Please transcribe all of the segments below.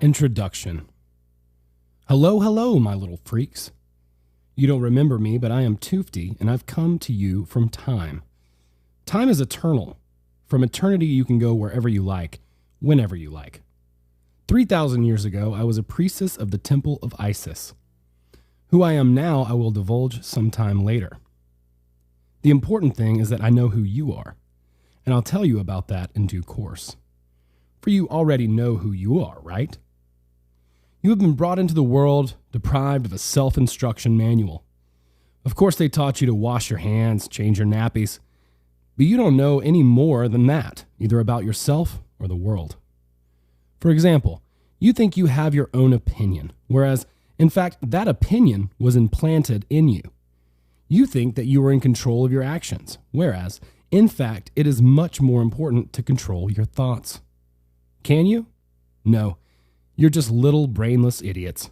Introduction. Hello, hello, my little freaks. You don't remember me, but I am Tufti, and I've come to you from time. Time is eternal. From eternity, you can go wherever you like, whenever you like. 3,000 years ago, I was a priestess of the temple of Isis. Who I am now, I will divulge sometime later. The important thing is that I know who you are, and I'll tell you about that in due course. For you already know who you are, right? You have been brought into the world deprived of a self-instruction manual. Of course, they taught you to wash your hands, change your nappies, but you don't know any more than that, either about yourself or the world. For example, you think you have your own opinion, whereas, in fact, that opinion was implanted in you. You think that you are in control of your actions, whereas, in fact, it is much more important to control your thoughts. Can you? No. You're just little brainless idiots.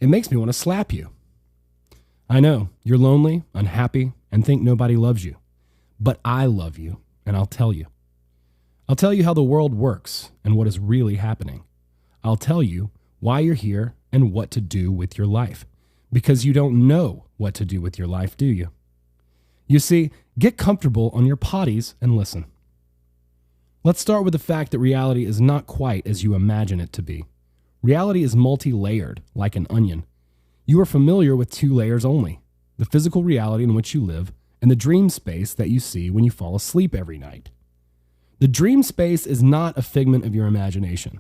It makes me want to slap you. I know, you're lonely, unhappy, and think nobody loves you. But I love you, and I'll tell you. I'll tell you how the world works and what is really happening. I'll tell you why you're here and what to do with your life. Because you don't know what to do with your life, do you? You see, get comfortable on your potties and listen. Let's start with the fact that reality is not quite as you imagine it to be. Reality is multi-layered, like an onion. You are familiar with two layers only, the physical reality in which you live and the dream space that you see when you fall asleep every night. The dream space is not a figment of your imagination.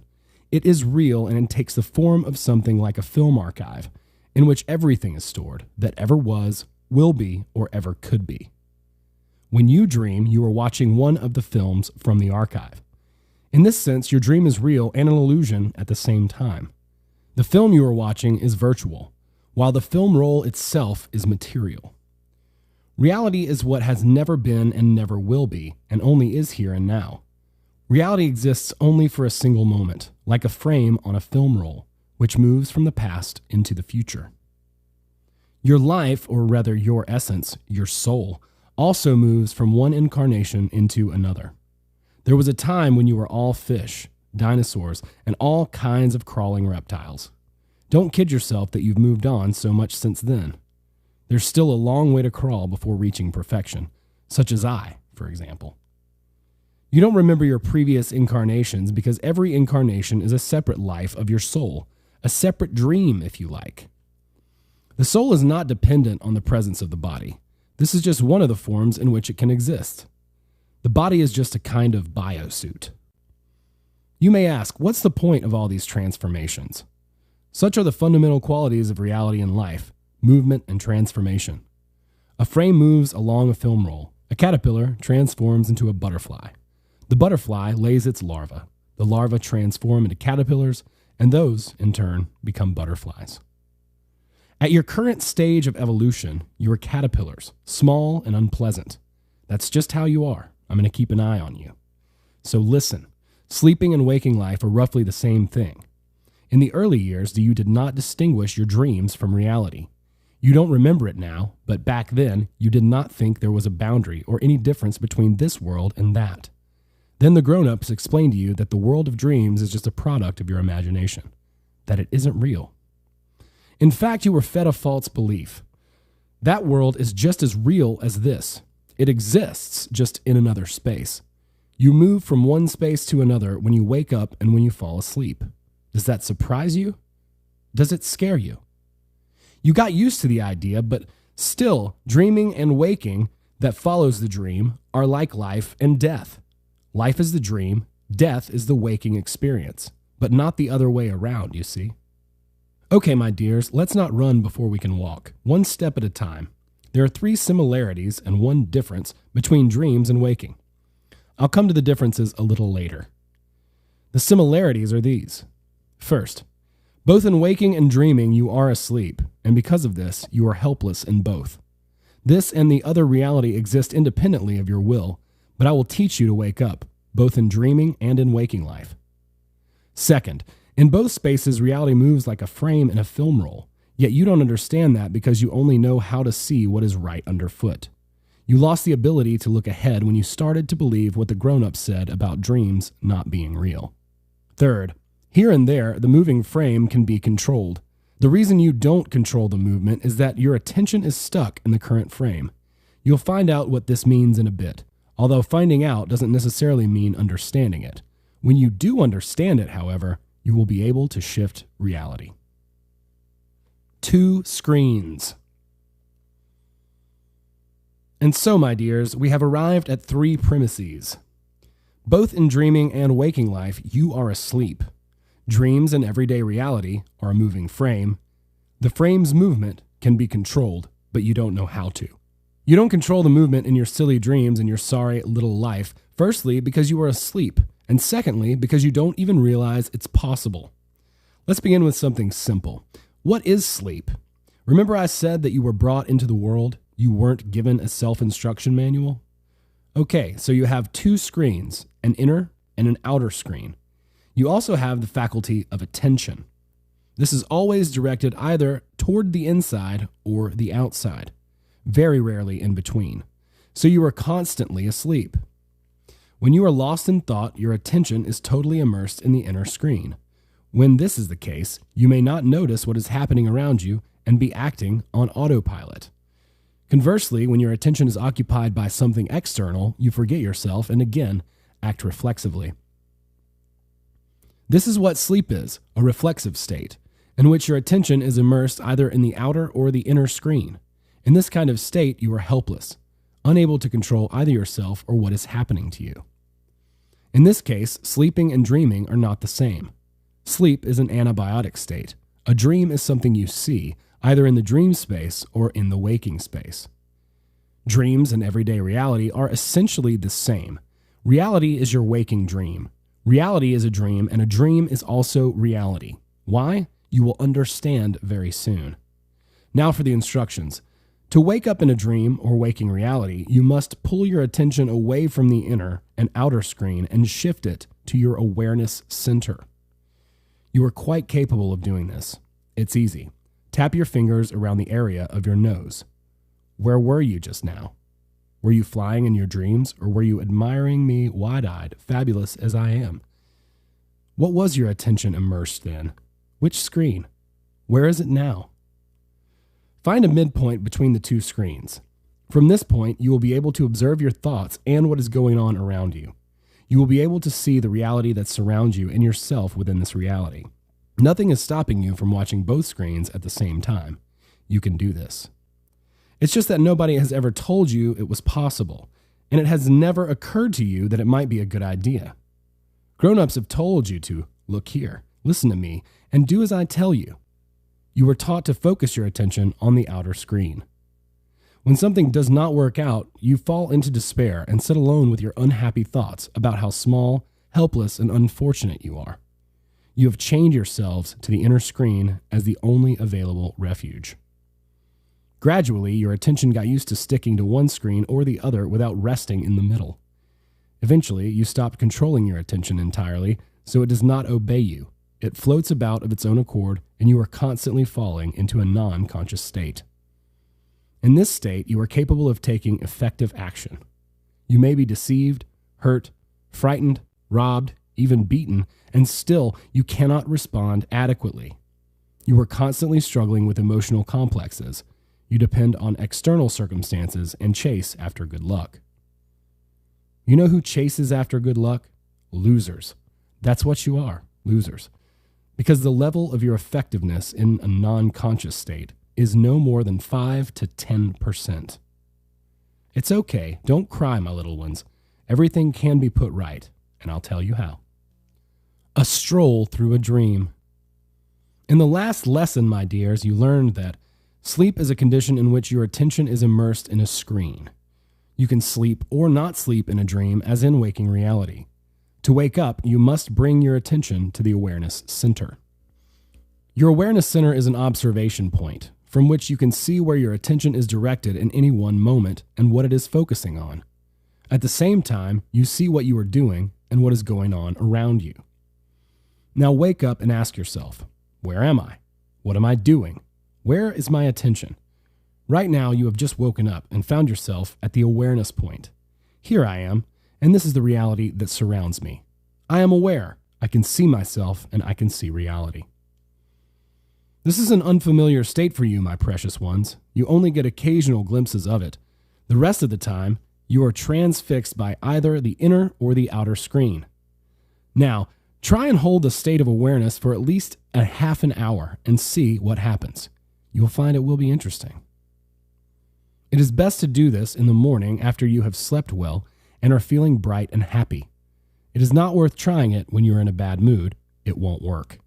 It is real, and it takes the form of something like a film archive in which everything is stored that ever was, will be, or ever could be. When you dream, you are watching one of the films from the archive. In this sense, your dream is real and an illusion at the same time. The film you are watching is virtual, while the film roll itself is material. Reality is what has never been and never will be, and only is here and now. Reality exists only for a single moment, like a frame on a film roll, which moves from the past into the future. Your life, or rather your essence, your soul, also moves from one incarnation into another. There was a time when you were all fish, dinosaurs, and all kinds of crawling reptiles. Don't kid yourself that you've moved on so much since then. There's still a long way to crawl before reaching perfection, such as I, for example. You don't remember your previous incarnations because every incarnation is a separate life of your soul, a separate dream, if you like. The soul is not dependent on the presence of the body. This is just one of the forms in which it can exist. The body is just a kind of biosuit. You may ask, what's the point of all these transformations? Such are the fundamental qualities of reality and life, movement and transformation. A frame moves along a film roll. A caterpillar transforms into a butterfly. The butterfly lays its larva. The larvae transform into caterpillars, and those, in turn, become butterflies. At your current stage of evolution, you are caterpillars, small and unpleasant. That's just how you are. I'm going to keep an eye on you. So listen, sleeping and waking life are roughly the same thing. In the early years, you did not distinguish your dreams from reality. You don't remember it now, but back then, you did not think there was a boundary or any difference between this world and that. Then the grown-ups explained to you that the world of dreams is just a product of your imagination, that it isn't real. In fact, you were fed a false belief. That world is just as real as this. It exists, just in another space. You move from one space to another when you wake up and when you fall asleep. Does that surprise you? Does it scare you? You got used to the idea, but still, dreaming and waking that follows the dream are like life and death. Life is the dream, death is the waking experience, but not the other way around, you see. Okay, my dears, let's not run before we can walk, one step at a time. There are 3 similarities and 1 difference between dreams and waking. I'll come to the differences a little later. The similarities are these. First, both in waking and dreaming you are asleep, and because of this, you are helpless in both. This and the other reality exist independently of your will, but I will teach you to wake up, both in dreaming and in waking life. Second, in both spaces, reality moves like a frame in a film roll, yet you don't understand that because you only know how to see what is right underfoot. You lost the ability to look ahead when you started to believe what the grown-ups said about dreams not being real. Third, Here and there, the moving frame can be controlled. The reason you don't control the movement is that your attention is stuck in the current frame. You'll find out what this means in a bit, although finding out doesn't necessarily mean understanding it. When you do understand it, however, you will be able to shift reality. 2 screens. And so, my dears, we have arrived at 3 premises. Both in dreaming and waking life, you are asleep. Dreams and everyday reality are a moving frame. The frame's movement can be controlled, but you don't know how to. You don't control the movement in your silly dreams and your sorry little life, firstly, because you are asleep, and secondly, because you don't even realize it's possible. Let's begin with something simple. What is sleep? Remember I said that you were brought into the world? You weren't given a self-instruction manual? Okay, so you have 2 screens, an inner and an outer screen. You also have the faculty of attention. This is always directed either toward the inside or the outside, very rarely in between. So you are constantly asleep. When you are lost in thought, your attention is totally immersed in the inner screen. When this is the case, you may not notice what is happening around you and be acting on autopilot. Conversely, when your attention is occupied by something external, you forget yourself and again act reflexively. This is what sleep is, a reflexive state, in which your attention is immersed either in the outer or the inner screen. In this kind of state, you are helpless, unable to control either yourself or what is happening to you. In this case, sleeping and dreaming are not the same. Sleep is an antibiotic state. A dream is something you see, either in the dream space or in the waking space. Dreams and everyday reality are essentially the same. Reality is your waking dream. Reality is a dream, and a dream is also reality. Why? You will understand very soon. Now for the instructions. To wake up in a dream or waking reality, you must pull your attention away from the inner and outer screen and shift it to your awareness center. You are quite capable of doing this. It's easy. Tap your fingers around the area of your nose. Where were you just now? Were you flying in your dreams, or were you admiring me wide-eyed, fabulous as I am? What was your attention immersed in? Which screen? Where is it now? Find a midpoint between the 2 screens. From this point, you will be able to observe your thoughts and what is going on around you. You will be able to see the reality that surrounds you and yourself within this reality. Nothing is stopping you from watching both screens at the same time. You can do this. It's just that nobody has ever told you it was possible, and it has never occurred to you that it might be a good idea. Grown-ups have told you to look here, listen to me, and do as I tell you. You were taught to focus your attention on the outer screen. When something does not work out, you fall into despair and sit alone with your unhappy thoughts about how small, helpless, and unfortunate you are. You have chained yourselves to the inner screen as the only available refuge. Gradually, your attention got used to sticking to one screen or the other without resting in the middle. Eventually, you stopped controlling your attention entirely, so it does not obey you. It floats about of its own accord, and you are constantly falling into a non-conscious state. In this state, you are capable of taking effective action. You may be deceived, hurt, frightened, robbed, even beaten, and still you cannot respond adequately. You are constantly struggling with emotional complexes. You depend on external circumstances and chase after good luck. You know who chases after good luck? Losers. That's what you are, losers. Because the level of your effectiveness in a non-conscious state is no more than 5 to 10%. It's okay. Don't cry, my little ones. Everything can be put right, and I'll tell you how. A stroll through a dream. In the last lesson, my dears, you learned that sleep is a condition in which your attention is immersed in a screen. You can sleep or not sleep in a dream as in waking reality. To wake up, you must bring your attention to the awareness center. Your awareness center is an observation point from which you can see where your attention is directed in any one moment and what it is focusing on. At the same time, you see what you are doing and what is going on around you. Now wake up and ask yourself, where am I? What am I doing? Where is my attention? Right now, you have just woken up and found yourself at the awareness point. Here I am, and this is the reality that surrounds me. I am aware. I can see myself, and I can see reality. This is an unfamiliar state for you, my precious ones. You only get occasional glimpses of it. The rest of the time, you are transfixed by either the inner or the outer screen. Now, try and hold the state of awareness for at least a half an hour and see what happens. You'll find it will be interesting. It is best to do this in the morning after you have slept well and are feeling bright and happy. It is not worth trying it when you are in a bad mood. It won't work.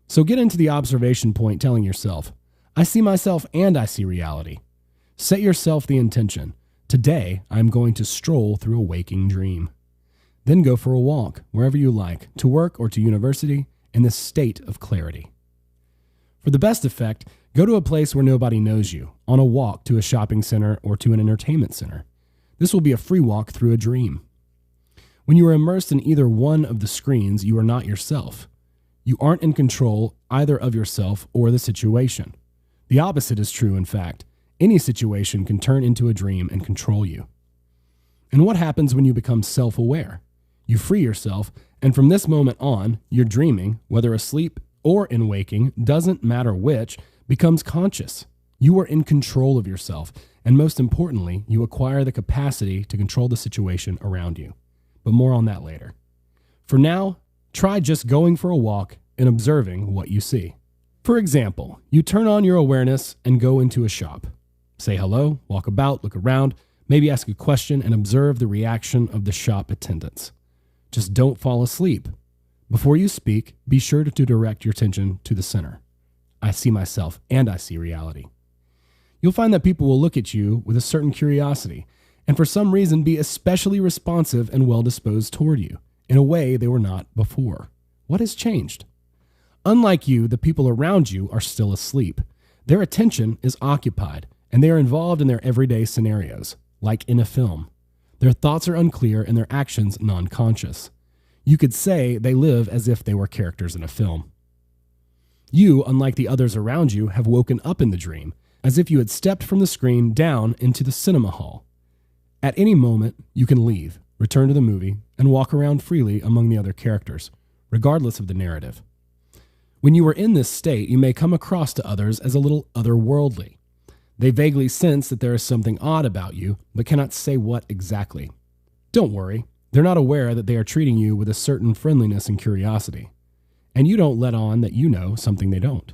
So get into the observation point telling yourself, I see myself and I see reality. Set yourself the intention. Today, I'm going to stroll through a waking dream. Then go for a walk, wherever you like, to work or to university, in this state of clarity. For the best effect, go to a place where nobody knows you, on a walk to a shopping center or to an entertainment center. This will be a free walk through a dream. When you are immersed in either one of the screens, you are not yourself. You aren't in control either of yourself or the situation. The opposite is true, in fact. Any situation can turn into a dream and control you. And what happens when you become self-aware? You free yourself, and from this moment on, your dreaming, whether asleep or in waking, doesn't matter which, becomes conscious. You are in control of yourself, and most importantly, you acquire the capacity to control the situation around you. But more on that later. For now, try just going for a walk and observing what you see. For example, you turn on your awareness and go into a shop. Say hello, walk about, look around, maybe ask a question and observe the reaction of the shop attendants. Just don't fall asleep. Before you speak, be sure to direct your attention to the center. I see myself and I see reality. You'll find that people will look at you with a certain curiosity and for some reason be especially responsive and well-disposed toward you in a way they were not before. What has changed? Unlike you, the people around you are still asleep. Their attention is occupied, and they are involved in their everyday scenarios, like in a film. Their thoughts are unclear and their actions non-conscious. You could say they live as if they were characters in a film. You, unlike the others around you, have woken up in the dream, as if you had stepped from the screen down into the cinema hall. At any moment, you can leave, return to the movie, and walk around freely among the other characters, regardless of the narrative. When you are in this state, you may come across to others as a little otherworldly. They vaguely sense that there is something odd about you, but cannot say what exactly. Don't worry, they're not aware that they are treating you with a certain friendliness and curiosity, and you don't let on that you know something they don't.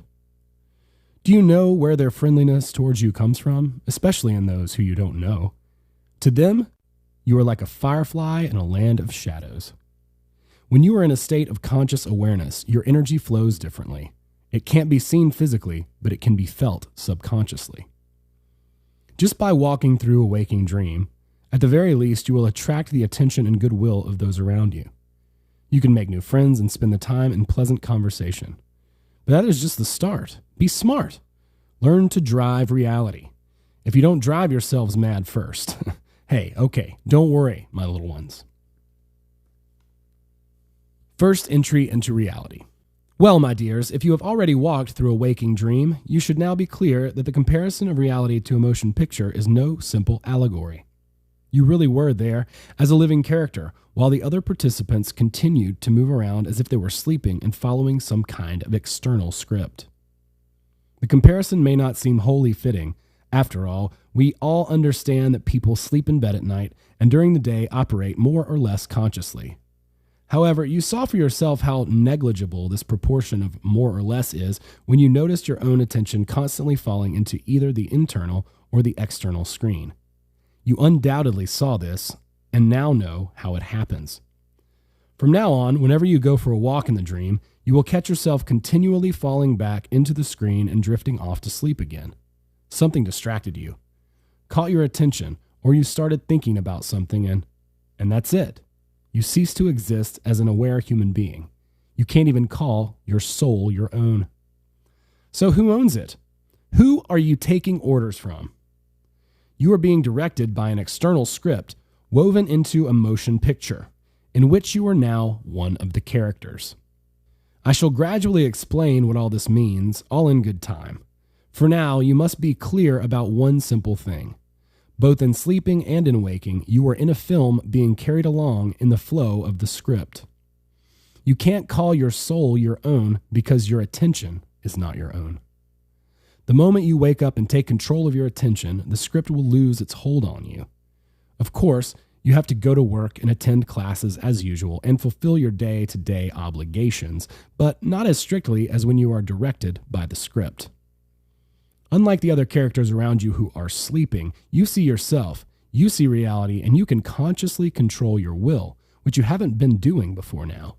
Do you know where their friendliness towards you comes from, especially in those who you don't know? To them, you are like a firefly in a land of shadows. When you are in a state of conscious awareness, your energy flows differently. It can't be seen physically, but it can be felt subconsciously. Just by walking through a waking dream, at the very least, you will attract the attention and goodwill of those around you. You can make new friends and spend the time in pleasant conversation. But that is just the start. Be smart. Learn to drive reality. If you don't drive yourselves mad first. Hey, okay, don't worry, my little ones. First entry into reality. Well, my dears, if you have already walked through a waking dream, you should now be clear that the comparison of reality to a motion picture is no simple allegory. You really were there as a living character, while the other participants continued to move around as if they were sleeping and following some kind of external script. The comparison may not seem wholly fitting. After all, we all understand that people sleep in bed at night and during the day operate more or less consciously. However, you saw for yourself how negligible this proportion of more or less is when you noticed your own attention constantly falling into either the internal or the external screen. You undoubtedly saw this and now know how it happens. From now on, whenever you go for a walk in the dream, you will catch yourself continually falling back into the screen and drifting off to sleep again. Something distracted you, caught your attention, or you started thinking about something and that's it. You cease to exist as an aware human being. You can't even call your soul your own. So who owns it? Who are you taking orders from? You are being directed by an external script woven into a motion picture, in which you are now one of the characters. I shall gradually explain what all this means, all in good time. For now, you must be clear about one simple thing. Both in sleeping and in waking, you are in a film being carried along in the flow of the script. You can't call your soul your own because your attention is not your own. The moment you wake up and take control of your attention, the script will lose its hold on you. Of course, you have to go to work and attend classes as usual and fulfill your day-to-day obligations, but not as strictly as when you are directed by the script. Unlike the other characters around you who are sleeping, you see yourself, you see reality, and you can consciously control your will, which you haven't been doing before now.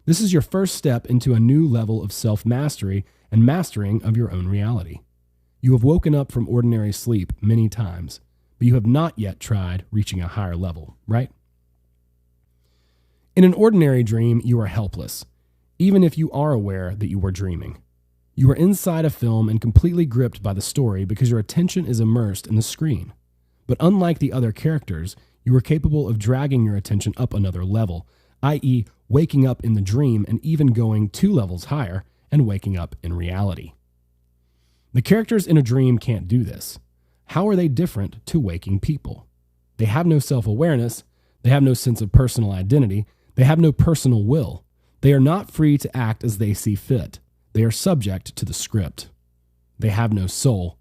This is your first step into a new level of self-mastery and mastering of your own reality. You have woken up from ordinary sleep many times, but you have not yet tried reaching a higher level, right? In an ordinary dream, you are helpless, even if you are aware that you are dreaming. You are inside a film and completely gripped by the story because your attention is immersed in the screen. But unlike the other characters, you are capable of dragging your attention up another level, i.e., waking up in the dream and even going 2 levels higher and waking up in reality. The characters in a dream can't do this. How are they different to waking people? They have no self-awareness, they have no sense of personal identity, they have no personal will. They are not free to act as they see fit. They are subject to the script. They have no soul.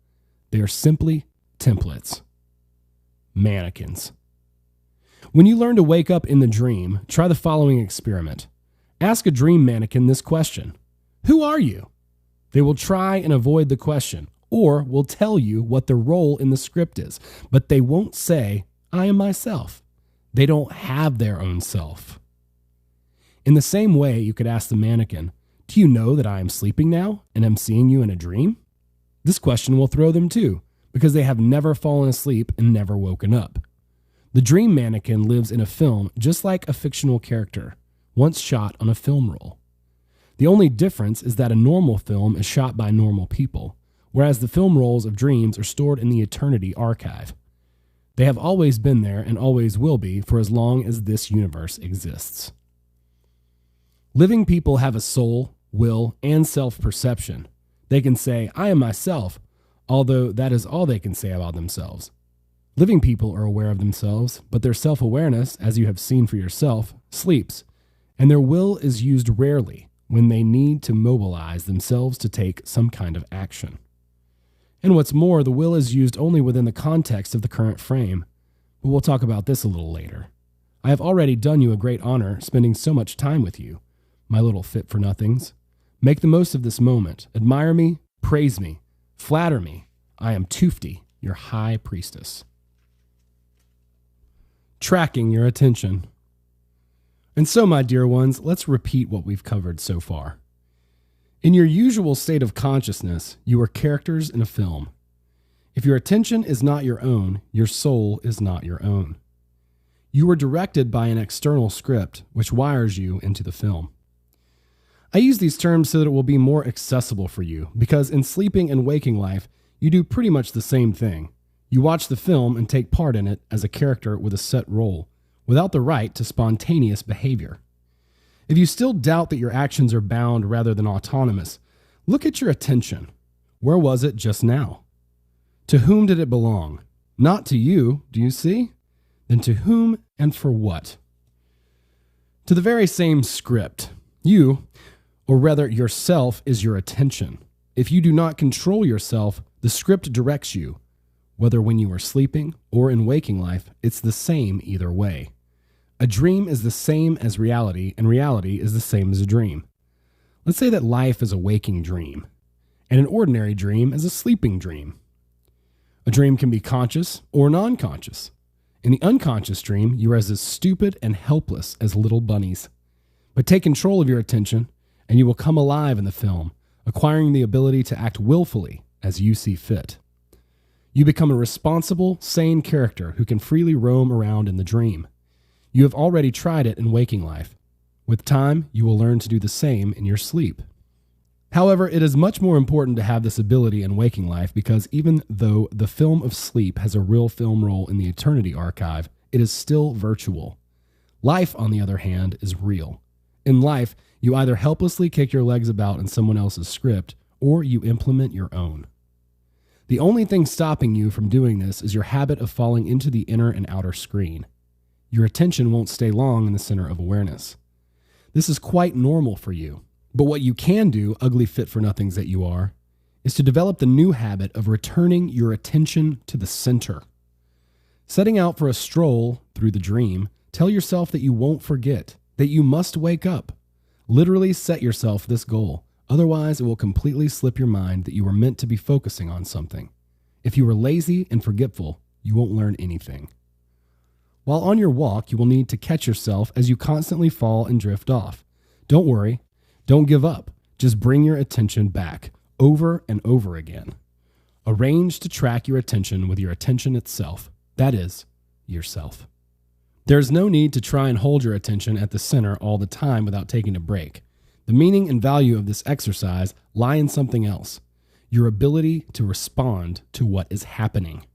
They are simply templates. Mannequins. When you learn to wake up in the dream, try the following experiment. Ask a dream mannequin this question: who are you? They will try and avoid the question, or will tell you what the role in the script is, but they won't say, I am myself. They don't have their own self. In the same way, you could ask the mannequin, do you know that I am sleeping now and am seeing you in a dream? This question will throw them too, because they have never fallen asleep and never woken up. The dream mannequin lives in a film just like a fictional character, once shot on a film roll. The only difference is that a normal film is shot by normal people, whereas the film rolls of dreams are stored in the eternity archive. They have always been there and always will be for as long as this universe exists. Living people have a soul, will, and self-perception. They can say, I am myself, although that is all they can say about themselves. Living people are aware of themselves, but their self-awareness, as you have seen for yourself, sleeps, and their will is used rarely when they need to mobilize themselves to take some kind of action. And what's more, the will is used only within the context of the current frame, but we'll talk about this a little later. I have already done you a great honor spending so much time with you, my little fit-for-nothings. Make the most of this moment. Admire me, praise me, flatter me. I am Tufti, your high priestess. Tracking your attention. And so, my dear ones, let's repeat what we've covered so far. In your usual state of consciousness, you are characters in a film. If your attention is not your own, your soul is not your own. You are directed by an external script, which wires you into the film. I use these terms so that it will be more accessible for you, because in sleeping and waking life, you do pretty much the same thing. You watch the film and take part in it as a character with a set role, without the right to spontaneous behavior. If you still doubt that your actions are bound rather than autonomous, look at your attention. Where was it just now? To whom did it belong? Not to you, do you see? Then to whom and for what? To the very same script. You, or rather yourself, is your attention. If you do not control yourself, the script directs you. Whether when you are sleeping or in waking life, it's the same either way. A dream is the same as reality, and reality is the same as a dream. Let's say that life is a waking dream, and an ordinary dream is a sleeping dream. A dream can be conscious or non-conscious. In the unconscious dream, you are as stupid and helpless as little bunnies. But take control of your attention, and you will come alive in the film, acquiring the ability to act willfully as you see fit. You become a responsible, sane character who can freely roam around in the dream. You have already tried it in waking life. With time, you will learn to do the same in your sleep. However, it is much more important to have this ability in waking life because even though the film of sleep has a real film roll in the eternity archive, it is still virtual. Life, on the other hand, is real. In life, you either helplessly kick your legs about in someone else's script, or you implement your own. The only thing stopping you from doing this is your habit of falling into the inner and outer screen. Your attention won't stay long in the center of awareness. This is quite normal for you. But what you can do, ugly fit-for-nothings that you are, is to develop the new habit of returning your attention to the center. Setting out for a stroll through the dream, tell yourself that you won't forget, that you must wake up. Literally set yourself this goal. Otherwise, it will completely slip your mind that you were meant to be focusing on something. If you are lazy and forgetful, you won't learn anything. While on your walk, you will need to catch yourself as you constantly fall and drift off. Don't worry. Don't give up. Just bring your attention back over and over again. Arrange to track your attention with your attention itself. That is, yourself. There's no need to try and hold your attention at the center all the time without taking a break. The meaning and value of this exercise lie in something else, your ability to respond to what is happening.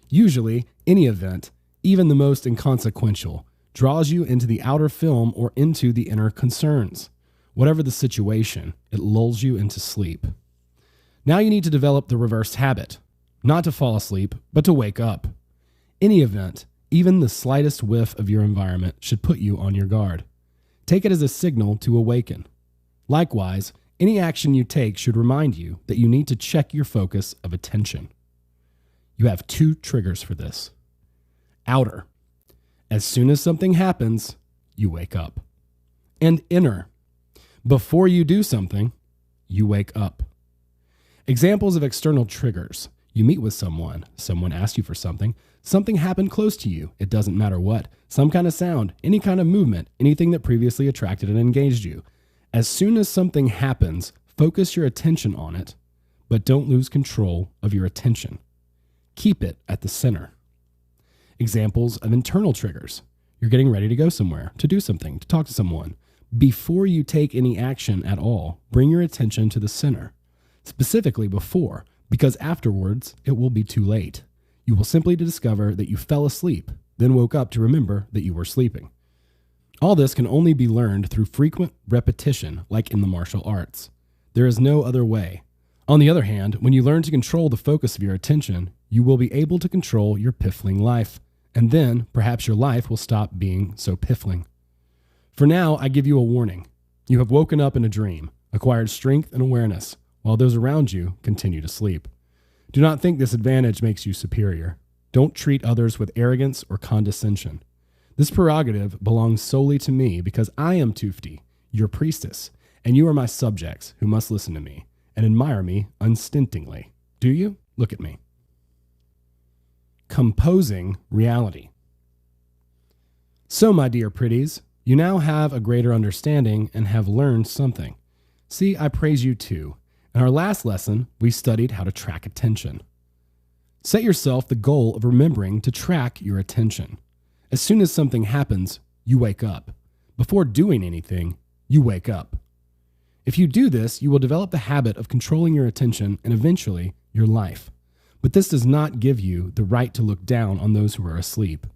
Usually, any event, even the most inconsequential, draws you into the outer film or into the inner concerns. Whatever the situation, it lulls you into sleep. Now you need to develop the reverse habit, not to fall asleep, but to wake up. Any event, even the slightest whiff of your environment, should put you on your guard. Take it as a signal to awaken. Likewise, any action you take should remind you that you need to check your focus of attention. You have 2 triggers for this. Outer. As soon as something happens, you wake up. And inner. Before you do something, you wake up. Examples of external triggers. You meet with someone asks you for something happened close to you, it doesn't matter what, some kind of sound, any kind of movement, anything that previously attracted and engaged you. As soon as something happens, focus your attention on it, but don't lose control of your attention. Keep it at the center. Examples of internal triggers. You're getting ready to go somewhere, to do something, to talk to someone. Before you take any action at all, bring your attention to the center. Specifically before, because afterwards it will be too late. You will simply discover that you fell asleep, then woke up to remember that you were sleeping. All this can only be learned through frequent repetition, like in the martial arts. There is no other way. On the other hand, when you learn to control the focus of your attention, you will be able to control your piffling life, and then perhaps your life will stop being so piffling. For now, I give you a warning. You have woken up in a dream, acquired strength and awareness, while those around you continue to sleep. Do not think this advantage makes you superior. Don't treat others with arrogance or condescension. This prerogative belongs solely to me because I am Tufti, your priestess, and you are my subjects who must listen to me and admire me unstintingly. Do you? Look at me. Composing reality. So, my dear pretties, you now have a greater understanding and have learned something. See, I praise you too. In our last lesson, we studied how to track attention. Set yourself the goal of remembering to track your attention. As soon as something happens, you wake up. Before doing anything, you wake up. If you do this, you will develop the habit of controlling your attention and eventually your life. But this does not give you the right to look down on those who are asleep.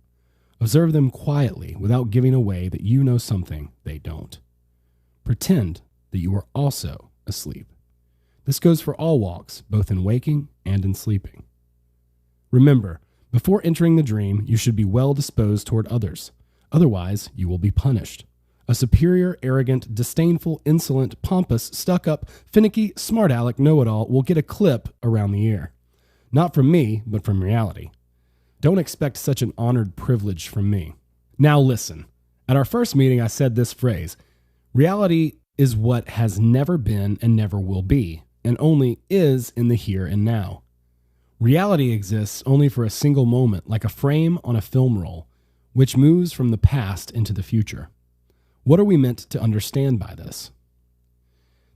Observe them quietly without giving away that you know something they don't. Pretend that you are also asleep. This goes for all walks, both in waking and in sleeping. Remember, before entering the dream, you should be well disposed toward others. Otherwise, you will be punished. A superior, arrogant, disdainful, insolent, pompous, stuck-up, finicky, smart-aleck know-it-all will get a clip around the ear. Not from me, but from reality. Don't expect such an honored privilege from me. Now listen. At our first meeting, I said this phrase, reality is what has never been and never will be, and only is in the here and now. Reality exists only for a single moment, like a frame on a film roll, which moves from the past into the future. What are we meant to understand by this?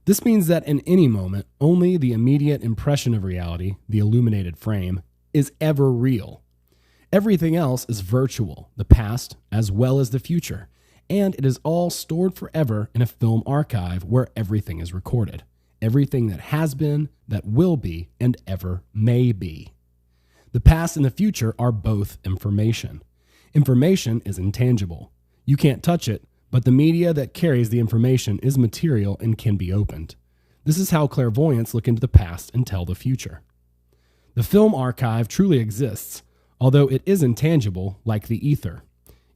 This means that in any moment, only the immediate impression of reality, the illuminated frame, is ever real. Everything else is virtual, the past as well as the future, and it is all stored forever in a film archive where everything is recorded. Everything that has been, that will be, and ever may be. The past and the future are both information. Information is intangible. You can't touch it, but the media that carries the information is material and can be opened. This is how clairvoyants look into the past and tell the future. The film archive truly exists, although it is intangible like the ether.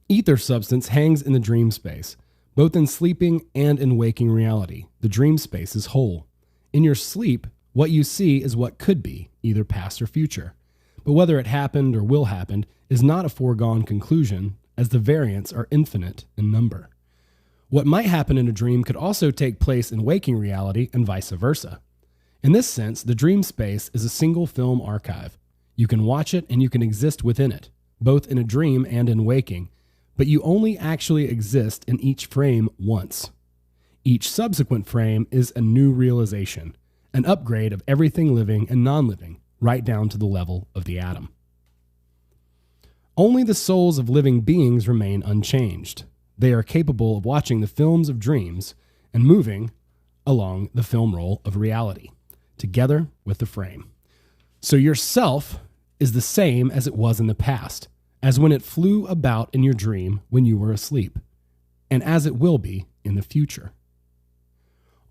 Ether substance hangs in the dream space, Both in sleeping and in waking reality, the dream space is whole. In your sleep, what you see is what could be, either past or future. But whether it happened or will happen is not a foregone conclusion, as the variants are infinite in number. What might happen in a dream could also take place in waking reality and vice versa. In this sense, the dream space is a single film archive. You can watch it and you can exist within it, both in a dream and in waking, but you only actually exist in each frame once. Each subsequent frame is a new realization, an upgrade of everything living and non-living, right down to the level of the atom. Only the souls of living beings remain unchanged. They are capable of watching the films of dreams and moving along the film roll of reality, together with the frame. So yourself is the same as it was in the past, as when it flew about in your dream when you were asleep, and as it will be in the future.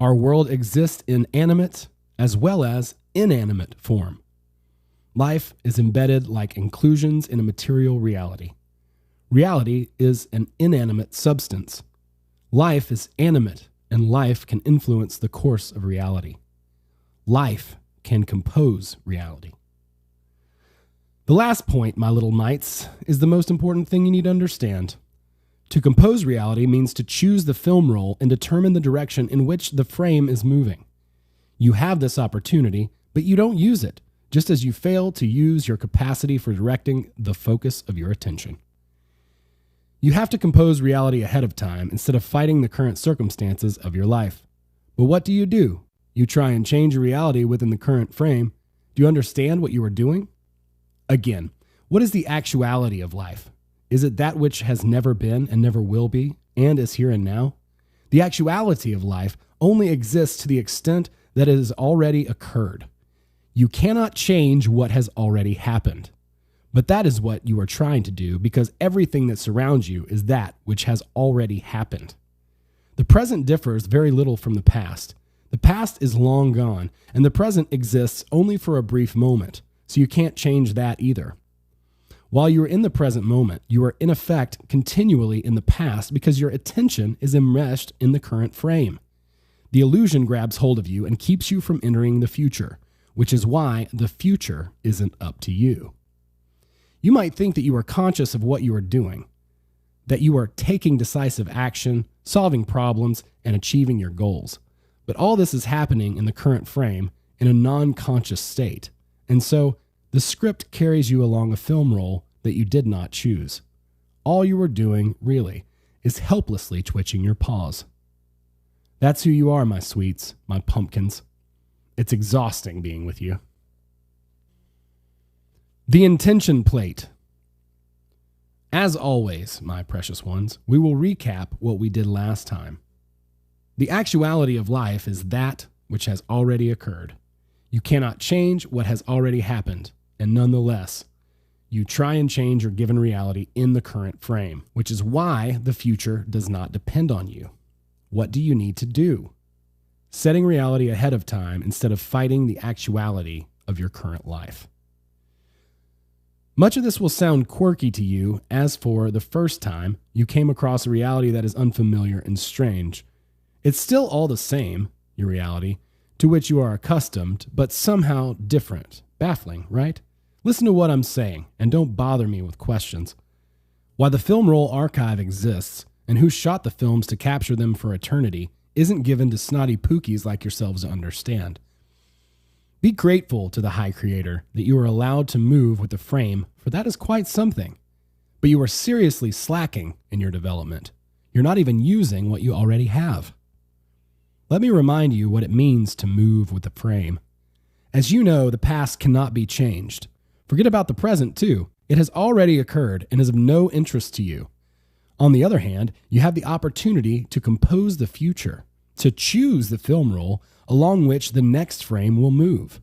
Our world exists in animate as well as inanimate form. Life is embedded like inclusions in a material reality. Reality is an inanimate substance. Life is animate, and life can influence the course of reality. Life can compose reality. The last point, my little mites, is the most important thing you need to understand. To compose reality means to choose the film roll and determine the direction in which the frame is moving. You have this opportunity, but you don't use it, just as you fail to use your capacity for directing the focus of your attention. You have to compose reality ahead of time instead of fighting the current circumstances of your life. But what do? You try and change your reality within the current frame. Do you understand what you are doing? Again, what is the actuality of life? Is it that which has never been and never will be, and is here and now? The actuality of life only exists to the extent that it has already occurred. You cannot change what has already happened. But that is what you are trying to do, because everything that surrounds you is that which has already happened. The present differs very little from the past. The past is long gone, and the present exists only for a brief moment, so you can't change that either. While you are in the present moment, you are in effect continually in the past because your attention is enmeshed in the current frame. The illusion grabs hold of you and keeps you from entering the future, which is why the future isn't up to you. You might think that you are conscious of what you are doing, that you are taking decisive action, solving problems, and achieving your goals. But all this is happening in the current frame in a non-conscious state. And so the script carries you along a film roll that you did not choose. All you are doing, really, is helplessly twitching your paws. That's who you are, my sweets, my pumpkins. It's exhausting being with you. The intention plate. As always, my precious ones, we will recap what we did last time. The actuality of life is that which has already occurred. You cannot change what has already happened, and nonetheless, you try and change your given reality in the current frame, which is why the future does not depend on you. What do you need to do? Setting reality ahead of time instead of fighting the actuality of your current life. Much of this will sound quirky to you as for the first time you came across a reality that is unfamiliar and strange. It's still all the same, your reality, to which you are accustomed, but somehow different. Baffling, right? Listen to what I'm saying, and don't bother me with questions. Why the film roll archive exists, and who shot the films to capture them for eternity, isn't given to snotty pookies like yourselves to understand. Be grateful to the High Creator that you are allowed to move with the frame, for that is quite something. But you are seriously slacking in your development. You're not even using what you already have. Let me remind you what it means to move with the frame. As you know, the past cannot be changed. Forget about the present, too. It has already occurred and is of no interest to you. On the other hand, you have the opportunity to compose the future, to choose the film roll along which the next frame will move.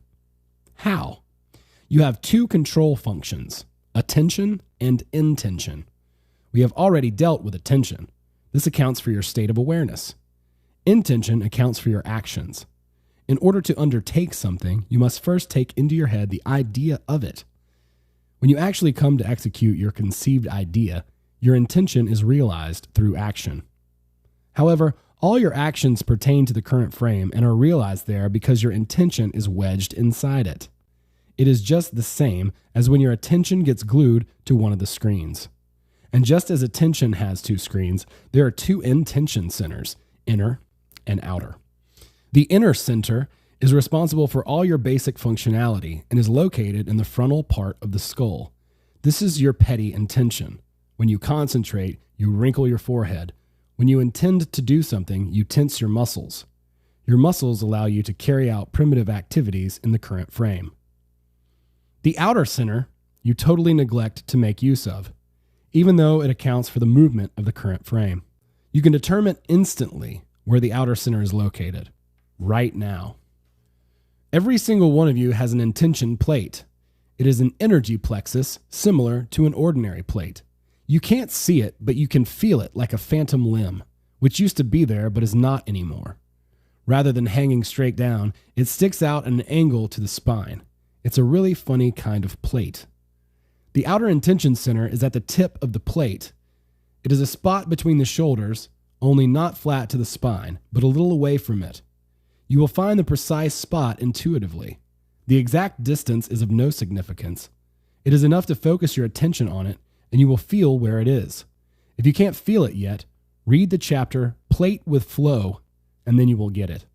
How? You have two control functions, attention and intention. We have already dealt with attention. This accounts for your state of awareness. Intention accounts for your actions. In order to undertake something, you must first take into your head the idea of it. When you actually come to execute your conceived idea, your intention is realized through action. However, all your actions pertain to the current frame and are realized there because your intention is wedged inside it. It is just the same as when your attention gets glued to one of the screens. And just as attention has two screens, there are two intention centers, inner and outer. The inner center is responsible for all your basic functionality and is located in the frontal part of the skull. This is your petty intention. When you concentrate, you wrinkle your forehead. When you intend to do something, you tense your muscles. Your muscles allow you to carry out primitive activities in the current frame. The outer center, you totally neglect to make use of, even though it accounts for the movement of the current frame. You can determine instantly where the outer center is located, right now. Every single one of you has an intention plate. It is an energy plexus similar to an ordinary plate. You can't see it, but you can feel it like a phantom limb, which used to be there but is not anymore. Rather than hanging straight down, it sticks out at an angle to the spine. It's a really funny kind of plate. The outer intention center is at the tip of the plate. It is a spot between the shoulders, only not flat to the spine, but a little away from it. You will find the precise spot intuitively. The exact distance is of no significance. It is enough to focus your attention on it, and you will feel where it is. If you can't feel it yet, read the chapter Plait with Flow, and then you will get it.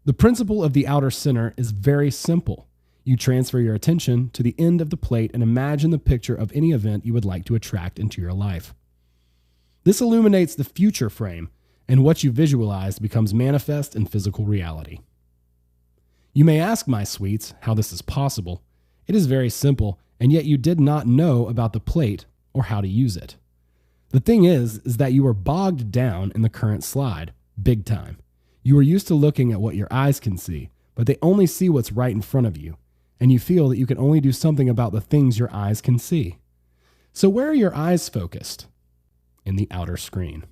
The principle of the outer center is very simple. You transfer your attention to the end of the plate and imagine the picture of any event you would like to attract into your life. This illuminates the future frame, and what you visualize becomes manifest in physical reality. You may ask, my sweets, how this is possible. It is very simple, and yet you did not know about the plate or how to use it. The thing is that you are bogged down in the current slide, big time. You are used to looking at what your eyes can see, but they only see what's right in front of you, and you feel that you can only do something about the things your eyes can see. So where are your eyes focused? In the outer screen.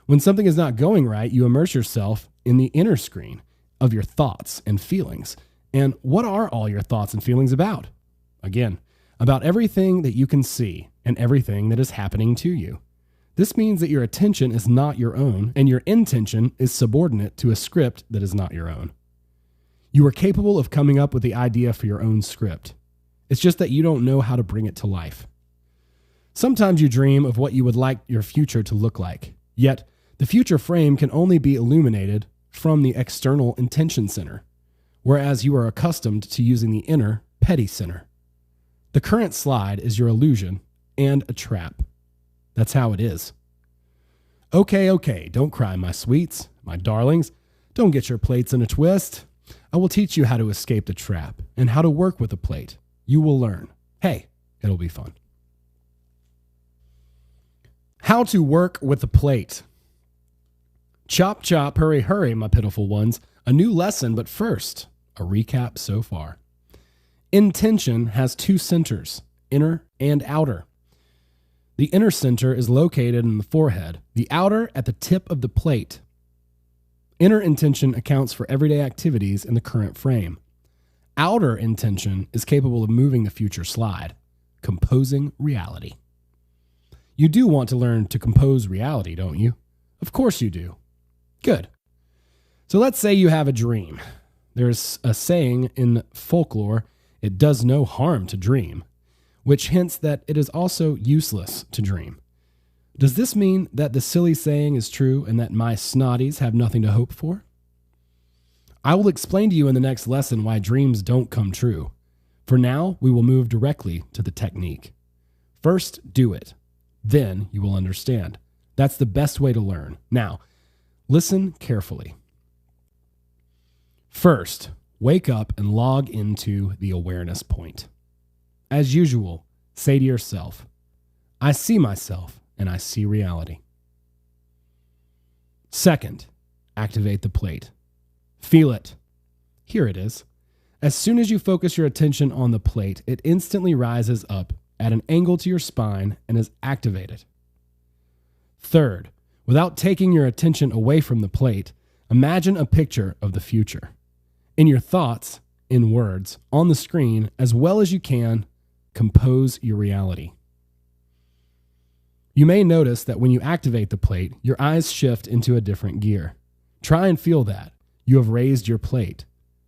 When something is not going right, you immerse yourself in the inner screen of your thoughts and feelings. And what are all your thoughts and feelings about? Again, about everything that you can see and everything that is happening to you. This means that your attention is not your own, and your intention is subordinate to a script that is not your own. You are capable of coming up with the idea for your own script. It's just that you don't know how to bring it to life. Sometimes you dream of what you would like your future to look like, yet the future frame can only be illuminated from the external intention center, whereas you are accustomed to using the inner petty center. The current slide is your illusion and a trap. That's how it is. Okay, don't cry, my sweets, my darlings. Don't get your plates in a twist. I will teach you how to escape the trap and how to work with the plate. You will learn. Hey, it'll be fun. How to work with the plate. Chop, chop, hurry, hurry, my pitiful ones. A new lesson, but first, a recap so far. Intention has two centers, inner and outer. The inner center is located in the forehead, the outer at the tip of the plate. Inner intention accounts for everyday activities in the current frame. Outer intention is capable of moving the future slide, composing reality. You do want to learn to compose reality, don't you? Of course you do. Good. So let's say you have a dream. There's a saying in folklore, it does no harm to dream, which hints that it is also useless to dream. Does this mean that the silly saying is true and that my snotties have nothing to hope for? I will explain to you in the next lesson why dreams don't come true. For now, we will move directly to the technique. First, do it. Then you will understand. That's the best way to learn. Now, listen carefully. First, wake up and log into the awareness point. As usual, say to yourself, I see myself and I see reality. Second, activate the plate. Feel it. Here it is. As soon as you focus your attention on the plate, it instantly rises up at an angle to your spine and is activated. Third, without taking your attention away from the plate, imagine a picture of the future. In your thoughts, in words, on the screen, as well as you can, compose your reality. You may notice that when you activate the plate, your eyes shift into a different gear. Try and feel that. You have raised your plate.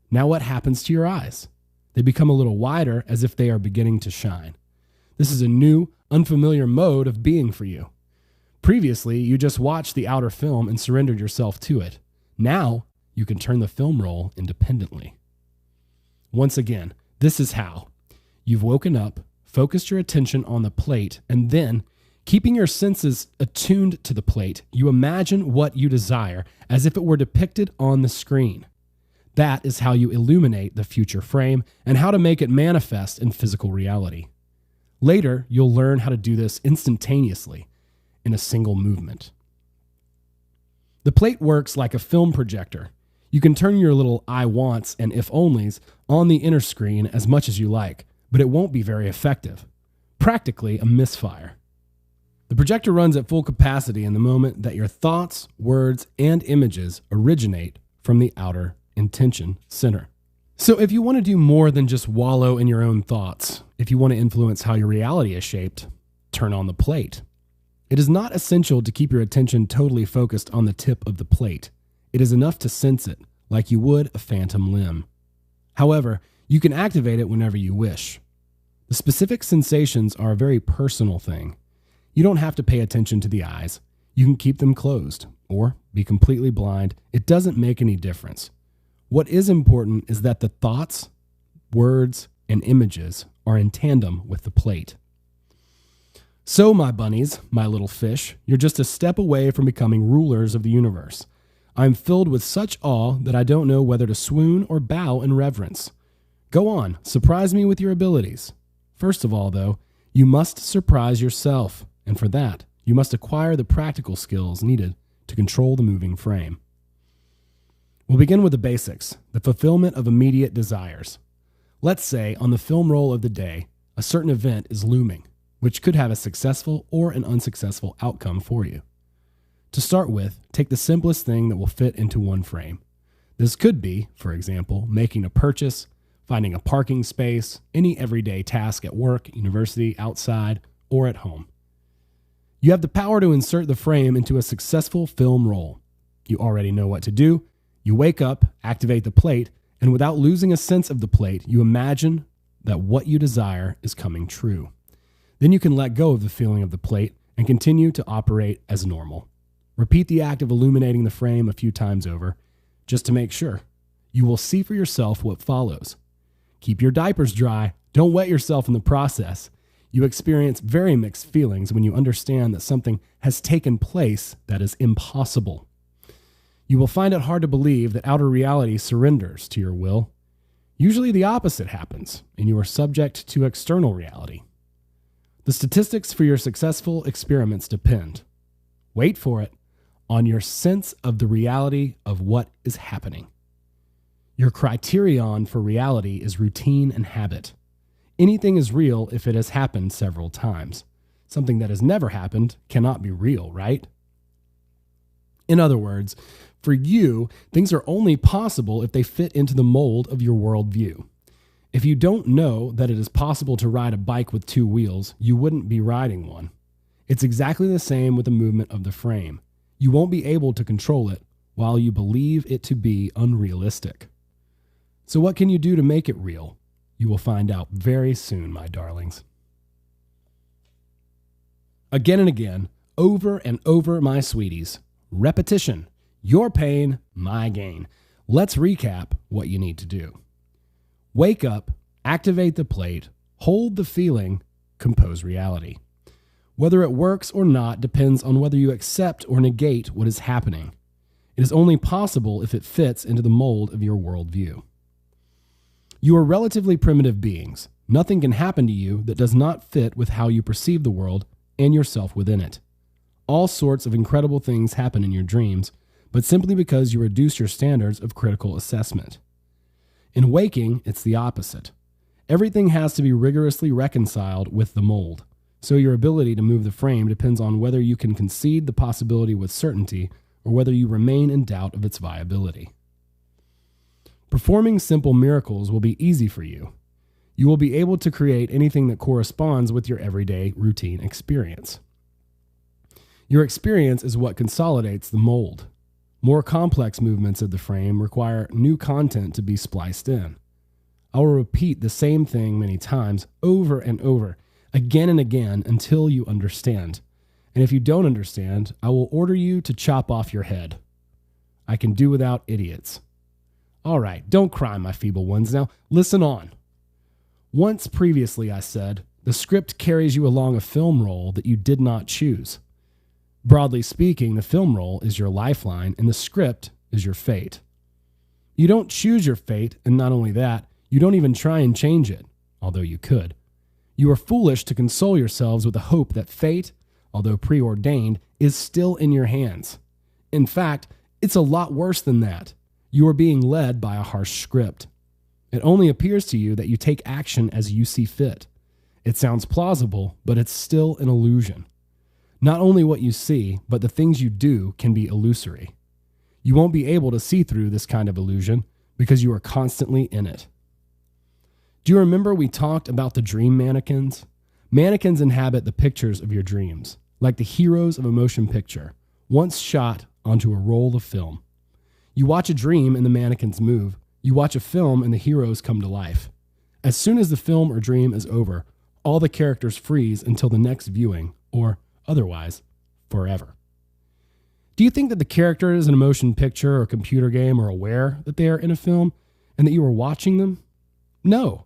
Now what happens to your eyes? They become a little wider as if they are beginning to shine. This is a new, unfamiliar mode of being for you. Previously, you just watched the outer film and surrendered yourself to it. Now, you can turn the film roll independently. Once again, this is how. You've woken up, focused your attention on the plate, and then, keeping your senses attuned to the plate, you imagine what you desire as if it were depicted on the screen. That is how you illuminate the future frame and how to make it manifest in physical reality. Later, you'll learn how to do this instantaneously in a single movement. The plate works like a film projector. You can turn your little I wants and if onlys on the inner screen as much as you like, but it won't be very effective. Practically a misfire. The projector runs at full capacity in the moment that your thoughts, words, and images originate from the outer intention center. So if you want to do more than just wallow in your own thoughts, if you want to influence how your reality is shaped, turn on the plate. It is not essential to keep your attention totally focused on the tip of the plate. It is enough to sense it, like you would a phantom limb. However, you can activate it whenever you wish. The specific sensations are a very personal thing. You don't have to pay attention to the eyes. You can keep them closed, or be completely blind. It doesn't make any difference. What is important is that the thoughts, words, and images are in tandem with the plate. So, my bunnies, my little fish, you're just a step away from becoming rulers of the universe. I'm filled with such awe that I don't know whether to swoon or bow in reverence. Go on, surprise me with your abilities. First of all, though, you must surprise yourself, and for that, you must acquire the practical skills needed to control the moving frame. We'll begin with the basics, the fulfillment of immediate desires. Let's say, on the film roll of the day, a certain event is looming, which could have a successful or an unsuccessful outcome for you. To start with, take the simplest thing that will fit into one frame. This could be, for example, making a purchase, finding a parking space, any everyday task at work, university, outside, or at home. You have the power to insert the frame into a successful film roll. You already know what to do. You wake up, activate the plate, and without losing a sense of the plate, you imagine that what you desire is coming true. Then you can let go of the feeling of the plate and continue to operate as normal. Repeat the act of illuminating the frame a few times over, just to make sure. You will see for yourself what follows. Keep your diapers dry. Don't wet yourself in the process. You experience very mixed feelings when you understand that something has taken place that is impossible. You will find it hard to believe that outer reality surrenders to your will. Usually the opposite happens, and you are subject to external reality. The statistics for your successful experiments depend, wait for it, on your sense of the reality of what is happening. Your criterion for reality is routine and habit. Anything is real if it has happened several times. Something that has never happened cannot be real, right? In other words, for you, things are only possible if they fit into the mold of your worldview. If you don't know that it is possible to ride a bike with two wheels, you wouldn't be riding one. It's exactly the same with the movement of the frame. You won't be able to control it while you believe it to be unrealistic. So what can you do to make it real? You will find out very soon, my darlings. Again and again, over and over, my sweeties. Repetition. Your pain, my gain. Let's recap what you need to do. Wake up, activate the plate, hold the feeling, compose reality. Whether it works or not depends on whether you accept or negate what is happening. It is only possible if it fits into the mold of your worldview. You are relatively primitive beings. Nothing can happen to you that does not fit with how you perceive the world and yourself within it. All sorts of incredible things happen in your dreams, but simply because you reduce your standards of critical assessment. In waking, it's the opposite. Everything has to be rigorously reconciled with the mold, so your ability to move the frame depends on whether you can concede the possibility with certainty or whether you remain in doubt of its viability. Performing simple miracles will be easy for you. You will be able to create anything that corresponds with your everyday routine experience. Your experience is what consolidates the mold. More complex movements of the frame require new content to be spliced in. I will repeat the same thing many times, over and over, again and again, until you understand. And if you don't understand, I will order you to chop off your head. I can do without idiots. All right, don't cry, my feeble ones. Now, listen on. Once previously I said, the script carries you along a film role that you did not choose. Broadly speaking, the film role is your lifeline and the script is your fate. You don't choose your fate, and not only that, you don't even try and change it, although you could. You are foolish to console yourselves with the hope that fate, although preordained, is still in your hands. In fact, it's a lot worse than that. You are being led by a harsh script. It only appears to you that you take action as you see fit. It sounds plausible, but it's still an illusion. Not only what you see, but the things you do can be illusory. You won't be able to see through this kind of illusion because you are constantly in it. Do you remember we talked about the dream mannequins? Mannequins inhabit the pictures of your dreams, like the heroes of a motion picture, once shot onto a roll of film. You watch a dream and the mannequins move. You watch a film and the heroes come to life. As soon as the film or dream is over, all the characters freeze until the next viewing, or otherwise, forever. Do you think that the characters in a motion picture or computer game are aware that they are in a film and that you are watching them? No.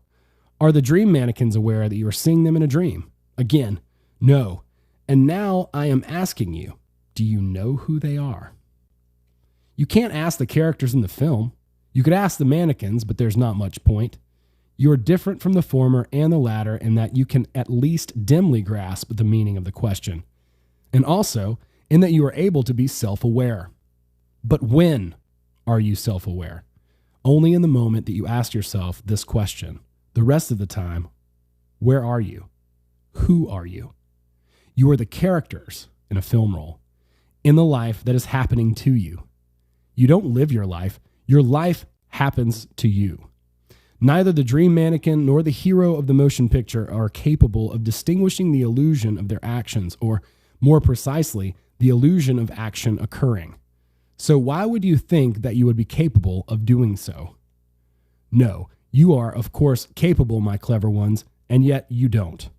Are the dream mannequins aware that you are seeing them in a dream? Again, no. And now I am asking you, do you know who they are? You can't ask the characters in the film. You could ask the mannequins, but there's not much point. You are different from the former and the latter in that you can at least dimly grasp the meaning of the question, and also in that you are able to be self-aware. But when are you self-aware? Only in the moment that you ask yourself this question. The rest of the time, where are you? Who are you? You are the characters in a film role, in the life that is happening to you. You don't live your life happens to you. Neither the dream mannequin nor the hero of the motion picture are capable of distinguishing the illusion of their actions, or more precisely, the illusion of action occurring. So why would you think that you would be capable of doing so? No, you are, of course, capable, my clever ones, and yet you don't.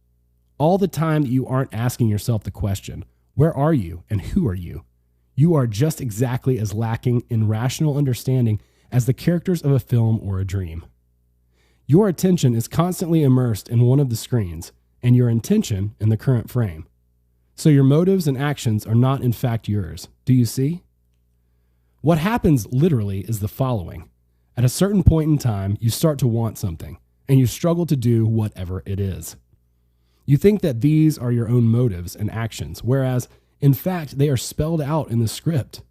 All the time that you aren't asking yourself the question, where are you and who are you? You are just exactly as lacking in rational understanding as the characters of a film or a dream. Your attention is constantly immersed in one of the screens, and your intention in the current frame. So your motives and actions are not in fact yours. Do you see? What happens literally is the following. At a certain point in time, you start to want something, and you struggle to do whatever it is. You think that these are your own motives and actions, whereas, in fact, they are spelled out in the script.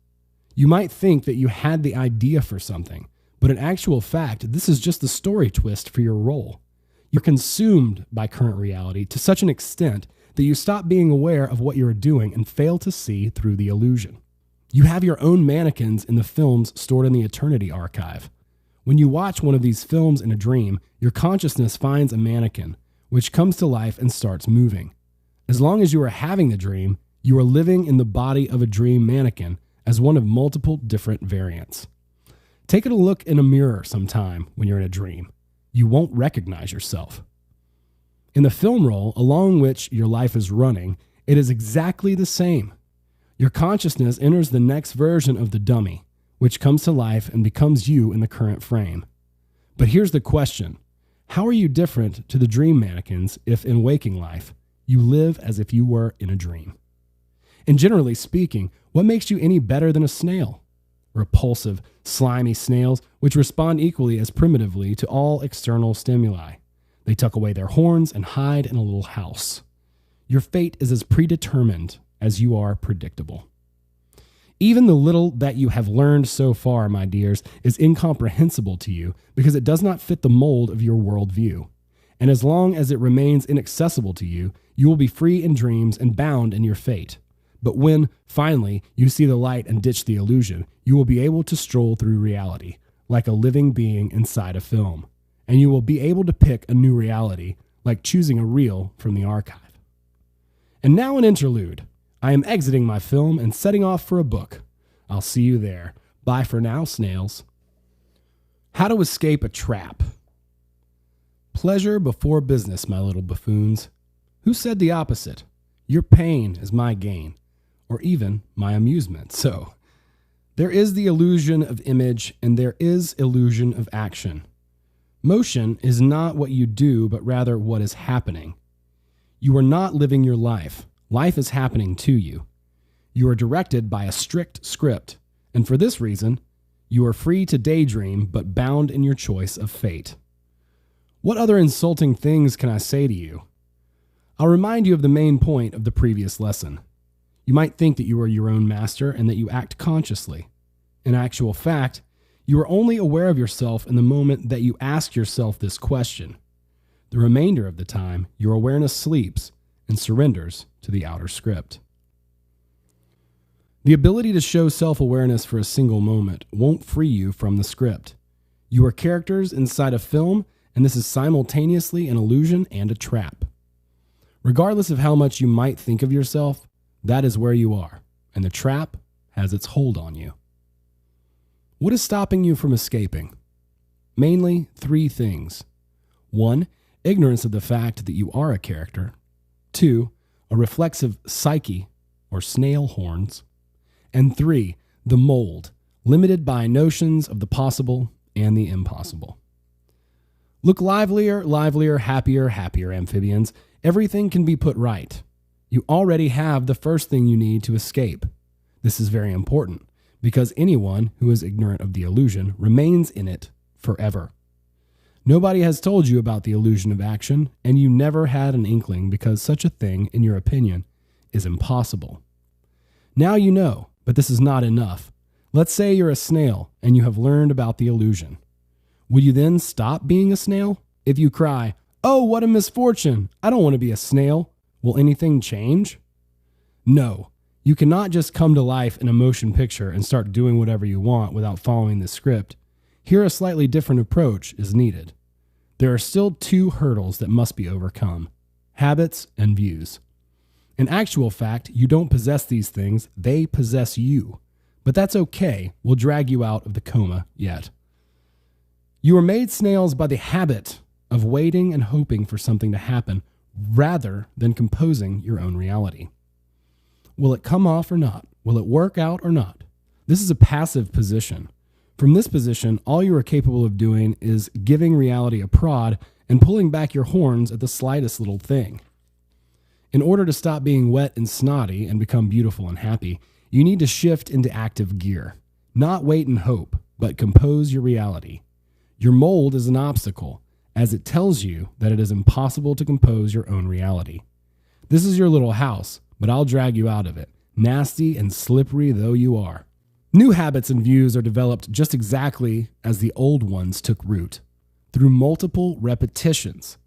You might think that you had the idea for something, but in actual fact, this is just the story twist for your role. You're consumed by current reality to such an extent that you stop being aware of what you're doing and fail to see through the illusion. You have your own mannequins in the films stored in the Eternity Archive. When you watch one of these films in a dream, your consciousness finds a mannequin, which comes to life and starts moving. As long as you are having the dream, you are living in the body of a dream mannequin as one of multiple different variants. Take a look in a mirror sometime when you're in a dream. You won't recognize yourself. In the film role along which your life is running, it is exactly the same. Your consciousness enters the next version of the dummy, which comes to life and becomes you in the current frame. But here's the question. How are you different to the dream mannequins if in waking life, you live as if you were in a dream? And generally speaking, what makes you any better than a snail? Repulsive, slimy snails which respond equally as primitively to all external stimuli. They tuck away their horns and hide in a little house. Your fate is as predetermined as you are predictable. Even the little that you have learned so far, my dears, is incomprehensible to you because it does not fit the mold of your worldview. And as long as it remains inaccessible to you, you will be free in dreams and bound in your fate. But when, finally, you see the light and ditch the illusion, you will be able to stroll through reality, like a living being inside a film. And you will be able to pick a new reality, like choosing a reel from the archive. And now an interlude. I am exiting my film and setting off for a book. I'll see you there. Bye for now, snails. How to escape a trap. Pleasure before business, my little buffoons. Who said the opposite? Your pain is my gain, or even my amusement. So, there is the illusion of image, and there is illusion of action. Motion is not what you do, but rather what is happening. You are not living your life. Life is happening to you. You are directed by a strict script, and for this reason, you are free to daydream, but bound in your choice of fate. What other insulting things can I say to you? I'll remind you of the main point of the previous lesson. You might think that you are your own master and that you act consciously. In actual fact, you are only aware of yourself in the moment that you ask yourself this question. The remainder of the time, your awareness sleeps and surrenders to the outer script. The ability to show self-awareness for a single moment won't free you from the script. You are characters inside a film, and this is simultaneously an illusion and a trap. Regardless of how much you might think of yourself, that is where you are, and the trap has its hold on you. What is stopping you from escaping? Mainly 3 things. 1, ignorance of the fact that you are a character. 2, a reflexive psyche, or snail horns. And 3, the mold, limited by notions of the possible and the impossible. Look livelier, happier, amphibians. Everything can be put right. You already have the first thing you need to escape. This is very important, because anyone who is ignorant of the illusion remains in it forever. Nobody has told you about the illusion of action, and you never had an inkling because such a thing, in your opinion, is impossible. Now you know, but this is not enough. Let's say you're a snail and you have learned about the illusion. Will you then stop being a snail? If you cry, "Oh, what a misfortune! I don't want to be a snail," will anything change? No. You cannot just come to life in a motion picture and start doing whatever you want without following the script. Here a slightly different approach is needed. There are still 2 hurdles that must be overcome: habits and views. In actual fact, you don't possess these things, they possess you. But that's okay, we'll drag you out of the coma yet. You are made snails by the habit of waiting and hoping for something to happen rather than composing your own reality. Will it come off or not? Will it work out or not? This is a passive position. From this position, all you are capable of doing is giving reality a prod and pulling back your horns at the slightest little thing. In order to stop being wet and snotty and become beautiful and happy, you need to shift into active gear. Not wait and hope, but compose your reality. Your mold is an obstacle, as it tells you that it is impossible to compose your own reality. This is your little house, but I'll drag you out of it, nasty and slippery though you are. New habits and views are developed just exactly as the old ones took root, through multiple repetitions.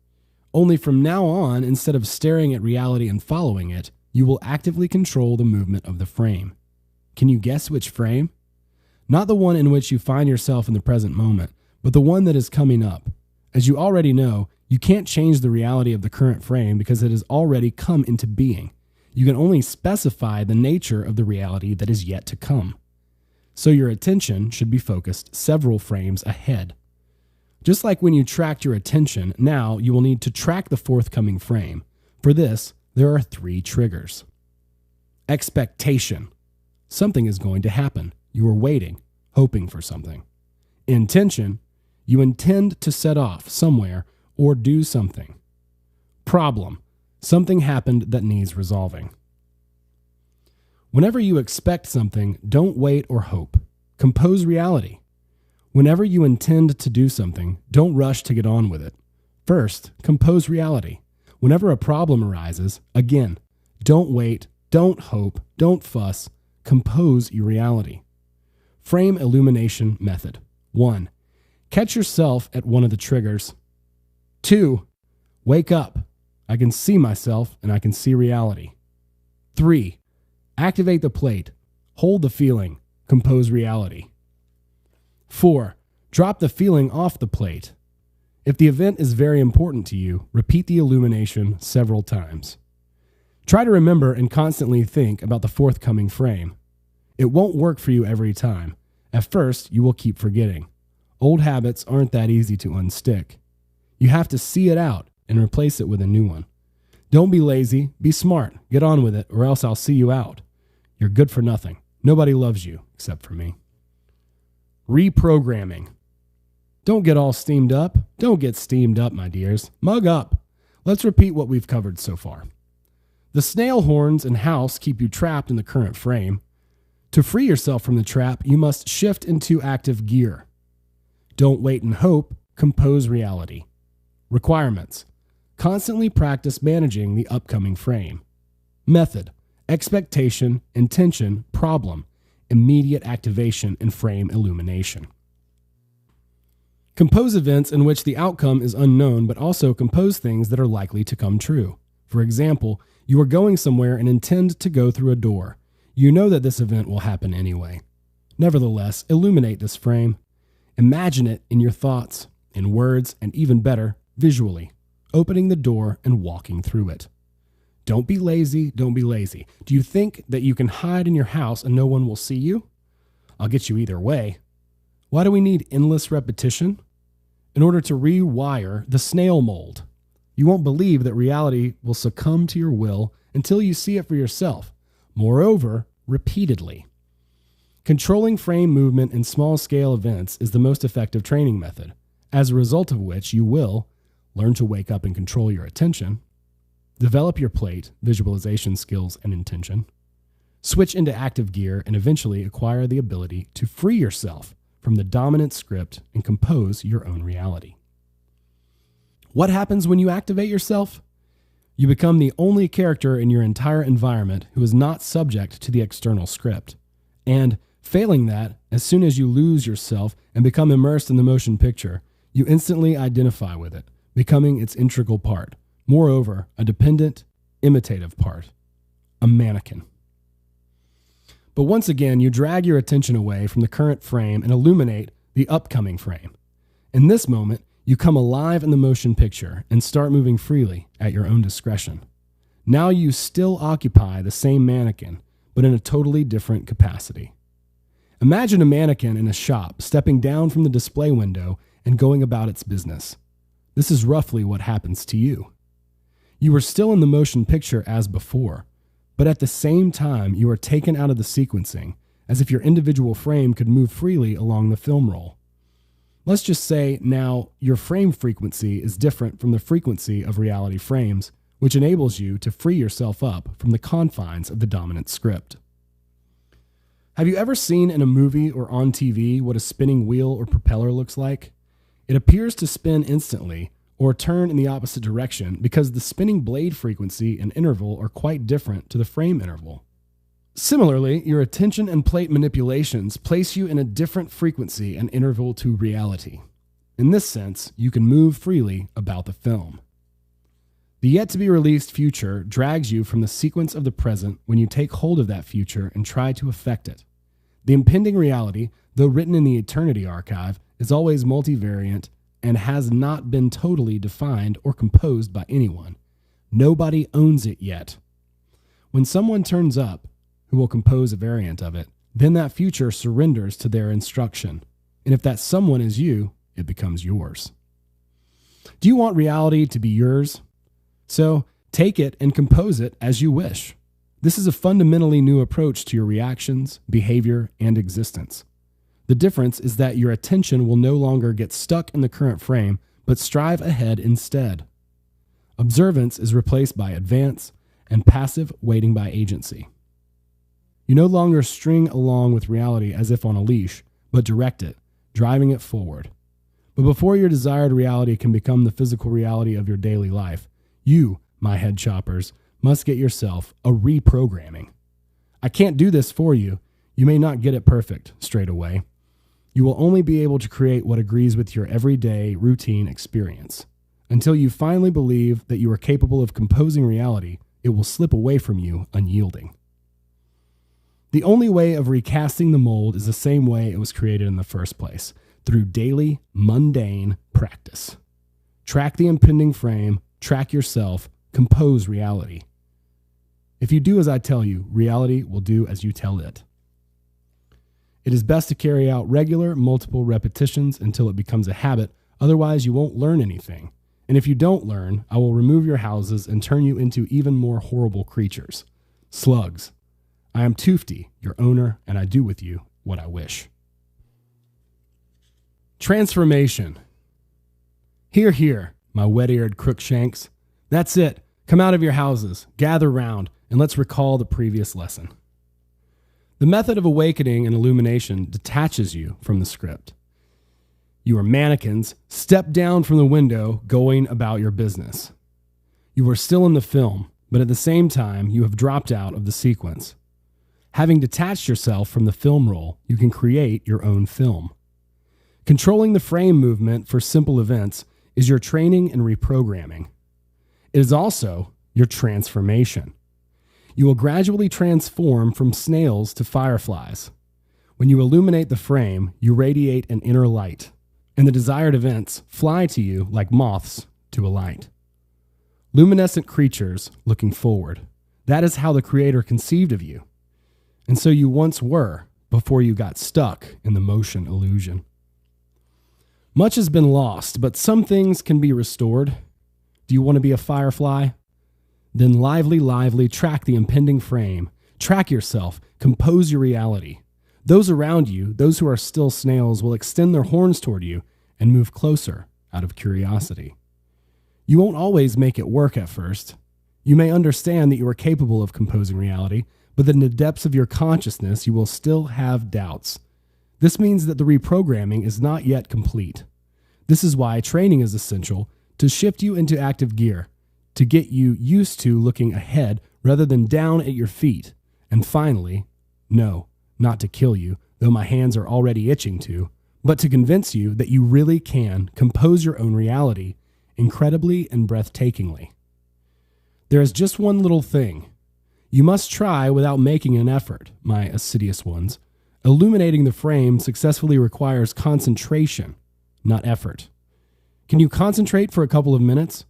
Only from now on, instead of staring at reality and following it, you will actively control the movement of the frame. Can you guess which frame? Not the one in which you find yourself in the present moment, but the one that is coming up. As you already know, you can't change the reality of the current frame because it has already come into being. You can only specify the nature of the reality that is yet to come. So your attention should be focused several frames ahead. Just like when you tracked your attention, now you will need to track the forthcoming frame. For this, there are 3 triggers. Expectation. Something is going to happen. You are waiting, hoping for something. Intention. You intend to set off somewhere or do something. Problem. Something happened that needs resolving. Whenever you expect something, don't wait or hope. Compose reality. Whenever you intend to do something, don't rush to get on with it. First, compose reality. Whenever a problem arises, again, don't wait, don't hope, don't fuss. Compose your reality. Frame illumination method. 1. Catch yourself at one of the triggers. 2. Wake up. I can see myself and I can see reality. 3. Activate the plate. Hold the feeling. Compose reality. 4. Drop the feeling off the plate. If the event is very important to you, repeat the illumination several times. Try to remember and constantly think about the forthcoming frame. It won't work for you every time. At first, you will keep forgetting. Old habits aren't that easy to unstick. You have to see it out and replace it with a new one. Don't be lazy, be smart, get on with it, or else I'll see you out. You're good for nothing. Nobody loves you, except for me. Reprogramming. Don't get all steamed up. Don't get steamed up, my dears. Mug up. Let's repeat what we've covered so far. The snail horns and house keep you trapped in the current frame. To free yourself from the trap, you must shift into active gear. Don't wait and hope, compose reality. Requirements. Constantly practice managing the upcoming frame. Method. Expectation, intention, problem, immediate activation, and frame illumination. Compose events in which the outcome is unknown, but also compose things that are likely to come true. For example, you are going somewhere and intend to go through a door. You know that this event will happen anyway. Nevertheless, illuminate this frame. Imagine it in your thoughts, in words, and even better, visually, opening the door and walking through it. Don't be lazy, don't be lazy. Do you think that you can hide in your house and no one will see you? I'll get you either way. Why do we need endless repetition? In order to rewire the snail mold. You won't believe that reality will succumb to your will until you see it for yourself. Moreover, repeatedly. Controlling frame movement in small-scale events is the most effective training method, as a result of which you will learn to wake up and control your attention, develop your plate, visualization skills, and intention, switch into active gear, and eventually acquire the ability to free yourself from the dominant script and compose your own reality. What happens when you activate yourself? You become the only character in your entire environment who is not subject to the external script. And failing that, as soon as you lose yourself and become immersed in the motion picture, you instantly identify with it, becoming its integral part. Moreover, a dependent, imitative part. A mannequin. But once again, you drag your attention away from the current frame and illuminate the upcoming frame. In this moment, you come alive in the motion picture and start moving freely at your own discretion. Now you still occupy the same mannequin, but in a totally different capacity. Imagine a mannequin in a shop stepping down from the display window and going about its business. This is roughly what happens to you. You are still in the motion picture as before, but at the same time you are taken out of the sequencing, as if your individual frame could move freely along the film roll. Let's just say now your frame frequency is different from the frequency of reality frames, which enables you to free yourself up from the confines of the dominant script. Have you ever seen in a movie or on TV what a spinning wheel or propeller looks like? It appears to spin instantly or turn in the opposite direction because the spinning blade frequency and interval are quite different to the frame interval. Similarly, your attention and plate manipulations place you in a different frequency and interval to reality. In this sense, you can move freely about the film. The yet-to-be-released future drags you from the sequence of the present when you take hold of that future and try to affect it. The impending reality, though written in the eternity archive, is always multivariant and has not been totally defined or composed by anyone. Nobody owns it yet. When someone turns up, who will compose a variant of it, then that future surrenders to their instruction. And if that someone is you, it becomes yours. Do you want reality to be yours? So take it and compose it as you wish. This is a fundamentally new approach to your reactions, behavior, and existence. The difference is that your attention will no longer get stuck in the current frame, but strive ahead instead. Observance is replaced by advance, and passive waiting by agency. You no longer string along with reality as if on a leash, but direct it, driving it forward. But before your desired reality can become the physical reality of your daily life, you, my head choppers, must get yourself a reprogramming. I can't do this for you. You may not get it perfect straight away. You will only be able to create what agrees with your everyday routine experience. Until you finally believe that you are capable of composing reality, it will slip away from you unyielding. The only way of recasting the mold is the same way it was created in the first place, through daily, mundane practice. Track the impending frame, track yourself, compose reality. If you do as I tell you, reality will do as you tell it. It is best to carry out regular, multiple repetitions until it becomes a habit. Otherwise, you won't learn anything. And if you don't learn, I will remove your houses and turn you into even more horrible creatures. Slugs. I am Tufti, your owner, and I do with you what I wish. Transformation. Hear, hear, my wet-eared crookshanks. That's it. Come out of your houses, gather round, and let's recall the previous lesson. The method of awakening and illumination detaches you from the script. You are mannequins, step down from the window, going about your business. You are still in the film, but at the same time, you have dropped out of the sequence. Having detached yourself from the film roll, you can create your own film. Controlling the frame movement for simple events is your training in reprogramming. It is also your transformation. You will gradually transform from snails to fireflies. When you illuminate the frame, you radiate an inner light, and the desired events fly to you like moths to a light. Luminescent creatures looking forward. That is how the Creator conceived of you. And so you once were before you got stuck in the motion illusion. Much has been lost, but some things can be restored. Do you want to be a firefly? Then lively, track the impending frame. Track yourself, compose your reality. Those around you, those who are still snails, will extend their horns toward you and move closer out of curiosity. You won't always make it work at first. You may understand that you are capable of composing reality, but in the depths of your consciousness, you will still have doubts. This means that the reprogramming is not yet complete. This is why training is essential to shift you into active gear, to get you used to looking ahead rather than down at your feet. And finally, no, not to kill you, though my hands are already itching to, but to convince you that you really can compose your own reality incredibly and breathtakingly. There is just one little thing. You must try without making an effort, my assiduous ones. Illuminating the frame successfully requires concentration, not effort. Can you concentrate for a couple of minutes?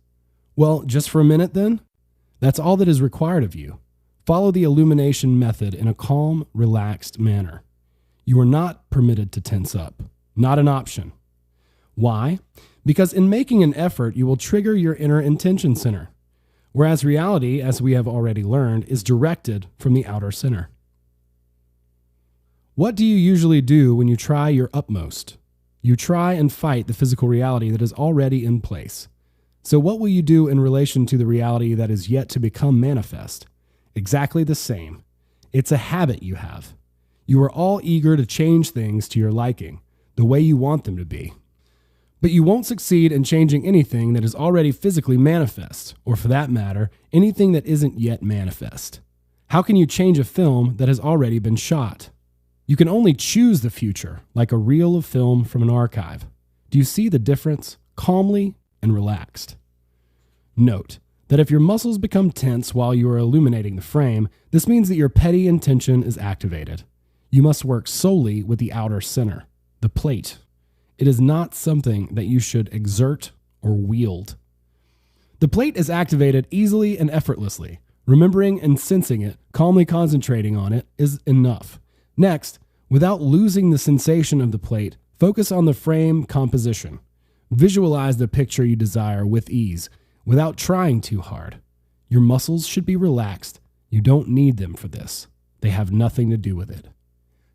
Well, just for a minute then? That's all that is required of you. Follow the illumination method in a calm, relaxed manner. You are not permitted to tense up. Not an option. Why? Because in making an effort, you will trigger your inner intention center, whereas reality, as we have already learned, is directed from the outer center. What do you usually do when you try your utmost? You try and fight the physical reality that is already in place. So what will you do in relation to the reality that is yet to become manifest? Exactly the same. It's a habit you have. You are all eager to change things to your liking, the way you want them to be. But you won't succeed in changing anything that is already physically manifest, or for that matter, anything that isn't yet manifest. How can you change a film that has already been shot? You can only choose the future, like a reel of film from an archive. Do you see the difference? Calmly and relaxed. Note that if your muscles become tense while you are illuminating the frame, this means that your petty intention is activated. You must work solely with the outer center, the plate. It is not something that you should exert or wield. The plate is activated easily and effortlessly. Remembering and sensing it, calmly concentrating on it is enough. Next, without losing the sensation of the plate, focus on the frame composition. Visualize the picture you desire with ease, without trying too hard. Your muscles should be relaxed. You don't need them for this. They have nothing to do with it.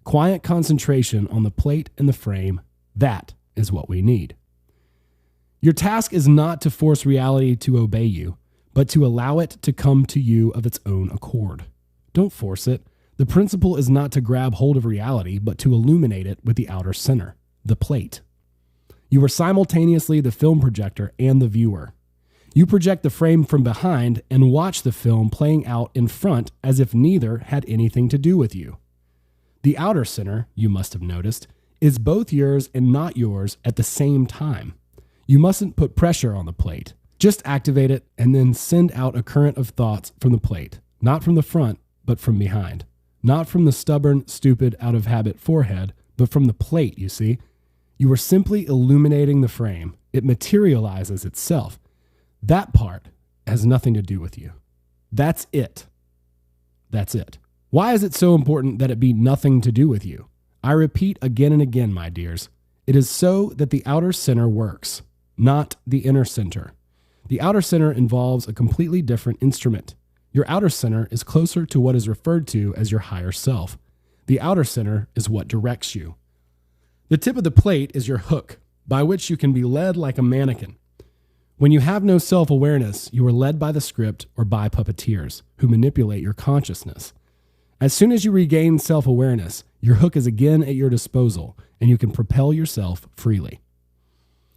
Quiet concentration on the plate and the frame, that is what we need. Your task is not to force reality to obey you, but to allow it to come to you of its own accord. Don't force it. The principle is not to grab hold of reality, but to illuminate it with the outer center, the plate. You are simultaneously the film projector and the viewer. You project the frame from behind and watch the film playing out in front as if neither had anything to do with you. The outer center, you must have noticed, is both yours and not yours at the same time. You mustn't put pressure on the plate. Just activate it and then send out a current of thoughts from the plate, not from the front, but from behind. Not from the stubborn, stupid, out-of-habit forehead, but from the plate, you see. You are simply illuminating the frame. It materializes itself. That part has nothing to do with you. That's it. That's it. Why is it so important that it be nothing to do with you? I repeat again and again, my dears. It is so that the outer center works, not the inner center. The outer center involves a completely different instrument. Your outer center is closer to what is referred to as your higher self. The outer center is what directs you. The tip of the plate is your hook, by which you can be led like a mannequin. When you have no self-awareness, you are led by the script or by puppeteers who manipulate your consciousness. As soon as you regain self-awareness, your hook is again at your disposal, and you can propel yourself freely.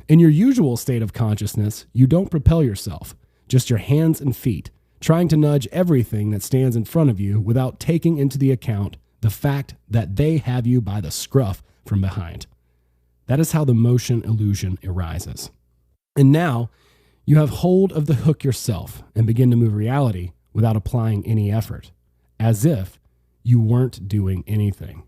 In your usual state of consciousness, you don't propel yourself, just your hands and feet, trying to nudge everything that stands in front of you without taking into the account the fact that they have you by the scruff from behind. That is how the motion illusion arises. And now, you have hold of the hook yourself and begin to move reality without applying any effort, as if you weren't doing anything.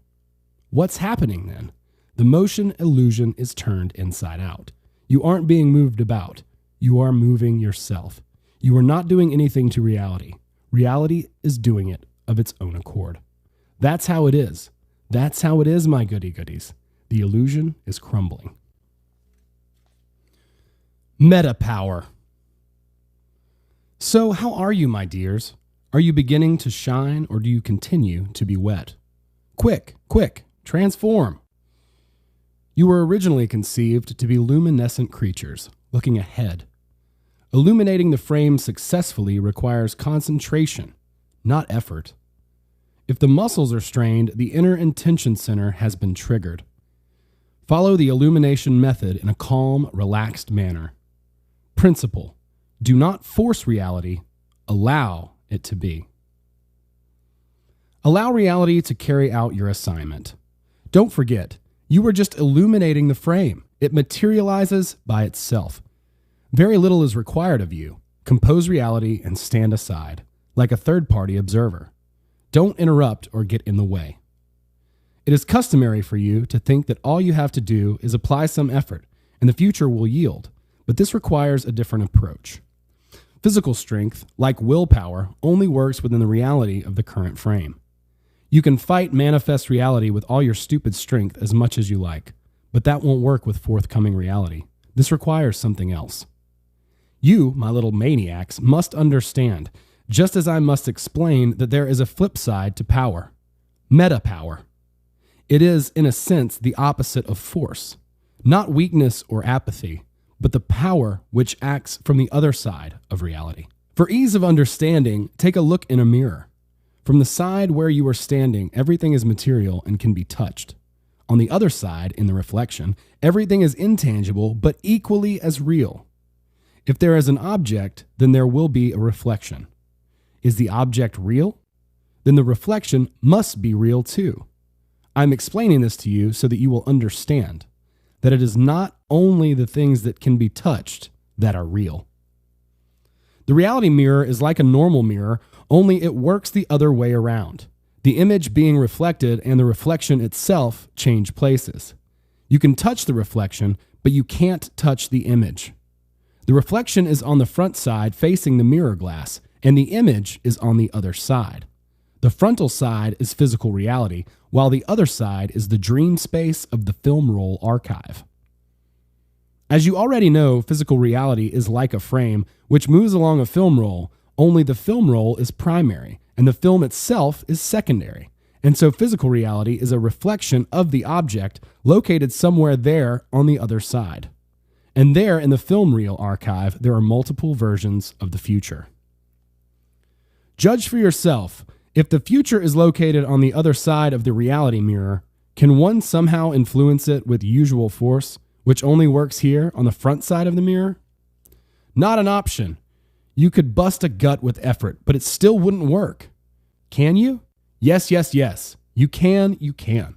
What's happening then? The motion illusion is turned inside out. You aren't being moved about. You are moving yourself. You are not doing anything to reality. Reality is doing it of its own accord. That's how it is. That's how it is, my goody-goodies. The illusion is crumbling. Meta power. So how are you, my dears? Are you beginning to shine, or do you continue to be wet? Quick, quick, transform. You were originally conceived to be luminescent creatures, looking ahead. Illuminating the frame successfully requires concentration, not effort. If the muscles are strained, the inner intention center has been triggered. Follow the illumination method in a calm, relaxed manner. Principle: do not force reality, allow it to be. Allow reality to carry out your assignment. Don't forget, you are just illuminating the frame. It materializes by itself. Very little is required of you. Compose reality and stand aside, like a third-party observer. Don't interrupt or get in the way. It is customary for you to think that all you have to do is apply some effort, and the future will yield, but this requires a different approach. Physical strength, like willpower, only works within the reality of the current frame. You can fight manifest reality with all your stupid strength as much as you like, but that won't work with forthcoming reality. This requires something else. You, my little maniacs, must understand, just as I must explain, that there is a flip side to power. Meta power. It is, in a sense, the opposite of force. Not weakness or apathy, but the power which acts from the other side of reality. For ease of understanding, take a look in a mirror. From the side where you are standing, everything is material and can be touched. On the other side, in the reflection, everything is intangible but equally as real. If there is an object, then there will be a reflection. Is the object real? Then the reflection must be real too. I'm explaining this to you so that you will understand that it is not only the things that can be touched that are real. The reality mirror is like a normal mirror, only it works the other way around. The image being reflected and the reflection itself change places. You can touch the reflection, but you can't touch the image. The reflection is on the front side facing the mirror glass, and the image is on the other side. The frontal side is physical reality, while the other side is the dream space of the film roll archive. As you already know, physical reality is like a frame which moves along a film roll, only the film roll is primary, and the film itself is secondary. And so physical reality is a reflection of the object located somewhere there on the other side. And there in the film reel archive, there are multiple versions of the future. Judge for yourself. If the future is located on the other side of the reality mirror, can one somehow influence it with usual force, which only works here on the front side of the mirror? Not an option. You could bust a gut with effort, but it still wouldn't work. Can you? Yes, yes, yes. You can, you can.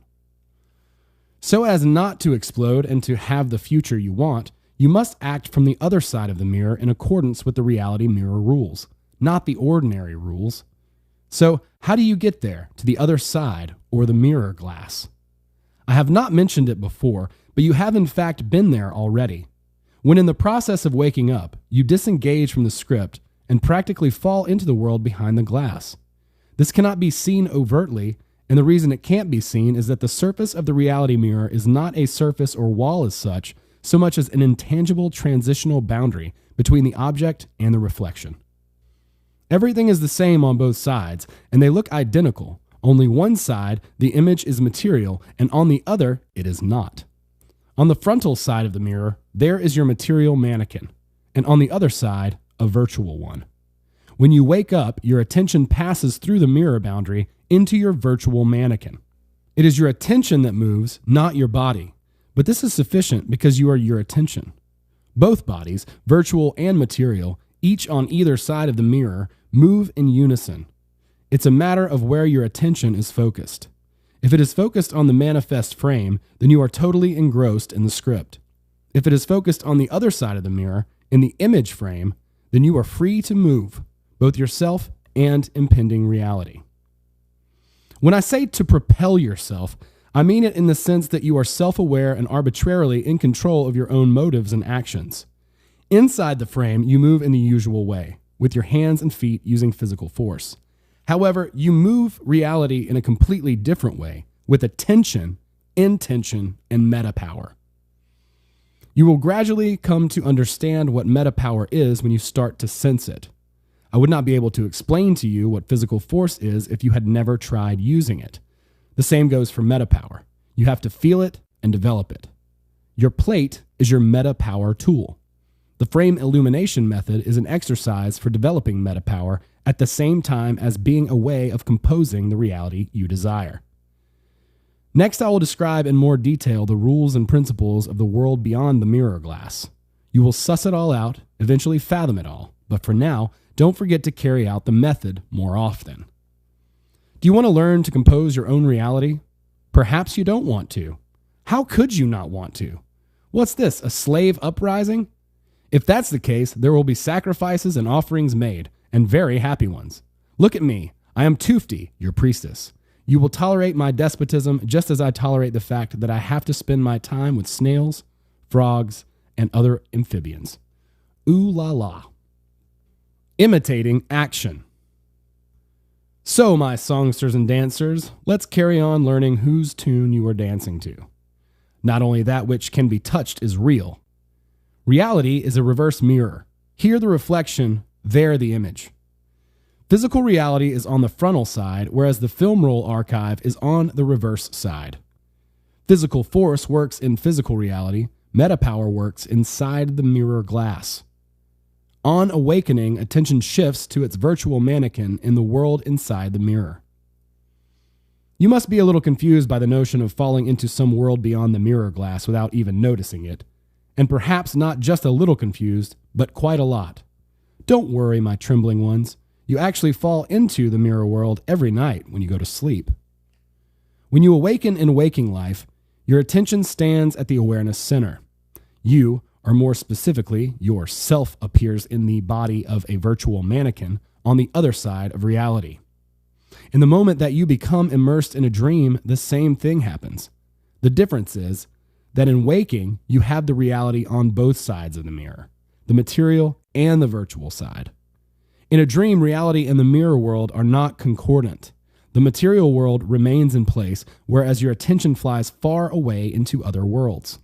So as not to explode and to have the future you want, you must act from the other side of the mirror in accordance with the reality mirror rules, not the ordinary rules. So how do you get there, to the other side or the mirror glass? I have not mentioned it before, but you have in fact been there already. When in the process of waking up, you disengage from the script and practically fall into the world behind the glass. This cannot be seen overtly, and the reason it can't be seen is that the surface of the reality mirror is not a surface or wall as such, so much as an intangible transitional boundary between the object and the reflection. Everything is the same on both sides, and they look identical. Only one side, the image, is material, and on the other, it is not. On the frontal side of the mirror, there is your material mannequin, and on the other side, a virtual one. When you wake up, your attention passes through the mirror boundary into your virtual mannequin. It is your attention that moves, not your body, but this is sufficient because you are your attention. Both bodies, virtual and material, each on either side of the mirror, move in unison. It's a matter of where your attention is focused. If it is focused on the manifest frame, then you are totally engrossed in the script. If it is focused on the other side of the mirror, in the image frame, then you are free to move, both yourself and impending reality. When I say to propel yourself, I mean it in the sense that you are self-aware and arbitrarily in control of your own motives and actions. Inside the frame, you move in the usual way, with your hands and feet using physical force. However, you move reality in a completely different way, with attention, intention, and meta power. You will gradually come to understand what meta power is when you start to sense it. I would not be able to explain to you what physical force is if you had never tried using it. The same goes for meta power. You have to feel it and develop it. Your plate is your meta power tool. The frame illumination method is an exercise for developing meta power at the same time as being a way of composing the reality you desire. Next, I will describe in more detail the rules and principles of the world beyond the mirror glass. You will suss it all out, eventually fathom it all, but for now, don't forget to carry out the method more often. Do you want to learn to compose your own reality? Perhaps you don't want to. How could you not want to? What's this, a slave uprising? If that's the case, there will be sacrifices and offerings made, and very happy ones. Look at me. I am Tufti, your priestess. You will tolerate my despotism just as I tolerate the fact that I have to spend my time with snails, frogs, and other amphibians. Ooh la la. Imitating action. So, my songsters and dancers, let's carry on learning whose tune you are dancing to. Not only that which can be touched is real. Reality is a reverse mirror. Here the reflection, there the image. Physical reality is on the frontal side, whereas the film roll archive is on the reverse side. Physical force works in physical reality. Meta power works inside the mirror glass. On awakening, attention shifts to its virtual mannequin in the world inside the mirror. You must be a little confused by the notion of falling into some world beyond the mirror glass without even noticing it, and perhaps not just a little confused, but quite a lot. Don't worry, my trembling ones. You actually fall into the mirror world every night when you go to sleep. When you awaken in waking life, your attention stands at the awareness center. You, or more specifically, your self, appears in the body of a virtual mannequin on the other side of reality. In the moment that you become immersed in a dream, the same thing happens. The difference is that in waking, you have the reality on both sides of the mirror, the material and the virtual side. In a dream, reality and the mirror world are not concordant. The material world remains in place, whereas your attention flies far away into other worlds.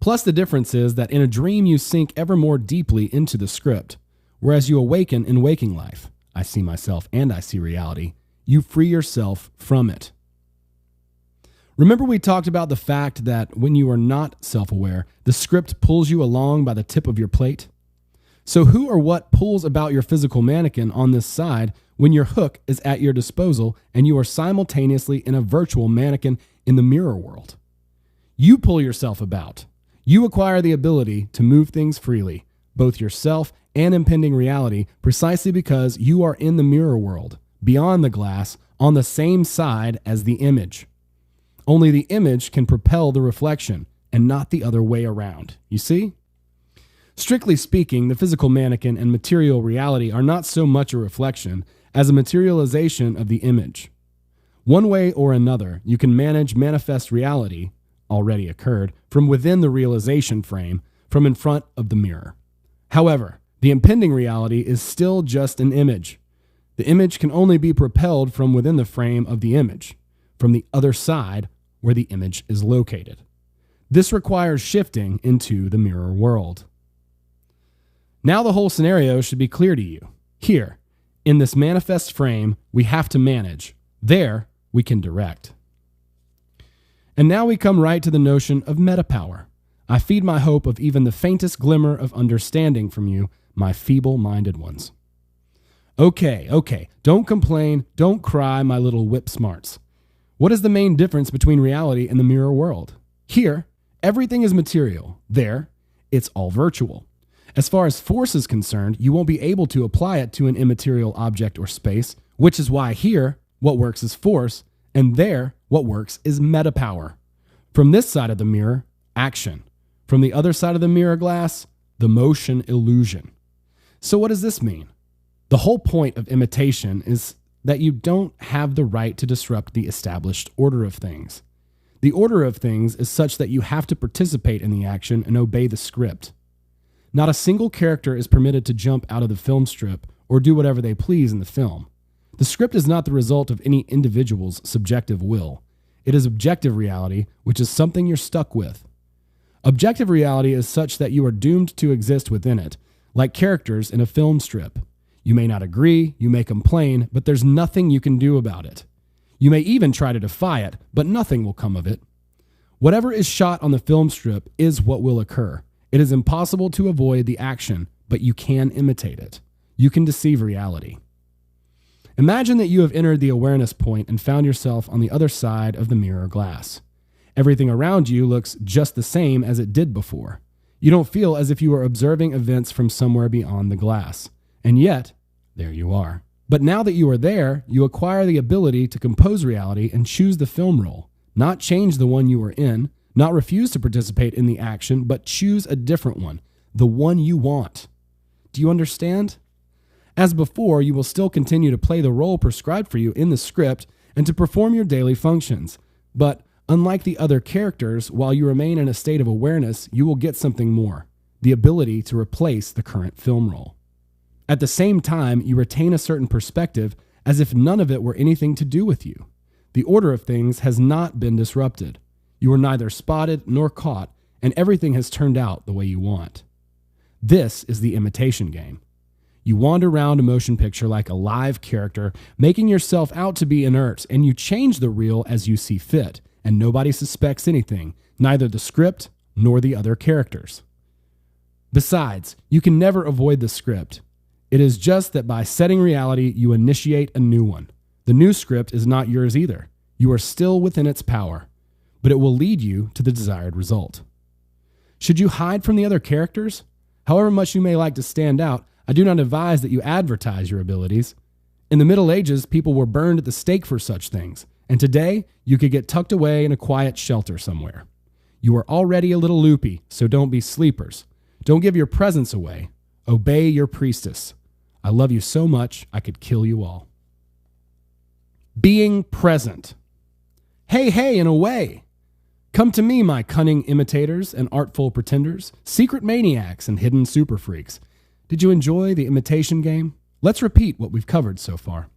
Plus, the difference is that in a dream, you sink ever more deeply into the script, whereas you awaken in waking life. I see myself and I see reality. You free yourself from it. Remember we talked about the fact that when you are not self-aware, the script pulls you along by the tip of your plate? So who or what pulls about your physical mannequin on this side when your hook is at your disposal and you are simultaneously in a virtual mannequin in the mirror world? You pull yourself about. You acquire the ability to move things freely, both yourself and impending reality, precisely because you are in the mirror world, beyond the glass, on the same side as the image. Only the image can propel the reflection, and not the other way around. You see? Strictly speaking, the physical mannequin and material reality are not so much a reflection as a materialization of the image. One way or another, you can manage manifest reality, already occurred, from within the realization frame, from in front of the mirror. However, the impending reality is still just an image. The image can only be propelled from within the frame of the image, from the other side where the image is located. This requires shifting into the mirror world. Now the whole scenario should be clear to you. Here, in this manifest frame, we have to manage. There, we can direct. And now we come right to the notion of metapower. I feed my hope of even the faintest glimmer of understanding from you, my feeble-minded ones. Okay, don't complain, don't cry, my little whip smarts. What is the main difference between reality and the mirror world? Here, everything is material. There, it's all virtual. As far as force is concerned, you won't be able to apply it to an immaterial object or space, which is why here, what works is force, and there, what works is metapower. From this side of the mirror, action. From the other side of the mirror glass, the motion illusion. So what does this mean? The whole point of imitation is that you don't have the right to disrupt the established order of things. The order of things is such that you have to participate in the action and obey the script. Not a single character is permitted to jump out of the film strip or do whatever they please in the film. The script is not the result of any individual's subjective will. It is objective reality, which is something you're stuck with. Objective reality is such that you are doomed to exist within it, like characters in a film strip. You may not agree, you may complain, but there's nothing you can do about it. You may even try to defy it, but nothing will come of it. Whatever is shot on the film strip is what will occur. It is impossible to avoid the action, but you can imitate it. You can deceive reality. Imagine that you have entered the awareness point and found yourself on the other side of the mirror glass. Everything around you looks just the same as it did before. You don't feel as if you are observing events from somewhere beyond the glass. And yet, there you are. But now that you are there, you acquire the ability to compose reality and choose the film role, not change the one you are in, not refuse to participate in the action, but choose a different one, the one you want. Do you understand? As before, you will still continue to play the role prescribed for you in the script and to perform your daily functions. But unlike the other characters, while you remain in a state of awareness, you will get something more, the ability to replace the current film role. At the same time, you retain a certain perspective as if none of it were anything to do with you. The order of things has not been disrupted. You are neither spotted nor caught, and everything has turned out the way you want. This is the imitation game. You wander around a motion picture like a live character, making yourself out to be inert, and you change the reel as you see fit, and nobody suspects anything, neither the script nor the other characters. Besides, you can never avoid the script. It is just that by setting reality, you initiate a new one. The new script is not yours either. You are still within its power, but it will lead you to the desired result. Should you hide from the other characters? However much you may like to stand out, I do not advise that you advertise your abilities. In the Middle Ages, people were burned at the stake for such things, and today you could get tucked away in a quiet shelter somewhere. You are already a little loopy, so don't be sleepers. Don't give your presence away. Obey your priestess. I love you so much, I could kill you all. Being present. Hey, and away. Come to me, my cunning imitators and artful pretenders, secret maniacs and hidden super freaks. Did you enjoy the imitation game? Let's repeat what we've covered so far.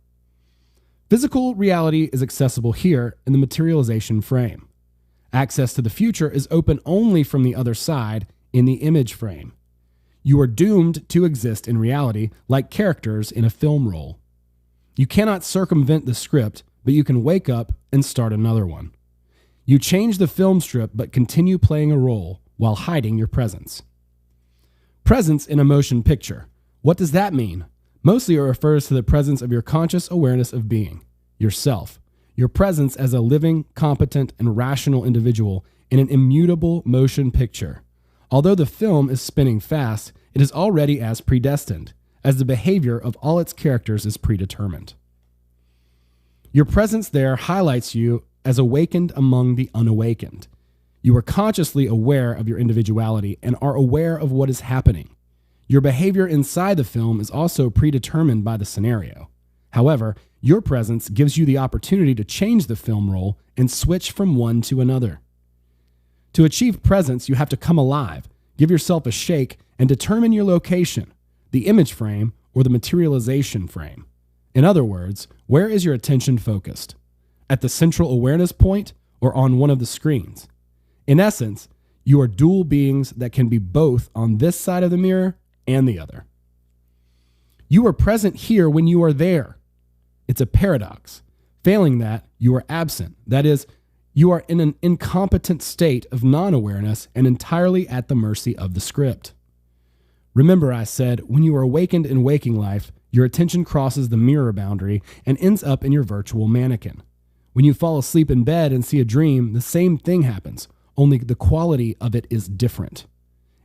Physical reality is accessible here in the materialization frame. Access to the future is open only from the other side in the image frame. You are doomed to exist in reality like characters in a film role. You cannot circumvent the script, but you can wake up and start another one. You change the film strip but continue playing a role while hiding your presence. Presence in a motion picture. What does that mean? Mostly it refers to the presence of your conscious awareness of being, yourself, your presence as a living, competent, and rational individual in an immutable motion picture. Although the film is spinning fast, it is already as predestined, as the behavior of all its characters is predetermined. Your presence there highlights you as awakened among the unawakened. You are consciously aware of your individuality and are aware of what is happening. Your behavior inside the film is also predetermined by the scenario. However, your presence gives you the opportunity to change the film role and switch from one to another. To achieve presence, you have to come alive, give yourself a shake, and determine your location, the image frame or the materialization frame. In other words, where is your attention focused? At the central awareness point or on one of the screens? In essence, you are dual beings that can be both on this side of the mirror and the other. You are present here when you are there. It's a paradox. Failing that, you are absent. That is, you are in an incompetent state of non-awareness and entirely at the mercy of the script. Remember, I said, when you are awakened in waking life, your attention crosses the mirror boundary and ends up in your virtual mannequin. When you fall asleep in bed and see a dream, the same thing happens, only the quality of it is different.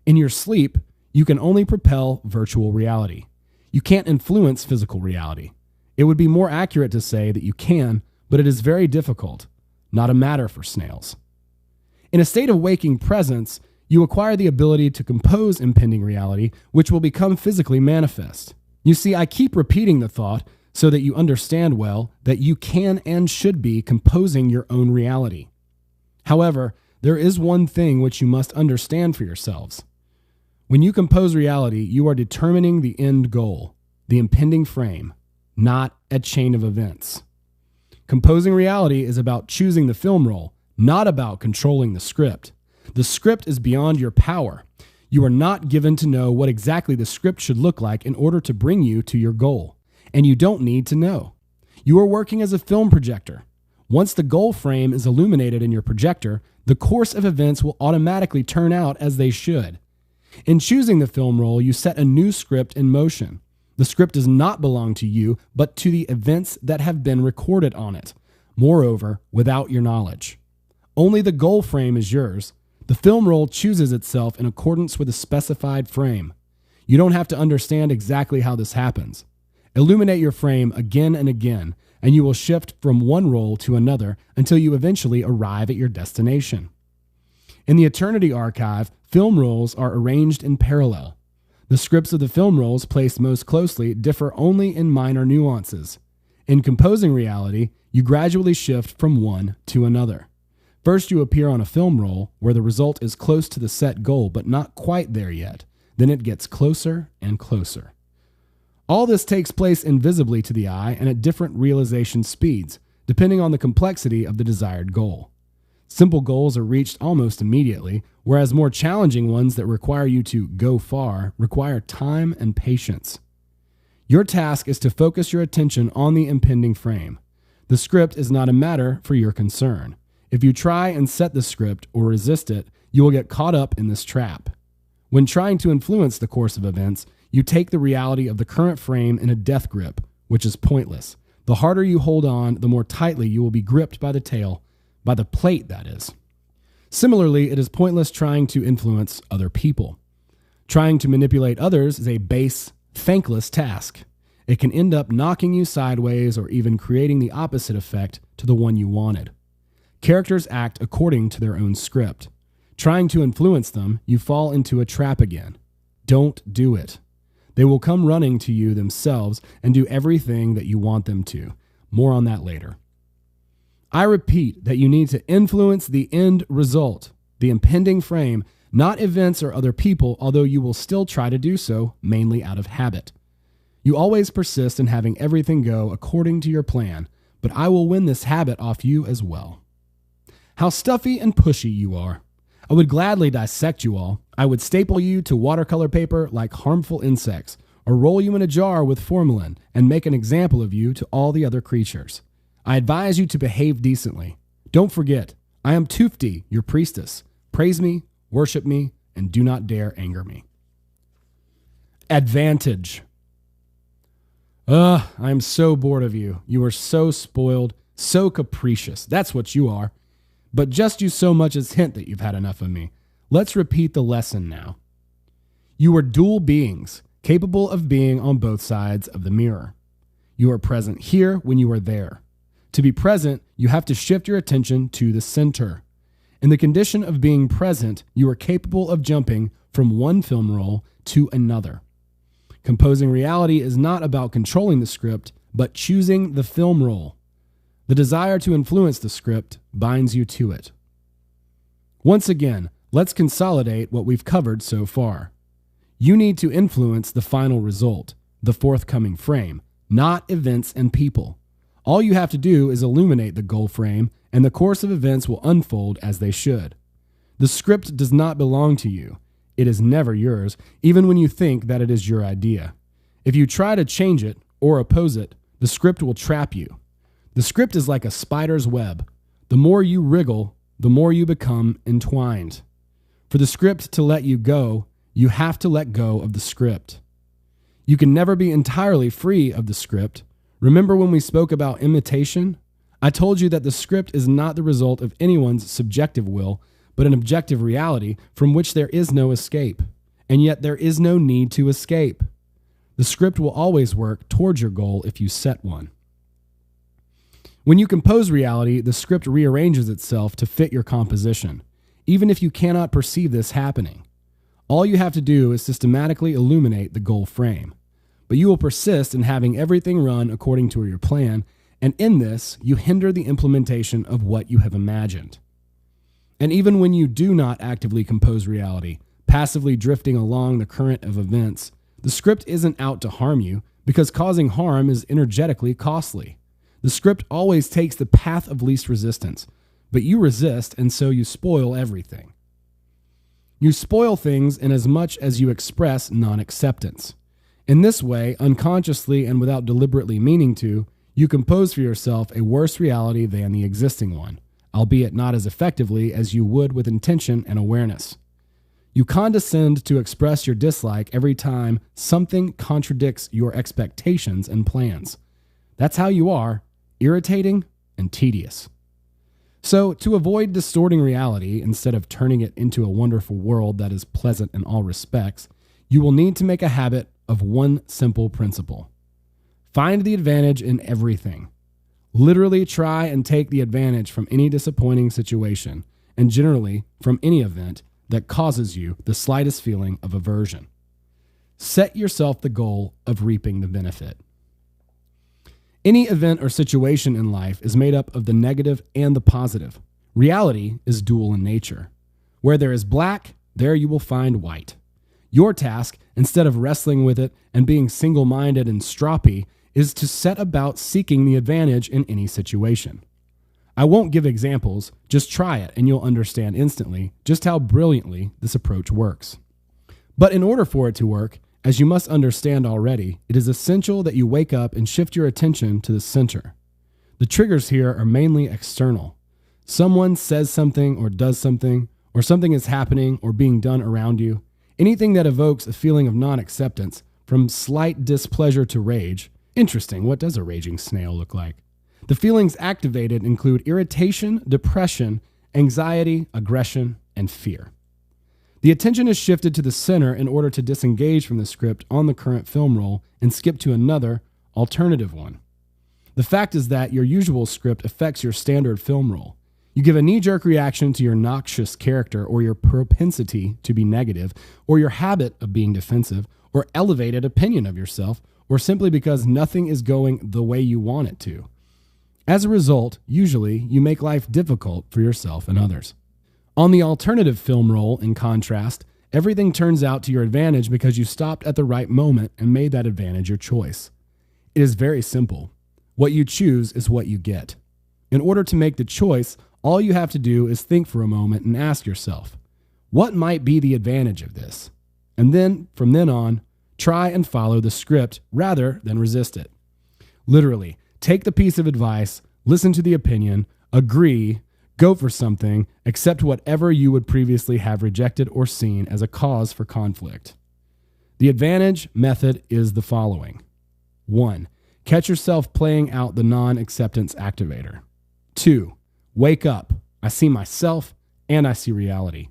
In your sleep, you can only propel virtual reality. You can't influence physical reality. It would be more accurate to say that you can, but it is very difficult, not a matter for snails. In a state of waking presence, you acquire the ability to compose impending reality, which will become physically manifest. You see, I keep repeating the thought so that you understand well that you can and should be composing your own reality. However, there is one thing which you must understand for yourselves. When you compose reality, you are determining the end goal, the impending frame, not a chain of events. Composing reality is about choosing the film roll, not about controlling the script. The script is beyond your power. You are not given to know what exactly the script should look like in order to bring you to your goal. And you don't need to know. You are working as a film projector. Once the goal frame is illuminated in your projector, the course of events will automatically turn out as they should. In choosing the film roll, you set a new script in motion. The script does not belong to you, but to the events that have been recorded on it. Moreover, without your knowledge. Only the goal frame is yours. The film roll chooses itself in accordance with a specified frame. You don't have to understand exactly how this happens. Illuminate your frame again and again, and you will shift from one roll to another until you eventually arrive at your destination. In the Eternity Archive, film rolls are arranged in parallel. The scripts of the film rolls placed most closely differ only in minor nuances. In composing reality, you gradually shift from one to another. First, you appear on a film roll where the result is close to the set goal, but not quite there yet. Then it gets closer and closer. All this takes place invisibly to the eye and at different realization speeds, depending on the complexity of the desired goal. Simple goals are reached almost immediately, whereas more challenging ones that require you to go far require time and patience. Your task is to focus your attention on the impending frame. The script is not a matter for your concern. If you try and set the script or resist it, you will get caught up in this trap. When trying to influence the course of events, you take the reality of the current frame in a death grip, which is pointless. The harder you hold on, the more tightly you will be gripped by the tail, by the plate, that is. Similarly, it is pointless trying to influence other people. Trying to manipulate others is a base, thankless task. It can end up knocking you sideways or even creating the opposite effect to the one you wanted. Characters act according to their own script. Trying to influence them, you fall into a trap again. Don't do it. They will come running to you themselves and do everything that you want them to. More on that later. I repeat that you need to influence the end result, the impending frame, not events or other people, although you will still try to do so, mainly out of habit. You always persist in having everything go according to your plan, but I will win this habit off you as well. How stuffy and pushy you are. I would gladly dissect you all. I would staple you to watercolor paper like harmful insects, or roll you in a jar with formalin and make an example of you to all the other creatures. I advise you to behave decently. Don't forget, I am Tufti, your priestess. Praise me, worship me, and do not dare anger me. Advantage. I am so bored of you. You are so spoiled, so capricious. That's what you are. But just you so much as hint that you've had enough of me. Let's repeat the lesson now. You are dual beings, capable of being on both sides of the mirror. You are present here when you are there. To be present, you have to shift your attention to the center. In the condition of being present, you are capable of jumping from one film roll to another. Composing reality is not about controlling the script, but choosing the film roll. The desire to influence the script binds you to it. Once again, let's consolidate what we've covered so far. You need to influence the final result, the forthcoming frame, not events and people. All you have to do is illuminate the goal frame, and the course of events will unfold as they should. The script does not belong to you. It is never yours, even when you think that it is your idea. If you try to change it or oppose it, the script will trap you. The script is like a spider's web. The more you wriggle, the more you become entwined. For the script to let you go, you have to let go of the script. You can never be entirely free of the script. Remember when we spoke about imitation? I told you that the script is not the result of anyone's subjective will, but an objective reality from which there is no escape. And yet there is no need to escape. The script will always work towards your goal if you set one. When you compose reality, the script rearranges itself to fit your composition, even if you cannot perceive this happening. All you have to do is systematically illuminate the goal frame. But you will persist in having everything run according to your plan, and in this, you hinder the implementation of what you have imagined. And even when you do not actively compose reality, passively drifting along the current of events, the script isn't out to harm you, because causing harm is energetically costly. The script always takes the path of least resistance, but you resist, and so you spoil everything. You spoil things in as much as you express non-acceptance. In this way, unconsciously and without deliberately meaning to, you compose for yourself a worse reality than the existing one, albeit not as effectively as you would with intention and awareness. You condescend to express your dislike every time something contradicts your expectations and plans. That's how you are, irritating and tedious. So, to avoid distorting reality instead of turning it into a wonderful world that is pleasant in all respects, you will need to make a habit of one simple principle. Find the advantage in everything. Literally try and take the advantage from any disappointing situation, and generally from any event that causes you the slightest feeling of aversion. Set yourself the goal of reaping the benefit. Any event or situation in life is made up of the negative and the positive. Reality is dual in nature. Where there is black, there you will find white. Your task, instead of wrestling with it and being single-minded and stroppy, is to set about seeking the advantage in any situation. I won't give examples, just try it and you'll understand instantly just how brilliantly this approach works. But in order for it to work, as you must understand already, it is essential that you wake up and shift your attention to the center. The triggers here are mainly external. Someone says something or does something, or something is happening or being done around you. Anything that evokes a feeling of non-acceptance, from slight displeasure to rage. Interesting, what does a raging snail look like? The feelings activated include irritation, depression, anxiety, aggression, and fear. The attention is shifted to the center in order to disengage from the script on the current film roll and skip to another, alternative one. The fact is that your usual script affects your standard film roll. You give a knee-jerk reaction to your noxious character or your propensity to be negative, or your habit of being defensive, or elevated opinion of yourself, or simply because nothing is going the way you want it to. As a result, usually, you make life difficult for yourself and others. On the alternative film roll, in contrast, everything turns out to your advantage because you stopped at the right moment and made that advantage your choice. It is very simple. What you choose is what you get. In order to make the choice, all you have to do is think for a moment and ask yourself, what might be the advantage of this? And then, from then on, try and follow the script rather than resist it. Literally, take the piece of advice, listen to the opinion, agree, go for something, accept whatever you would previously have rejected or seen as a cause for conflict. The advantage method is the following. 1. Catch yourself playing out the non-acceptance activator. 2. Wake up. I see myself and I see reality.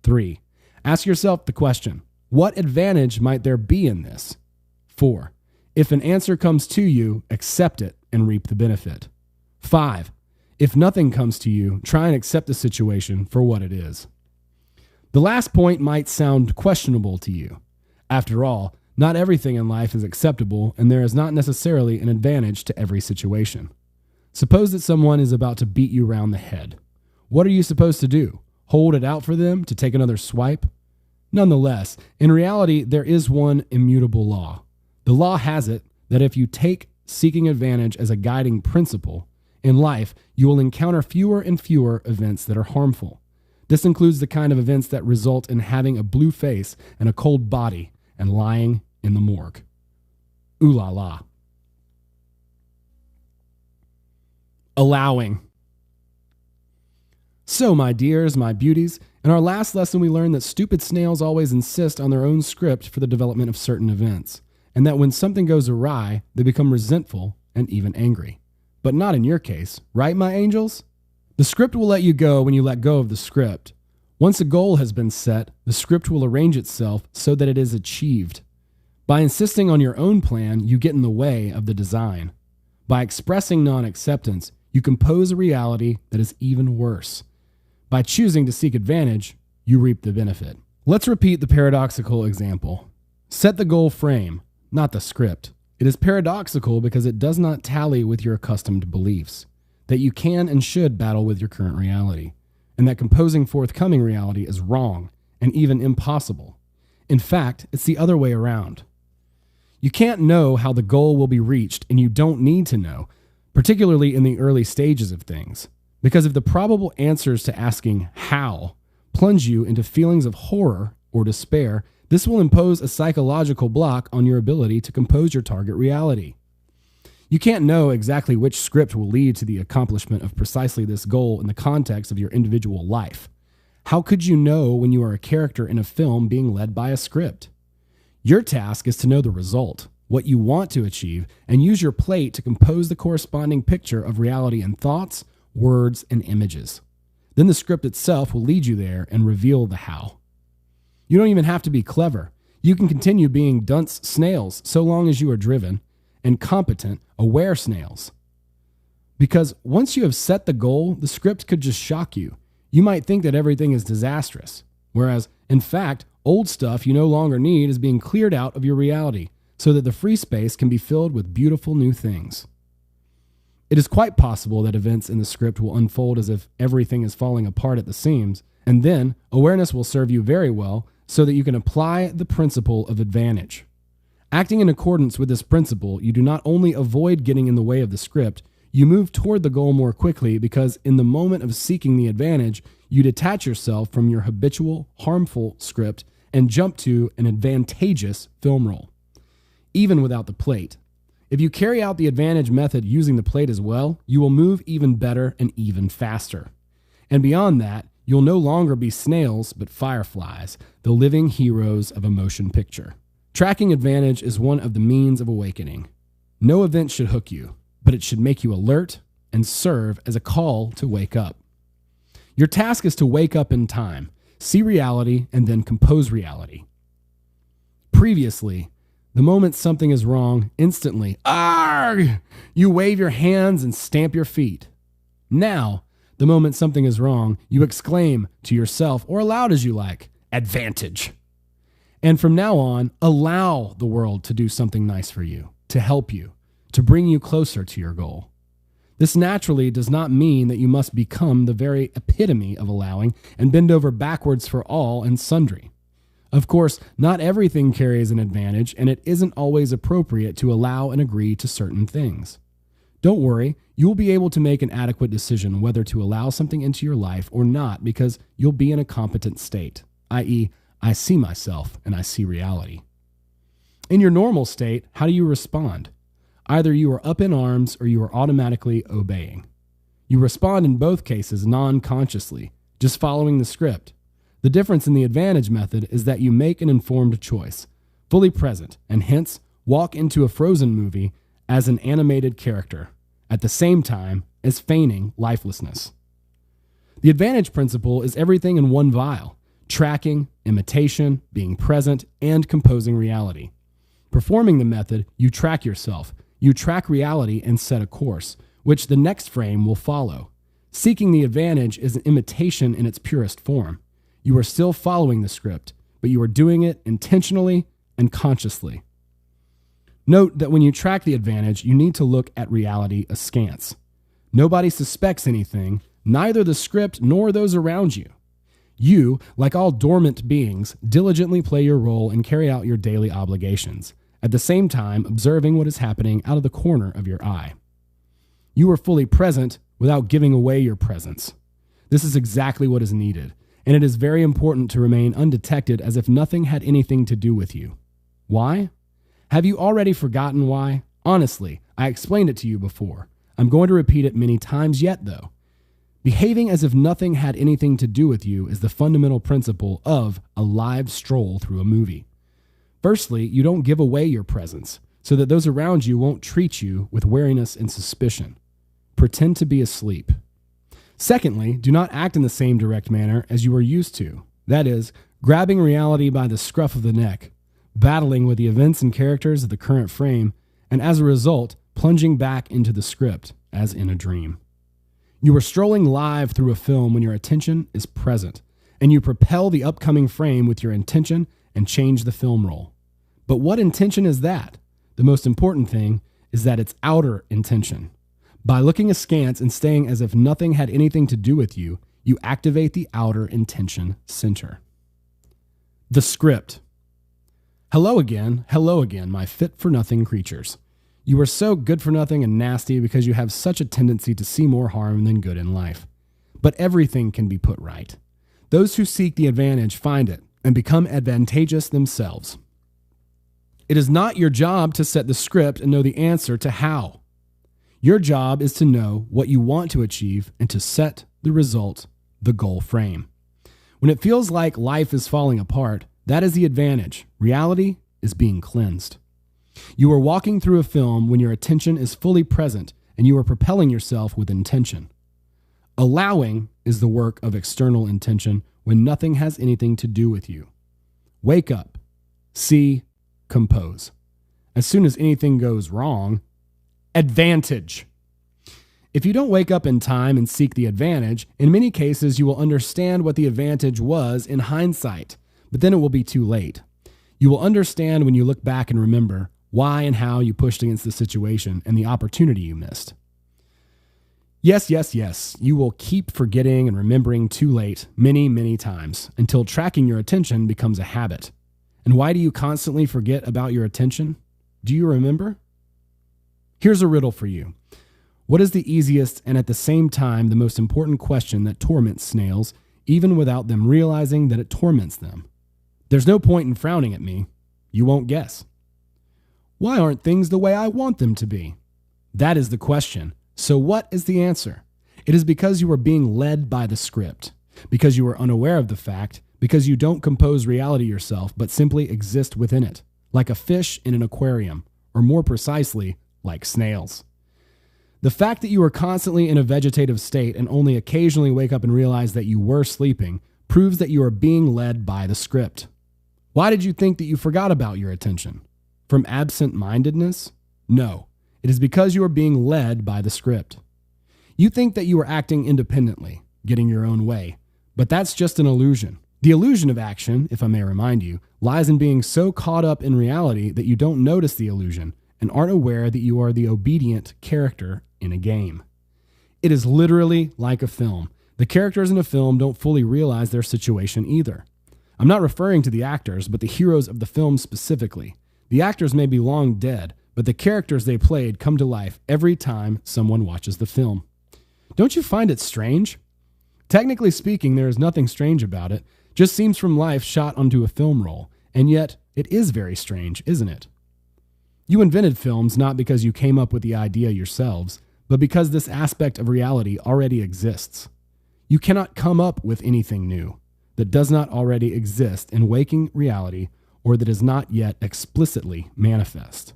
3. Ask yourself the question, what advantage might there be in this? 4. If an answer comes to you, accept it and reap the benefit. 5. If nothing comes to you, try and accept the situation for what it is. The last point might sound questionable to you. After all, not everything in life is acceptable, and there is not necessarily an advantage to every situation. Suppose that someone is about to beat you round the head. What are you supposed to do? Hold it out for them to take another swipe? Nonetheless, in reality, there is one immutable law. The law has it that if you take seeking advantage as a guiding principle, in life, you will encounter fewer and fewer events that are harmful. This includes the kind of events that result in having a blue face and a cold body and lying in the morgue. Ooh la la. Allowing. So, my dears, my beauties, in our last lesson we learned that stupid snails always insist on their own script for the development of certain events, and that when something goes awry, they become resentful and even angry. But not in your case, right, my angels? The script will let you go when you let go of the script. Once a goal has been set, the script will arrange itself so that it is achieved. By insisting on your own plan, you get in the way of the design. By expressing non-acceptance, you compose a reality that is even worse. By choosing to seek advantage, you reap the benefit. Let's repeat the paradoxical example. Set the goal frame, not the script. It is paradoxical because it does not tally with your accustomed beliefs, that you can and should battle with your current reality, and that composing forthcoming reality is wrong and even impossible. In fact, it's the other way around. You can't know how the goal will be reached, and you don't need to know, particularly in the early stages of things, because if the probable answers to asking how plunge you into feelings of horror or despair, this will impose a psychological block on your ability to compose your target reality. You can't know exactly which script will lead to the accomplishment of precisely this goal in the context of your individual life. How could you know when you are a character in a film being led by a script? Your task is to know the result, what you want to achieve, and use your plate to compose the corresponding picture of reality in thoughts, words, and images. Then the script itself will lead you there and reveal the how. You don't even have to be clever. You can continue being dunce snails so long as you are driven, and competent, aware snails. Because once you have set the goal, the script could just shock you. You might think that everything is disastrous, whereas, in fact, old stuff you no longer need is being cleared out of your reality so that the free space can be filled with beautiful new things. It is quite possible that events in the script will unfold as if everything is falling apart at the seams, and then awareness will serve you very well so that you can apply the principle of advantage. Acting in accordance with this principle, you do not only avoid getting in the way of the script, you move toward the goal more quickly because in the moment of seeking the advantage, you detach yourself from your habitual, harmful script and jump to an advantageous film roll, even without the plate. If you carry out the advantage method using the plate as well, you will move even better and even faster. And beyond that, you'll no longer be snails, but fireflies, the living heroes of a motion picture. Tracking advantage is one of the means of awakening. No event should hook you, but it should make you alert and serve as a call to wake up. Your task is to wake up in time, see reality, and then compose reality. Previously, the moment something is wrong, instantly, argh, you wave your hands and stamp your feet. Now, the moment something is wrong, you exclaim to yourself, or aloud as you like, advantage. And from now on, allow the world to do something nice for you, to help you, to bring you closer to your goal. This naturally does not mean that you must become the very epitome of allowing and bend over backwards for all and sundry. Of course, not everything carries an advantage, and it isn't always appropriate to allow and agree to certain things. Don't worry, you will be able to make an adequate decision whether to allow something into your life or not because you'll be in a competent state, i.e., I see myself and I see reality. In your normal state, how do you respond? Either you are up in arms or you are automatically obeying. You respond in both cases non-consciously, just following the script. The difference in the advantage method is that you make an informed choice, fully present, and hence walk into a Frozen movie as an animated character, at the same time as feigning lifelessness. The advantage principle is everything in one vial: tracking, imitation, being present, and composing reality. Performing the method, you track yourself, you track reality and set a course, which the next frame will follow. Seeking the advantage is an imitation in its purest form. You are still following the script, but you are doing it intentionally and consciously. Note that when you track the advantage, you need to look at reality askance. Nobody suspects anything, neither the script nor those around you. You, like all dormant beings, diligently play your role and carry out your daily obligations. at the same time observing what is happening out of the corner of your eye. You are fully present without giving away your presence. This is exactly what is needed, and it is very important to remain undetected as if nothing had anything to do with you. Why? Have you already forgotten why? Honestly, I explained it to you before. I'm going to repeat it many times yet, though. Behaving as if nothing had anything to do with you is the fundamental principle of a live stroll through a movie. Firstly, you don't give away your presence, so that those around you won't treat you with wariness and suspicion. Pretend to be asleep. Secondly, do not act in the same direct manner as you are used to. That is, grabbing reality by the scruff of the neck, battling with the events and characters of the current frame, and as a result, plunging back into the script as in a dream. You are strolling live through a film when your attention is present, and you propel the upcoming frame with your intention and change the film roll. But what intention is that? The most important thing is that it's outer intention. By looking askance and staying as if nothing had anything to do with you, you activate the outer intention center. The script. Hello again, my fit-for-nothing creatures. You are so good for nothing and nasty because you have such a tendency to see more harm than good in life. But everything can be put right. Those who seek the advantage find it and become advantageous themselves. It is not your job to set the script and know the answer to how. Your job is to know what you want to achieve and to set the result, the goal frame. When it feels like life is falling apart, that is the advantage. Reality is being cleansed. You are walking through a film when your attention is fully present and you are propelling yourself with intention. Allowing is the work of external intention when nothing has anything to do with you. Wake up, see, compose. As soon as anything goes wrong, advantage. If you don't wake up in time and seek the advantage, in many cases you will understand what the advantage was in hindsight, but then it will be too late. You will understand when you look back and remember why and how you pushed against the situation and the opportunity you missed. Yes, you will keep forgetting and remembering too late many times until tracking your attention becomes a habit. And why do you constantly forget about your attention? Do you remember? Here's a riddle for you. What is the easiest and at the same time the most important question that torments snails, even without them realizing that it torments them? There's no point in frowning at me. You won't guess. Why aren't things the way I want them to be? That is the question. So what is the answer? It is because you are being led by the script, because you are unaware of the fact, because you don't compose reality yourself, but simply exist within it, like a fish in an aquarium, or more precisely, like snails. The fact that you are constantly in a vegetative state and only occasionally wake up and realize that you were sleeping proves that you are being led by the script. Why did you think that you forgot about your attention? From absent-mindedness? No, it is because you are being led by the script. You think that you are acting independently, getting your own way, but that's just an illusion. The illusion of action, if I may remind you, lies in being so caught up in reality that you don't notice the illusion and aren't aware that you are the obedient character in a game. It is literally like a film. The characters in a film don't fully realize their situation either. I'm not referring to the actors, but the heroes of the film specifically. The actors may be long dead, but the characters they played come to life every time someone watches the film. Don't you find it strange? Technically speaking, there is nothing strange about it. Just scenes from life shot onto a film roll, and yet it is very strange, isn't it? You invented films not because you came up with the idea yourselves, but because this aspect of reality already exists. You cannot come up with anything new that does not already exist in waking reality or that is not yet explicitly manifest.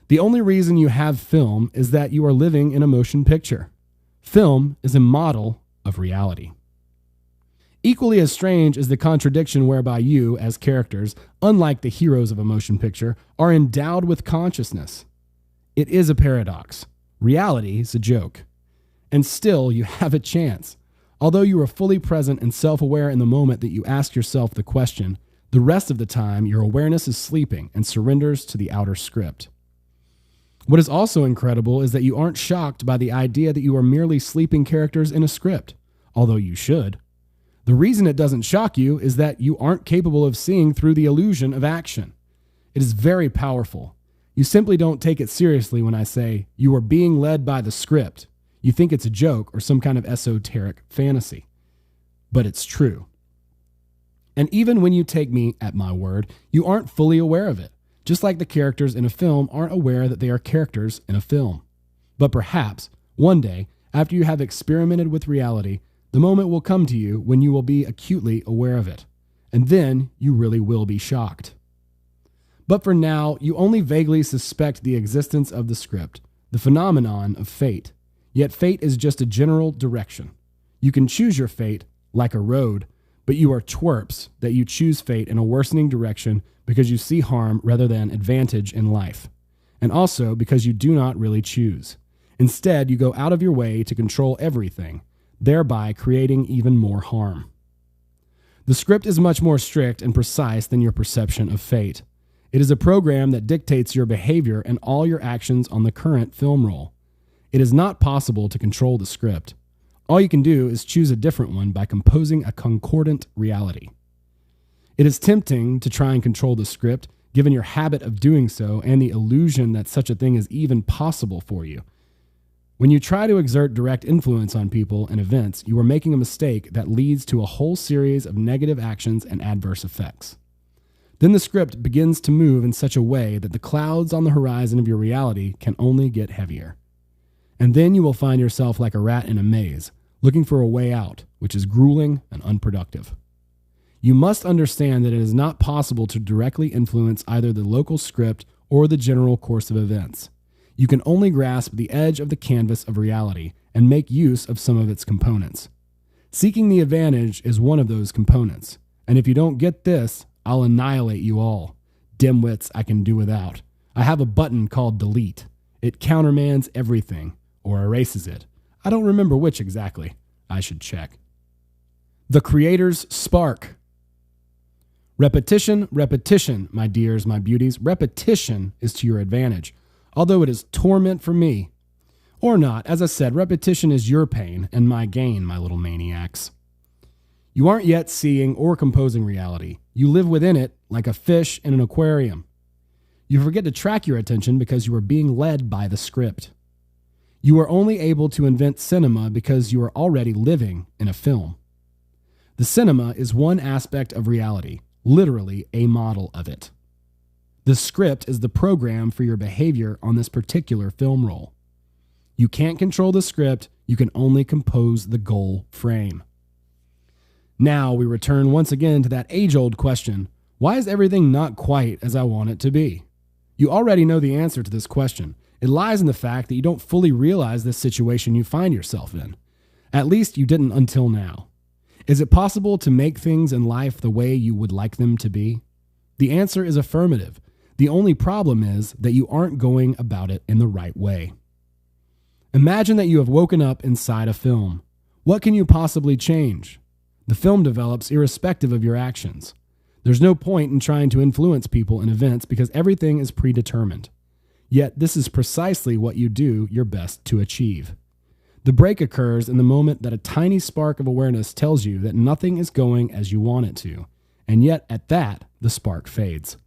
The only reason you have film is that you are living in a motion picture. Film is a model of reality. Equally as strange is the contradiction whereby you, as characters, unlike the heroes of a motion picture, are endowed with consciousness. It is a paradox. Reality is a joke. And still, you have a chance. Although you are fully present and self-aware in the moment that you ask yourself the question, the rest of the time your awareness is sleeping and surrenders to the outer script. What is also incredible is that you aren't shocked by the idea that you are merely sleeping characters in a script, although you should. The reason it doesn't shock you is that you aren't capable of seeing through the illusion of action. It is very powerful. You simply don't take it seriously when I say you are being led by the script. You think it's a joke or some kind of esoteric fantasy. But it's true. And even when you take me at my word, you aren't fully aware of it, just like the characters in a film aren't aware that they are characters in a film. But perhaps, one day, after you have experimented with reality, the moment will come to you when you will be acutely aware of it. And then you really will be shocked. But for now, you only vaguely suspect the existence of the script, the phenomenon of fate. Yet fate is just a general direction. You can choose your fate, like a road, but you are twerps that you choose fate in a worsening direction because you see harm rather than advantage in life. And also because you do not really choose. Instead, you go out of your way to control everything, thereby creating even more harm. The script is much more strict and precise than your perception of fate. It is a program that dictates your behavior and all your actions on the current film roll. It is not possible to control the script. All you can do is choose a different one by composing a concordant reality. It is tempting to try and control the script, given your habit of doing so and the illusion that such a thing is even possible for you. When you try to exert direct influence on people and events, you are making a mistake that leads to a whole series of negative actions and adverse effects. Then the script begins to move in such a way that the clouds on the horizon of your reality can only get heavier. And then you will find yourself like a rat in a maze, looking for a way out, which is grueling and unproductive. You must understand that it is not possible to directly influence either the local script or the general course of events. You can only grasp the edge of the canvas of reality and make use of some of its components. Seeking the advantage is one of those components, and if you don't get this, I'll annihilate you all. Dimwits I can do without. I have a button called delete. It countermands everything, or erases it. I don't remember which exactly. I should check. The creator's spark. Repetition, repetition, my dears, my beauties. Repetition is to your advantage, although it is torment for me. Or not. As I said, repetition is your pain and my gain, my little maniacs. You aren't yet seeing or composing reality. You live within it like a fish in an aquarium. You forget to track your attention because you are being led by the script. You are only able to invent cinema because you are already living in a film. The cinema is one aspect of reality, literally a model of it. The script is the program for your behavior on this particular film roll. You can't control the script, you can only compose the goal frame. Now we return once again to that age-old question, why is everything not quite as I want it to be? You already know the answer to this question. It lies in the fact that you don't fully realize this situation you find yourself in. At least you didn't until now. Is it possible to make things in life the way you would like them to be? The answer is affirmative. The only problem is that you aren't going about it in the right way. Imagine that you have woken up inside a film. What can you possibly change? The film develops irrespective of your actions. There's no point in trying to influence people and events because everything is predetermined. Yet this is precisely what you do your best to achieve. The break occurs in the moment that a tiny spark of awareness tells you that nothing is going as you want it to, and yet at that, the spark fades.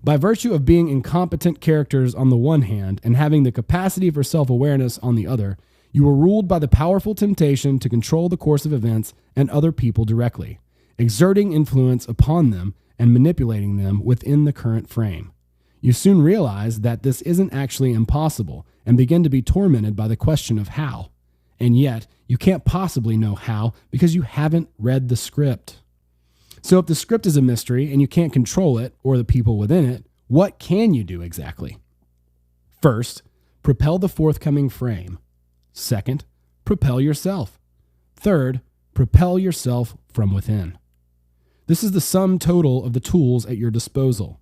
By virtue of being incompetent characters on the one hand and having the capacity for self-awareness on the other, you are ruled by the powerful temptation to control the course of events and other people directly, exerting influence upon them and manipulating them within the current frame. You soon realize that this isn't actually impossible and begin to be tormented by the question of how. And yet, you can't possibly know how because you haven't read the script. So if the script is a mystery and you can't control it or the people within it, what can you do exactly? First, propel the forthcoming frame. Second, propel yourself. Third, propel yourself from within. This is the sum total of the tools at your disposal.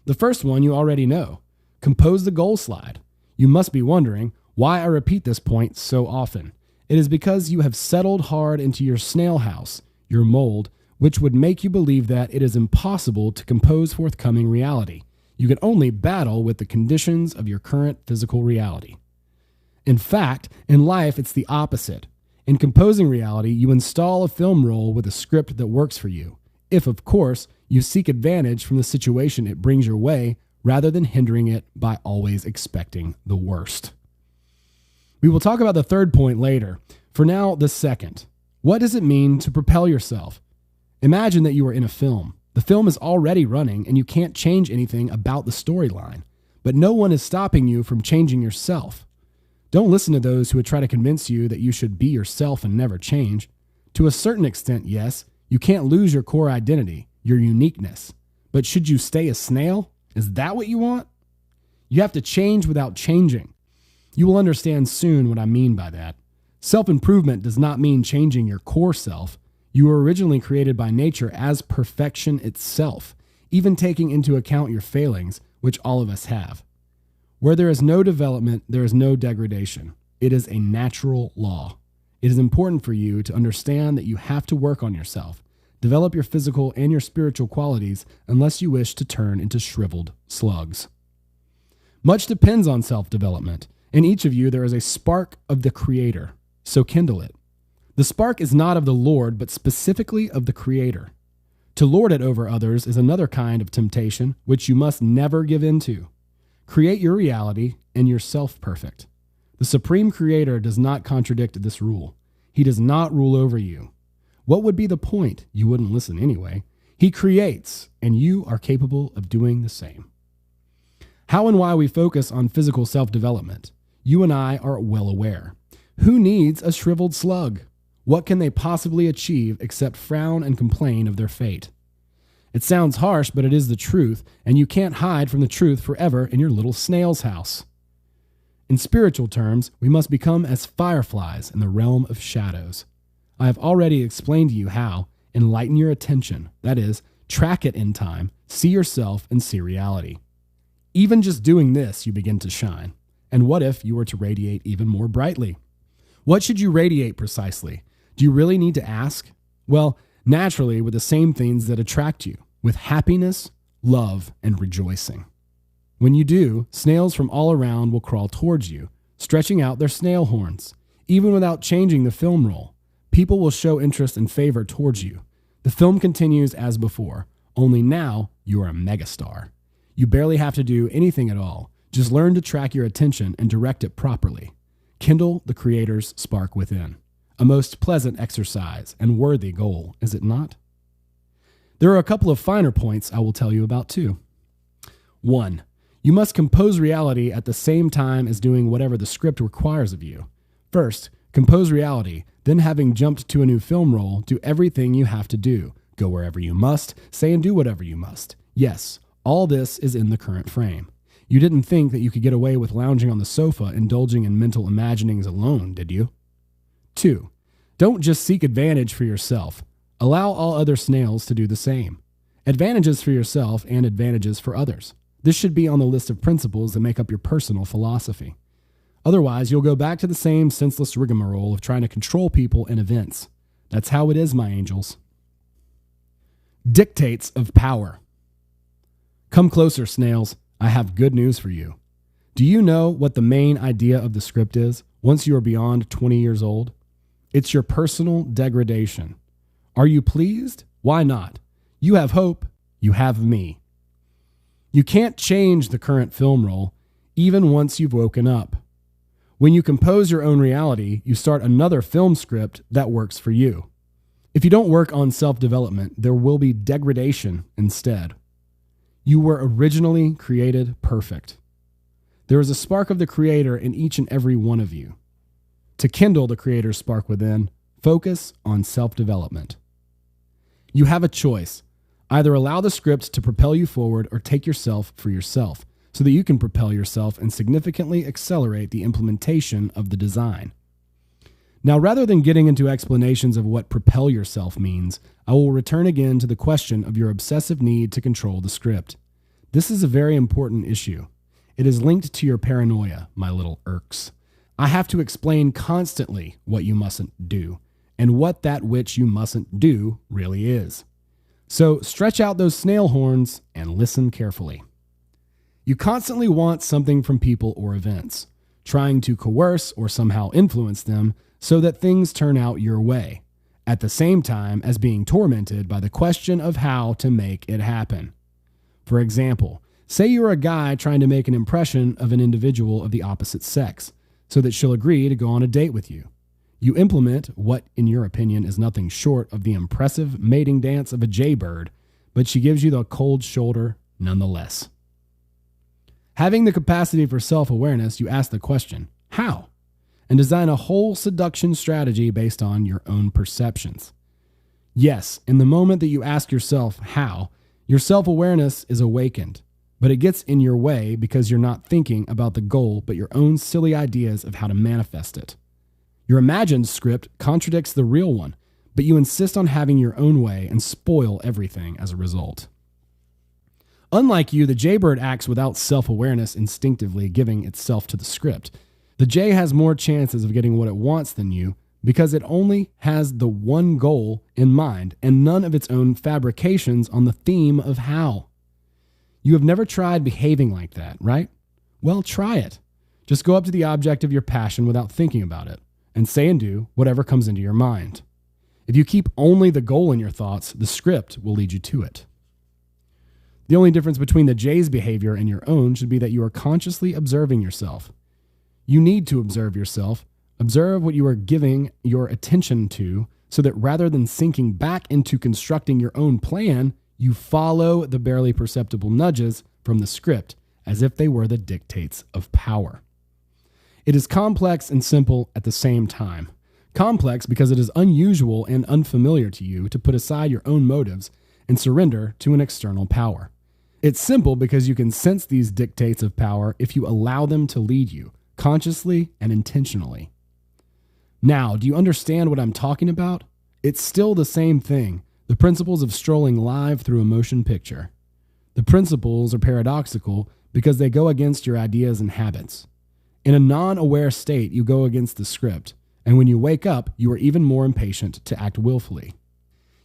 The first one you already know. Compose the goal slide. You must be wondering why I repeat this point so often. It is because you have settled hard into your snail house, your mold, which would make you believe that it is impossible to compose forthcoming reality. You can only battle with the conditions of your current physical reality. In fact, in life, it's the opposite. In composing reality, you install a film roll with a script that works for you. If, of course, you seek advantage from the situation it brings your way rather than hindering it by always expecting the worst. We will talk about the third point later. For now, the second. What does it mean to propel yourself? Imagine that you are in a film. The film is already running and you can't change anything about the storyline, but no one is stopping you from changing yourself. Don't listen to those who would try to convince you that you should be yourself and never change. To a certain extent, yes, you can't lose your core identity, your uniqueness. But should you stay a snail? Is that what you want? You have to change without changing. You will understand soon what I mean by that. Self-improvement does not mean changing your core self. You were originally created by nature as perfection itself, even taking into account your failings, which all of us have. Where there is no development, there is no degradation. It is a natural law. It is important for you to understand that you have to work on yourself, develop your physical and your spiritual qualities, unless you wish to turn into shriveled slugs. Much depends on self-development. In each of you, there is a spark of the Creator, so kindle it. The spark is not of the Lord, but specifically of the Creator. To lord it over others is another kind of temptation, which you must never give in to. Create your reality and yourself perfect. The Supreme Creator does not contradict this rule. He does not rule over you. What would be the point? You wouldn't listen anyway. He creates, and you are capable of doing the same. How and why we focus on physical self-development? You and I are well aware. Who needs a shriveled slug? What can they possibly achieve except frown and complain of their fate? It sounds harsh, but it is the truth, and you can't hide from the truth forever in your little snail's house. In spiritual terms, we must become as fireflies in the realm of shadows. I have already explained to you how. Enlighten your attention, that is, track it in time, see yourself and see reality. Even just doing this, you begin to shine. And what if you were to radiate even more brightly? What should you radiate precisely? Do you really need to ask? Well, naturally, with the same things that attract you, with happiness, love, and rejoicing. When you do, snails from all around will crawl towards you, stretching out their snail horns. Even without changing the film roll, people will show interest and favor towards you. The film continues as before, only now you are a megastar. You barely have to do anything at all. Just learn to track your attention and direct it properly. Kindle the Creator's spark within. A most pleasant exercise and worthy goal, is it not? There are a couple of finer points I will tell you about too. 1. You must compose reality at the same time as doing whatever the script requires of you. First, compose reality, then having jumped to a new film roll, do everything you have to do. Go wherever you must, say and do whatever you must. Yes, all this is in the current frame. You didn't think that you could get away with lounging on the sofa, indulging in mental imaginings alone, did you? 2. Don't just seek advantage for yourself. Allow all other snails to do the same. Advantages for yourself and advantages for others. This should be on the list of principles that make up your personal philosophy. Otherwise, you'll go back to the same senseless rigmarole of trying to control people and events. That's how it is, my angels. Dictates of power. Come closer, snails. I have good news for you. Do you know what the main idea of the script is once you are beyond 20 years old? It's your personal degradation. Are you pleased? Why not? You have hope. You have me. You can't change the current film roll, even once you've woken up. When you compose your own reality, you start another film script that works for you. If you don't work on self-development, there will be degradation instead. You were originally created perfect. There is a spark of the Creator in each and every one of you. To kindle the Creator's spark within, focus on self-development. You have a choice. Either allow the script to propel you forward or take yourself for yourself so that you can propel yourself and significantly accelerate the implementation of the design. Now, rather than getting into explanations of what propel yourself means, I will return again to the question of your obsessive need to control the script. This is a very important issue. It is linked to your paranoia, my little irks. I have to explain constantly what you mustn't do and what that which you mustn't do really is. So stretch out those snail horns and listen carefully. You constantly want something from people or events, trying to coerce or somehow influence them so that things turn out your way. at the same time as being tormented by the question of how to make it happen. For example, say you're a guy trying to make an impression of an individual of the opposite sex so that she'll agree to go on a date with you. You implement what, in your opinion, is nothing short of the impressive mating dance of a jaybird, but she gives you the cold shoulder nonetheless. Having the capacity for self-awareness, you ask the question, how? And design a whole seduction strategy based on your own perceptions. Yes, in the moment that you ask yourself how, your self-awareness is awakened, but it gets in your way because you're not thinking about the goal but your own silly ideas of how to manifest it. Your imagined script contradicts the real one, but you insist on having your own way and spoil everything as a result. Unlike you, the jaybird acts without self-awareness, instinctively giving itself to the script. The jay has more chances of getting what it wants than you because it only has the one goal in mind and none of its own fabrications on the theme of how. You have never tried behaving like that, right? Well, try it. Just go up to the object of your passion without thinking about it and say and do whatever comes into your mind. If you keep only the goal in your thoughts, the script will lead you to it. The only difference between the jay's behavior and your own should be that you are consciously observing yourself. You need to observe yourself, observe what you are giving your attention to, so that rather than sinking back into constructing your own plan, you follow the barely perceptible nudges from the script as if they were the dictates of power. It is complex and simple at the same time. Complex because it is unusual and unfamiliar to you to put aside your own motives and surrender to an external power. It's simple because you can sense these dictates of power if you allow them to lead you, consciously and intentionally. Now, do you understand what I'm talking about? It's still the same thing, the principles of strolling live through a motion picture. The principles are paradoxical because they go against your ideas and habits. In a non-aware state, you go against the script, and when you wake up, you are even more impatient to act willfully.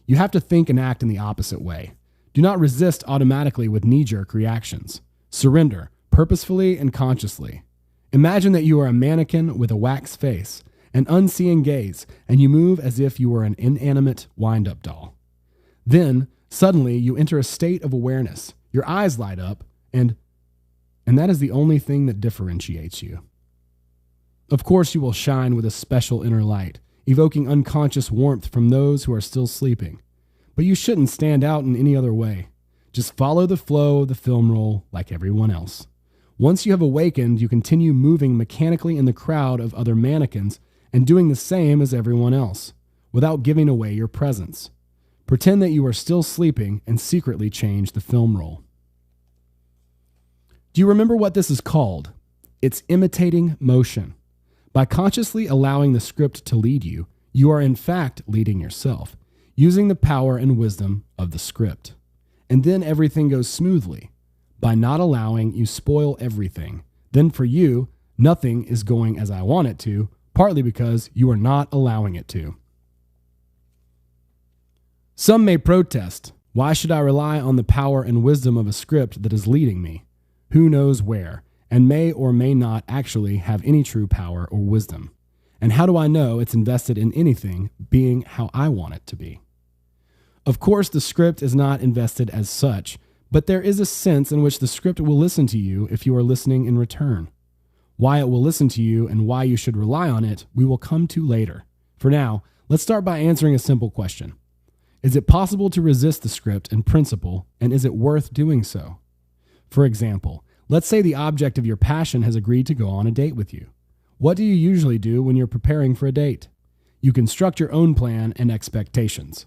You have to think and act in the opposite way. Do not resist automatically with knee-jerk reactions. Surrender, purposefully and consciously. Imagine that you are a mannequin with a wax face, an unseeing gaze, and you move as if you were an inanimate wind-up doll. Then, suddenly, you enter a state of awareness. Your eyes light up, and that is the only thing that differentiates you. Of course, you will shine with a special inner light, evoking unconscious warmth from those who are still sleeping. But you shouldn't stand out in any other way. Just follow the flow of the film roll like everyone else. Once you have awakened, you continue moving mechanically in the crowd of other mannequins and doing the same as everyone else, without giving away your presence. Pretend that you are still sleeping and secretly change the film roll. Do you remember what this is called? It's imitating motion. By consciously allowing the script to lead you, you are in fact leading yourself, using the power and wisdom of the script. And then everything goes smoothly. By not allowing, you spoil everything. Then for you, nothing is going as I want it to, partly because you are not allowing it to. Some may protest, why should I rely on the power and wisdom of a script that is leading me? Who knows where, and may or may not actually have any true power or wisdom. And how do I know it's invested in anything being how I want it to be? Of course, the script is not invested as such, but there is a sense in which the script will listen to you if you are listening in return. Why it will listen to you and why you should rely on it, we will come to later. For now, let's start by answering a simple question. Is it possible to resist the script in principle, and is it worth doing so? For example, let's say the object of your passion has agreed to go on a date with you. What do you usually do when you're preparing for a date? You construct your own plan and expectations.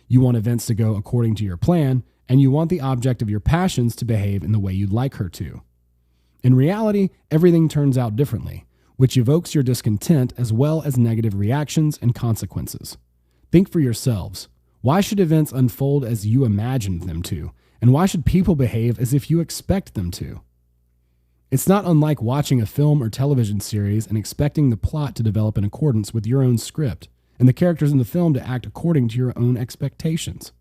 You want events to go according to your plan, and you want the object of your passions to behave in the way you'd like her to. In reality, everything turns out differently, which evokes your discontent as well as negative reactions and consequences. Think for yourselves. Why should events unfold as you imagined them to? And why should people behave as if you expect them to? It's not unlike watching a film or television series and expecting the plot to develop in accordance with your own script, and the characters in the film to act according to your own expectations.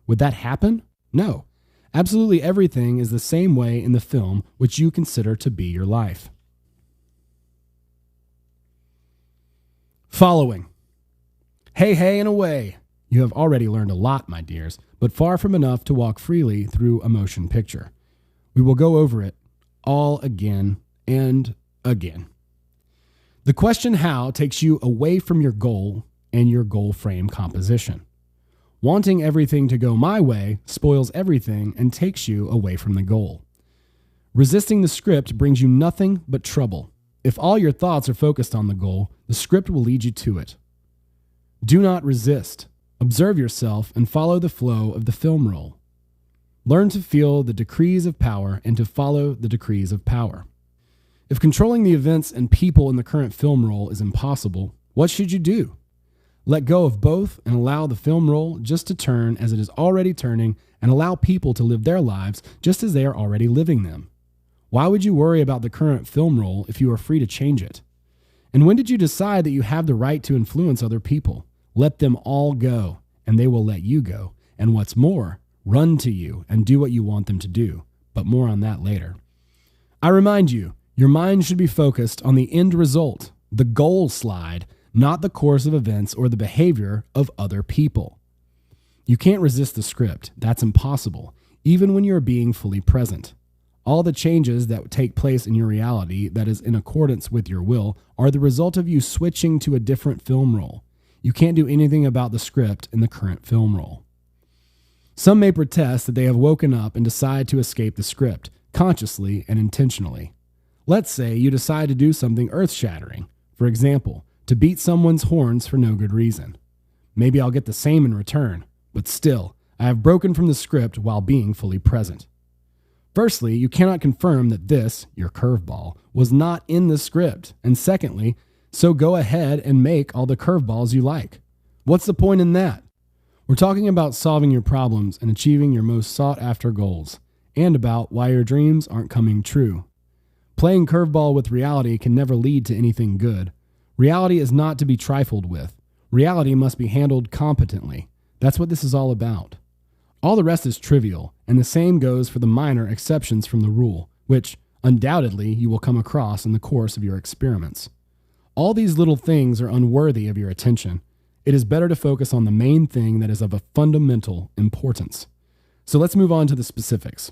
Would that happen? No. Absolutely everything is the same way in the film which you consider to be your life. Following. Hey, and away. You have already learned a lot, my dears, but far from enough to walk freely through a motion picture. We will go over it all again and again. The question how takes you away from your goal and your goal frame composition. Wanting everything to go my way spoils everything and takes you away from the goal. Resisting the script brings you nothing but trouble. If all your thoughts are focused on the goal, the script will lead you to it. Do not resist. Observe yourself and follow the flow of the film roll. Learn to feel the decrees of power and to follow the decrees of power. If controlling the events and people in the current film roll is impossible, what should you do? Let go of both and allow the film roll just to turn as it is already turning and allow people to live their lives just as they are already living them. Why would you worry about the current film roll if you are free to change it? And when did you decide that you have the right to influence other people? Let them all go, and they will let you go. And what's more, run to you and do what you want them to do. But more on that later. I remind you, your mind should be focused on the end result, the goal slide, not the course of events or the behavior of other people. You can't resist the script. That's impossible, even when you're being fully present. All the changes that take place in your reality that is in accordance with your will are the result of you switching to a different film roll. You can't do anything about the script in the current film roll. Some may protest that they have woken up and decide to escape the script, consciously and intentionally. Let's say you decide to do something earth-shattering. For example, to beat someone's horns for no good reason. Maybe I'll get the same in return, but still, I have broken from the script while being fully present. Firstly, you cannot confirm that this, your curveball, was not in the script. And secondly, so go ahead and make all the curveballs you like. What's the point in that? We're talking about solving your problems and achieving your most sought-after goals, and about why your dreams aren't coming true. Playing curveball with reality can never lead to anything good. Reality is not to be trifled with. Reality must be handled competently. That's what this is all about. All the rest is trivial, and the same goes for the minor exceptions from the rule, which undoubtedly you will come across in the course of your experiments. All these little things are unworthy of your attention. It is better to focus on the main thing that is of a fundamental importance. So let's move on to the specifics.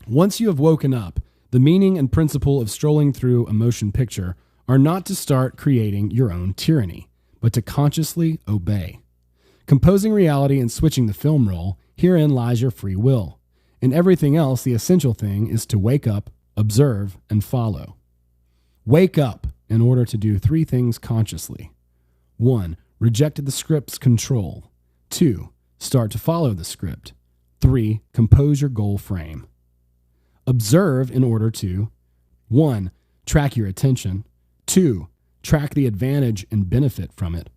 Once you have woken up, the meaning and principle of strolling through a motion picture are not to start creating your own tyranny, but to consciously obey. Composing reality and switching the film roll, herein lies your free will. In everything else, the essential thing is to wake up, observe, and follow. Wake up in order to do three things consciously. 1. Reject the script's control. 2. Start to follow the script. 3. Compose your goal frame. Observe in order to 1. Track your attention. 2. Track the advantage and benefit from it.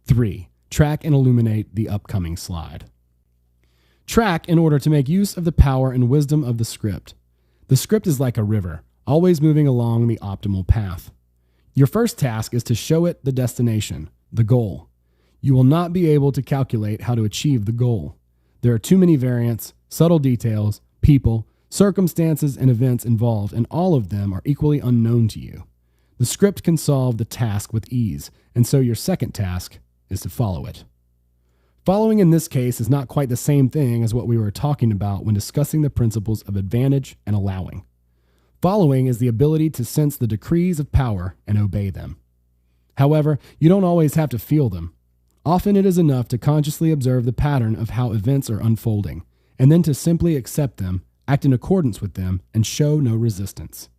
3. Track and illuminate the upcoming slide. Track in order to make use of the power and wisdom of the script. The script is like a river, always moving along the optimal path. Your first task is to show it the destination, the goal. You will not be able to calculate how to achieve the goal. There are too many variants, subtle details, people, circumstances, and events involved, and all of them are equally unknown to you. The script can solve the task with ease, and so your second task is to follow it. Following in this case is not quite the same thing as what we were talking about when discussing the principles of advantage and allowing. Following is the ability to sense the decrees of power and obey them. However, you don't always have to feel them. Often it is enough to consciously observe the pattern of how events are unfolding, and then to simply accept them, act in accordance with them, and show no resistance.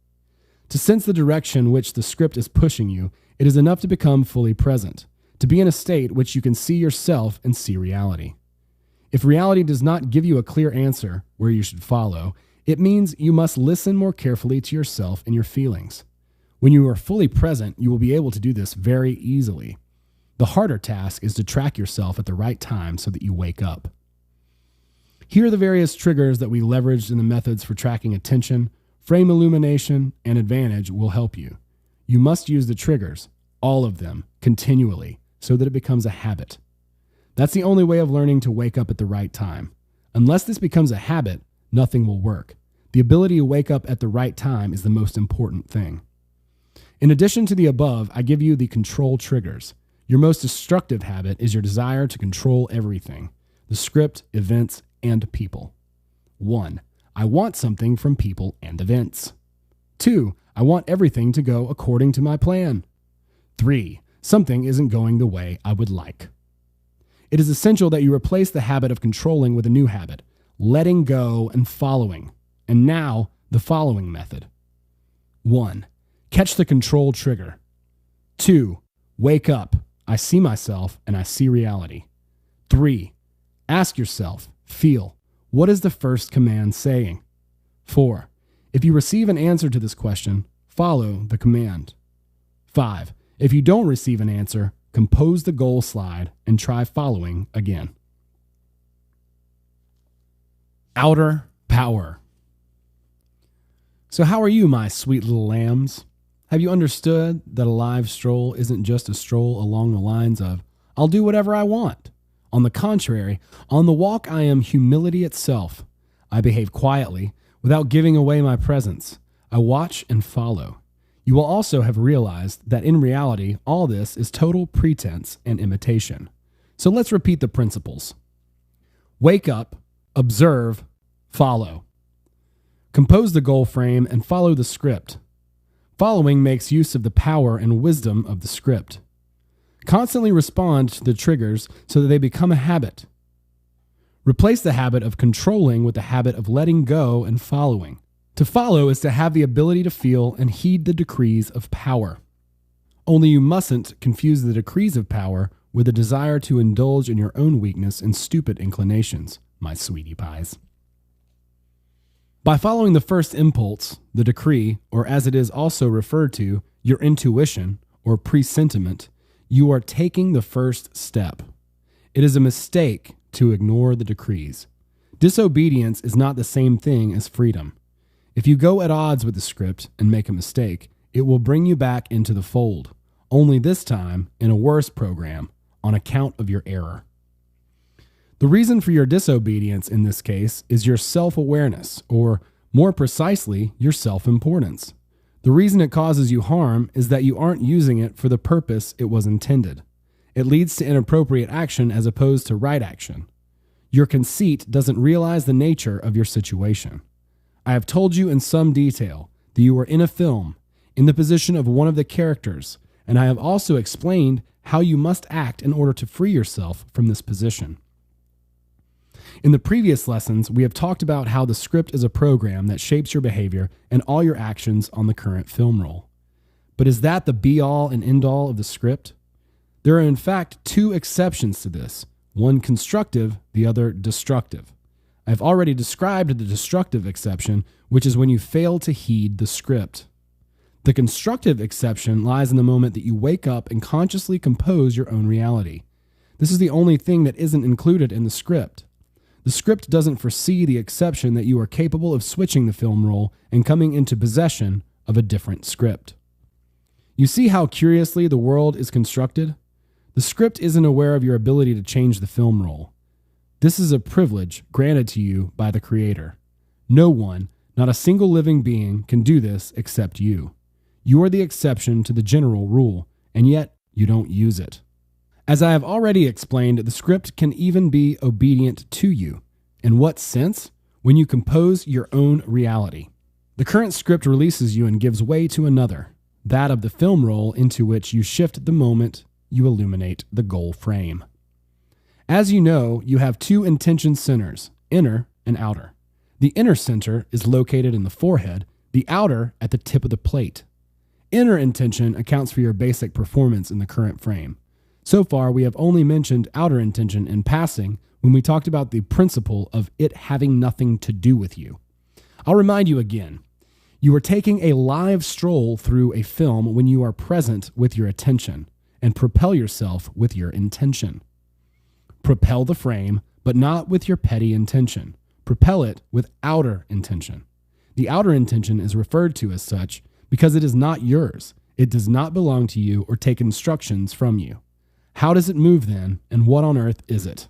To sense the direction which the script is pushing you, it is enough to become fully present, to be in a state which you can see yourself and see reality. If reality does not give you a clear answer where you should follow, it means you must listen more carefully to yourself and your feelings. When you are fully present, you will be able to do this very easily. The harder task is to track yourself at the right time so that you wake up. Here are the various triggers that we leveraged in the methods for tracking attention, frame illumination, and advantage will help you. You must use the triggers, all of them, continually, so that it becomes a habit. That's the only way of learning to wake up at the right time. Unless this becomes a habit, nothing will work. The ability to wake up at the right time is the most important thing. In addition to the above, I give you the control triggers. Your most destructive habit is your desire to control everything: the script, events, and people. 1. I want something from people and events. 2. I want everything to go according to my plan. 3. Something isn't going the way I would like. It is essential that you replace the habit of controlling with a new habit: letting go and following. And now, the following method. 1. Catch the control trigger. 2. Wake up. I see myself and I see reality. 3. Ask yourself, feel, what is the first command saying? 4. If you receive an answer to this question, follow the command. 5. If you don't receive an answer, compose the goal slide and try following again. Outer power. So how are you, my sweet little lambs? Have you understood that a live stroll isn't just a stroll along the lines of, I'll do whatever I want? On the contrary, on the walk I am humility itself. I behave quietly, without giving away my presence. I watch and follow. You will also have realized that in reality, all this is total pretense and imitation. So let's repeat the principles. Wake up, observe, follow. Compose the goal frame and follow the script. Following makes use of the power and wisdom of the script. Constantly respond to the triggers so that they become a habit. Replace the habit of controlling with the habit of letting go and following. To follow is to have the ability to feel and heed the decrees of power. Only you mustn't confuse the decrees of power with a desire to indulge in your own weakness and stupid inclinations, my sweetie pies. By following the first impulse, the decree, or as it is also referred to, your intuition or presentiment, you are taking the first step. It is a mistake to ignore the decrees. Disobedience is not the same thing as freedom. If you go at odds with the script and make a mistake, it will bring you back into the fold, only this time in a worse program on account of your error. The reason for your disobedience in this case is your self-awareness, or more precisely, your self-importance. The reason it causes you harm is that you aren't using it for the purpose it was intended. It leads to inappropriate action as opposed to right action. Your conceit doesn't realize the nature of your situation. I have told you in some detail that you are in a film, in the position of one of the characters, and I have also explained how you must act in order to free yourself from this position. In the previous lessons, we have talked about how the script is a program that shapes your behavior and all your actions on the current film roll. But is that the be-all and end-all of the script? There are in fact two exceptions to this, one constructive, the other destructive. I have already described the destructive exception, which is when you fail to heed the script. The constructive exception lies in the moment that you wake up and consciously compose your own reality. This is the only thing that isn't included in the script. The script doesn't foresee the exception that you are capable of switching the film roll and coming into possession of a different script. You see how curiously the world is constructed? The script isn't aware of your ability to change the film roll. This is a privilege granted to you by the Creator. No one, not a single living being, can do this except you. You are the exception to the general rule, and yet you don't use it. As I have already explained, the script can even be obedient to you. In what sense? When you compose your own reality. The current script releases you and gives way to another, that of the film roll into which you shift the moment you illuminate the goal frame. As you know, you have two intention centers, inner and outer. The inner center is located in the forehead, the outer at the tip of the plate. Inner intention accounts for your basic performance in the current frame. So far, we have only mentioned outer intention in passing when we talked about the principle of it having nothing to do with you. I'll remind you again. You are taking a live stroll through a film when you are present with your attention, and propel yourself with your intention. Propel the frame, but not with your petty intention. Propel it with outer intention. The outer intention is referred to as such because it is not yours. It does not belong to you or take instructions from you. How does it move then, and what on earth is it?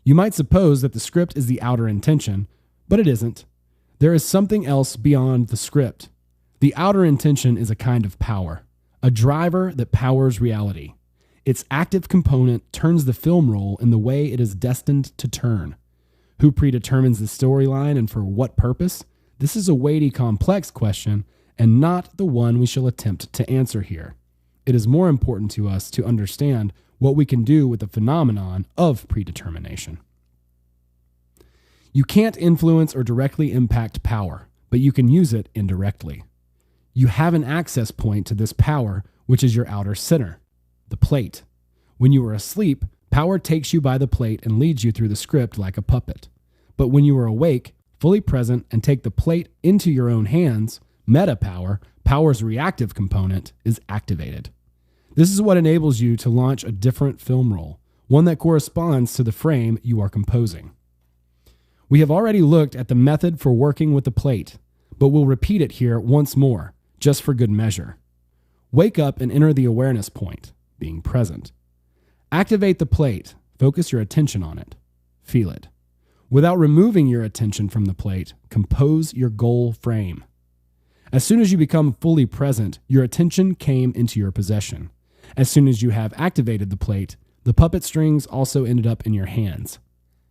You might suppose that the script is the outer intention, but it isn't. There is something else beyond the script. The outer intention is a kind of power, a driver that powers reality. Its active component turns the film roll in the way it is destined to turn. Who predetermines the storyline and for what purpose? This is a weighty, complex question, and not the one we shall attempt to answer here. It is more important to us to understand what we can do with the phenomenon of predetermination. You can't influence or directly impact power, but you can use it indirectly. You have an access point to this power, which is your outer center, the plate. When you are asleep, power takes you by the plate and leads you through the script like a puppet. But when you are awake, fully present, and take the plate into your own hands, meta power, power's reactive component, is activated. This is what enables you to launch a different film roll, one that corresponds to the frame you are composing. We have already looked at the method for working with the plate, but we'll repeat it here once more, just for good measure. Wake up and enter the awareness point, being present. Activate the plate, focus your attention on it, feel it. Without removing your attention from the plate, compose your goal frame. As soon as you become fully present, your attention came into your possession. As soon as you have activated the plate, the puppet strings also ended up in your hands.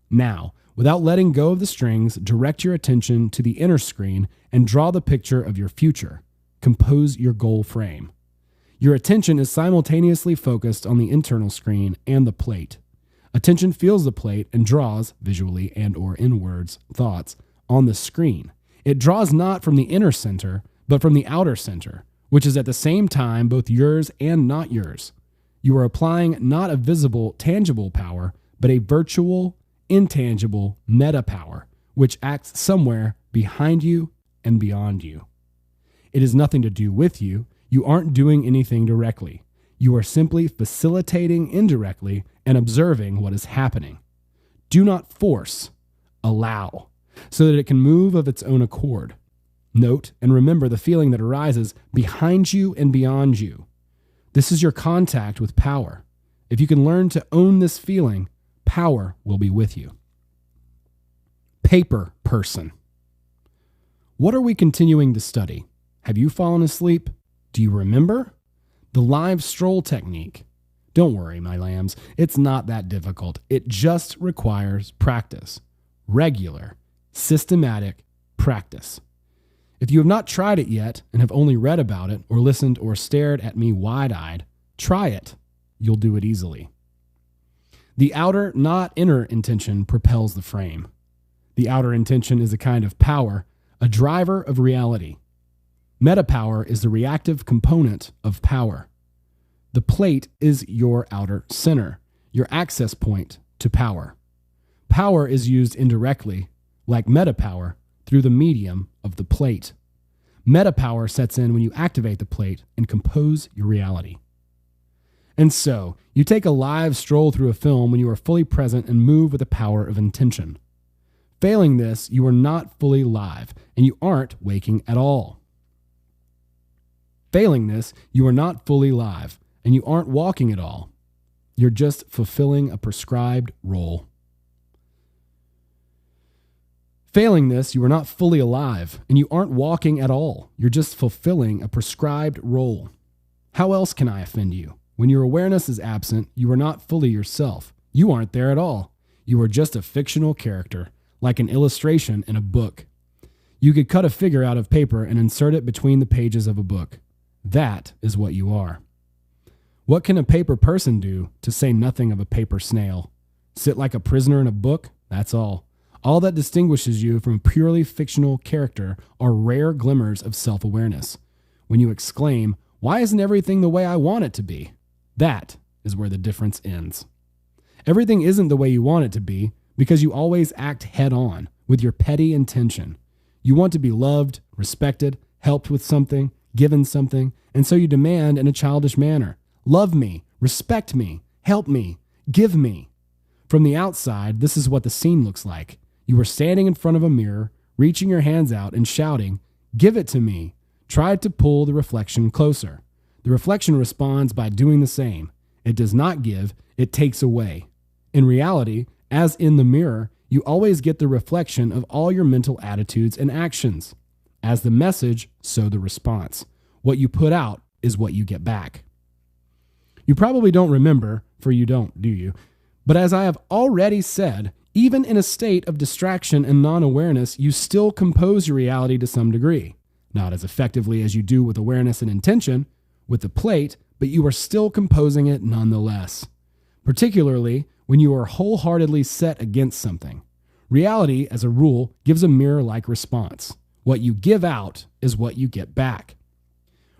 Now, without letting go of the strings, direct your attention to the inner screen and draw the picture of your future. Compose your goal frame. Your attention is simultaneously focused on the internal screen and the plate. Attention feels the plate and draws, visually and or in words, thoughts, on the screen. It draws not from the inner center, but from the outer center, which is at the same time both yours and not yours. You are applying not a visible, tangible power, but a virtual, intangible meta power, which acts somewhere behind you and beyond you. It has nothing to do with you. You aren't doing anything directly. You are simply facilitating indirectly and observing what is happening. Do not force, allow, so that it can move of its own accord. Note and remember the feeling that arises behind you and beyond you. This is your contact with power. If you can learn to own this feeling, power will be with you. Paper person. What are we continuing to study? Have you fallen asleep? Do you remember? The live stroll technique. Don't worry, my lambs. It's not that difficult. It just requires practice. Regular, systematic practice. If you have not tried it yet and have only read about it or listened or stared at me wide-eyed, try it. You'll do it easily. The outer, not inner intention propels the frame. The outer intention is a kind of power, a driver of reality. Metapower is the reactive component of power. The plate is your outer center, your access point to power. Power is used indirectly, like metapower, through the medium of the plate. Metapower sets in when you activate the plate and compose your reality. And so, you take a live stroll through a film when you are fully present and move with the power of intention. Failing this, you are not fully live, and you aren't waking at all. Failing this, you are not fully live, and you aren't walking at all. You're just fulfilling a prescribed role. Failing this, you are not fully alive, and you aren't walking at all. You're just fulfilling a prescribed role. How else can I offend you? When your awareness is absent, you are not fully yourself. You aren't there at all. You are just a fictional character, like an illustration in a book. You could cut a figure out of paper and insert it between the pages of a book. That is what you are. What can a paper person do, to say nothing of a paper snail? Sit like a prisoner in a book? That's all. All that distinguishes you from a purely fictional character are rare glimmers of self-awareness. When you exclaim, "Why isn't everything the way I want it to be?" That is where the difference ends. Everything isn't the way you want it to be because you always act head-on with your petty intention. You want to be loved, respected, helped with something, given something, and so you demand in a childish manner, "Love me, respect me, help me, give me." From the outside, this is what the scene looks like. You are standing in front of a mirror, reaching your hands out and shouting, "Give it to me." Try to pull the reflection closer. The reflection responds by doing the same. It does not give, it takes away. In reality, as in the mirror, you always get the reflection of all your mental attitudes and actions. As the message, so the response. What you put out is what you get back. You probably don't remember, for you don't, do you? But as I have already said, even in a state of distraction and non-awareness, you still compose your reality to some degree. Not as effectively as you do with awareness and intention, with the plate, but you are still composing it nonetheless. Particularly when you are wholeheartedly set against something. Reality, as a rule, gives a mirror-like response. What you give out is what you get back.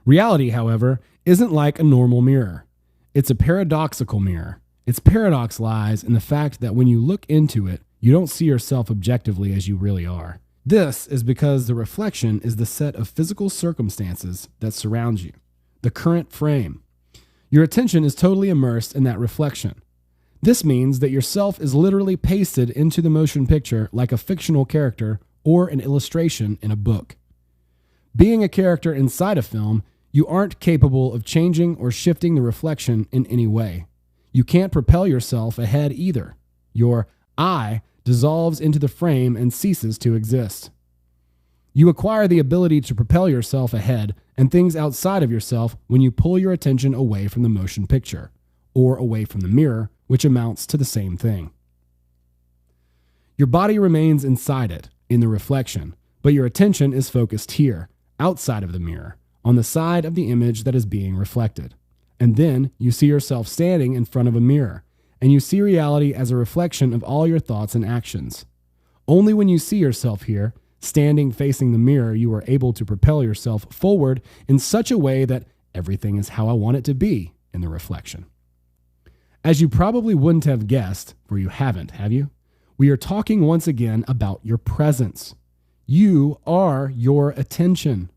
Reality, however, isn't like a normal mirror. It's a paradoxical mirror. Its paradox lies in the fact that when you look into it, you don't see yourself objectively as you really are. This is because the reflection is the set of physical circumstances that surround you, the current frame. Your attention is totally immersed in that reflection. This means that yourself is literally pasted into the motion picture like a fictional character or an illustration in a book. Being a character inside a film, you aren't capable of changing or shifting the reflection in any way. You can't propel yourself ahead either. Your I dissolves into the frame and ceases to exist. You acquire the ability to propel yourself ahead and things outside of yourself when you pull your attention away from the motion picture, or away from the mirror, which amounts to the same thing. Your body remains inside it, in the reflection, but your attention is focused here, outside of the mirror, on the side of the image that is being reflected. And then you see yourself standing in front of a mirror, and you see reality as a reflection of all your thoughts and actions. Only when you see yourself here, standing facing the mirror, you are able to propel yourself forward in such a way that everything is how I want it to be in the reflection. As you probably wouldn't have guessed, for you haven't, have you? We are talking once again about your presence. You are your attention.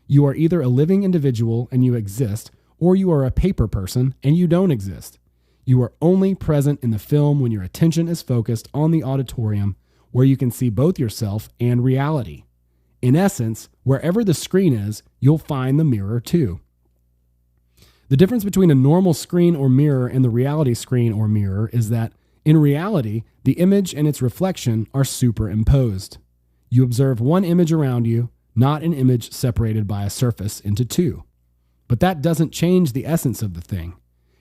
You are either a living individual and you exist, or you are a paper person and you don't exist. You are only present in the film when your attention is focused on the auditorium, where you can see both yourself and reality. In essence, wherever the screen is, you'll find the mirror too. The difference between a normal screen or mirror and the reality screen or mirror is that, in reality, the image and its reflection are superimposed. You observe one image around you, not an image separated by a surface into two. But that doesn't change the essence of the thing.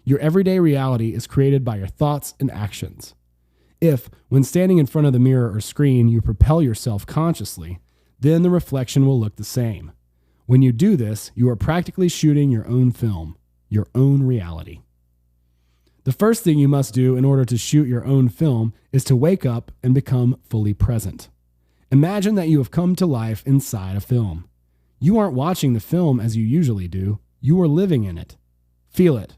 Your everyday reality is created by your thoughts and actions. If, when standing in front of the mirror or screen, you propel yourself consciously, then the reflection will look the same. When you do this, you are practically shooting your own film, your own reality. The first thing you must do in order to shoot your own film is to wake up and become fully present. Imagine that you have come to life inside a film. You aren't watching the film as you usually do. You are living in it. Feel it.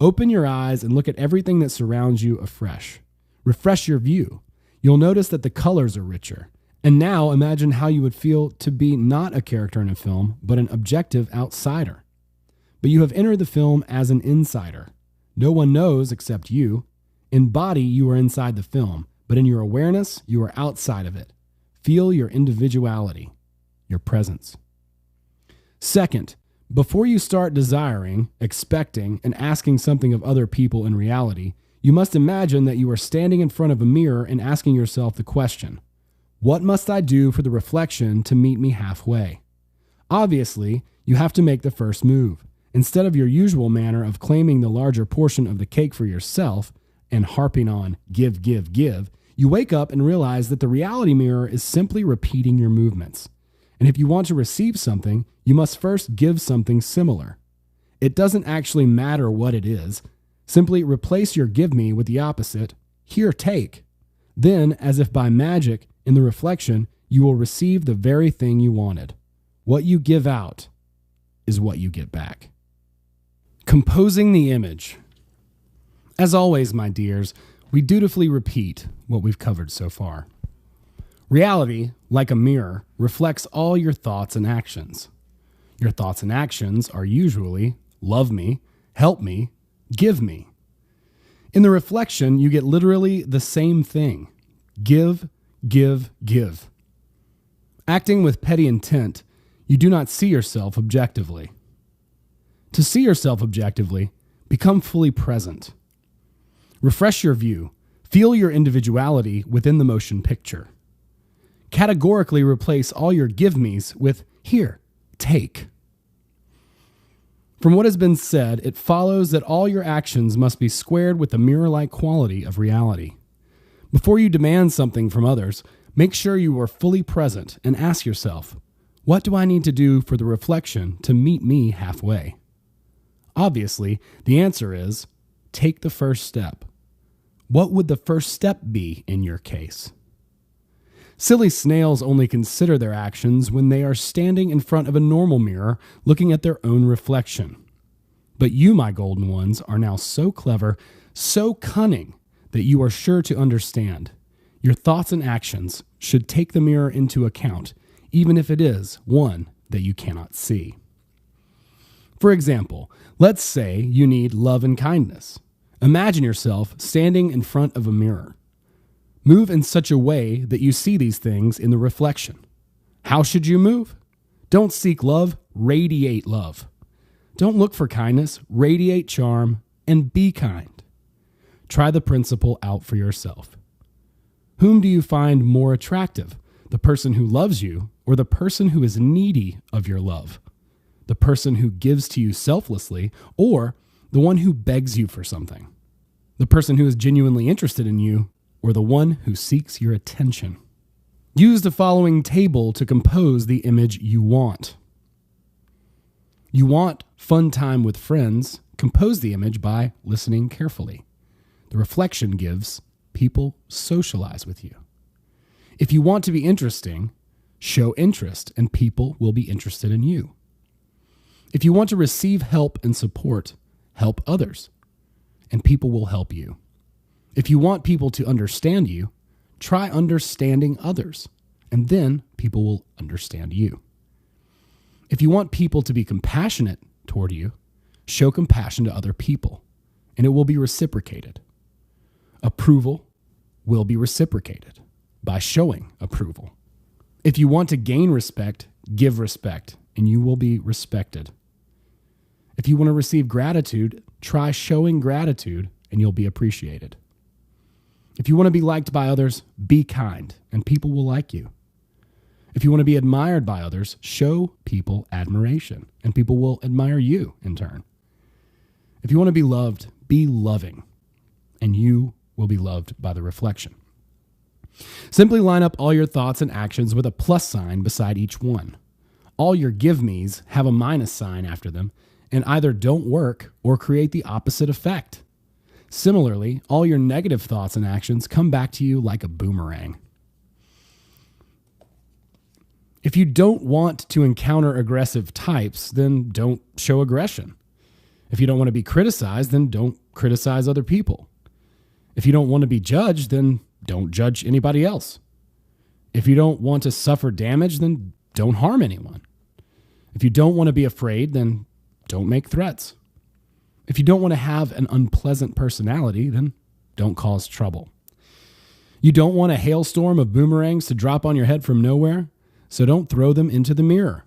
Open your eyes and look at everything that surrounds you afresh. Refresh your view. You'll notice that the colors are richer. And now imagine how you would feel to be not a character in a film, but an objective outsider. But you have entered the film as an insider. No one knows except you. In body, you are inside the film, but in your awareness, you are outside of it. Feel your individuality, your presence. Second, before you start desiring, expecting, and asking something of other people in reality, you must imagine that you are standing in front of a mirror and asking yourself the question, what must I do for the reflection to meet me halfway? Obviously, you have to make the first move. Instead of your usual manner of claiming the larger portion of the cake for yourself and harping on give, give, give, you wake up and realize that the reality mirror is simply repeating your movements. And if you want to receive something, you must first give something similar. It doesn't actually matter what it is. Simply replace your give me with the opposite, here, take. Then, as if by magic, in the reflection, you will receive the very thing you wanted. What you give out is what you get back. Composing the image. As always, my dears, we dutifully repeat what we've covered so far. Reality, like a mirror, reflects all your thoughts and actions. Your thoughts and actions are usually love me, help me, give me. In the reflection, you get literally the same thing. Give, give, give. Acting with petty intent, you do not see yourself objectively. To see yourself objectively, become fully present. Refresh your view. Feel your individuality within the motion picture. Categorically replace all your give me's with here, take. From what has been said, it follows that all your actions must be squared with the mirror-like quality of reality. Before you demand something from others, make sure you are fully present and ask yourself, what do I need to do for the reflection to meet me halfway? Obviously, the answer is, take the first step. What would the first step be in your case? Silly snails only consider their actions when they are standing in front of a normal mirror looking at their own reflection. But you, my golden ones, are now so clever, so cunning, that you are sure to understand. Your thoughts and actions should take the mirror into account, even if it is one that you cannot see. For example, let's say you need love and kindness. Imagine yourself standing in front of a mirror. Move in such a way that you see these things in the reflection. How should you move? Don't seek love, radiate love. Don't look for kindness, radiate charm, and be kind. Try the principle out for yourself. Whom do you find more attractive? The person who loves you or the person who is needy of your love? The person who gives to you selflessly or the one who begs you for something? The person who is genuinely interested in you or the one who seeks your attention? Use the following table to compose the image you want. You want fun time with friends. Compose the image by listening carefully. The reflection gives people socialize with you. If you want to be interesting, show interest and people will be interested in you. If you want to receive help and support, help others and people will help you. If you want people to understand you, try understanding others and then people will understand you. If you want people to be compassionate toward you, show compassion to other people and it will be reciprocated. Approval will be reciprocated by showing approval. If you want to gain respect, give respect, and you will be respected. If you want to receive gratitude, try showing gratitude, and you'll be appreciated. If you want to be liked by others, be kind, and people will like you. If you want to be admired by others, show people admiration, and people will admire you in turn. If you want to be loved, be loving, and you will be loved by the reflection. Simply line up all your thoughts and actions with a plus sign beside each one. All your give me's have a minus sign after them and either don't work or create the opposite effect. Similarly, all your negative thoughts and actions come back to you like a boomerang. If you don't want to encounter aggressive types, then don't show aggression. If you don't want to be criticized, then don't criticize other people. If you don't want to be judged, then don't judge anybody else. If you don't want to suffer damage, then don't harm anyone. If you don't want to be afraid, then don't make threats. If you don't want to have an unpleasant personality, then don't cause trouble. You don't want a hailstorm of boomerangs to drop on your head from nowhere, so don't throw them into the mirror.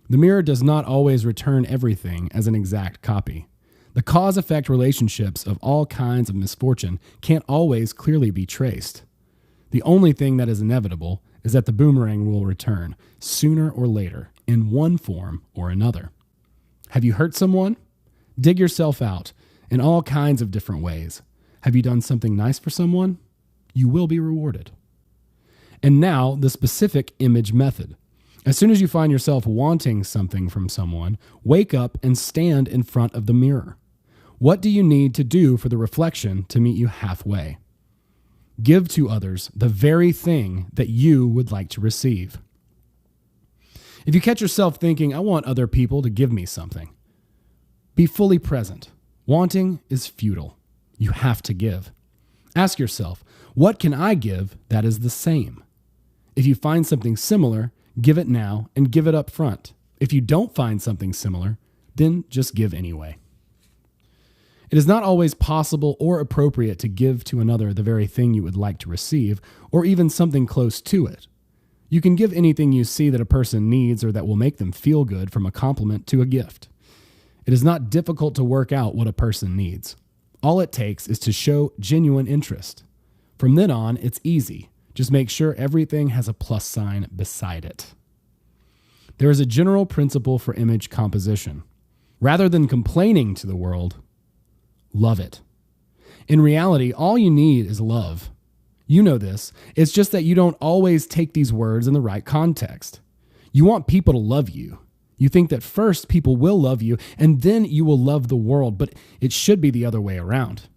The mirror does not always return everything as an exact copy. The cause-effect relationships of all kinds of misfortune can't always clearly be traced. The only thing that is inevitable is that the boomerang will return sooner or later in one form or another. Have you hurt someone? Dig yourself out in all kinds of different ways. Have you done something nice for someone? You will be rewarded. And now the specific image method. As soon as you find yourself wanting something from someone, wake up and stand in front of the mirror. What do you need to do for the reflection to meet you halfway? Give to others the very thing that you would like to receive. If you catch yourself thinking, I want other people to give me something, be fully present. Wanting is futile. You have to give. Ask yourself, what can I give that is the same? If you find something similar, give it now and give it up front. If you don't find something similar, then just give anyway. It is not always possible or appropriate to give to another the very thing you would like to receive, or even something close to it. You can give anything you see that a person needs or that will make them feel good, from a compliment to a gift. It is not difficult to work out what a person needs. All it takes is to show genuine interest. From then on, it's easy. Just make sure everything has a plus sign beside it. There is a general principle for image composition. Rather than complaining to the world, love it. In reality, all you need is love. You know this. It's just that you don't always take these words in the right context. You want people to love you. You think that first people will love you and then you will love the world, but it should be the other way around.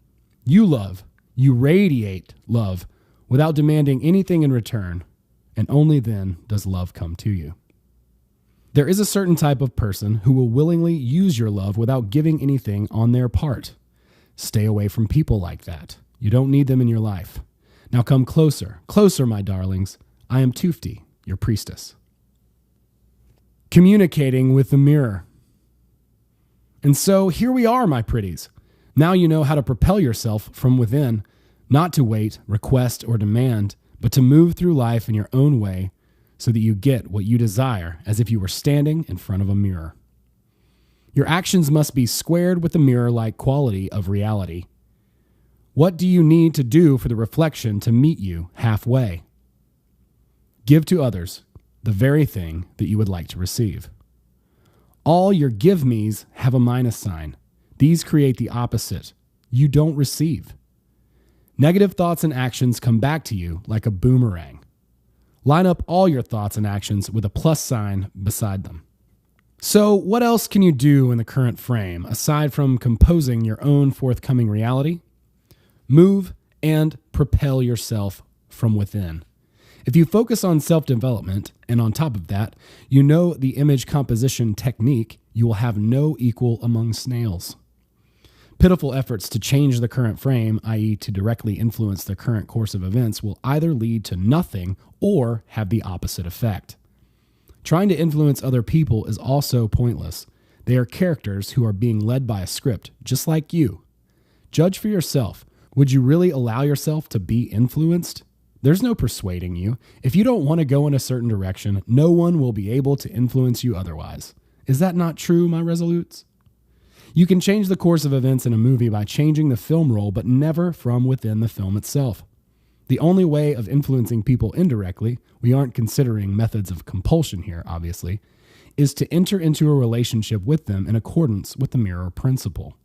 You love, you radiate love without demanding anything in return, and only then does love come to you. There is a certain type of person who will willingly use your love without giving anything on their part. Stay away from people like that. You don't need them in your life. Now come closer, closer, my darlings. I am Tufti, your priestess. Communicating with the mirror. And so here we are, my pretties. Now you know how to propel yourself from within, not to wait, request, or demand, but to move through life in your own way so that you get what you desire as if you were standing in front of a mirror. Your actions must be squared with the mirror-like quality of reality. What do you need to do for the reflection to meet you halfway? Give to others the very thing that you would like to receive. All your give me's have a minus sign. These create the opposite. You don't receive. Negative thoughts and actions come back to you like a boomerang. Line up all your thoughts and actions with a plus sign beside them. So what else can you do in the current frame aside from composing your own forthcoming reality? Move and propel yourself from within. If you focus on self-development, and on top of that, you know the image composition technique, you will have no equal among snails. Pitiful efforts to change the current frame, i.e. to directly influence the current course of events, will either lead to nothing or have the opposite effect. Trying to influence other people is also pointless. They are characters who are being led by a script, just like you. Judge for yourself. Would you really allow yourself to be influenced? There's no persuading you. If you don't want to go in a certain direction, no one will be able to influence you otherwise. Is that not true, my resolutes? You can change the course of events in a movie by changing the film roll, but never from within the film itself. The only way of influencing people indirectly, we aren't considering methods of compulsion here, obviously, is to enter into a relationship with them in accordance with the mirror principle.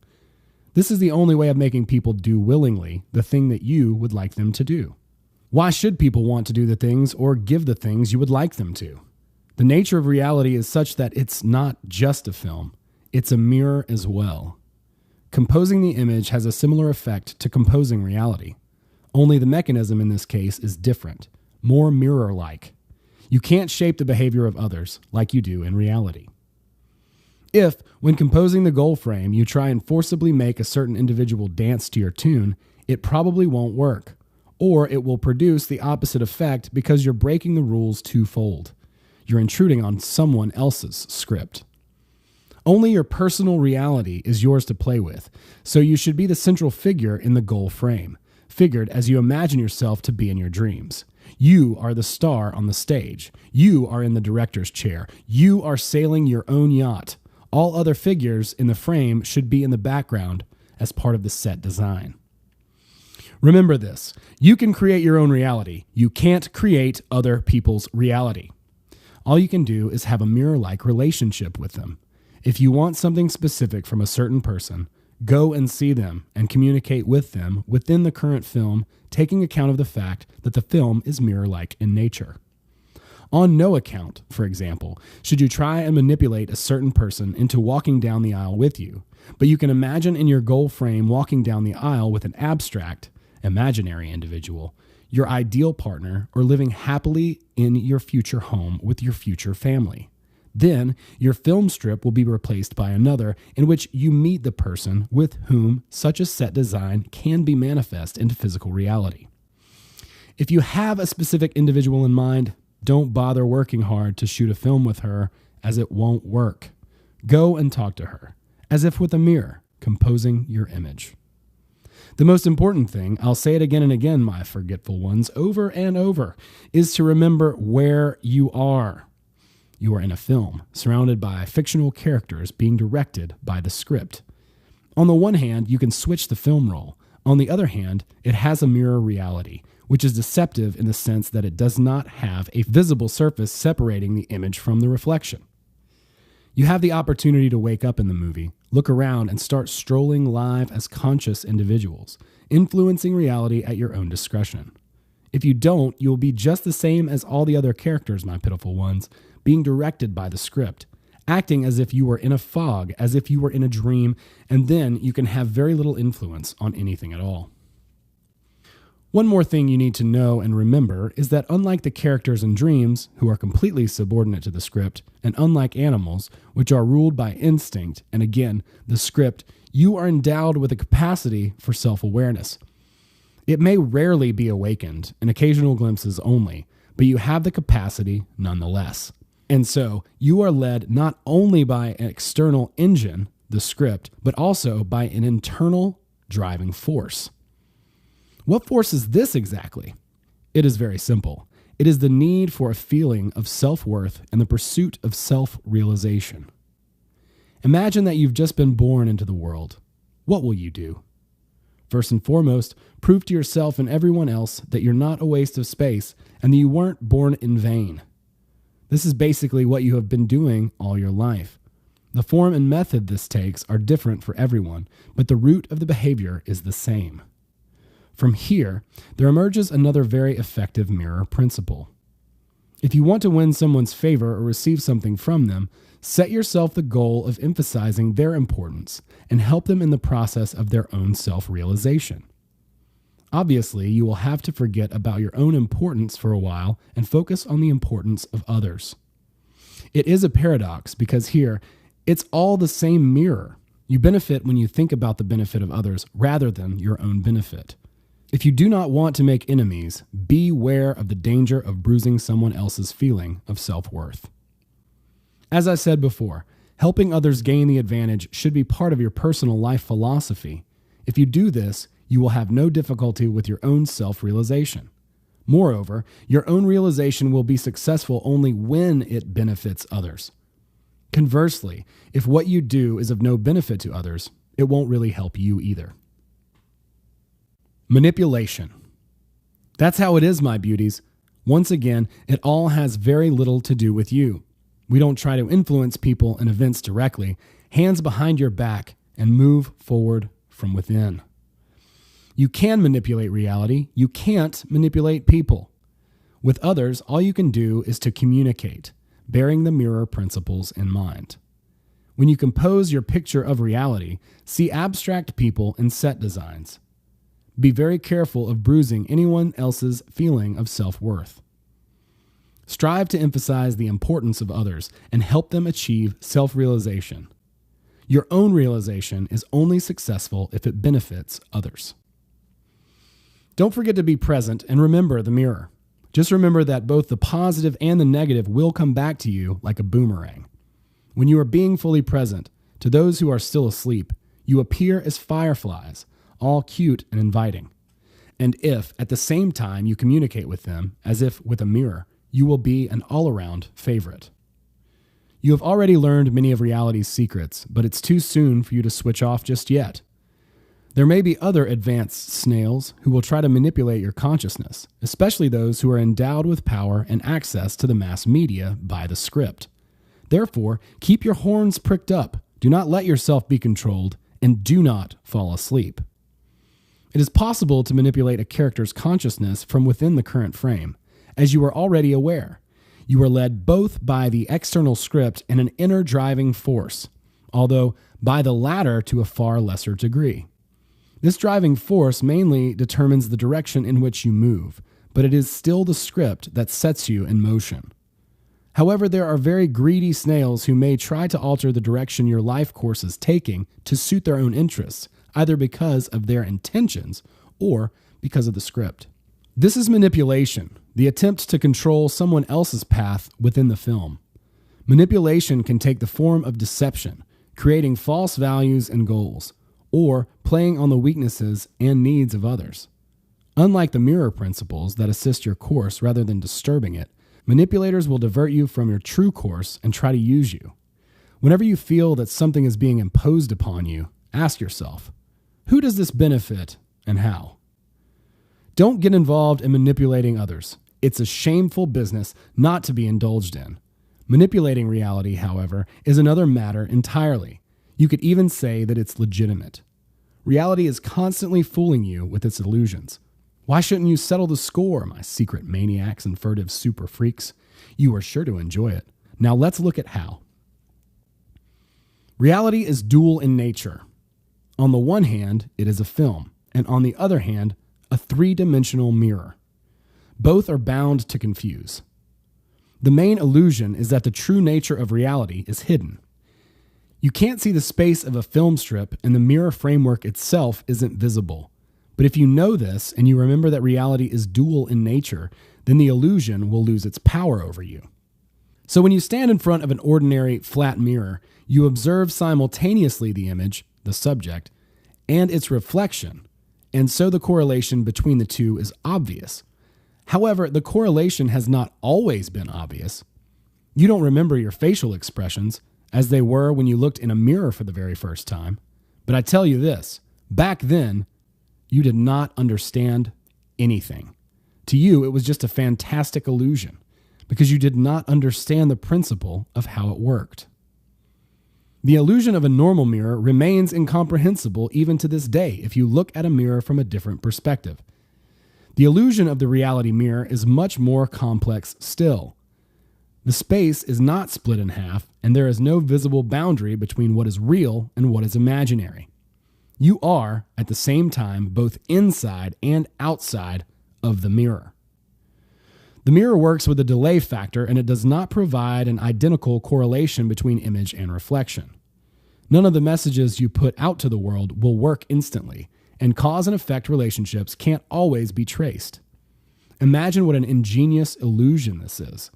This is the only way of making people do willingly the thing that you would like them to do. Why should people want to do the things or give the things you would like them to? The nature of reality is such that it's not just a film. It's a mirror as well. Composing the image has a similar effect to composing reality. Only the mechanism in this case is different, more mirror-like. You can't shape the behavior of others like you do in reality. If, when composing the goal frame, you try and forcibly make a certain individual dance to your tune, it probably won't work. Or it will produce the opposite effect because you're breaking the rules twofold. You're intruding on someone else's script. Only your personal reality is yours to play with, so you should be the central figure in the goal frame, figured as you imagine yourself to be in your dreams. You are the star on the stage. You are in the director's chair. You are sailing your own yacht. All other figures in the frame should be in the background as part of the set design. Remember this, you can create your own reality. You can't create other people's reality. All you can do is have a mirror-like relationship with them. If you want something specific from a certain person, go and see them and communicate with them within the current film, taking account of the fact that the film is mirror-like in nature. On no account, for example, should you try and manipulate a certain person into walking down the aisle with you, but you can imagine in your goal frame walking down the aisle with an abstract, imaginary individual, your ideal partner, or living happily in your future home with your future family. Then, your film strip will be replaced by another in which you meet the person with whom such a set design can be manifest into physical reality. If you have a specific individual in mind, don't bother working hard to shoot a film with her, as it won't work. Go and talk to her, as if with a mirror, composing your image. The most important thing, I'll say it again and again, my forgetful ones, over and over, is to remember where you are. You are in a film, surrounded by fictional characters being directed by the script. On the one hand, you can switch the film roll. On the other hand, it has a mirror reality, which is deceptive in the sense that it does not have a visible surface separating the image from the reflection. You have the opportunity to wake up in the movie, look around, and start strolling live as conscious individuals, influencing reality at your own discretion. If you don't, you will be just the same as all the other characters, my pitiful ones, being directed by the script, acting as if you were in a fog, as if you were in a dream, and then you can have very little influence on anything at all. One more thing you need to know and remember is that unlike the characters in dreams, who are completely subordinate to the script, and unlike animals, which are ruled by instinct, and again, the script, you are endowed with a capacity for self-awareness. It may rarely be awakened, in occasional glimpses only, but you have the capacity nonetheless. And so, you are led not only by an external engine, the script, but also by an internal driving force. What force is this exactly? It is very simple. It is the need for a feeling of self-worth and the pursuit of self-realization. Imagine that you've just been born into the world. What will you do? First and foremost, prove to yourself and everyone else that you're not a waste of space and that you weren't born in vain. This is basically what you have been doing all your life. The form and method this takes are different for everyone, but the root of the behavior is the same. From here, there emerges another very effective mirror principle. If you want to win someone's favor or receive something from them, set yourself the goal of emphasizing their importance and help them in the process of their own self-realization. Obviously, you will have to forget about your own importance for a while and focus on the importance of others. It is a paradox because here, it's all the same mirror. You benefit when you think about the benefit of others rather than your own benefit. If you do not want to make enemies, beware of the danger of bruising someone else's feeling of self-worth. As I said before, helping others gain the advantage should be part of your personal life philosophy. If you do this, you will have no difficulty with your own self-realization. Moreover, your own realization will be successful only when it benefits others. Conversely, if what you do is of no benefit to others, it won't really help you either. Manipulation. That's how it is, my beauties. Once again, it all has very little to do with you. We don't try to influence people and events directly, hands behind your back, and move forward from within. You can manipulate reality. You can't manipulate people. With others, all you can do is to communicate, bearing the mirror principles in mind. When you compose your picture of reality, see abstract people and set designs. Be very careful of bruising anyone else's feeling of self-worth. Strive to emphasize the importance of others and help them achieve self-realization. Your own realization is only successful if it benefits others. Don't forget to be present and remember the mirror. Just remember that both the positive and the negative will come back to you like a boomerang. When you are being fully present, to those who are still asleep, you appear as fireflies, all cute and inviting. And if, at the same time, you communicate with them, as if with a mirror, you will be an all-around favorite. You have already learned many of reality's secrets, but it's too soon for you to switch off just yet. There may be other advanced snails who will try to manipulate your consciousness, especially those who are endowed with power and access to the mass media by the script. Therefore, keep your horns pricked up, do not let yourself be controlled, and do not fall asleep. It is possible to manipulate a character's consciousness from within the current frame. As you are already aware, you are led both by the external script and an inner driving force, although by the latter to a far lesser degree. This driving force mainly determines the direction in which you move, but it is still the script that sets you in motion. However, there are very greedy snails who may try to alter the direction your life course is taking to suit their own interests, either because of their intentions or because of the script. This is manipulation, the attempt to control someone else's path within the film. Manipulation can take the form of deception, creating false values and goals, or playing on the weaknesses and needs of others. Unlike the mirror principles that assist your course rather than disturbing it, manipulators will divert you from your true course and try to use you. Whenever you feel that something is being imposed upon you, ask yourself, who does this benefit and how? Don't get involved in manipulating others. It's a shameful business not to be indulged in. Manipulating reality, however, is another matter entirely. You could even say that it's legitimate. Reality is constantly fooling you with its illusions. Why shouldn't you settle the score, my secret maniacs and furtive super freaks? You are sure to enjoy it. Now let's look at how. Reality is dual in nature. On the one hand, it is a film, and on the other hand, a three-dimensional mirror. Both are bound to confuse. The main illusion is that the true nature of reality is hidden. You can't see the space of a film strip, and the mirror framework itself isn't visible. But if you know this, and you remember that reality is dual in nature, then the illusion will lose its power over you. So when you stand in front of an ordinary flat mirror, you observe simultaneously the image, the subject, and its reflection, and so the correlation between the two is obvious. However, the correlation has not always been obvious. You don't remember your facial expressions as they were when you looked in a mirror for the very first time. But I tell you this, back then, you did not understand anything. To you, it was just a fantastic illusion because you did not understand the principle of how it worked. The illusion of a normal mirror remains incomprehensible even to this day if you look at a mirror from a different perspective. The illusion of the reality mirror is much more complex still. The space is not split in half, and there is no visible boundary between what is real and what is imaginary. You are, at the same time, both inside and outside of the mirror. The mirror works with a delay factor, and it does not provide an identical correlation between image and reflection. None of the messages you put out to the world will work instantly, and cause and effect relationships can't always be traced. Imagine what an ingenious illusion this is.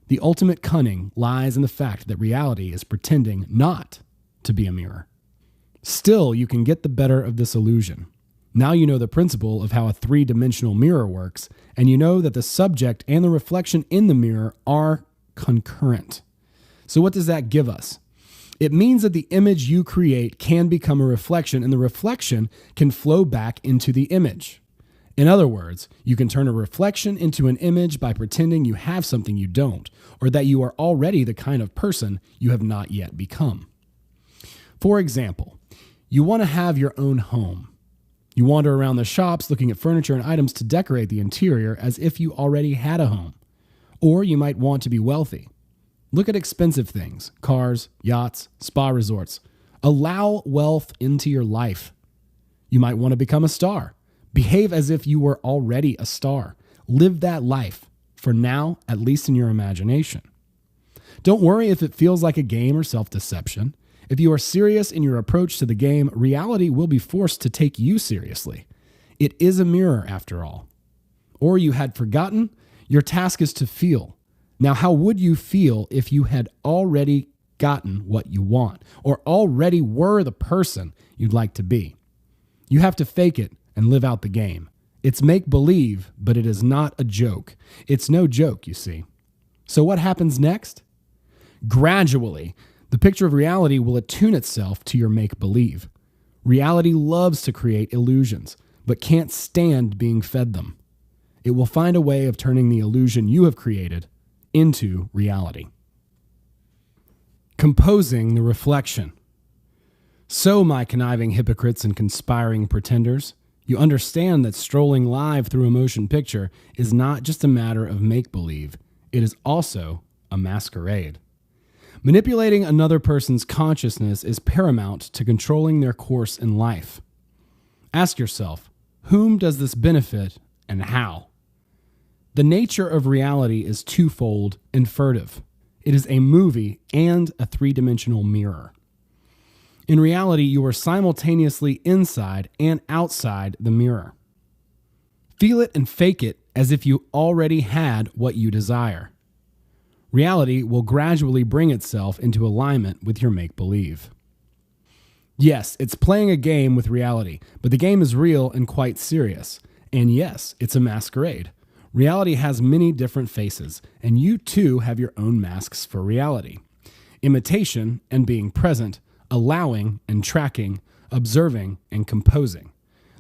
The ultimate cunning lies in the fact that reality is pretending not to be a mirror. Still, you can get the better of this illusion. Now you know the principle of how a three-dimensional mirror works, and you know that the subject and the reflection in the mirror are concurrent. So what does that give us? It means that the image you create can become a reflection, and the reflection can flow back into the image. In other words, you can turn a reflection into an image by pretending you have something you don't, or that you are already the kind of person you have not yet become. For example, you want to have your own home. You wander around the shops looking at furniture and items to decorate the interior as if you already had a home. Or you might want to be wealthy. Look at expensive things, cars, yachts, spa resorts. Allow wealth into your life. You might want to become a star. Behave as if you were already a star. Live that life, for now, at least in your imagination. Don't worry if it feels like a game or self-deception. If you are serious in your approach to the game, reality will be forced to take you seriously. It is a mirror, after all. Or you had forgotten, your task is to feel. Now, how would you feel if you had already gotten what you want, or already were the person you'd like to be? You have to fake it and live out the game. It's make-believe, but it is not a joke. It's no joke, you see. So what happens next? Gradually, the picture of reality will attune itself to your make-believe. Reality loves to create illusions, but can't stand being fed them. It will find a way of turning the illusion you have created into reality. Composing the reflection. So, my conniving hypocrites and conspiring pretenders, you understand that strolling live through a motion picture is not just a matter of make-believe, it is also a masquerade. Manipulating another person's consciousness is paramount to controlling their course in life. Ask yourself, whom does this benefit and how? The nature of reality is twofold and furtive. It is a movie and a three-dimensional mirror. In reality, you are simultaneously inside and outside the mirror. Feel it and fake it as if you already had what you desire. Reality will gradually bring itself into alignment with your make-believe. Yes, it's playing a game with reality, but the game is real and quite serious. And yes, it's a masquerade. Reality has many different faces, and you too have your own masks for reality. Imitation and being present, allowing and tracking, observing and composing.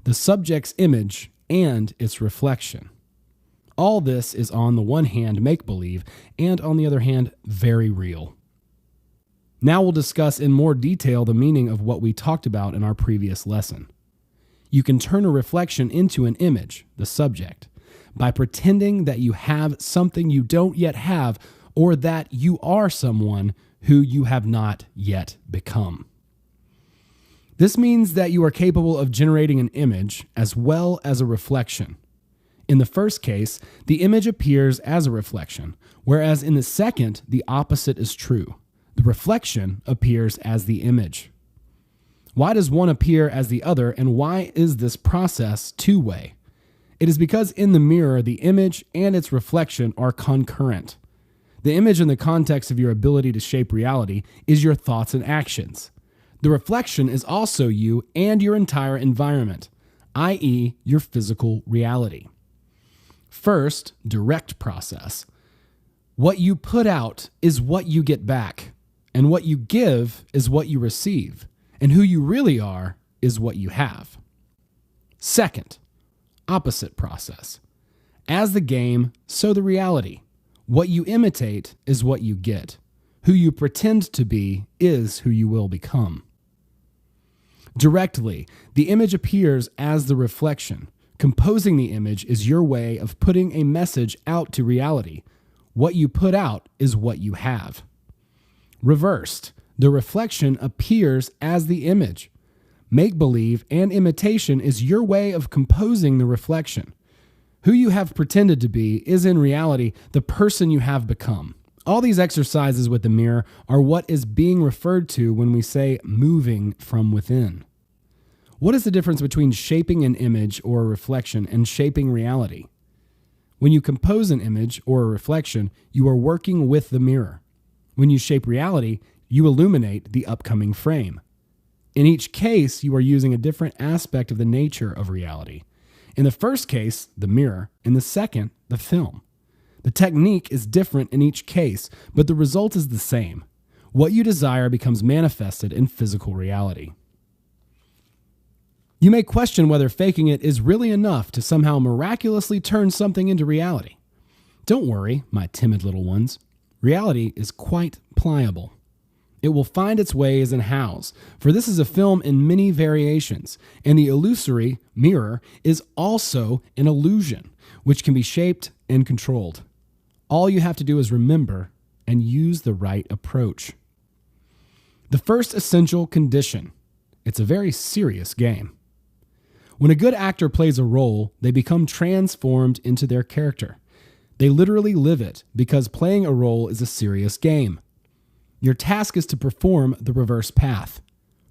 The subject's image and its reflection. All this is on the one hand make-believe, and on the other hand, very real. Now we'll discuss in more detail the meaning of what we talked about in our previous lesson. You can turn a reflection into an image, the subject, by pretending that you have something you don't yet have, or that you are someone who you have not yet become. This means that you are capable of generating an image as well as a reflection. In the first case, the image appears as a reflection, whereas in the second, the opposite is true. The reflection appears as the image. Why does one appear as the other, and why is this process two-way? It is because in the mirror, the image and its reflection are concurrent. The image in the context of your ability to shape reality is your thoughts and actions. The reflection is also you and your entire environment, i.e., your physical reality. First, direct process. What you put out is what you get back, and what you give is what you receive, and who you really are is what you have. Second, opposite process. As the game, so the reality. What you imitate is what you get. Who you pretend to be is who you will become. Directly, the image appears as the reflection. Composing the image is your way of putting a message out to reality. What you put out is what you have. Reversed, the reflection appears as the image. Make-believe and imitation is your way of composing the reflection. Who you have pretended to be is in reality the person you have become. All these exercises with the mirror are what is being referred to when we say moving from within. What is the difference between shaping an image or a reflection and shaping reality? When you compose an image or a reflection, you are working with the mirror. When you shape reality, you illuminate the upcoming frame. In each case, you are using a different aspect of the nature of reality. In the first case, the mirror. In the second, the film. The technique is different in each case, but the result is the same. What you desire becomes manifested in physical reality. You may question whether faking it is really enough to somehow miraculously turn something into reality. Don't worry, my timid little ones. Reality is quite pliable. It will find its ways and hows, for this is a film in many variations, and the illusory mirror is also an illusion, which can be shaped and controlled. All you have to do is remember and use the right approach. The first essential condition. It's a very serious game. When a good actor plays a role, they become transformed into their character. They literally live it because playing a role is a serious game. Your task is to perform the reverse path.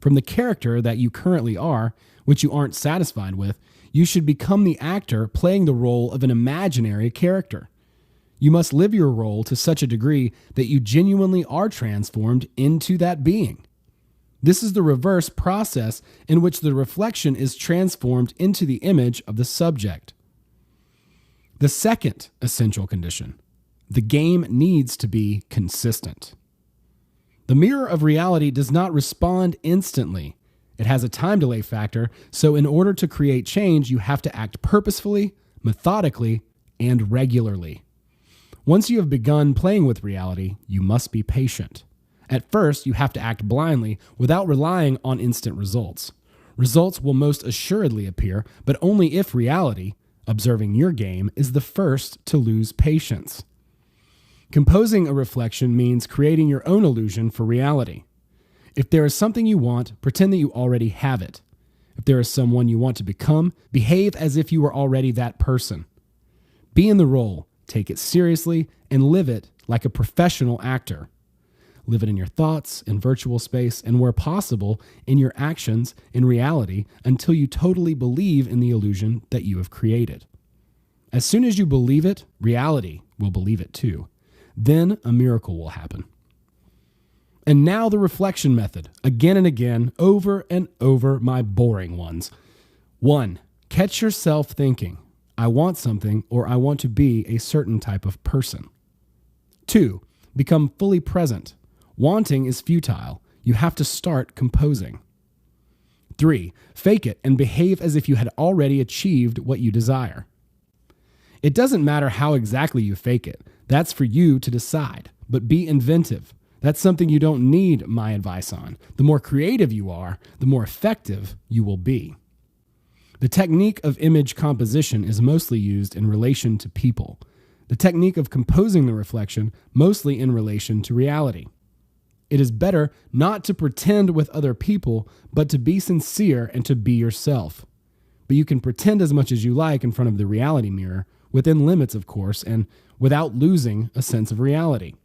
From the character that you currently are, which you aren't satisfied with, you should become the actor playing the role of an imaginary character. You must live your role to such a degree that you genuinely are transformed into that being. This is the reverse process in which the reflection is transformed into the image of the subject. The second essential condition. The game needs to be consistent. The mirror of reality does not respond instantly. It has a time delay factor, so in order to create change, you have to act purposefully, methodically, and regularly. Once you have begun playing with reality, you must be patient. At first, you have to act blindly without relying on instant results. Results will most assuredly appear, but only if reality, observing your game, is the first to lose patience. Composing a reflection means creating your own illusion for reality. If there is something you want, pretend that you already have it. If there is someone you want to become, behave as if you were already that person. Be in the role, take it seriously, and live it like a professional actor. Live it in your thoughts, in virtual space, and where possible, in your actions, in reality, until you totally believe in the illusion that you have created. As soon as you believe it, reality will believe it too. Then a miracle will happen. And now the reflection method, again and again, over and over, my boring ones. 1. Catch yourself thinking, I want something, or I want to be a certain type of person. 2. Become fully present. Wanting is futile. You have to start composing. 3. Fake it and behave as if you had already achieved what you desire. It doesn't matter how exactly you fake it. That's for you to decide. But be inventive. That's something you don't need my advice on. The more creative you are, the more effective you will be. The technique of image composition is mostly used in relation to people. The technique of composing the reflection mostly in relation to reality. It is better not to pretend with other people, but to be sincere and to be yourself. But you can pretend as much as you like in front of the reality mirror, within limits, of course, and without losing a sense of reality.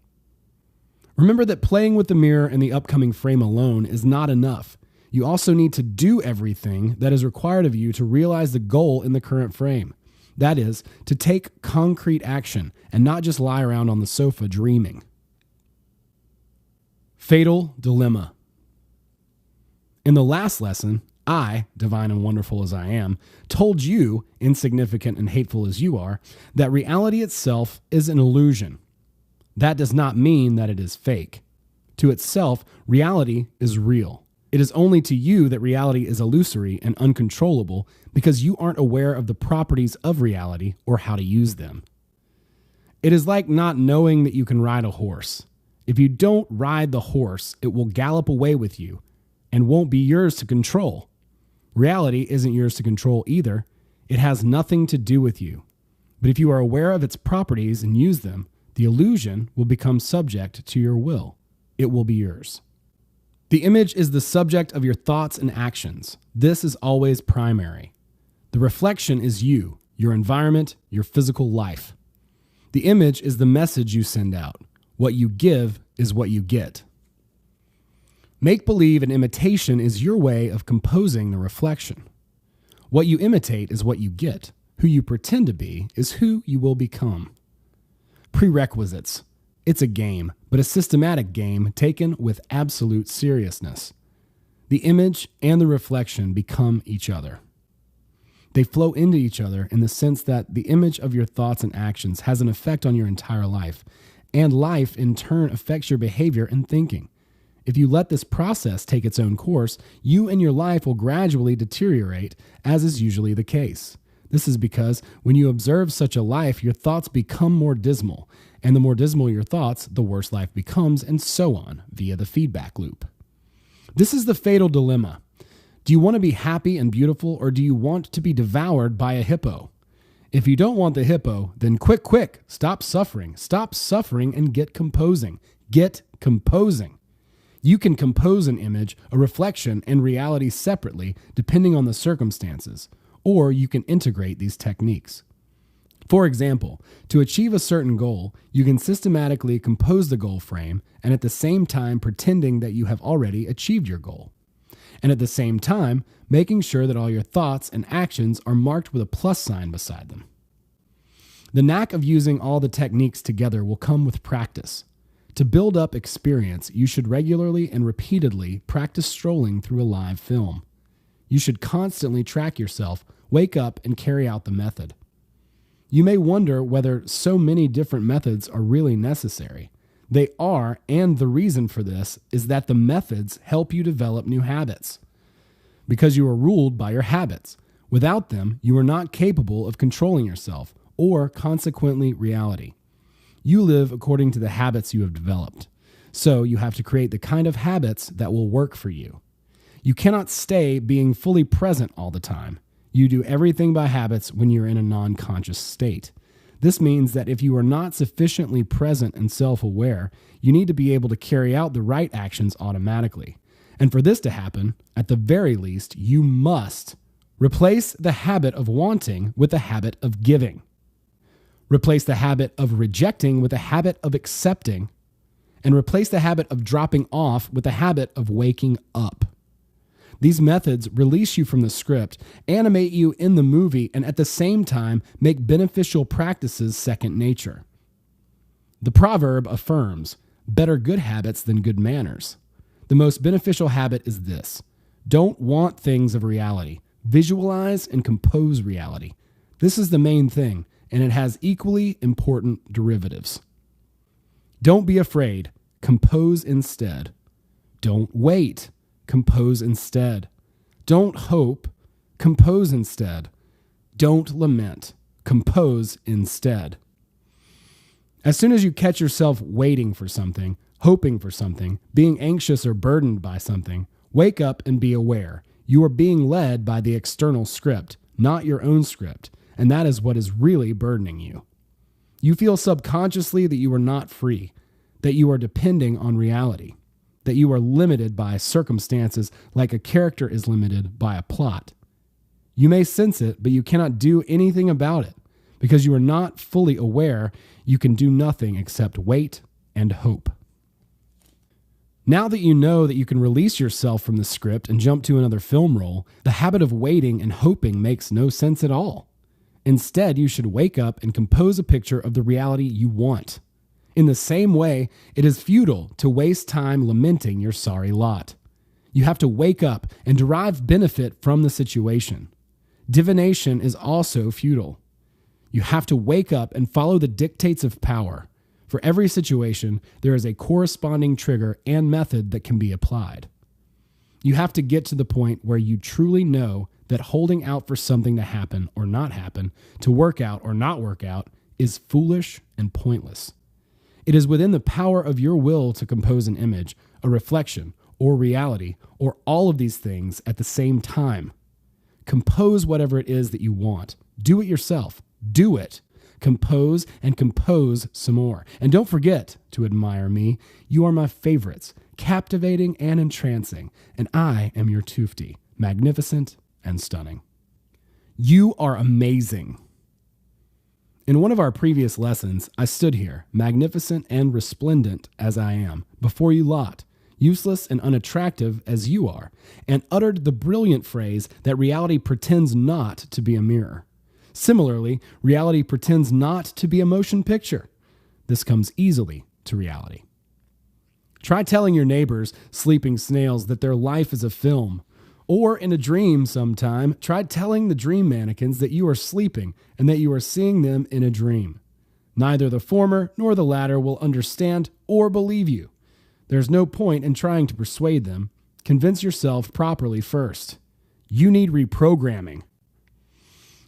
Remember that playing with the mirror in the upcoming frame alone is not enough. You also need to do everything that is required of you to realize the goal in the current frame. That is, to take concrete action and not just lie around on the sofa dreaming. Fatal dilemma. In the last lesson, I, divine and wonderful as I am, told you, insignificant and hateful as you are, that reality itself is an illusion. That does not mean that it is fake. To itself, reality is real. It is only to you that reality is illusory and uncontrollable because you aren't aware of the properties of reality or how to use them. It is like not knowing that you can ride a horse. If you don't ride the horse, it will gallop away with you and won't be yours to control. Reality isn't yours to control either. It has nothing to do with you. But if you are aware of its properties and use them, the illusion will become subject to your will. It will be yours. The image is the subject of your thoughts and actions. This is always primary. The reflection is you, your environment, your physical life. The image is the message you send out. What you give is what you get. Make-believe and imitation is your way of composing the reflection. What you imitate is what you get. Who you pretend to be is who you will become. Prerequisites. It's a game, but a systematic game taken with absolute seriousness. The image and the reflection become each other. They flow into each other in the sense that the image of your thoughts and actions has an effect on your entire life, and life in turn affects your behavior and thinking. If you let this process take its own course, you and your life will gradually deteriorate, as is usually the case. This is because when you observe such a life, your thoughts become more dismal, and the more dismal your thoughts, the worse life becomes, and so on, via the feedback loop. This is the fatal dilemma. Do you want to be happy and beautiful, or do you want to be devoured by a hippo? If you don't want the hippo, then quick, stop suffering. Stop suffering and get composing. Get composing. You can compose an image, a reflection, and reality separately, depending on the circumstances, or you can integrate these techniques. For example, to achieve a certain goal, you can systematically compose the goal frame and at the same time pretending that you have already achieved your goal. And at the same time, making sure that all your thoughts and actions are marked with a plus sign beside them. The knack of using all the techniques together will come with practice. To build up experience, you should regularly and repeatedly practice strolling through a live film. You should constantly track yourself, wake up, and carry out the method. You may wonder whether so many different methods are really necessary. They are, and the reason for this is that the methods help you develop new habits. Because you are ruled by your habits. Without them, you are not capable of controlling yourself, or consequently reality. You live according to the habits you have developed. So you have to create the kind of habits that will work for you. You cannot stay being fully present all the time. You do everything by habits when you're in a non-conscious state. This means that if you are not sufficiently present and self-aware, you need to be able to carry out the right actions automatically. And for this to happen, at the very least, you must replace the habit of wanting with the habit of giving. Replace the habit of rejecting with the habit of accepting, and replace the habit of dropping off with the habit of waking up. These methods release you from the script, animate you in the movie, and at the same time make beneficial practices second nature. The proverb affirms, better good habits than good manners. The most beneficial habit is this: don't want things of reality. Visualize and compose reality. This is the main thing, and it has equally important derivatives. Don't be afraid. Compose instead. Don't wait. Compose instead. Don't hope. Compose instead. Don't lament. Compose instead. As soon as you catch yourself waiting for something, hoping for something, being anxious or burdened by something, wake up and be aware. You are being led by the external script, not your own script, and that is what is really burdening you. You feel subconsciously that you are not free, that you are depending on reality, that you are limited by circumstances like a character is limited by a plot. You may sense it, but you cannot do anything about it. Because you are not fully aware, you can do nothing except wait and hope. Now that you know that you can release yourself from the script and jump to another film role, the habit of waiting and hoping makes no sense at all. Instead, you should wake up and compose a picture of the reality you want. In the same way, it is futile to waste time lamenting your sorry lot. You have to wake up and derive benefit from the situation. Divination is also futile. You have to wake up and follow the dictates of power. For every situation, there is a corresponding trigger and method that can be applied. You have to get to the point where you truly know that holding out for something to happen or not happen, to work out or not work out, is foolish and pointless. It is within the power of your will to compose an image, a reflection, or reality, or all of these things at the same time. Compose whatever it is that you want. Do it yourself. Do it. Compose and compose some more. And don't forget to admire me. You are my favorites, captivating and entrancing, and I am your Tufti, magnificent and stunning. You are amazing. In one of our previous lessons, I stood here, magnificent and resplendent as I am, before you lot, useless and unattractive as you are, and uttered the brilliant phrase that reality pretends not to be a mirror. Similarly, reality pretends not to be a motion picture. This comes easily to reality. Try telling your neighbors, sleeping snails, that their life is a film. Or in a dream sometime, try telling the dream mannequins that you are sleeping and that you are seeing them in a dream. Neither the former nor the latter will understand or believe you. There's no point in trying to persuade them. Convince yourself properly first. You need reprogramming.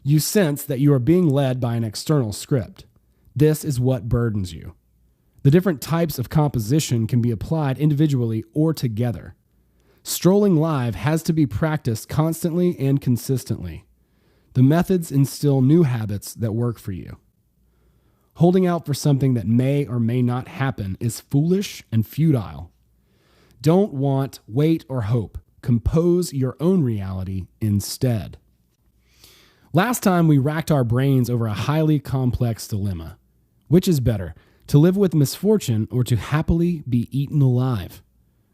You sense that you are being led by an external script. This is what burdens you. The different types of composition can be applied individually or together. Strolling live has to be practiced constantly and consistently. The methods instill new habits that work for you. Holding out for something that may or may not happen is foolish and futile. Don't want, wait, or hope. Compose your own reality instead. Last time, we racked our brains over a highly complex dilemma. Which is better, to live with misfortune or to happily be eaten alive?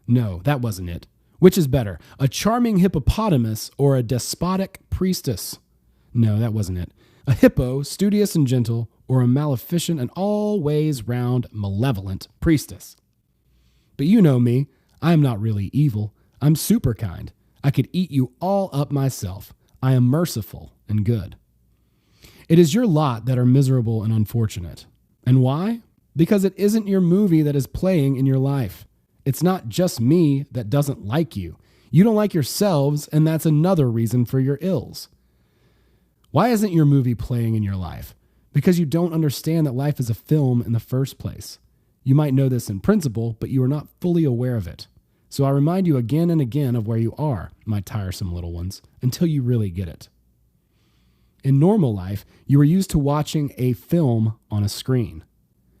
No, that wasn't it. Which is better, a charming hippopotamus or a despotic priestess? No, that wasn't it. A hippo, studious and gentle, or a maleficent and all ways round malevolent priestess? But you know me, I am not really evil. I'm super kind. I could eat you all up myself. I am merciful and good. It is your lot that are miserable and unfortunate. And why? Because it isn't your movie that is playing in your life. It's not just me that doesn't like you. You don't like yourselves, and that's another reason for your ills. Why isn't your movie playing in your life? Because you don't understand that life is a film in the first place. You might know this in principle, but you are not fully aware of it. So I remind you again and again of where you are, my tiresome little ones, until you really get it. In normal life, you are used to watching a film on a screen.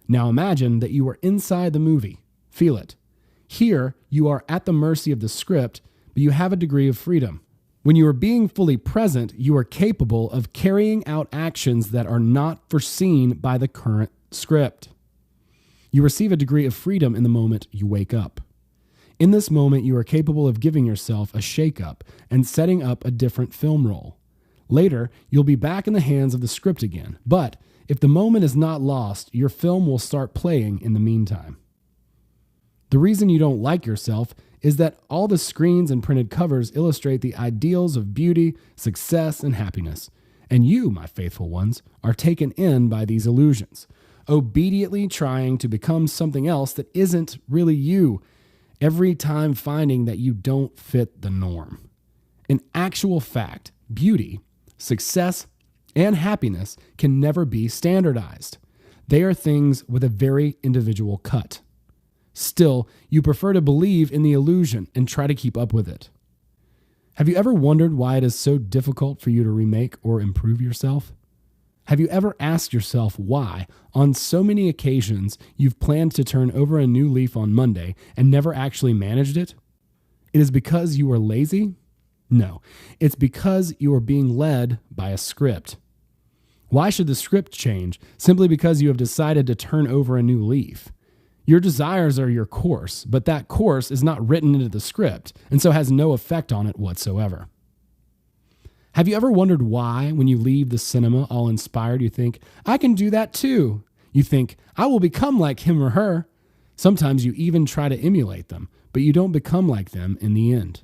Now imagine that you are inside the movie. Feel it. Here, you are at the mercy of the script, but you have a degree of freedom. When you are being fully present, you are capable of carrying out actions that are not foreseen by the current script. You receive a degree of freedom in the moment you wake up. In this moment, you are capable of giving yourself a shake-up and setting up a different film role. Later, you'll be back in the hands of the script again, but if the moment is not lost, your film will start playing in the meantime. The reason you don't like yourself is that all the screens and printed covers illustrate the ideals of beauty, success, and happiness, and you, my faithful ones, are taken in by these illusions, obediently trying to become something else that isn't really you, every time finding that you don't fit the norm. In actual fact, beauty, success, and happiness can never be standardized. They are things with a very individual cut. Still, you prefer to believe in the illusion and try to keep up with it. Have you ever wondered why it is so difficult for you to remake or improve yourself? Have you ever asked yourself why, on so many occasions, you've planned to turn over a new leaf on Monday and never actually managed it? It is because you are lazy? No, it's because you are being led by a script. Why should the script change simply because you have decided to turn over a new leaf? Your desires are your course, but that course is not written into the script and so has no effect on it whatsoever. Have you ever wondered why, when you leave the cinema all inspired, you think, I can do that too? You think, I will become like him or her. Sometimes you even try to emulate them, but you don't become like them in the end.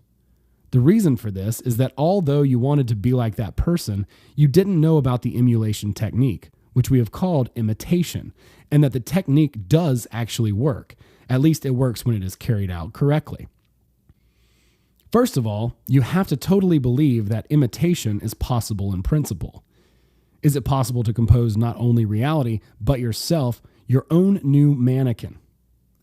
The reason for this is that although you wanted to be like that person, you didn't know about the emulation technique, which we have called imitation, and that the technique does actually work. At least it works when it is carried out correctly. First of all, you have to totally believe that imitation is possible in principle. Is it possible to compose not only reality, but yourself, your own new mannequin?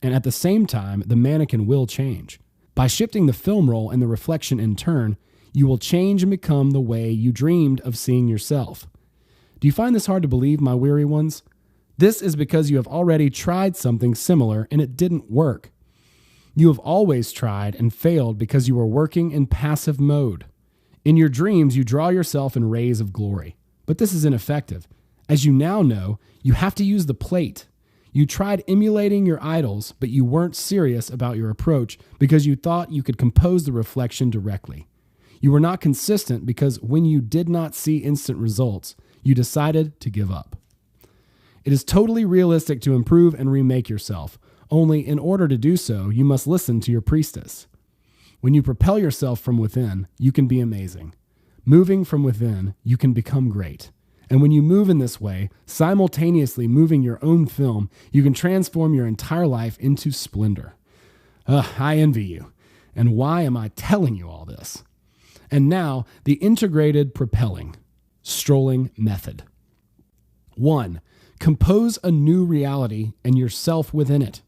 And at the same time, the mannequin will change. By shifting the film roll and the reflection in turn, you will change and become the way you dreamed of seeing yourself. Do you find this hard to believe, my weary ones? This is because you have already tried something similar and it didn't work. You have always tried and failed because you are working in passive mode. In your dreams, you draw yourself in rays of glory, but this is ineffective. As you now know, you have to use the plate. You tried emulating your idols, but you weren't serious about your approach because you thought you could compose the reflection directly. You were not consistent because when you did not see instant results, you decided to give up. It is totally realistic to improve and remake yourself. Only in order to do so, you must listen to your priestess. When you propel yourself from within, you can be amazing. Moving from within, you can become great. And when you move in this way, simultaneously moving your own film, you can transform your entire life into splendor. I envy you. And why am I telling you all this? And now, the integrated propelling, strolling method. 1. Compose a new reality and yourself within it.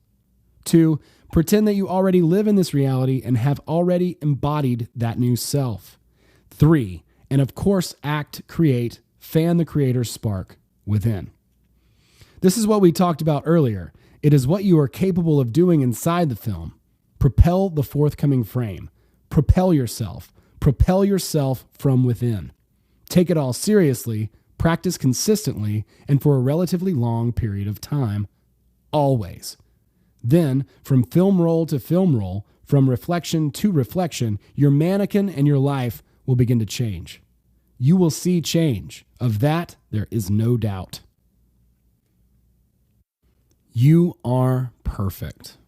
2. Pretend that you already live in this reality and have already embodied that new self. 3. And of course, act, create, fan the creator's spark within. This is what we talked about earlier. It is what you are capable of doing inside the film. Propel the forthcoming frame. Propel yourself. Propel yourself from within. Take it all seriously, practice consistently, and for a relatively long period of time. Always. Then, from film roll to film roll, from reflection to reflection, your mannequin and your life will begin to change. You will see change. Of that, there is no doubt. You are perfect.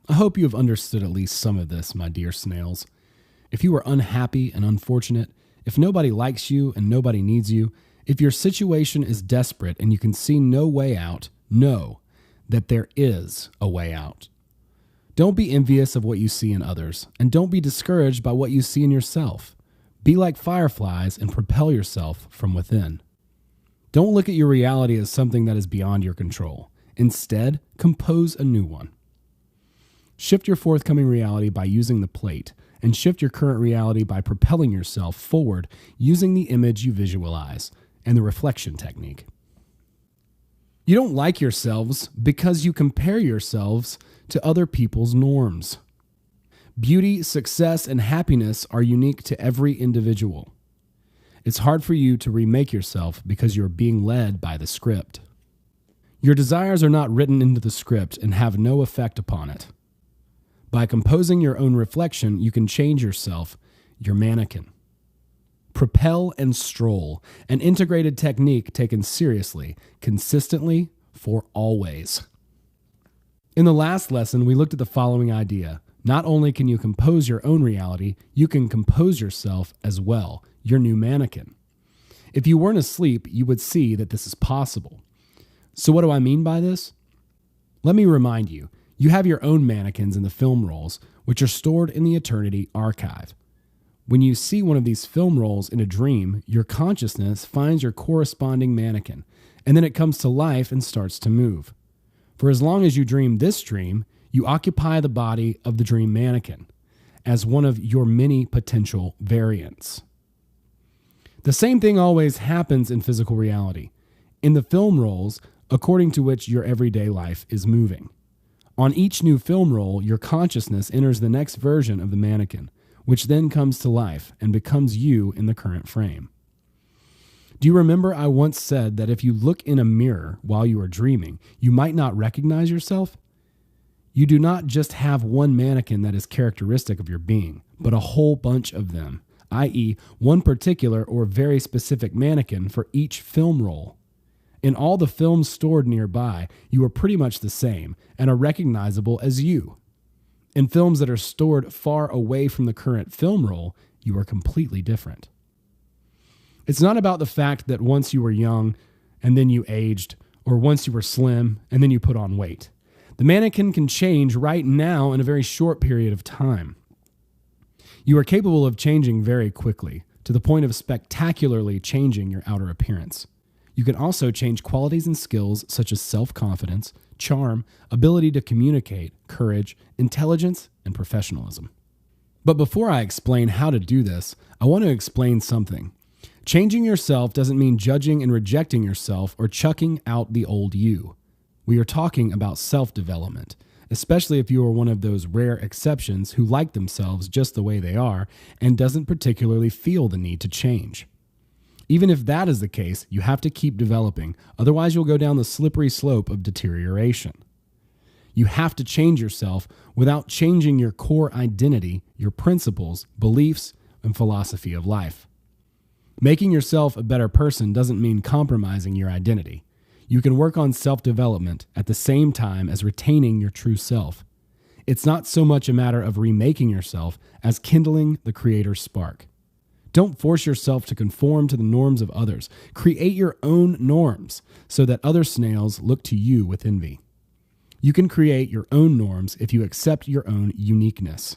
I hope you have understood at least some of this, my dear snails. If you are unhappy and unfortunate, if nobody likes you and nobody needs you, if your situation is desperate and you can see no way out, know that there is a way out. Don't be envious of what you see in others, and don't be discouraged by what you see in yourself. Be like fireflies and propel yourself from within. Don't look at your reality as something that is beyond your control. Instead, compose a new one. Shift your forthcoming reality by using the plate, and shift your current reality by propelling yourself forward using the image you visualize and the reflection technique. You don't like yourselves because you compare yourselves to other people's norms. Beauty, success, and happiness are unique to every individual. It's hard for you to remake yourself because you're being led by the script. Your desires are not written into the script and have no effect upon it. By composing your own reflection, you can change yourself, your mannequin. Propel and stroll, an integrated technique taken seriously, consistently, for always. In the last lesson, we looked at the following idea. Not only can you compose your own reality, you can compose yourself as well, your new mannequin. If you weren't asleep, you would see that this is possible. So what do I mean by this? Let me remind you, you have your own mannequins in the film rolls, which are stored in the Eternity archive. When you see one of these film rolls in a dream, your consciousness finds your corresponding mannequin, and then it comes to life and starts to move. For as long as you dream this dream, you occupy the body of the dream mannequin as one of your many potential variants. The same thing always happens in physical reality, in the film rolls according to which your everyday life is moving. On each new film roll, your consciousness enters the next version of the mannequin, which then comes to life and becomes you in the current frame. Do you remember I once said that if you look in a mirror while you are dreaming, you might not recognize yourself? You do not just have one mannequin that is characteristic of your being, but a whole bunch of them, i.e., one particular or very specific mannequin for each film roll. In all the films stored nearby, you are pretty much the same and are recognizable as you. In films that are stored far away from the current film roll, you are completely different. It's not about the fact that once you were young and then you aged, or once you were slim and then you put on weight. The mannequin can change right now in a very short period of time. You are capable of changing very quickly, to the point of spectacularly changing your outer appearance. You can also change qualities and skills such as self-confidence, charm, ability to communicate, courage, intelligence, and professionalism. But before I explain how to do this, I want to explain something. Changing yourself doesn't mean judging and rejecting yourself or chucking out the old you. We are talking about self-development, especially if you are one of those rare exceptions who like themselves just the way they are and doesn't particularly feel the need to change. Even if that is the case, you have to keep developing, otherwise you'll go down the slippery slope of deterioration. You have to change yourself without changing your core identity, your principles, beliefs, and philosophy of life. Making yourself a better person doesn't mean compromising your identity. You can work on self-development at the same time as retaining your true self. It's not so much a matter of remaking yourself as kindling the creator's spark. Don't force yourself to conform to the norms of others. Create your own norms so that other snails look to you with envy. You can create your own norms if you accept your own uniqueness.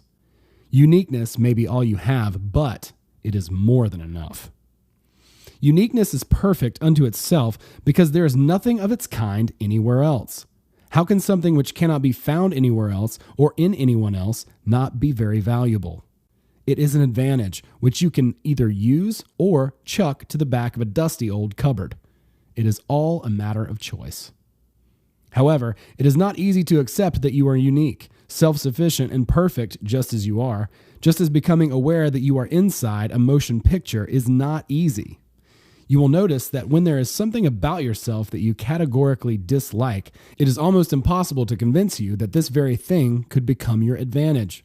Uniqueness may be all you have, but it is more than enough. Uniqueness is perfect unto itself because there is nothing of its kind anywhere else. How can something which cannot be found anywhere else or in anyone else not be very valuable? It is an advantage which you can either use or chuck to the back of a dusty old cupboard. It is all a matter of choice. However, it is not easy to accept that you are unique, self-sufficient, and perfect just as you are, just as becoming aware that you are inside a motion picture is not easy. You will notice that when there is something about yourself that you categorically dislike, it is almost impossible to convince you that this very thing could become your advantage.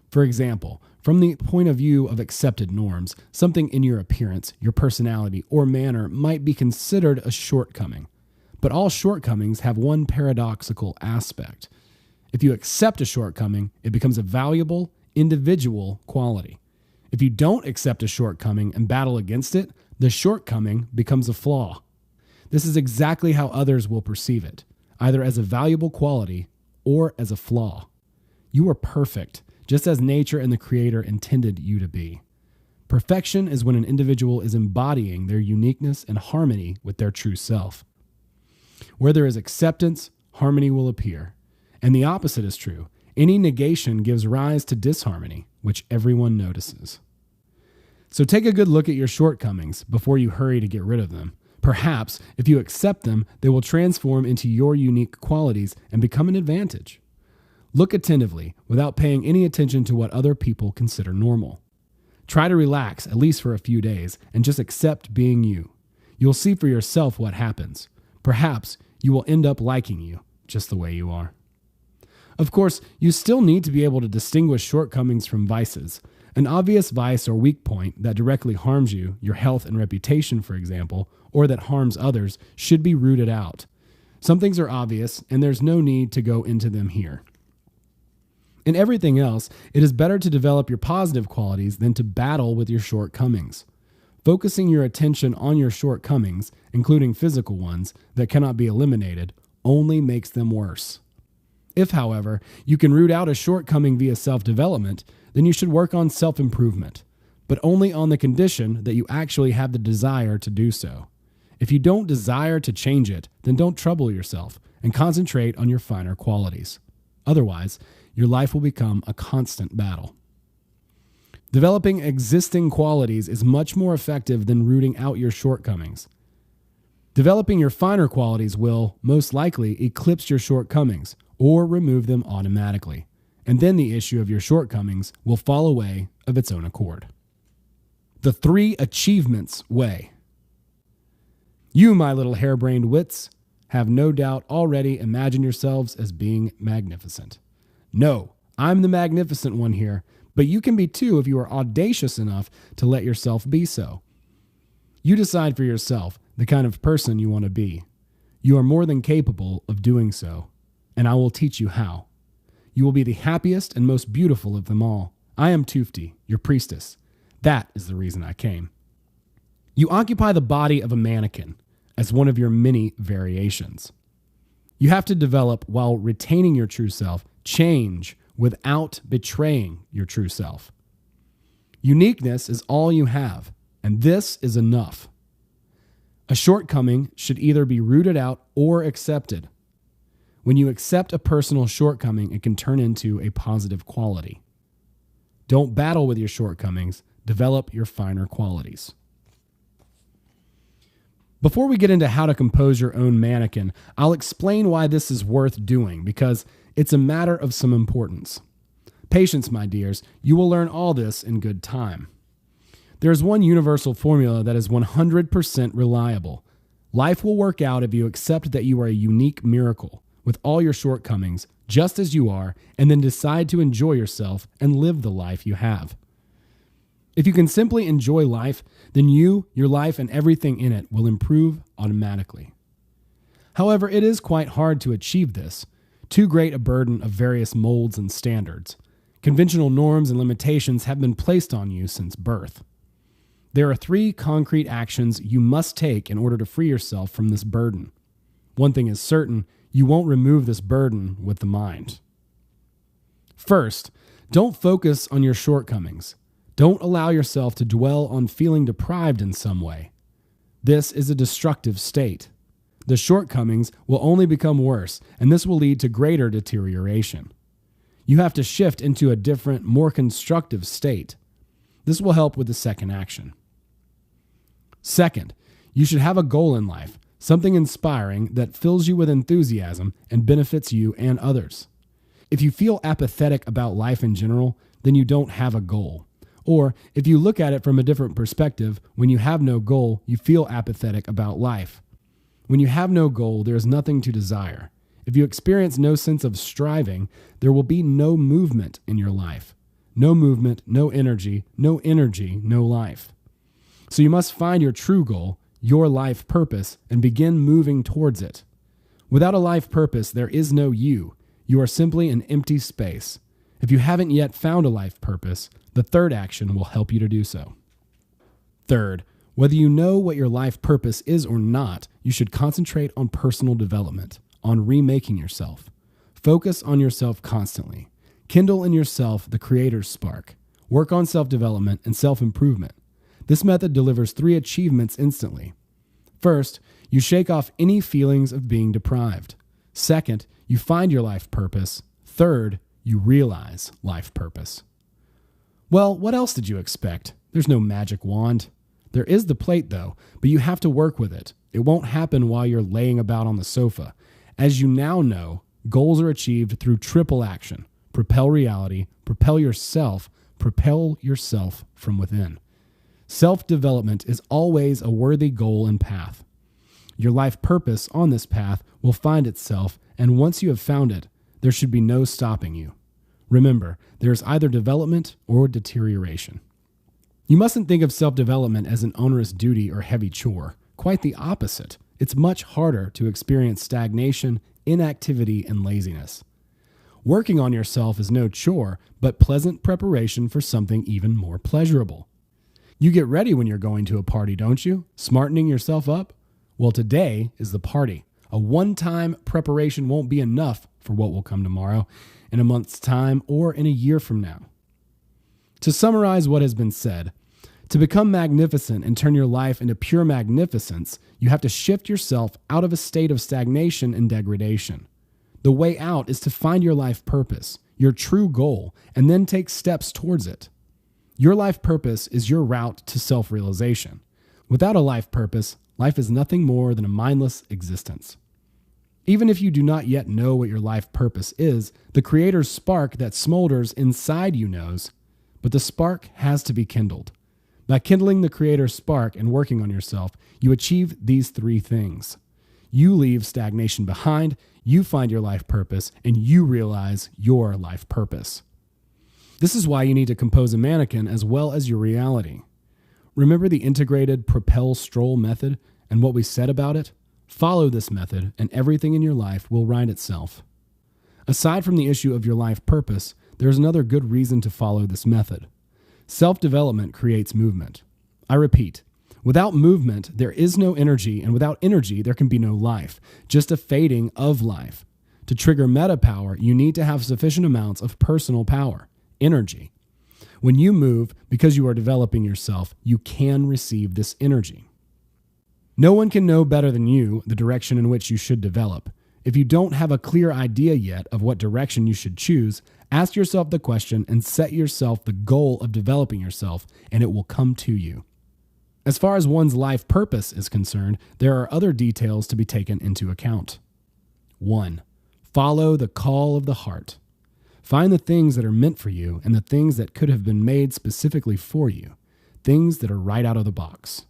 For example, from the point of view of accepted norms, something in your appearance, your personality, or manner might be considered a shortcoming. But all shortcomings have one paradoxical aspect. If you accept a shortcoming, it becomes a valuable, individual quality. If you don't accept a shortcoming and battle against it, the shortcoming becomes a flaw. This is exactly how others will perceive it, either as a valuable quality or as a flaw. You are perfect, just as nature and the Creator intended you to be. Perfection is when an individual is embodying their uniqueness and harmony with their true self. Where there is acceptance, harmony will appear. And the opposite is true. Any negation gives rise to disharmony, which everyone notices. So take a good look at your shortcomings before you hurry to get rid of them. Perhaps, if you accept them, they will transform into your unique qualities and become an advantage. Look attentively, without paying any attention to what other people consider normal. Try to relax, at least for a few days, and just accept being you. You'll see for yourself what happens. Perhaps you will end up liking you just the way you are. Of course, you still need to be able to distinguish shortcomings from vices. An obvious vice or weak point that directly harms you, your health and reputation, for example, or that harms others, should be rooted out. Some things are obvious, and there's no need to go into them here. In everything else, it is better to develop your positive qualities than to battle with your shortcomings. Focusing your attention on your shortcomings, including physical ones that cannot be eliminated, only makes them worse. If, however, you can root out a shortcoming via self-development, then you should work on self-improvement. but only on the condition that you actually have the desire to do so. If you don't desire to change it, then don't trouble yourself and concentrate on your finer qualities. Otherwise, your life will become a constant battle. Developing existing qualities is much more effective than rooting out your shortcomings. Developing your finer qualities will, most likely, eclipse your shortcomings or remove them automatically, and then the issue of your shortcomings will fall away of its own accord. The 3 achievements way. You, my little harebrained wits, have no doubt already imagined yourselves as being magnificent. No, I'm the magnificent one here, but you can be too if you are audacious enough to let yourself be so. You decide for yourself the kind of person you want to be. You are more than capable of doing so, and I will teach you how. You will be the happiest and most beautiful of them all. I am Tufti, your priestess. That is the reason I came. You occupy the body of a mannequin as one of your many variations. You have to develop while retaining your true self, change without betraying your true self. Uniqueness is all you have, and this is enough. A shortcoming should either be rooted out or accepted. When you accept a personal shortcoming, it can turn into a positive quality. Don't battle with your shortcomings, develop your finer qualities. Before we get into how to compose your own mannequin, I'll explain why this is worth doing, because it's a matter of some importance. Patience, my dears, you will learn all this in good time. There is one universal formula that is 100% reliable. Life will work out if you accept that you are a unique miracle, with all your shortcomings, just as you are, and then decide to enjoy yourself and live the life you have. If you can simply enjoy life, then you, your life, and everything in it will improve automatically. However, it is quite hard to achieve this. Too great a burden of various molds and standards. Conventional norms and limitations have been placed on you since birth. There are 3 concrete actions you must take in order to free yourself from this burden. One thing is certain, you won't remove this burden with the mind. First, don't focus on your shortcomings. Don't allow yourself to dwell on feeling deprived in some way. This is a destructive state. The shortcomings will only become worse, and this will lead to greater deterioration. You have to shift into a different, more constructive state. This will help with the second action. Second, you should have a goal in life, something inspiring that fills you with enthusiasm and benefits you and others. If you feel apathetic about life in general, then you don't have a goal. Or if you look at it from a different perspective, when you have no goal, you feel apathetic about life. When you have no goal, there is nothing to desire. If you experience no sense of striving, there will be no movement in your life. No movement, no energy, no life. So you must find your true goal, your life purpose, and begin moving towards it. Without a life purpose, there is no you. You are simply an empty space. If you haven't yet found a life purpose, the third action will help you to do so. Third, whether you know what your life purpose is or not, you should concentrate on personal development, on remaking yourself. Focus on yourself constantly. Kindle in yourself the creator's spark. Work on self-development and self-improvement. This method delivers 3 achievements instantly. First, you shake off any feelings of being deprived. Second, you find your life purpose. Third, you realize life purpose. Well, what else did you expect? There's no magic wand. There is the plate, though, but you have to work with it. It won't happen while you're laying about on the sofa. As you now know, goals are achieved through triple action. Propel reality, propel yourself from within. Self-development is always a worthy goal and path. Your life purpose on this path will find itself, and once you have found it, there should be no stopping you. Remember, there is either development or deterioration. You mustn't think of self-development as an onerous duty or heavy chore. Quite the opposite. It's much harder to experience stagnation, inactivity, and laziness. Working on yourself is no chore, but pleasant preparation for something even more pleasurable. You get ready when you're going to a party, don't you? Smartening yourself up? Well, today is the party. A one-time preparation won't be enough for what will come tomorrow, in a month's time, or in a year from now. To summarize what has been said, To become magnificent and turn your life into pure magnificence, you have to shift yourself out of a state of stagnation and degradation. The way out is to find your life purpose, your true goal, and then take steps towards it. Your life purpose is your route to self-realization. Without a life purpose, life is nothing more than a mindless existence. Even if you do not yet know what your life purpose is, the Creator's spark that smolders inside you knows, but the spark has to be kindled. By kindling the Creator's spark and working on yourself, you achieve these three things. You leave stagnation behind, you find your life purpose, and you realize your life purpose. This is why you need to compose a mannequin as well as your reality. Remember the integrated propel Stroll method and what we said about it? Follow this method and everything in your life will right itself. Aside from the issue of your life purpose, there is another good reason to follow this method. Self-development creates movement. I repeat, without movement, there is no energy, and without energy, there can be no life, just a fading of life. To trigger meta power, you need to have sufficient amounts of personal power, energy. When you move, because you are developing yourself, you can receive this energy. No one can know better than you the direction in which you should develop. If you don't have a clear idea yet of what direction you should choose, ask yourself the question and set yourself the goal of developing yourself, and it will come to you. As far as one's life purpose is concerned, there are other details to be taken into account. 1. Follow the call of the heart. Find the things that are meant for you and the things that could have been made specifically for you, things that are right out of the box.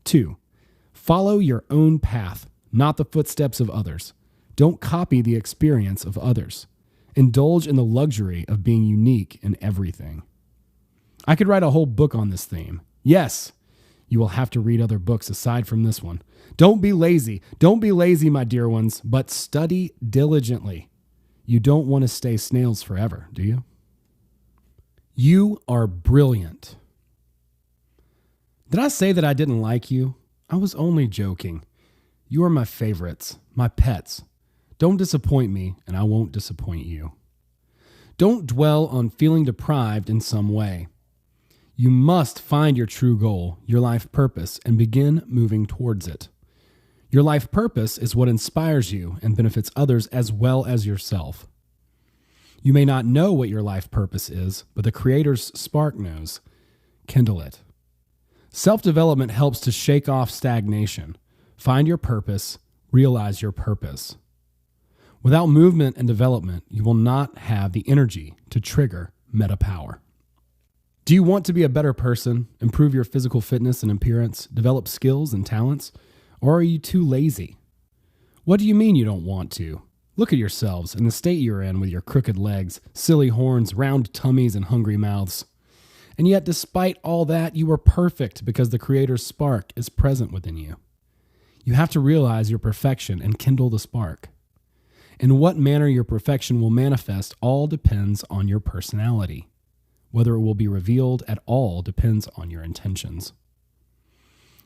2. Follow your own path, not the footsteps of others. Don't copy the experience of others. Indulge in the luxury of being unique in everything. I could write a whole book on this theme. Yes, you will have to read other books aside from this one. Don't be lazy. Don't be lazy, my dear ones, but study diligently. You don't want to stay snails forever, do you? You are brilliant. Did I say that I didn't like you? I was only joking. You are my favorites, my pets. Don't disappoint me, and I won't disappoint you. Don't dwell on feeling deprived in some way. You must find your true goal, your life purpose, and begin moving towards it. Your life purpose is what inspires you and benefits others as well as yourself. You may not know what your life purpose is, but the Creator's spark knows. Kindle it. Self-development helps to shake off stagnation. Find your purpose, realize your purpose. Without movement and development, you will not have the energy to trigger meta power. Do you want to be a better person, improve your physical fitness and appearance, develop skills and talents, or are you too lazy? What do you mean you don't want to? Look at yourselves and the state you're in with your crooked legs, silly horns, round tummies, and hungry mouths. And yet, despite all that, you are perfect because the Creator's spark is present within you. You have to realize your perfection and kindle the spark. In what manner your perfection will manifest all depends on your personality. Whether it will be revealed at all depends on your intentions.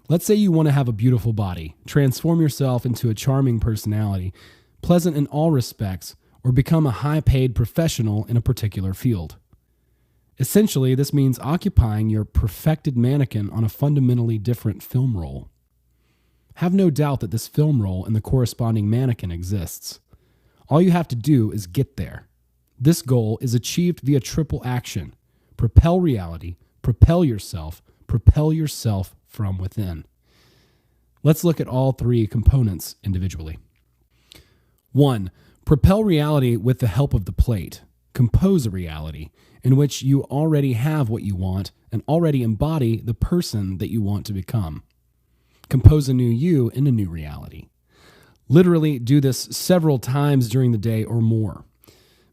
Let's say you want to have a beautiful body, transform yourself into a charming personality, pleasant in all respects, or become a high-paid professional in a particular field. Essentially, this means occupying your perfected mannequin on a fundamentally different film role. Have no doubt that this film role and the corresponding mannequin exists. All you have to do is get there. This goal is achieved via triple action. Propel reality, propel yourself from within. Let's look at all three components individually. 1. Propel reality with the help of the plate. Compose a reality in which you already have what you want and already embody the person that you want to become. Compose a new you in a new reality. Literally do this several times during the day or more.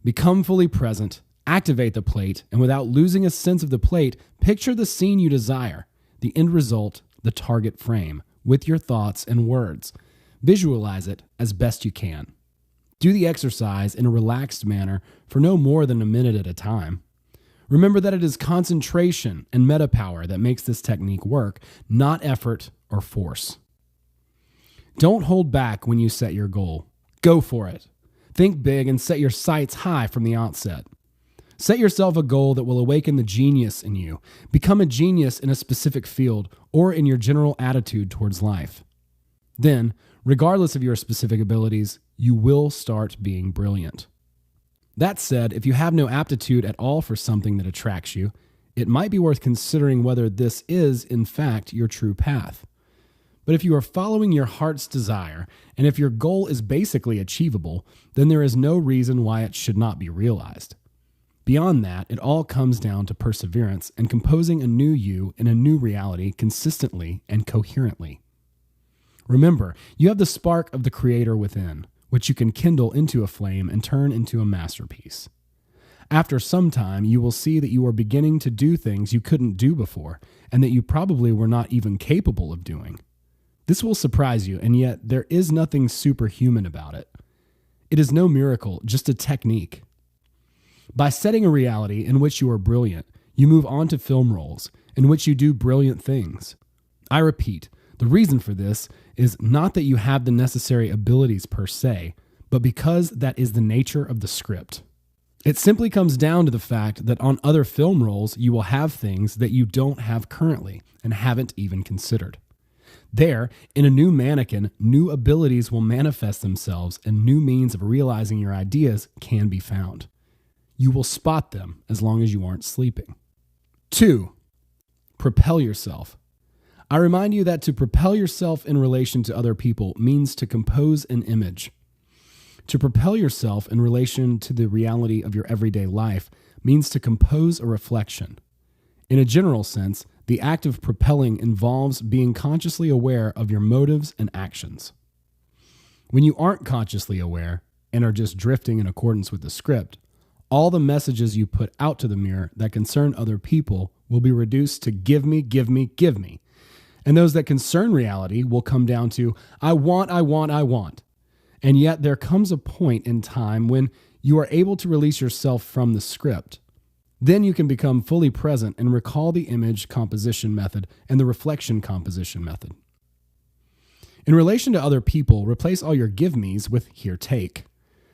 Become fully present, activate the plate, and without losing a sense of the plate, picture the scene you desire, the end result, the target frame, with your thoughts and words. Visualize it as best you can. Do the exercise in a relaxed manner for no more than a minute at a time. Remember that it is concentration and meta power that makes this technique work, not effort or force. Don't hold back when you set your goal. Go for it. Think big and set your sights high from the outset. Set yourself a goal that will awaken the genius in you. Become a genius in a specific field or in your general attitude towards life. Then, regardless of your specific abilities, you will start being brilliant. That said, if you have no aptitude at all for something that attracts you, it might be worth considering whether this is, in fact, your true path. But if you are following your heart's desire, and if your goal is basically achievable, then there is no reason why it should not be realized. Beyond that, it all comes down to perseverance and composing a new you in a new reality consistently and coherently. Remember, you have the spark of the Creator within, which you can kindle into a flame and turn into a masterpiece. After some time, you will see that you are beginning to do things you couldn't do before, and that you probably were not even capable of doing. This will surprise you, and yet there is nothing superhuman about it. It is no miracle, just a technique. By setting a reality in which you are brilliant, you move on to film roles in which you do brilliant things. I repeat, the reason for this is not that you have the necessary abilities per se, but because that is the nature of the script. It simply comes down to the fact that on other film roles, you will have things that you don't have currently and haven't even considered. There, in a new mannequin, new abilities will manifest themselves and new means of realizing your ideas can be found. You will spot them as long as you aren't sleeping. 2. Propel yourself. I remind you that to propel yourself in relation to other people means to compose an image. To propel yourself in relation to the reality of your everyday life means to compose a reflection. In a general sense, the act of propelling involves being consciously aware of your motives and actions. When you aren't consciously aware and are just drifting in accordance with the script, all the messages you put out to the mirror that concern other people will be reduced to give me, give me, give me. And those that concern reality will come down to I want, I want, I want. And yet there comes a point in time when you are able to release yourself from the script. Then you can become fully present and recall the image composition method and the reflection composition method. In relation to other people, replace all your give me's with here take.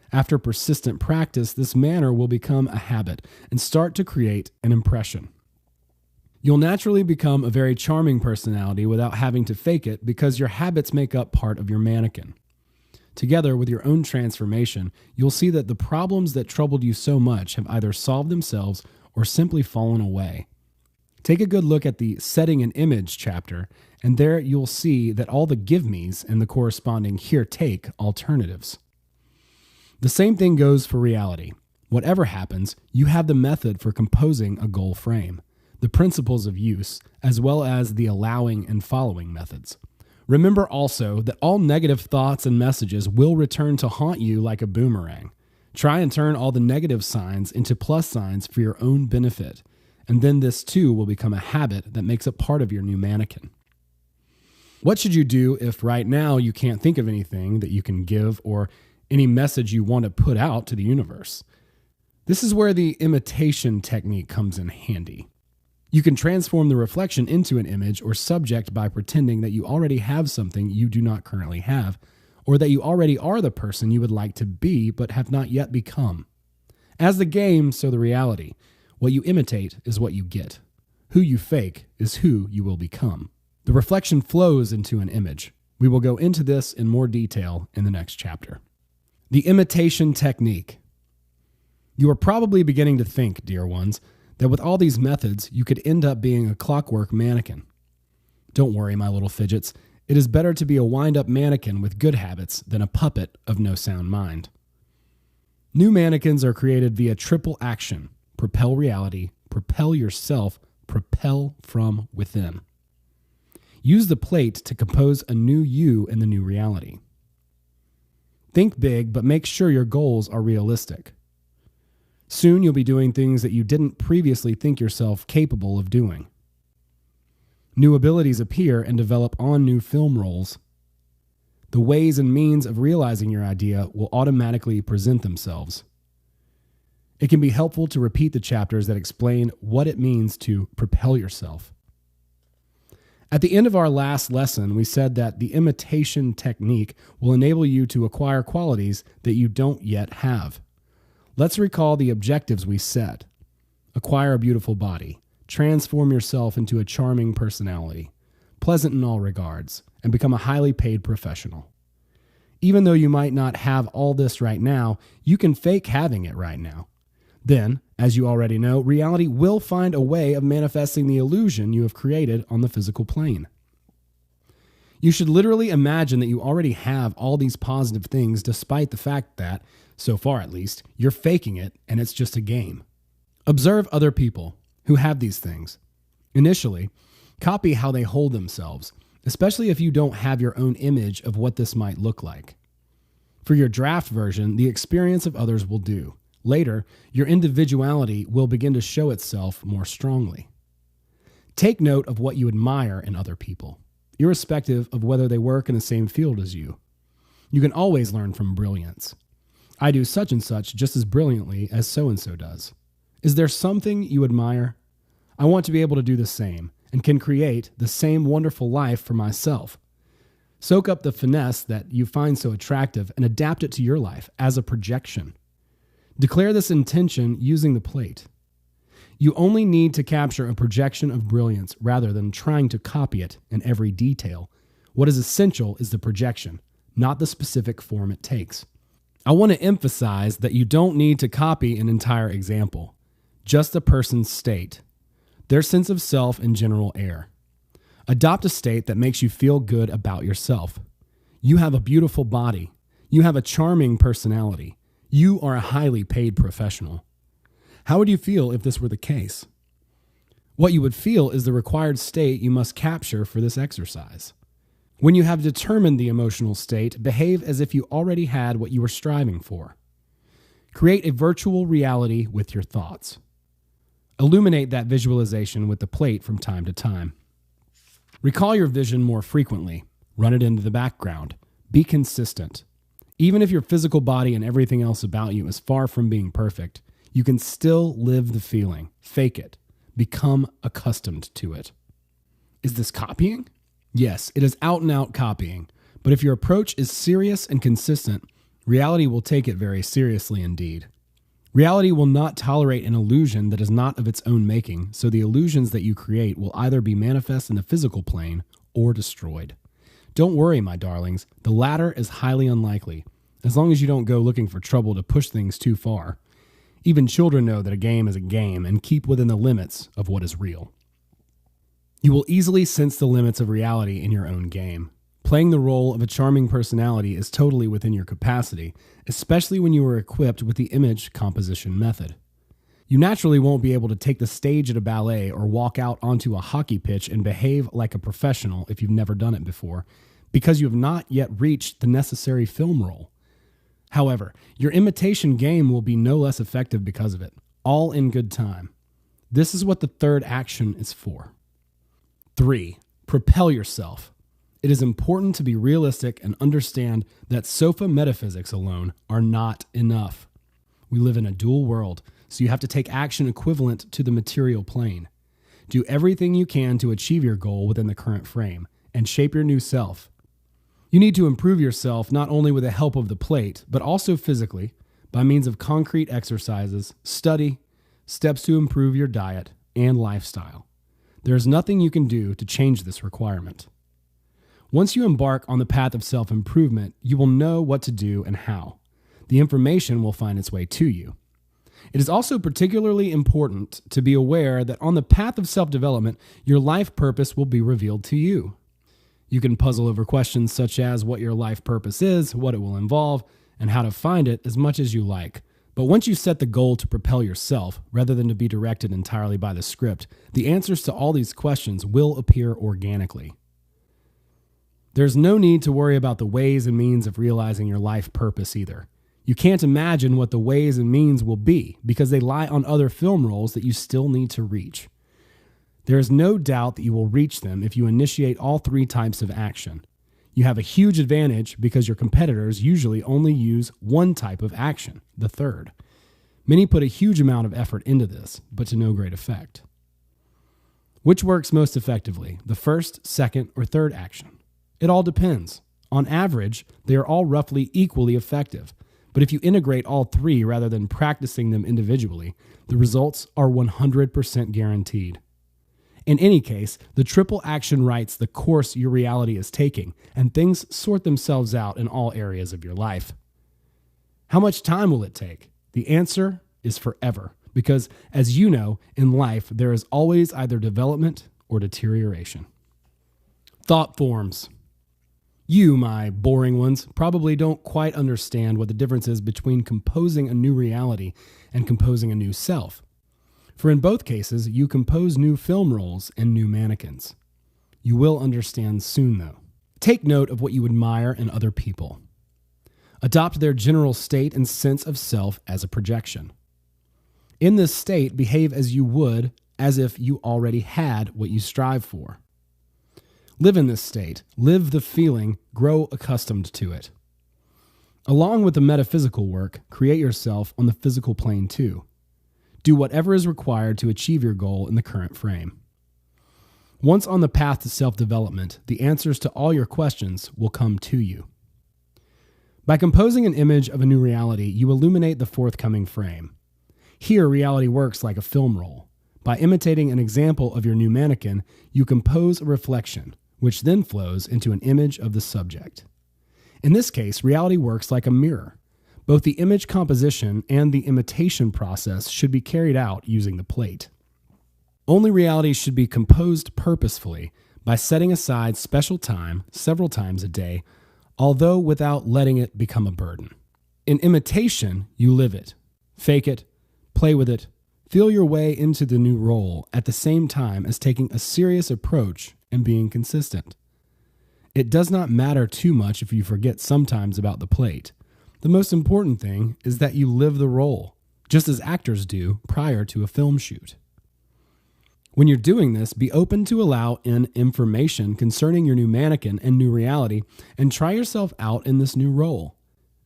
After persistent practice, this manner will become a habit and start to create an impression. You'll naturally become a very charming personality without having to fake it because your habits make up part of your mannequin. Together with your own transformation, you'll see that the problems that troubled you so much have either solved themselves or simply fallen away. Take a good look at the Setting an Image chapter, and there you'll see that all the give me's and the corresponding here take alternatives. The same thing goes for reality. Whatever happens, you have the method for composing a goal frame, the principles of use, as well as the allowing and following methods. Remember also that all negative thoughts and messages will return to haunt you like a boomerang. Try and turn all the negative signs into plus signs for your own benefit, and then this too will become a habit that makes it part of your new mannequin. What should you do if right now you can't think of anything that you can give or any message you want to put out to the universe? This is where the imitation technique comes in handy. You can transform the reflection into an image or subject by pretending that you already have something you do not currently have, or that you already are the person you would like to be but have not yet become. As the game, so the reality. What you imitate is what you get. Who you fake is who you will become. The reflection flows into an image. We will go into this in more detail in the next chapter. The imitation technique. You are probably beginning to think, dear ones, that with all these methods, you could end up being a clockwork mannequin. Don't worry, my little fidgets. It is better to be a wind-up mannequin with good habits than a puppet of no sound mind. New mannequins are created via triple action: propel reality, propel yourself, propel from within. Use the plate to compose a new you in the new reality. Think big, but make sure your goals are realistic. Soon you'll be doing things that you didn't previously think yourself capable of doing. New abilities appear and develop on new film roles. The ways and means of realizing your idea will automatically present themselves. It can be helpful to repeat the chapters that explain what it means to propel yourself. At the end of our last lesson, we said that the imitation technique will enable you to acquire qualities that you don't yet have. Let's recall the objectives we set. acquire a beautiful body, transform yourself into a charming personality, pleasant in all regards, and become a highly paid professional. Even though you might not have all this right now, you can fake having it right now. Then, as you already know, reality will find a way of manifesting the illusion you have created on the physical plane. You should literally imagine that you already have all these positive things despite the fact that, so far at least, you're faking it and it's just a game. Observe other people who have these things. Initially, copy how they hold themselves, especially if you don't have your own image of what this might look like. For your draft version, the experience of others will do. Later, your individuality will begin to show itself more strongly. Take note of what you admire in other people, irrespective of whether they work in the same field as you. You can always learn from brilliance. I do such and such just as brilliantly as so-and-so does. Is there something you admire? I want to be able to do the same and can create the same wonderful life for myself. Soak up the finesse that you find so attractive and adapt it to your life as a projection. Declare this intention using the plate. You only need to capture a projection of brilliance rather than trying to copy it in every detail. What is essential is the projection, not the specific form it takes. I want to emphasize that you don't need to copy an entire example, just a person's state, their sense of self and general air. Adopt a state that makes you feel good about yourself. You have a beautiful body. You have a charming personality. You are a highly paid professional. How would you feel if this were the case? What you would feel is the required state you must capture for this exercise. When you have determined the emotional state, behave as if you already had what you were striving for. Create a virtual reality with your thoughts. Illuminate that visualization with the plate from time to time. Recall your vision more frequently. Run it into the background. Be consistent. Even if your physical body and everything else about you is far from being perfect, you can still live the feeling. Fake it. Become accustomed to it. Is this copying? Yes, it is out and out copying. But if your approach is serious and consistent, reality will take it very seriously indeed. Reality will not tolerate an illusion that is not of its own making, so the illusions that you create will either be manifest in the physical plane or destroyed. Don't worry, my darlings, the latter is highly unlikely, as long as you don't go looking for trouble to push things too far. Even children know that a game is a game and keep within the limits of what is real. You will easily sense the limits of reality in your own game. Playing the role of a charming personality is totally within your capacity, especially when you are equipped with the image composition method. You naturally won't be able to take the stage at a ballet or walk out onto a hockey pitch and behave like a professional if you've never done it before, because you have not yet reached the necessary film role. However, your imitation game will be no less effective because of it, all in good time. This is what the third action is for. 3. Propel yourself. It is important to be realistic and understand that sofa metaphysics alone are not enough. We live in a dual world, so you have to take action equivalent to the material plane. Do everything you can to achieve your goal within the current frame and shape your new self. You need to improve yourself not only with the help of the plate, but also physically by means of concrete exercises, study, steps to improve your diet, and lifestyle. There is nothing you can do to change this requirement. Once you embark on the path of self-improvement, you will know what to do and how. The information will find its way to you. It is also particularly important to be aware that on the path of self-development, your life purpose will be revealed to you. You can puzzle over questions such as what your life purpose is, what it will involve, and how to find it as much as you like. But once you set the goal to propel yourself, rather than to be directed entirely by the script, the answers to all these questions will appear organically. There's no need to worry about the ways and means of realizing your life purpose either. You can't imagine what the ways and means will be because they lie on other film roles that you still need to reach. There is no doubt that you will reach them if you initiate all 3 types of action. You have a huge advantage because your competitors usually only use one type of action, the third. Many put a huge amount of effort into this, but to no great effect. Which works most effectively, the first, second, or third action? It all depends. On average, they are all roughly equally effective, But if you integrate all three rather than practicing them individually, the results are 100% guaranteed. In any case, the triple action writes the course your reality is taking, and things sort themselves out in all areas of your life. How much time will it take? The answer is forever, because as you know, in life, there is always either development or deterioration. Thought forms. You, my boring ones, probably don't quite understand what the difference is between composing a new reality and composing a new self. For in both cases, you compose new film roles and new mannequins. You will understand soon, though. Take note of what you admire in other people. Adopt their general state and sense of self as a projection. In this state, behave as you would, as if you already had what you strive for. Live in this state, live the feeling, grow accustomed to it. Along with the metaphysical work, create yourself on the physical plane too. Do whatever is required to achieve your goal in the current frame. Once on the path to self-development, the answers to all your questions will come to you. By composing an image of a new reality, you illuminate the forthcoming frame. Here, reality works like a film roll. By imitating an example of your new mannequin, you compose a reflection, which then flows into an image of the subject. In this case, reality works like a mirror. Both the image composition and the imitation process should be carried out using the plate. Only reality should be composed purposefully by setting aside special time several times a day, although without letting it become a burden. In imitation, you live it, fake it, play with it, feel your way into the new role at the same time as taking a serious approach and being consistent. It does not matter too much if you forget sometimes about the plate. The most important thing is that you live the role, just as actors do prior to a film shoot. When you're doing this, be open to allow in information concerning your new mannequin and new reality, and try yourself out in this new role,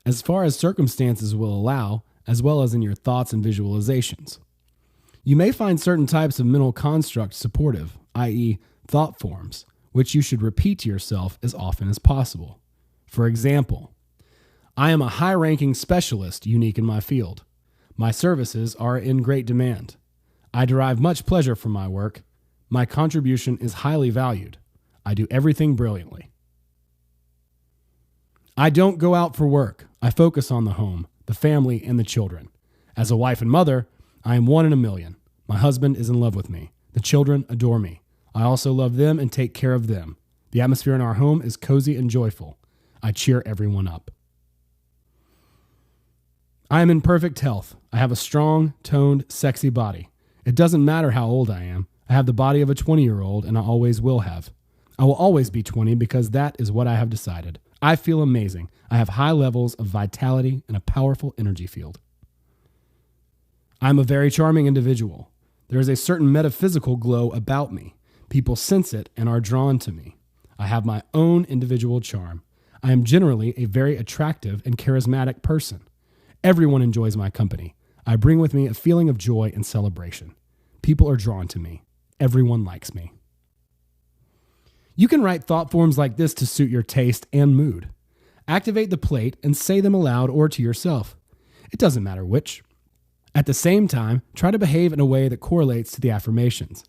as far as circumstances will allow, as well as in your thoughts and visualizations. You may find certain types of mental constructs supportive, i.e., thought forms, which you should repeat to yourself as often as possible. For example, I am a high-ranking specialist unique in my field. My services are in great demand. I derive much pleasure from my work. My contribution is highly valued. I do everything brilliantly. I don't go out for work. I focus on the home, the family, and the children. As a wife and mother, I am 1 in a million. My husband is in love with me. The children adore me. I also love them and take care of them. The atmosphere in our home is cozy and joyful. I cheer everyone up. I am in perfect health. I have a strong, toned, sexy body. It doesn't matter how old I am. I have the body of a 20-year-old, and I always will have. I will always be 20 because that is what I have decided. I feel amazing. I have high levels of vitality and a powerful energy field. I am a very charming individual. There is a certain metaphysical glow about me. People sense it and are drawn to me. I have my own individual charm. I am generally a very attractive and charismatic person. Everyone enjoys my company. I bring with me a feeling of joy and celebration. People are drawn to me. Everyone likes me. You can write thought forms like this to suit your taste and mood. Activate the plate and say them aloud or to yourself. It doesn't matter which. At the same time, try to behave in a way that correlates to the affirmations,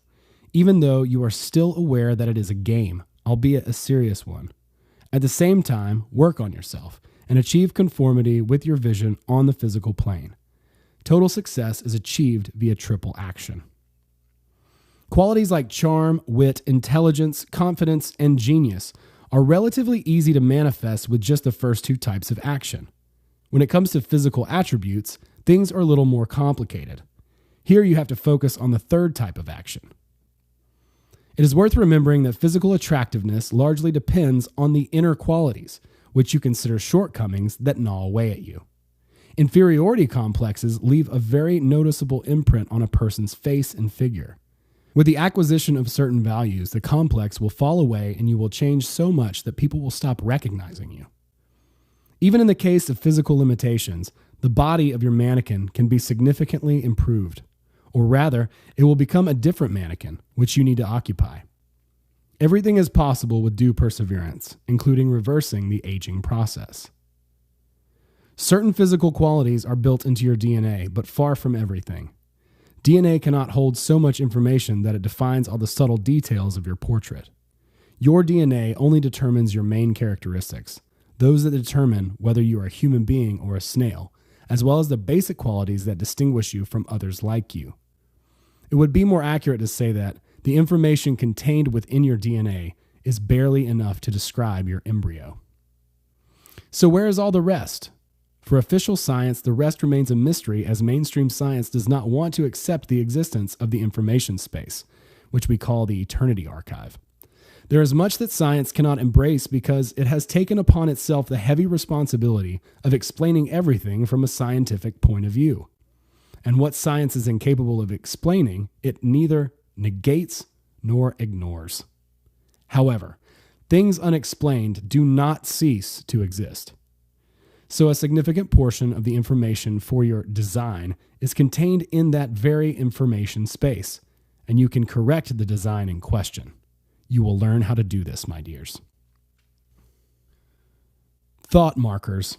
even though you are still aware that it is a game, albeit a serious one. At the same time, work on yourself and achieve conformity with your vision on the physical plane. Total success is achieved via triple action. Qualities like charm, wit, intelligence, confidence, and genius are relatively easy to manifest with just the first two types of action. When it comes to physical attributes, things are a little more complicated. Here you have to focus on the third type of action. It is worth remembering that physical attractiveness largely depends on the inner qualities, which you consider shortcomings that gnaw away at you. Inferiority complexes leave a very noticeable imprint on a person's face and figure. With the acquisition of certain values, the complex will fall away and you will change so much that people will stop recognizing you. Even in the case of physical limitations, the body of your mannequin can be significantly improved. Or rather, it will become a different mannequin, which you need to occupy. Everything is possible with due perseverance, including reversing the aging process. Certain physical qualities are built into your DNA, but far from everything. DNA cannot hold so much information that it defines all the subtle details of your portrait. Your DNA only determines your main characteristics, those that determine whether you are a human being or a snail, as well as the basic qualities that distinguish you from others like you. It would be more accurate to say that the information contained within your DNA is barely enough to describe your embryo. So where is all the rest? For official science, the rest remains a mystery, as mainstream science does not want to accept the existence of the information space, which we call the eternity archive. There is much that science cannot embrace because it has taken upon itself the heavy responsibility of explaining everything from a scientific point of view. And what science is incapable of explaining, it neither negates nor ignores. However, things unexplained do not cease to exist. So a significant portion of the information for your design is contained in that very information space, and you can correct the design in question. You will learn how to do this, my dears. Thought markers.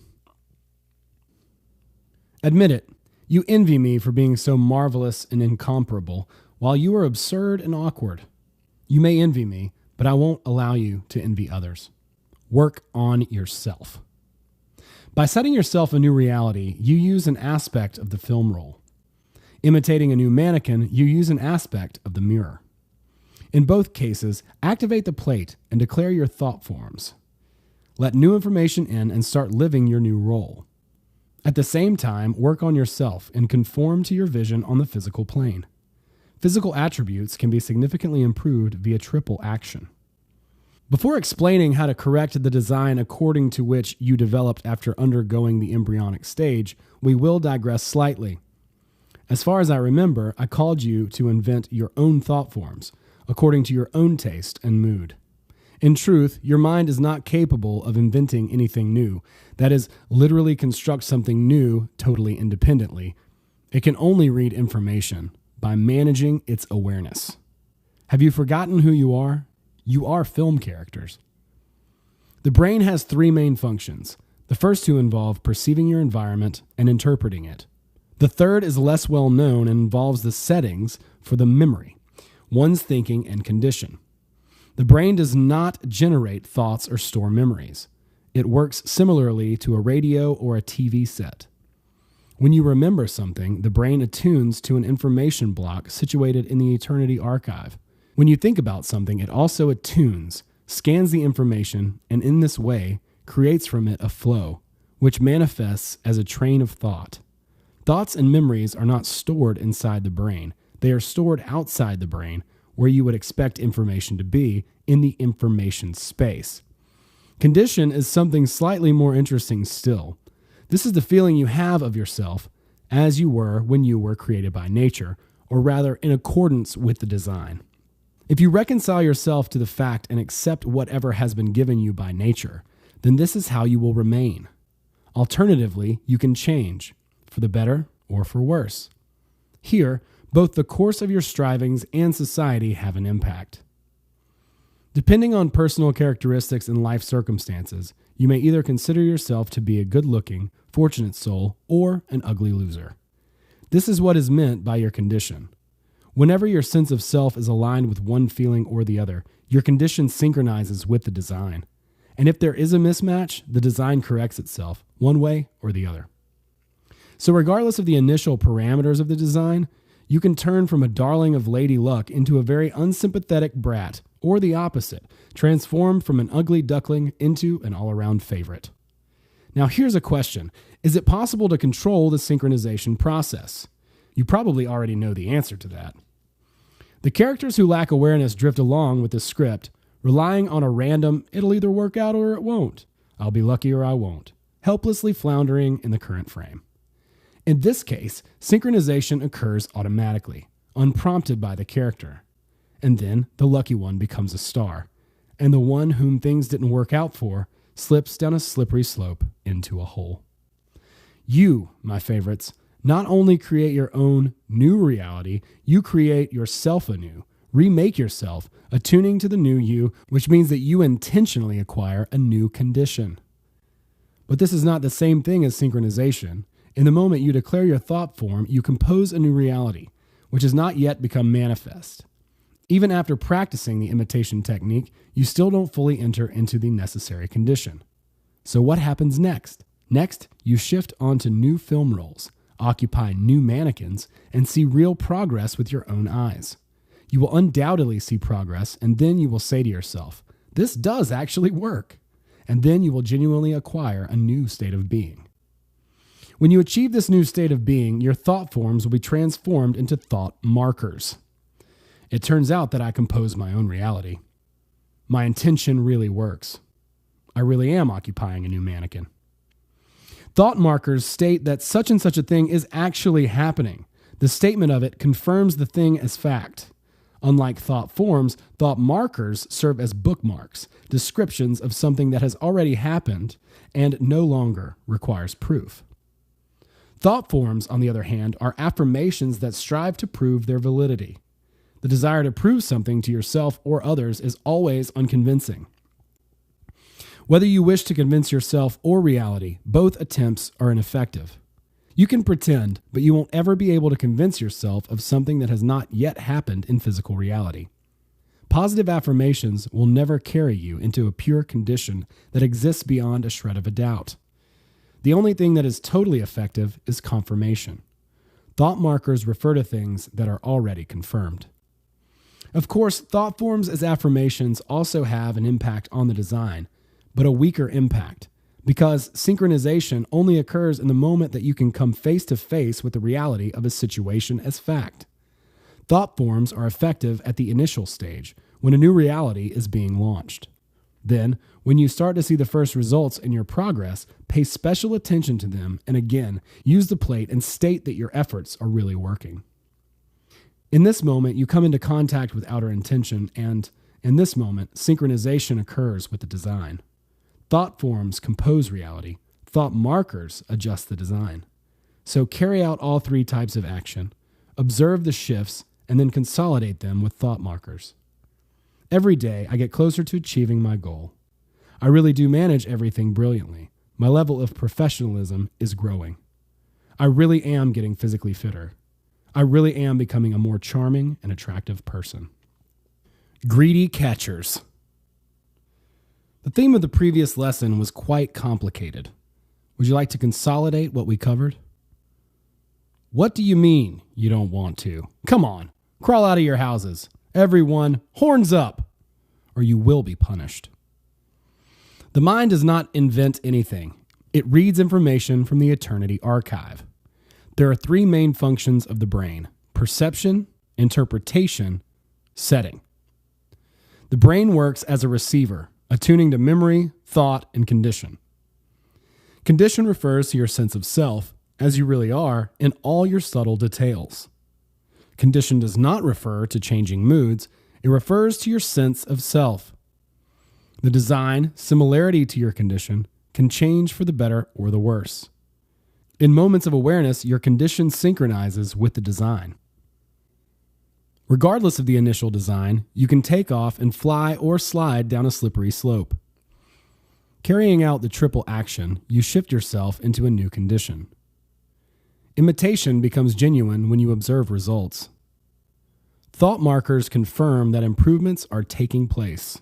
Admit it, you envy me for being so marvelous and incomparable, while you are absurd and awkward. You may envy me, but I won't allow you to envy others. Work on yourself. By setting yourself a new reality, you use an aspect of the film roll. Imitating a new mannequin, you use an aspect of the mirror. In both cases, activate the plate and declare your thought forms. Let new information in and start living your new role. At the same time, work on yourself and conform to your vision on the physical plane. Physical attributes can be significantly improved via triple action. Before explaining how to correct the design according to which you developed after undergoing the embryonic stage, we will digress slightly. As far as I remember, I called you to invent your own thought forms, according to your own taste and mood. In truth, your mind is not capable of inventing anything new, that is, literally construct something new totally independently. It can only read information by managing its awareness. Have you forgotten who you are? You are film characters. The brain has three main functions. The first two involve perceiving your environment and interpreting it. The third is less well known and involves the settings for the memory, one's thinking and condition. The brain does not generate thoughts or store memories. It works similarly to a radio or a TV set. When you remember something, the brain attunes to an information block situated in the eternity archive. When you think about something, it also attunes, scans the information, and in this way creates from it a flow, which manifests as a train of thought. Thoughts and memories are not stored inside the brain. They are stored outside the brain, where you would expect information to be, in the information space. Condition is something slightly more interesting still. This is the feeling you have of yourself as you were when you were created by nature, or rather in accordance with the design. If you reconcile yourself to the fact and accept whatever has been given you by nature, then this is how you will remain. Alternatively, you can change, for the better or for worse. Here, both the course of your strivings and society have an impact. Depending on personal characteristics and life circumstances, you may either consider yourself to be a good-looking, fortunate soul or an ugly loser. This is what is meant by your condition. Whenever your sense of self is aligned with one feeling or the other, your condition synchronizes with the design. And if there is a mismatch, the design corrects itself, one way or the other. So regardless of the initial parameters of the design, you can turn from a darling of Lady Luck into a very unsympathetic brat, or the opposite, transform from an ugly duckling into an all-around favorite. Now here's a question. Is it possible to control the synchronization process? You probably already know the answer to that. The characters who lack awareness drift along with the script, relying on a random, it'll either work out or it won't, I'll be lucky or I won't, helplessly floundering in the current frame. In this case, synchronization occurs automatically, unprompted by the character. And then the lucky one becomes a star, and the one whom things didn't work out for slips down a slippery slope into a hole. You, my favorites, not only create your own new reality, you create yourself anew, remake yourself, attuning to the new you, which means that you intentionally acquire a new condition. But this is not the same thing as synchronization. In the moment you declare your thought form, you compose a new reality, which has not yet become manifest. Even after practicing the imitation technique, you still don't fully enter into the necessary condition. So what happens next? Next, you shift onto new film rolls, occupy new mannequins, and see real progress with your own eyes. You will undoubtedly see progress, and then you will say to yourself, this does actually work. And then you will genuinely acquire a new state of being. When you achieve this new state of being, your thought forms will be transformed into thought markers. It turns out that I compose my own reality. My intention really works. I really am occupying a new mannequin. Thought markers state that such and such a thing is actually happening. The statement of it confirms the thing as fact. Unlike thought forms, thought markers serve as bookmarks, descriptions of something that has already happened and no longer requires proof. Thought forms, on the other hand, are affirmations that strive to prove their validity. The desire to prove something to yourself or others is always unconvincing. Whether you wish to convince yourself or reality, both attempts are ineffective. You can pretend, but you won't ever be able to convince yourself of something that has not yet happened in physical reality. Positive affirmations will never carry you into a pure condition that exists beyond a shred of a doubt. The only thing that is totally effective is confirmation. Thought markers refer to things that are already confirmed. Of course, thought forms as affirmations also have an impact on the design, but a weaker impact, because synchronization only occurs in the moment that you can come face to face with the reality of a situation as fact. Thought forms are effective at the initial stage, when a new reality is being launched. Then, when you start to see the first results in your progress, pay special attention to them and again, use the plate and state that your efforts are really working. In this moment, you come into contact with outer intention, and in this moment, synchronization occurs with the design. Thought forms compose reality. Thought markers adjust the design. So carry out all three types of action, observe the shifts, and then consolidate them with thought markers. Every day, I get closer to achieving my goal. I really do manage everything brilliantly. My level of professionalism is growing. I really am getting physically fitter. I really am becoming a more charming and attractive person. Greedy catchers. The theme of the previous lesson was quite complicated. Would you like to consolidate what we covered? What do you mean you don't want to? Come on, crawl out of your houses. Everyone, horns up, or you will be punished. The mind does not invent anything. It reads information from the eternity archive. There are three main functions of the brain: perception, interpretation, setting. The brain works as a receiver, attuning to memory, thought, and condition. Condition refers to your sense of self, as you really are, in all your subtle details. Condition does not refer to changing moods, it refers to your sense of self. The design, similarity to your condition, can change for the better or the worse. In moments of awareness, your condition synchronizes with the design. Regardless of the initial design, you can take off and fly or slide down a slippery slope. Carrying out the triple action, you shift yourself into a new condition. Imitation becomes genuine when you observe results. Thought markers confirm that improvements are taking place.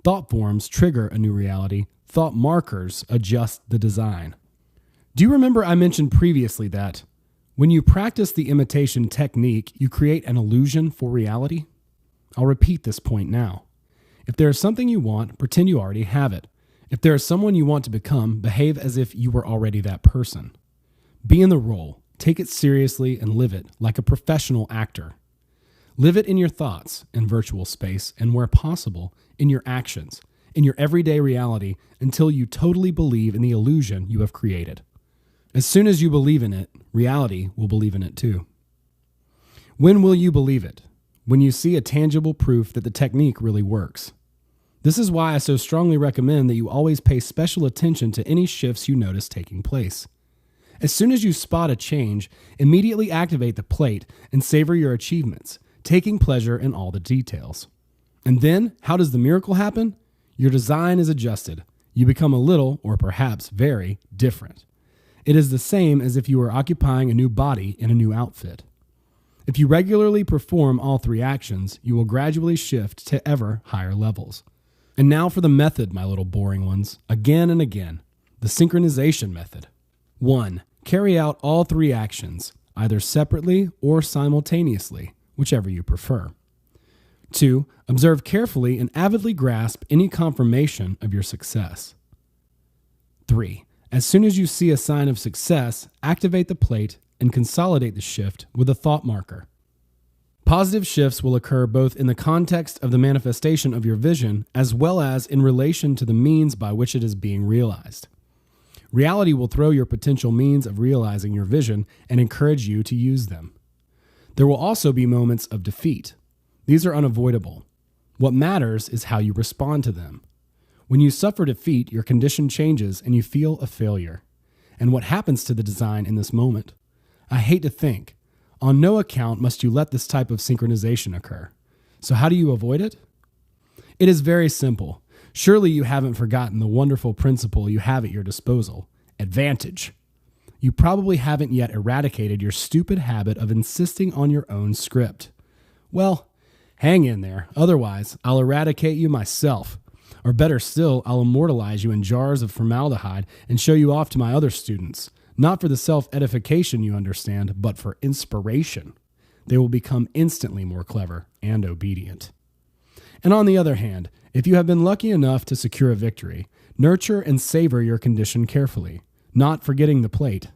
Thought forms trigger a new reality. Thought markers adjust the design. Do you remember I mentioned previously that when you practice the imitation technique, you create an illusion for reality? I'll repeat this point now. If there is something you want, pretend you already have it. If there is someone you want to become, behave as if you were already that person. Be in the role, take it seriously, and live it like a professional actor. Live it in your thoughts, in virtual space, and where possible, in your actions, in your everyday reality, until you totally believe in the illusion you have created. As soon as you believe in it, reality will believe in it too. When will you believe it? When you see a tangible proof that the technique really works. This is why I so strongly recommend that you always pay special attention to any shifts you notice taking place. As soon as you spot a change, immediately activate the plate and savor your achievements, taking pleasure in all the details. And then, how does the miracle happen? Your design is adjusted. You become a little, or perhaps very, different. It is the same as if you were occupying a new body in a new outfit. If you regularly perform all three actions, you will gradually shift to ever higher levels. And now for the method, my little boring ones, again and again, the synchronization method. 1. Carry out all three actions, either separately or simultaneously, whichever you prefer. 2. Observe carefully and avidly grasp any confirmation of your success. 3. As soon as you see a sign of success, activate the plate and consolidate the shift with a thought marker. Positive shifts will occur both in the context of the manifestation of your vision as well as in relation to the means by which it is being realized. Reality will throw your potential means of realizing your vision and encourage you to use them. There will also be moments of defeat. These are unavoidable. What matters is how you respond to them. When you suffer defeat, your condition changes and you feel a failure. And what happens to the design in this moment? I hate to think. On no account must you let this type of synchronization occur. So how do you avoid it? It is very simple. Surely you haven't forgotten the wonderful principle you have at your disposal: advantage. You probably haven't yet eradicated your stupid habit of insisting on your own script. Well, hang in there. Otherwise, I'll eradicate you myself. Or better still, I'll immortalize you in jars of formaldehyde and show you off to my other students. Not for the self-edification, you understand, but for inspiration. They will become instantly more clever and obedient. And on the other hand, if you have been lucky enough to secure a victory, nurture and savor your condition carefully, not forgetting the plate.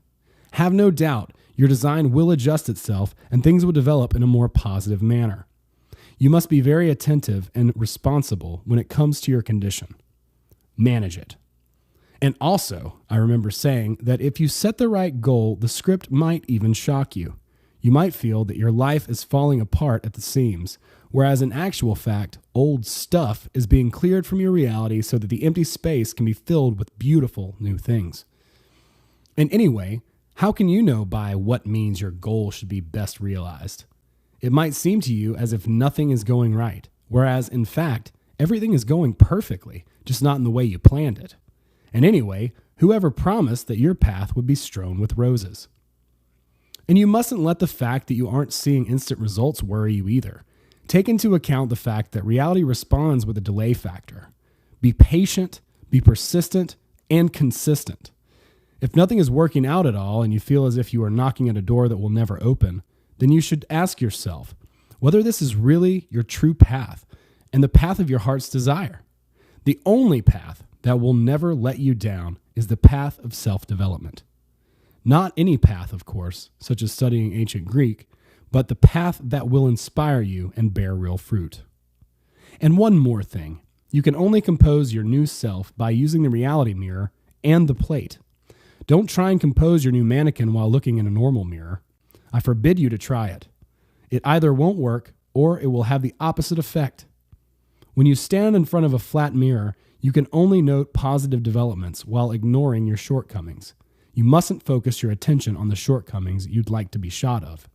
Have no doubt your design will adjust itself and things will develop in a more positive manner. You must be very attentive and responsible when it comes to your condition. Manage it. And also, I remember saying that if you set the right goal, the script might even shock you. You might feel that your life is falling apart at the seams, whereas in actual fact, old stuff is being cleared from your reality so that the empty space can be filled with beautiful new things. And anyway, how can you know by what means your goal should be best realized? It might seem to you as if nothing is going right, whereas in fact, everything is going perfectly, just not in the way you planned it. And anyway, whoever promised that your path would be strewn with roses? And you mustn't let the fact that you aren't seeing instant results worry you either. Take into account the fact that reality responds with a delay factor. Be patient, be persistent, and consistent. If nothing is working out at all and you feel as if you are knocking at a door that will never open, then you should ask yourself whether this is really your true path and the path of your heart's desire. The only path that will never let you down is the path of self-development. Not any path, of course, such as studying ancient Greek, but the path that will inspire you and bear real fruit. And one more thing, you can only compose your new self by using the reality mirror and the plate. Don't try and compose your new mannequin while looking in a normal mirror. I forbid you to try it. It either won't work or it will have the opposite effect. When you stand in front of a flat mirror, you can only note positive developments while ignoring your shortcomings. You mustn't focus your attention on the shortcomings you'd like to be shot of.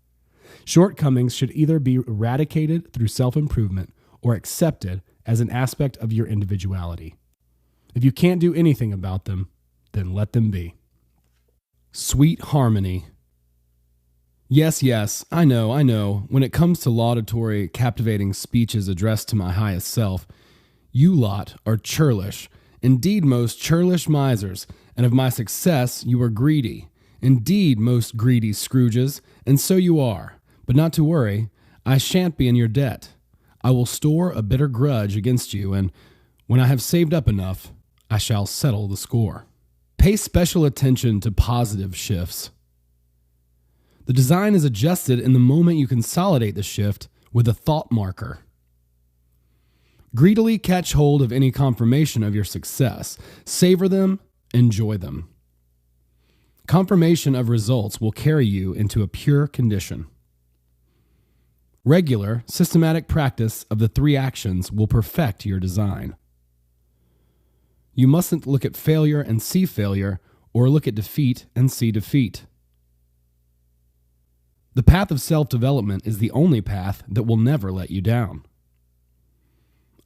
Shortcomings should either be eradicated through self-improvement or accepted as an aspect of your individuality. If you can't do anything about them, then let them be. Sweet harmony. Yes, I know. When it comes to laudatory, captivating speeches addressed to my highest self, you lot are churlish, indeed most churlish misers, and of my success you are greedy. Indeed, most greedy Scrooges, and so you are. But not to worry, I shan't be in your debt. I will store a bitter grudge against you, and when I have saved up enough, I shall settle the score. Pay special attention to positive shifts. The design is adjusted in the moment you consolidate the shift with a thought marker. Greedily catch hold of any confirmation of your success. Savor them, enjoy them. Confirmation of results will carry you into a pure condition. Regular, systematic practice of the three actions will perfect your design. You mustn't look at failure and see failure, or look at defeat and see defeat. The path of self-development is the only path that will never let you down.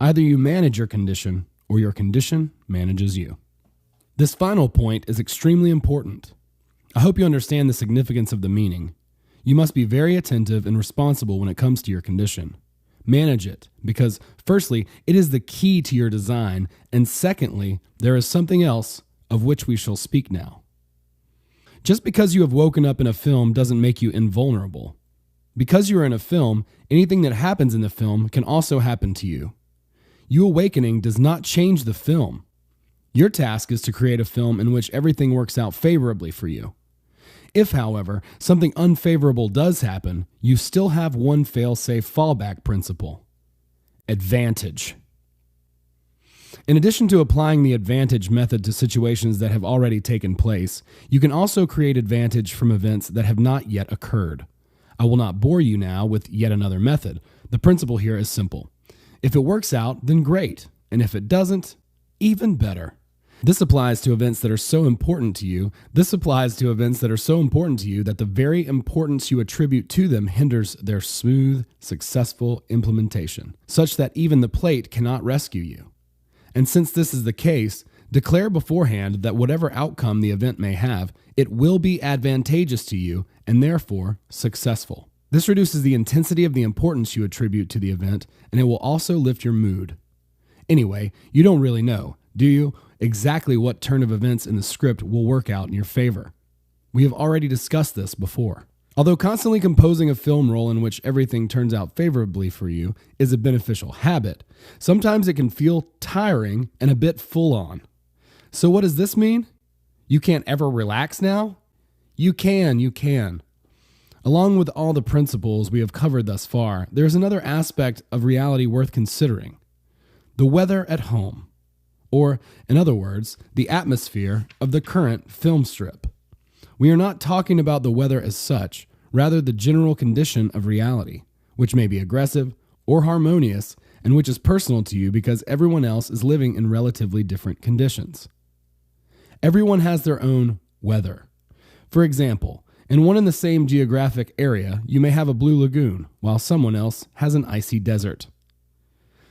Either you manage your condition, or your condition manages you. This final point is extremely important. I hope you understand the significance of the meaning. You must be very attentive and responsible when it comes to your condition. Manage it, because firstly, it is the key to your design, and secondly, there is something else of which we shall speak now. Just because you have woken up in a film doesn't make you invulnerable. Because you are in a film, anything that happens in the film can also happen to you. You awakening does not change the film. Your task is to create a film in which everything works out favorably for you. If, however, something unfavorable does happen, you still have one fail-safe fallback principle: advantage. In addition to applying the advantage method to situations that have already taken place, you can also create advantage from events that have not yet occurred. I will not bore you now with yet another method. The principle here is simple. If it works out, then great, and if it doesn't, even better. This applies to events that are so important to you. That the very importance you attribute to them hinders their smooth, successful implementation, such that even the plate cannot rescue you. And since this is the case, declare beforehand that whatever outcome the event may have, it will be advantageous to you and therefore successful. This reduces the intensity of the importance you attribute to the event, and it will also lift your mood. Anyway, you don't really know, do you, exactly what turn of events in the script will work out in your favor. We have already discussed this before. Although constantly composing a film role in which everything turns out favorably for you is a beneficial habit, sometimes it can feel tiring and a bit full-on. So what does this mean? You can't ever relax now? You can. Along with all the principles we have covered thus far, there is another aspect of reality worth considering: the weather at home. Or, in other words, the atmosphere of the current film strip. We are not talking about the weather as such, rather the general condition of reality, which may be aggressive or harmonious, and which is personal to you because everyone else is living in relatively different conditions. Everyone has their own weather. For example, in one and the same geographic area, you may have a blue lagoon, while someone else has an icy desert.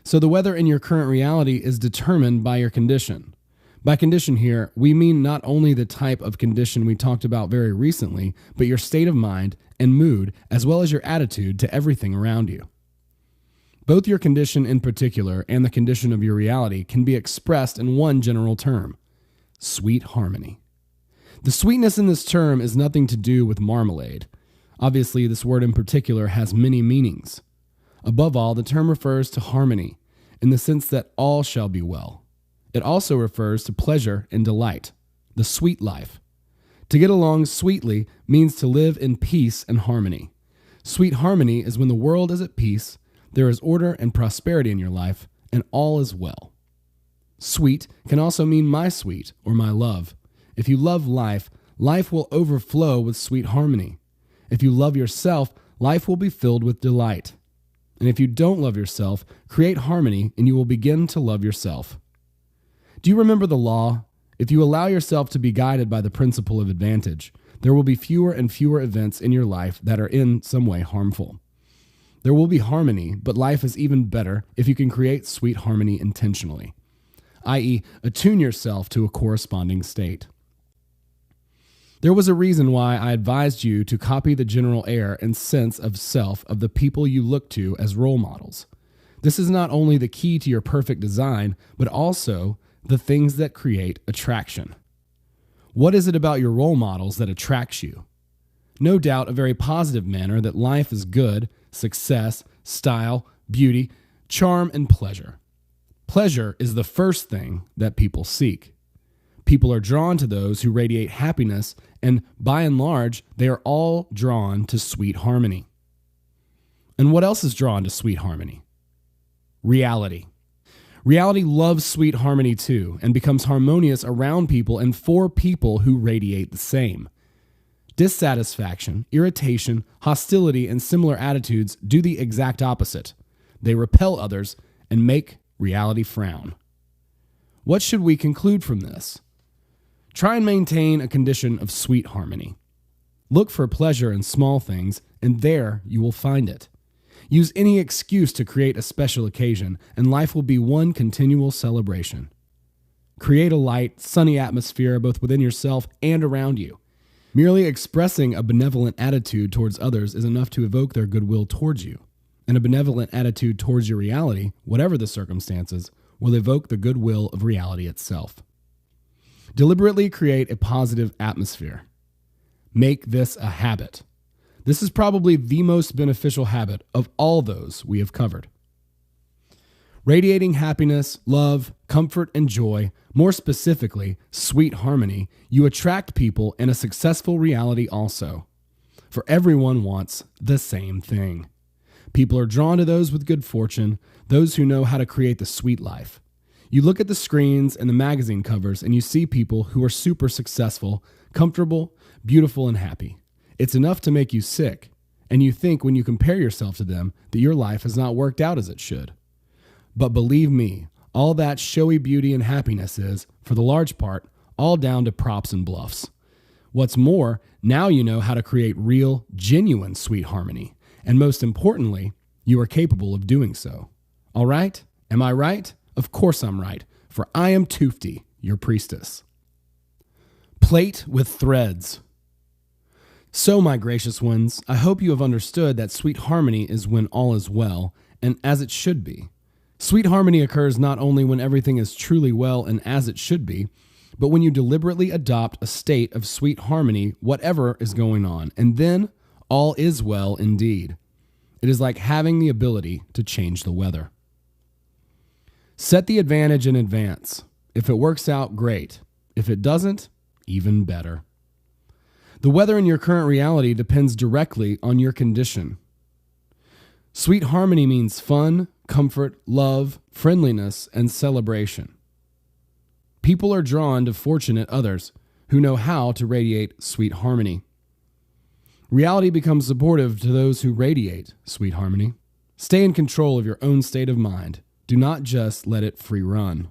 So the weather in your current reality is determined by your condition. By condition here, we mean not only the type of condition we talked about very recently, but your state of mind and mood, as well as your attitude to everything around you. Both your condition in particular and the condition of your reality can be expressed in one general term: sweet harmony. The sweetness in this term is nothing to do with marmalade. Obviously, this word in particular has many meanings. Above all, the term refers to harmony, in the sense that all shall be well. It also refers to pleasure and delight, the sweet life. To get along sweetly means to live in peace and harmony. Sweet harmony is when the world is at peace, there is order and prosperity in your life, and all is well. Sweet can also mean my sweet or my love. If you love life, life will overflow with sweet harmony. If you love yourself, life will be filled with delight. And if you don't love yourself, create harmony and you will begin to love yourself. Do you remember the law? If you allow yourself to be guided by the principle of advantage, there will be fewer and fewer events in your life that are in some way harmful. There will be harmony, but life is even better if you can create sweet harmony intentionally, i.e., attune yourself to a corresponding state. There was a reason why I advised you to copy the general air and sense of self of the people you look to as role models. This is not only the key to your perfect design, but also the things that create attraction. What is it about your role models that attracts you? No doubt a very positive manner that life is good, success, style, beauty, charm, and pleasure. Pleasure is the first thing that people seek. People are drawn to those who radiate happiness, and by and large, they are all drawn to sweet harmony. And what else is drawn to sweet harmony? Reality. Reality loves sweet harmony too, and becomes harmonious around people and for people who radiate the same. Dissatisfaction, irritation, hostility, and similar attitudes do the exact opposite. They repel others and make reality frown. What should we conclude from this? Try and maintain a condition of sweet harmony. Look for pleasure in small things, and there you will find it. Use any excuse to create a special occasion, and life will be one continual celebration. Create a light, sunny atmosphere both within yourself and around you. Merely expressing a benevolent attitude towards others is enough to evoke their goodwill towards you. And a benevolent attitude towards your reality, whatever the circumstances, will evoke the goodwill of reality itself. Deliberately create a positive atmosphere. Make this a habit. This is probably the most beneficial habit of all those we have covered. Radiating happiness, love, comfort, and joy, more specifically, sweet harmony, you attract people in a successful reality also. For everyone wants the same thing. People are drawn to those with good fortune, those who know how to create the sweet life. You look at the screens and the magazine covers and you see people who are super successful, comfortable, beautiful, and happy. It's enough to make you sick, and you think when you compare yourself to them that your life has not worked out as it should. But believe me, all that showy beauty and happiness is, for the large part, all down to props and bluffs. What's more, now you know how to create real, genuine sweet harmony. And most importantly, you are capable of doing so. All right? Am I right? Of course I'm right, for I am Tufti, your priestess. Plait with threads. So, my gracious ones, I hope you have understood that sweet harmony is when all is well, and as it should be. Sweet harmony occurs not only when everything is truly well and as it should be, but when you deliberately adopt a state of sweet harmony, whatever is going on, and then all is well indeed. It is like having the ability to change the weather. Set the advantage in advance. If it works out, great. If it doesn't, even better. The weather in your current reality depends directly on your condition. Sweet harmony means fun, comfort, love, friendliness, and celebration. People are drawn to fortunate others who know how to radiate sweet harmony. Reality becomes supportive to those who radiate sweet harmony. Stay in control of your own state of mind. Do not just let it free run.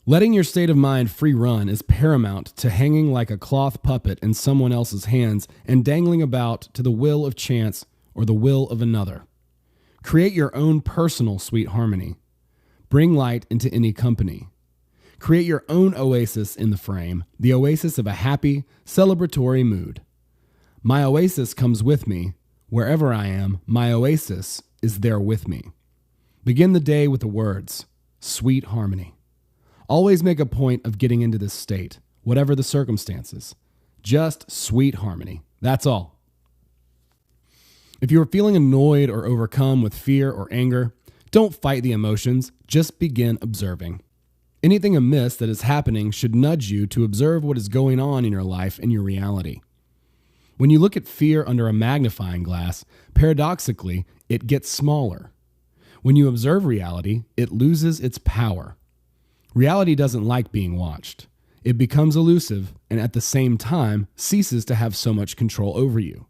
Letting your state of mind free run is paramount to hanging like a cloth puppet in someone else's hands and dangling about to the will of chance or the will of another. Create your own personal sweet harmony. Bring light into any company. Create your own oasis in the frame, the oasis of a happy, celebratory mood. My oasis comes with me. Wherever I am, my oasis is there with me. Begin the day with the words, sweet harmony. Always make a point of getting into this state, whatever the circumstances. Just sweet harmony. That's all. If you are feeling annoyed or overcome with fear or anger, don't fight the emotions, just begin observing. Anything amiss that is happening should nudge you to observe what is going on in your life and your reality. When you look at fear under a magnifying glass, paradoxically, it gets smaller. When you observe reality, it loses its power. Reality doesn't like being watched. It becomes elusive and at the same time ceases to have so much control over you.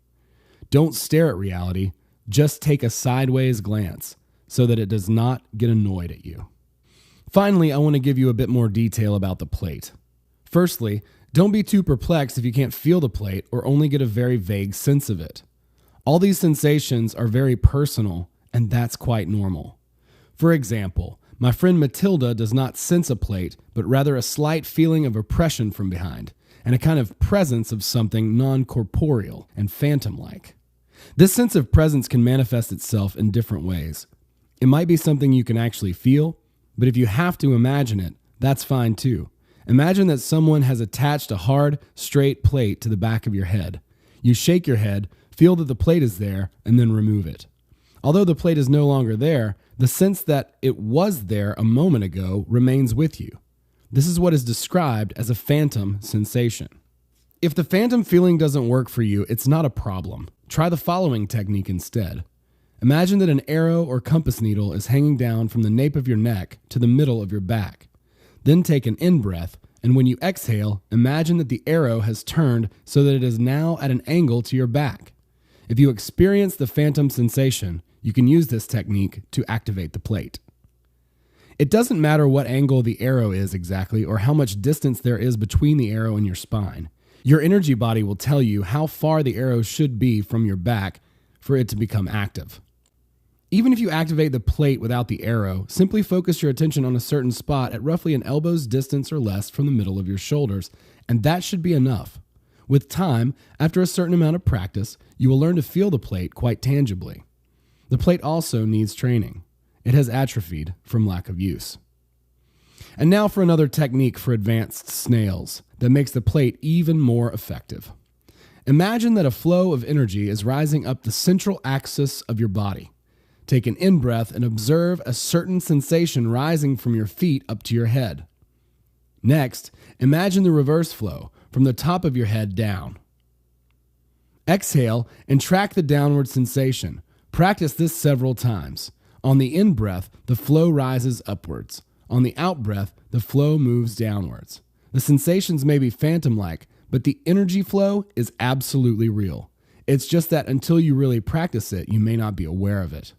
Don't stare at reality, just take a sideways glance so that it does not get annoyed at you. Finally, I want to give you a bit more detail about the plait. Firstly, don't be too perplexed if you can't feel the plait or only get a very vague sense of it. All these sensations are very personal, and that's quite normal. For example, my friend Matilda does not sense a plait, but rather a slight feeling of oppression from behind, and a kind of presence of something non-corporeal and phantom-like. This sense of presence can manifest itself in different ways. It might be something you can actually feel, but if you have to imagine it, that's fine too. Imagine that someone has attached a hard, straight plate to the back of your head. You shake your head, feel that the plate is there, and then remove it. Although the plate is no longer there, the sense that it was there a moment ago remains with you. This is what is described as a phantom sensation. If the phantom feeling doesn't work for you, it's not a problem. Try the following technique instead. Imagine that an arrow or compass needle is hanging down from the nape of your neck to the middle of your back. Then take an in-breath, and when you exhale, imagine that the arrow has turned so that it is now at an angle to your back. If you experience the phantom sensation, you can use this technique to activate the plait. It doesn't matter what angle the arrow is exactly or how much distance there is between the arrow and your spine. Your energy body will tell you how far the arrow should be from your back for it to become active. Even if you activate the plate without the arrow, simply focus your attention on a certain spot at roughly an elbow's distance or less from the middle of your shoulders, and that should be enough. With time, after a certain amount of practice, you will learn to feel the plate quite tangibly. The plate also needs training. It has atrophied from lack of use. And now for another technique for advanced snails that makes the plate even more effective. Imagine that a flow of energy is rising up the central axis of your body. Take an in-breath and observe a certain sensation rising from your feet up to your head. Next, imagine the reverse flow from the top of your head down. Exhale and track the downward sensation. Practice this several times. On the in-breath, the flow rises upwards. On the out-breath, the flow moves downwards. The sensations may be phantom-like, but the energy flow is absolutely real. It's just that until you really practice it, you may not be aware of it.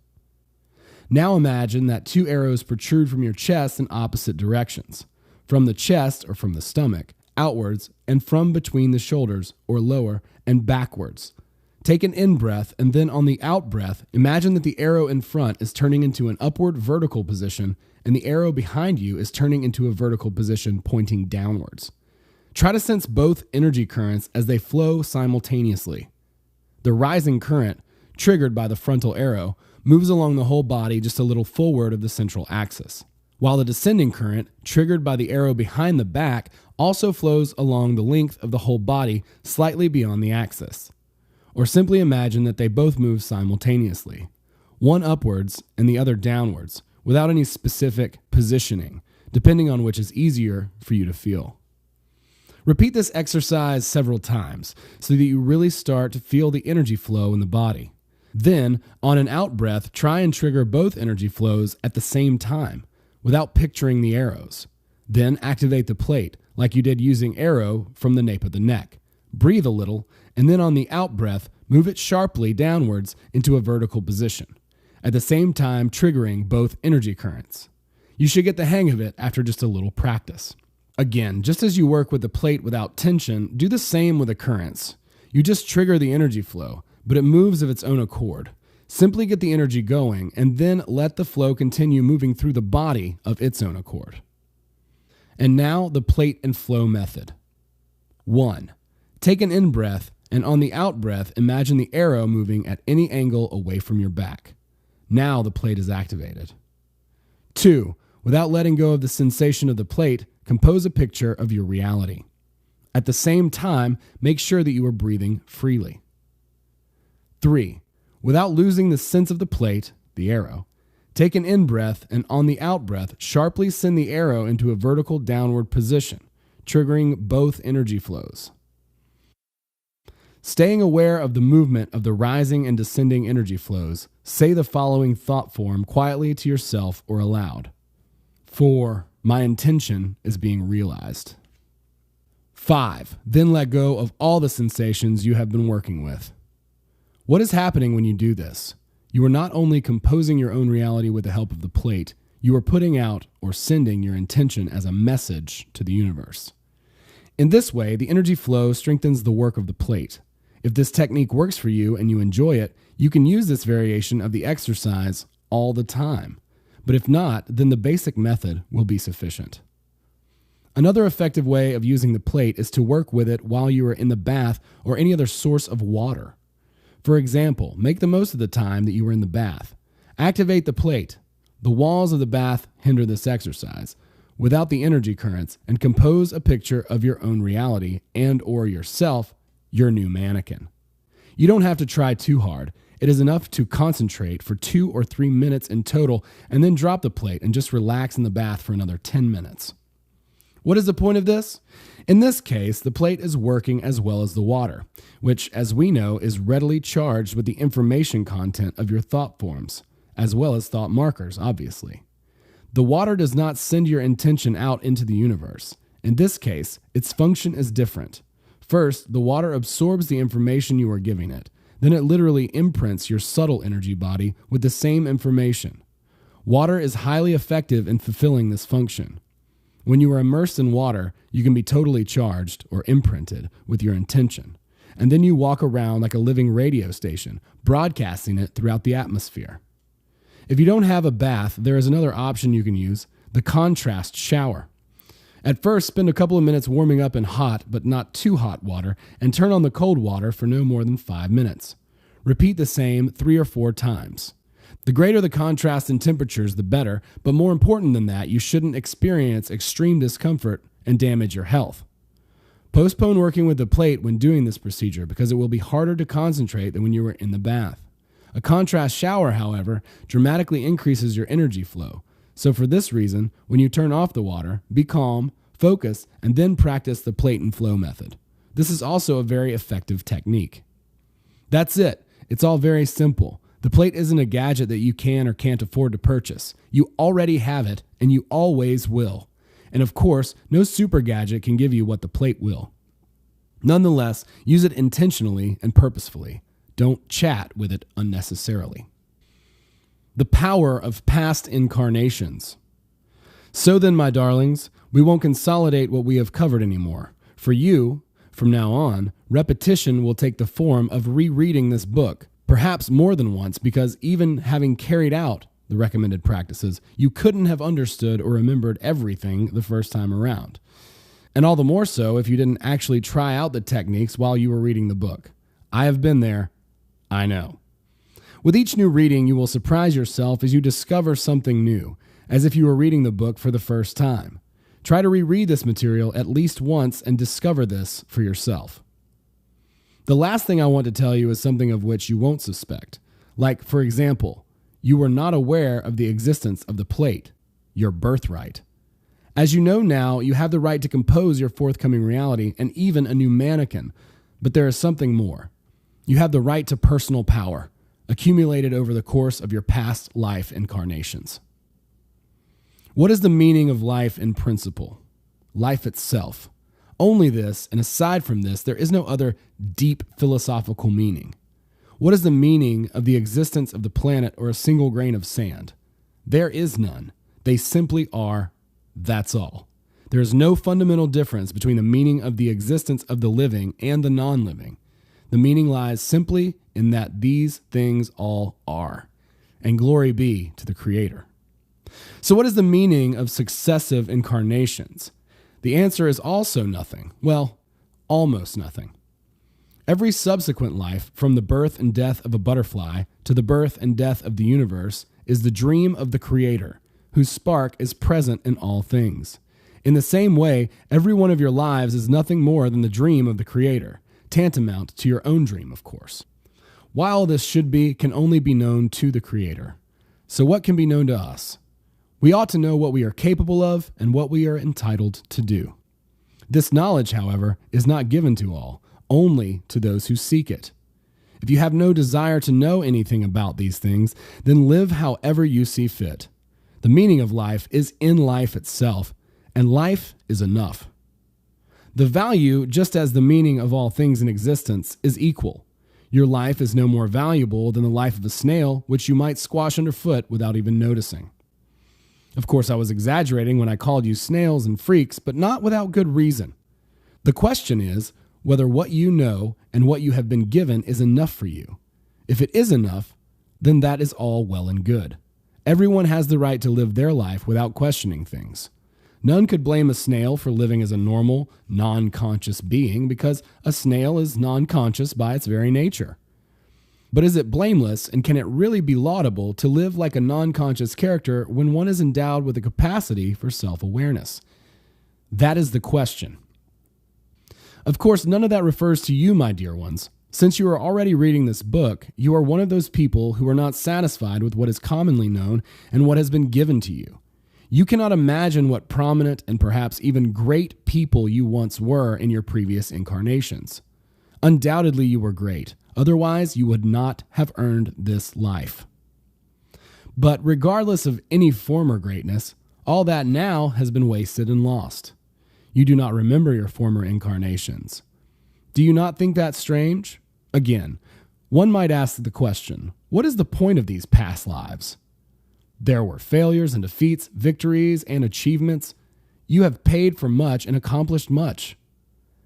Now imagine that two arrows protrude from your chest in opposite directions, from the chest or from the stomach, outwards, and from between the shoulders or lower and backwards. Take an in-breath, and then on the out-breath, imagine that the arrow in front is turning into an upward vertical position, and the arrow behind you is turning into a vertical position pointing downwards. Try to sense both energy currents as they flow simultaneously. The rising current, triggered by the frontal arrow, moves along the whole body just a little forward of the central axis, while the descending current, triggered by the arrow behind the back, also flows along the length of the whole body slightly beyond the axis. Or simply imagine that they both move simultaneously, one upwards and the other downwards, without any specific positioning, depending on which is easier for you to feel. Repeat this exercise several times so that you really start to feel the energy flow in the body. Then, on an out-breath, try and trigger both energy flows at the same time, without picturing the arrows. Then activate the plate, like you did using arrow from the nape of the neck. Breathe a little, and then on the out-breath, move it sharply downwards into a vertical position, at the same time triggering both energy currents. You should get the hang of it after just a little practice. Again, just as you work with the plate without tension, do the same with the currents. You just trigger the energy flow, but it moves of its own accord. Simply get the energy going, and then let the flow continue moving through the body of its own accord. And now the plate and flow method. 1. Take an in-breath, and on the out-breath, imagine the arrow moving at any angle away from your back. Now the plate is activated. 2. Without letting go of the sensation of the plate, compose a picture of your reality. At the same time, make sure that you are breathing freely. 3. Without losing the sense of the plate, the arrow, take an in-breath, and on the out-breath, sharply send the arrow into a vertical downward position, triggering both energy flows. Staying aware of the movement of the rising and descending energy flows, say the following thought form quietly to yourself or aloud. 4. My intention is being realized. 5. Then let go of all the sensations you have been working with. What is happening when you do this? You are not only composing your own reality with the help of the plate, you are putting out or sending your intention as a message to the universe. In this way, the energy flow strengthens the work of the plate. If this technique works for you and you enjoy it, you can use this variation of the exercise all the time. But if not, then the basic method will be sufficient. Another effective way of using the plate is to work with it while you are in the bath or any other source of water. For example, make the most of the time that you are in the bath. Activate the plate. The walls of the bath hinder this exercise, without the energy currents, and compose a picture of your own reality and or yourself, your new mannequin. You don't have to try too hard. It is enough to concentrate for 2 or 3 minutes in total and then drop the plate and just relax in the bath for another 10 minutes. What is the point of this? In this case, the plate is working as well as the water, which, as we know, is readily charged with the information content of your thought forms, as well as thought markers, obviously. The water does not send your intention out into the universe. In this case, its function is different. First, the water absorbs the information you are giving it. Then it literally imprints your subtle energy body with the same information. Water is highly effective in fulfilling this function. When you are immersed in water, you can be totally charged or imprinted with your intention. And then you walk around like a living radio station, broadcasting it throughout the atmosphere. If you don't have a bath, there is another option you can use, the contrast shower. At first, spend a couple of minutes warming up in hot, but not too hot water, and turn on the cold water for no more than 5 minutes. Repeat the same 3 or 4 times. The greater the contrast in temperatures, the better, but more important than that, you shouldn't experience extreme discomfort and damage your health. Postpone working with the plate when doing this procedure because it will be harder to concentrate than when you were in the bath. A contrast shower, however, dramatically increases your energy flow. So for this reason, when you turn off the water, be calm, focus, and then practice the plate and flow method. This is also a very effective technique. That's it. It's all very simple. The plate isn't a gadget that you can or can't afford to purchase. You already have it, and you always will. And of course, no super gadget can give you what the plate will. Nonetheless, use it intentionally and purposefully. Don't chat with it unnecessarily. The power of past incarnations. So then, my darlings, we won't consolidate what we have covered anymore. For you, from now on, repetition will take the form of rereading this book, perhaps more than once, because even having carried out the recommended practices, you couldn't have understood or remembered everything the first time around. And all the more so if you didn't actually try out the techniques while you were reading the book. I have been there. I know. With each new reading, you will surprise yourself as you discover something new, as if you were reading the book for the first time. Try to reread this material at least once and discover this for yourself. The last thing I want to tell you is something of which you won't suspect. Like, for example, you were not aware of the existence of the plate, your birthright. As you know now, you have the right to compose your forthcoming reality and even a new mannequin, but there is something more. You have the right to personal power, accumulated over the course of your past life incarnations. What is the meaning of life in principle? Life itself. Only this, and aside from this, there is no other deep philosophical meaning. What is the meaning of the existence of the planet or a single grain of sand? There is none. They simply are. That's all. There is no fundamental difference between the meaning of the existence of the living and the non-living. The meaning lies simply in that these things all are. And glory be to the Creator. So what is the meaning of successive incarnations? The answer is also nothing. Well, almost nothing. Every subsequent life, from the birth and death of a butterfly to the birth and death of the universe, is the dream of the Creator, whose spark is present in all things. In the same way, every one of your lives is nothing more than the dream of the Creator, tantamount to your own dream, of course. Why all this should be can only be known to the Creator. So what can be known to us? We ought to know what we are capable of and what we are entitled to do. This knowledge, however, is not given to all, only to those who seek it. If you have no desire to know anything about these things, then live however you see fit. The meaning of life is in life itself, and life is enough. The value, just as the meaning of all things in existence, is equal. Your life is no more valuable than the life of a snail, which you might squash underfoot without even noticing. Of course, I was exaggerating when I called you snails and freaks, but not without good reason. The question is whether what you know and what you have been given is enough for you. If it is enough, then that is all well and good. Everyone has the right to live their life without questioning things. None could blame a snail for living as a normal, non-conscious being because a snail is non-conscious by its very nature. But is it blameless, and can it really be laudable to live like a non-conscious character when one is endowed with a capacity for self-awareness? That is the question. Of course, none of that refers to you, my dear ones. Since you are already reading this book, you are one of those people who are not satisfied with what is commonly known and what has been given to you. You cannot imagine what prominent and perhaps even great people you once were in your previous incarnations. Undoubtedly, you were great. Otherwise, you would not have earned this life. But regardless of any former greatness, all that now has been wasted and lost. You do not remember your former incarnations. Do you not think that strange? Again, one might ask the question, what is the point of these past lives? There were failures and defeats, victories and achievements. You have paid for much and accomplished much.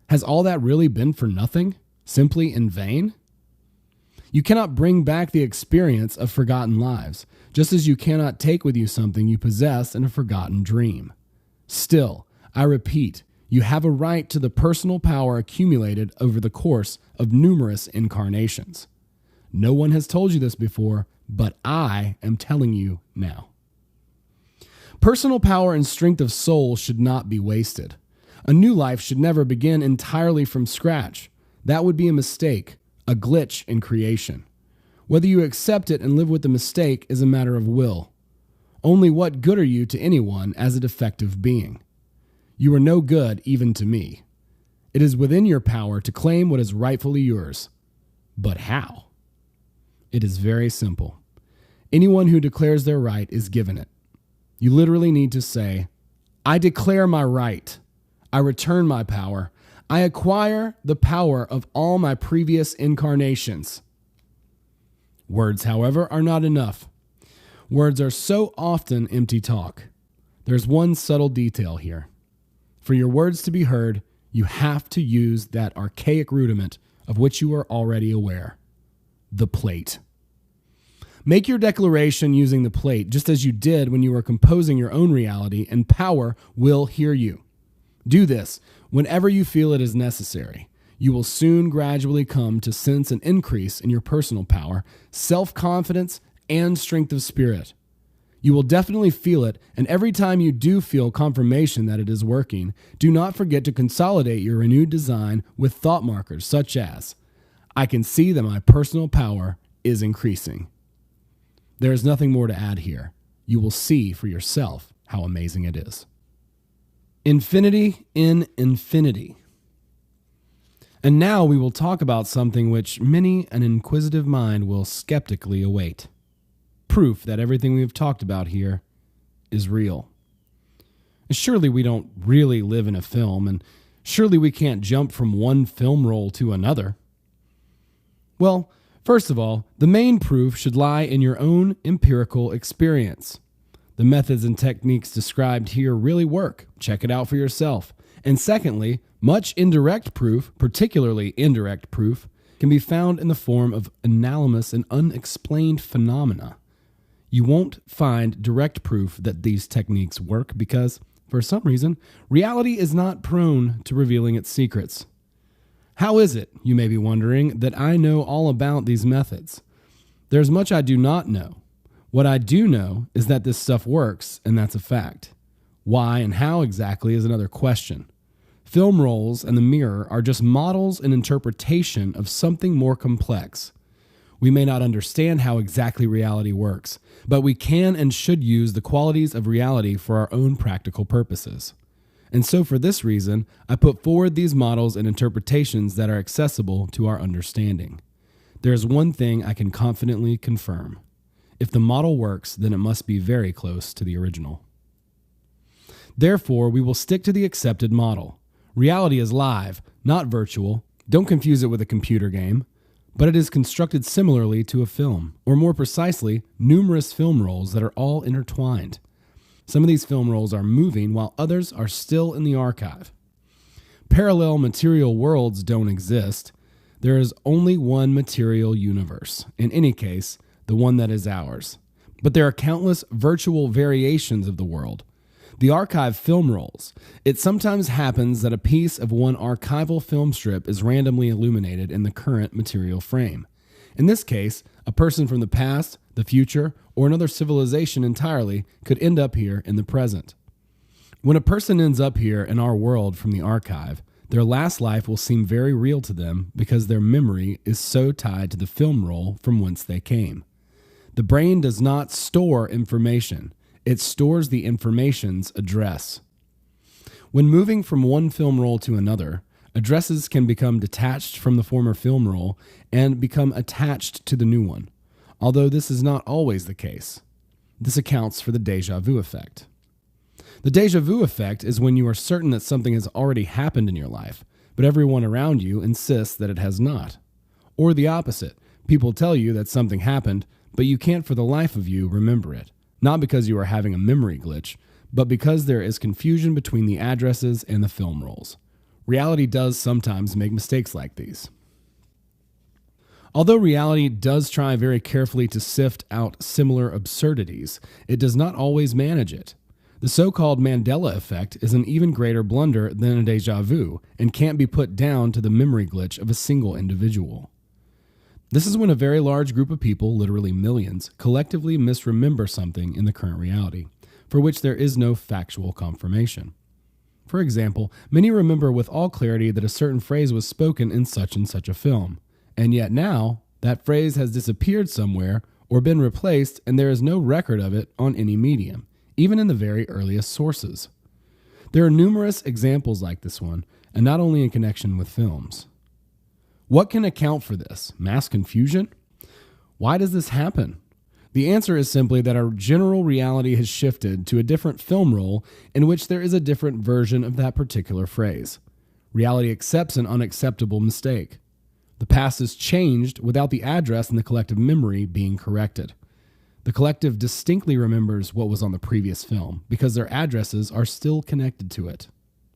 Has all that really been for nothing? Simply in vain? You cannot bring back the experience of forgotten lives, just as you cannot take with you something you possess in a forgotten dream. Still, I repeat, you have a right to the personal power accumulated over the course of numerous incarnations. No one has told you this before, but I am telling you now. Personal power and strength of soul should not be wasted. A new life should never begin entirely from scratch. That would be a mistake, a glitch in creation. Whether you accept it and live with the mistake is a matter of will. Only what good are you to anyone as a defective being? You are no good even to me. It is within your power to claim what is rightfully yours. But how? It is very simple. Anyone who declares their right is given it. You literally need to say, I declare my right. I return my power. I acquire the power of all my previous incarnations. Words, however, are not enough. Words are so often empty talk. There's one subtle detail here. For your words to be heard, you have to use that archaic rudiment of which you are already aware, the plait. Make your declaration using the plait, just as you did when you were composing your own reality, and power will hear you. Do this whenever you feel it is necessary. You will soon gradually come to sense an increase in your personal power, self-confidence, and strength of spirit. You will definitely feel it, and every time you do feel confirmation that it is working, do not forget to consolidate your renewed design with thought markers such as, I can see that my personal power is increasing. There is nothing more to add here. You will see for yourself how amazing it is. Infinity in infinity. And now we will talk about something which many an inquisitive mind will skeptically await. Proof that everything we have talked about here is real. Surely we don't really live in a film, and surely we can't jump from one film roll to another. Well, first of all, the main proof should lie in your own empirical experience. The methods and techniques described here really work. Check it out for yourself. And secondly, much indirect proof, particularly indirect proof, can be found in the form of anomalous and unexplained phenomena. You won't find direct proof that these techniques work because, for some reason, reality is not prone to revealing its secrets. How is it, you may be wondering, that I know all about these methods? There's much I do not know. What I do know is that this stuff works, and that's a fact. Why and how exactly is another question. Film rolls and the mirror are just models and interpretation of something more complex. We may not understand how exactly reality works, but we can and should use the qualities of reality for our own practical purposes. And so for this reason, I put forward these models and interpretations that are accessible to our understanding. There is one thing I can confidently confirm. If the model works, then it must be very close to the original. Therefore, we will stick to the accepted model. Reality is live, not virtual. Don't confuse it with a computer game. But it is constructed similarly to a film, or more precisely, numerous film rolls that are all intertwined. Some of these film rolls are moving, while others are still in the archive. Parallel material worlds don't exist. There is only one material universe, in any case, the one that is ours. But there are countless virtual variations of the world. The archive film rolls. It sometimes happens that a piece of one archival film strip is randomly illuminated in the current material frame. In this case, a person from the past, the future, or another civilization entirely could end up here in the present. When a person ends up here in our world from the archive, their last life will seem very real to them because their memory is so tied to the film roll from whence they came. The brain does not store information. It stores the information's address. When moving from one film roll to another, addresses can become detached from the former film roll and become attached to the new one, although this is not always the case. This accounts for the déjà vu effect. The déjà vu effect is when you are certain that something has already happened in your life, but everyone around you insists that it has not. Or the opposite. People tell you that something happened, but you can't for the life of you remember it. Not because you are having a memory glitch, but because there is confusion between the addresses and the film rolls. Reality does sometimes make mistakes like these. Although reality does try very carefully to sift out similar absurdities, it does not always manage it. The so-called Mandela effect is an even greater blunder than a déjà vu and can't be put down to the memory glitch of a single individual. This is when a very large group of people, literally millions, collectively misremember something in the current reality, for which there is no factual confirmation. For example, many remember with all clarity that a certain phrase was spoken in such and such a film, and yet now that phrase has disappeared somewhere or been replaced and there is no record of it on any medium, even in the very earliest sources. There are numerous examples like this one, and not only in connection with films. What can account for this? Mass confusion? Why does this happen? The answer is simply that our general reality has shifted to a different film roll in which there is a different version of that particular phrase. Reality accepts an unacceptable mistake. The past is changed without the address in the collective memory being corrected. The collective distinctly remembers what was on the previous film because their addresses are still connected to it.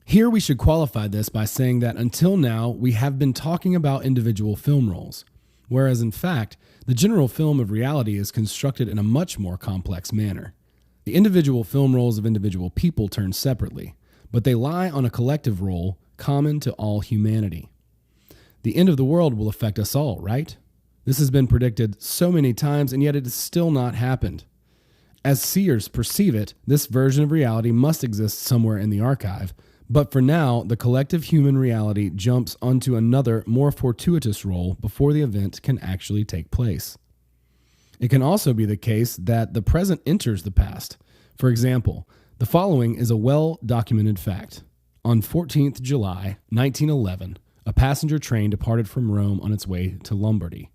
Here we should qualify this by saying that until now we have been talking about individual film rolls, whereas in fact the general film of reality is constructed in a much more complex manner. The individual film rolls of individual people turn separately, but they lie on a collective roll common to all humanity. The end of the world will affect us all, right? This has been predicted so many times, and yet it has still not happened. As seers perceive it, this version of reality must exist somewhere in the archive, but for now, the collective human reality jumps onto another, more fortuitous role before the event can actually take place. It can also be the case that the present enters the past. For example, the following is a well-documented fact. On 14th July, 1911, a passenger train departed from Rome on its way to Lombardy.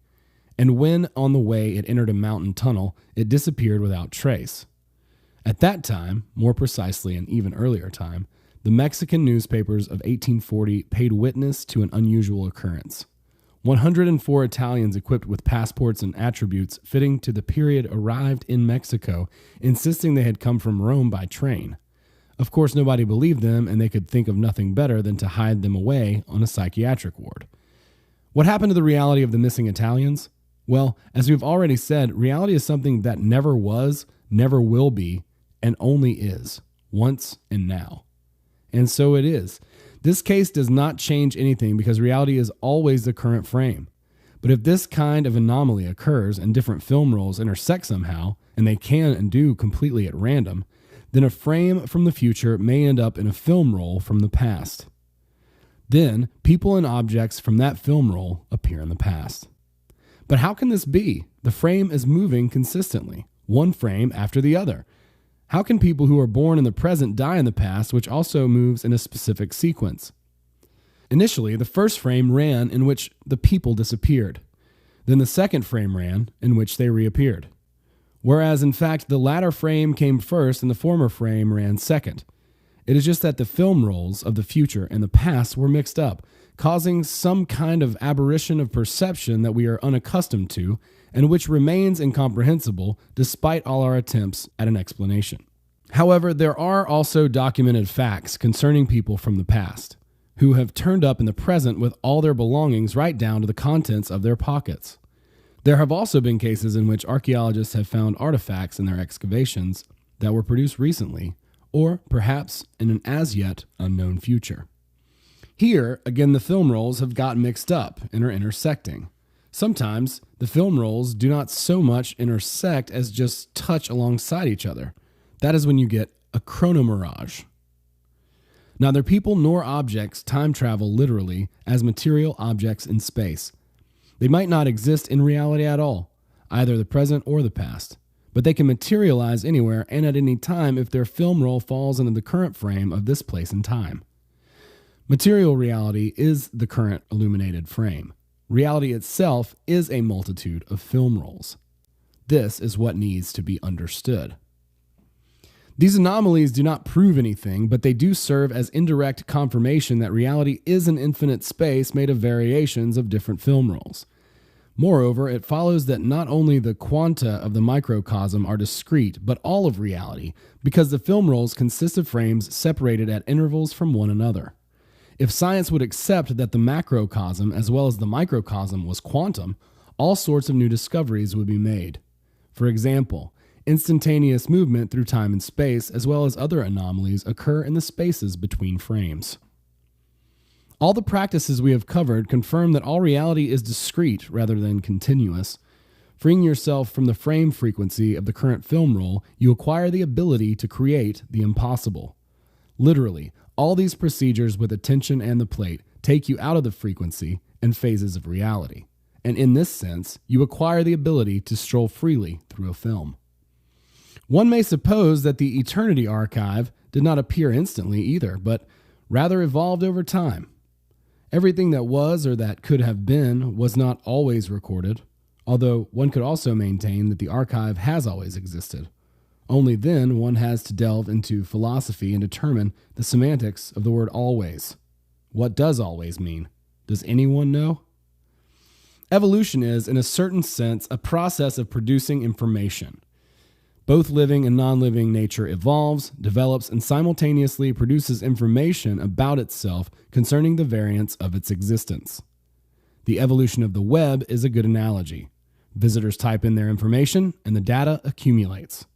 And when on the way it entered a mountain tunnel, it disappeared without trace. At that time, more precisely an even earlier time, the Mexican newspapers of 1840 paid witness to an unusual occurrence. 104 Italians equipped with passports and attributes fitting to the period arrived in Mexico, insisting they had come from Rome by train. Of course, nobody believed them, and they could think of nothing better than to hide them away on a psychiatric ward. What happened to the reality of the missing Italians? Well, as we've already said, reality is something that never was, never will be, and only is, once and now. And so it is. This case does not change anything because reality is always the current frame. But if this kind of anomaly occurs and different film rolls intersect somehow, and they can and do completely at random, then a frame from the future may end up in a film roll from the past. Then, people and objects from that film roll appear in the past. But how can this be? The frame is moving consistently, one frame after the other. How can people who are born in the present die in the past, which also moves in a specific sequence? Initially, the first frame ran in which the people disappeared. Then the second frame ran in which they reappeared. Whereas, in fact, the latter frame came first and the former frame ran second. It is just that the film rolls of the future and the past were mixed up, causing some kind of aberration of perception that we are unaccustomed to and which remains incomprehensible despite all our attempts at an explanation. However, there are also documented facts concerning people from the past who have turned up in the present with all their belongings right down to the contents of their pockets. There have also been cases in which archaeologists have found artifacts in their excavations that were produced recently, or perhaps in an as-yet unknown future. Here, again, the film rolls have got mixed up and are intersecting. Sometimes, the film rolls do not so much intersect as just touch alongside each other. That is when you get a chronomirage. Neither people nor objects time travel literally as material objects in space. They might not exist in reality at all, either the present or the past, but they can materialize anywhere and at any time if their film roll falls into the current frame of this place and time. Material reality is the current illuminated frame. Reality itself is a multitude of film rolls. This is what needs to be understood. These anomalies do not prove anything, but they do serve as indirect confirmation that reality is an infinite space made of variations of different film rolls. Moreover, it follows that not only the quanta of the microcosm are discrete, but all of reality, because the film rolls consist of frames separated at intervals from one another. If science would accept that the macrocosm as well as the microcosm was quantum, all sorts of new discoveries would be made. For example, instantaneous movement through time and space, as well as other anomalies, occur in the spaces between frames. All the practices we have covered confirm that all reality is discrete rather than continuous. Freeing yourself from the frame frequency of the current film roll, you acquire the ability to create the impossible. Literally, all these procedures with attention and the plate take you out of the frequency and phases of reality. And in this sense, you acquire the ability to stroll freely through a film. One may suppose that the Eternity Archive did not appear instantly either, but rather evolved over time. Everything that was or that could have been was not always recorded, although one could also maintain that the archive has always existed. Only then one has to delve into philosophy and determine the semantics of the word always. What does always mean? Does anyone know? Evolution is, in a certain sense, a process of producing information. Both living and non-living nature evolves, develops, and simultaneously produces information about itself concerning the variance of its existence. The evolution of the web is a good analogy. Visitors type in their information, and the data accumulates.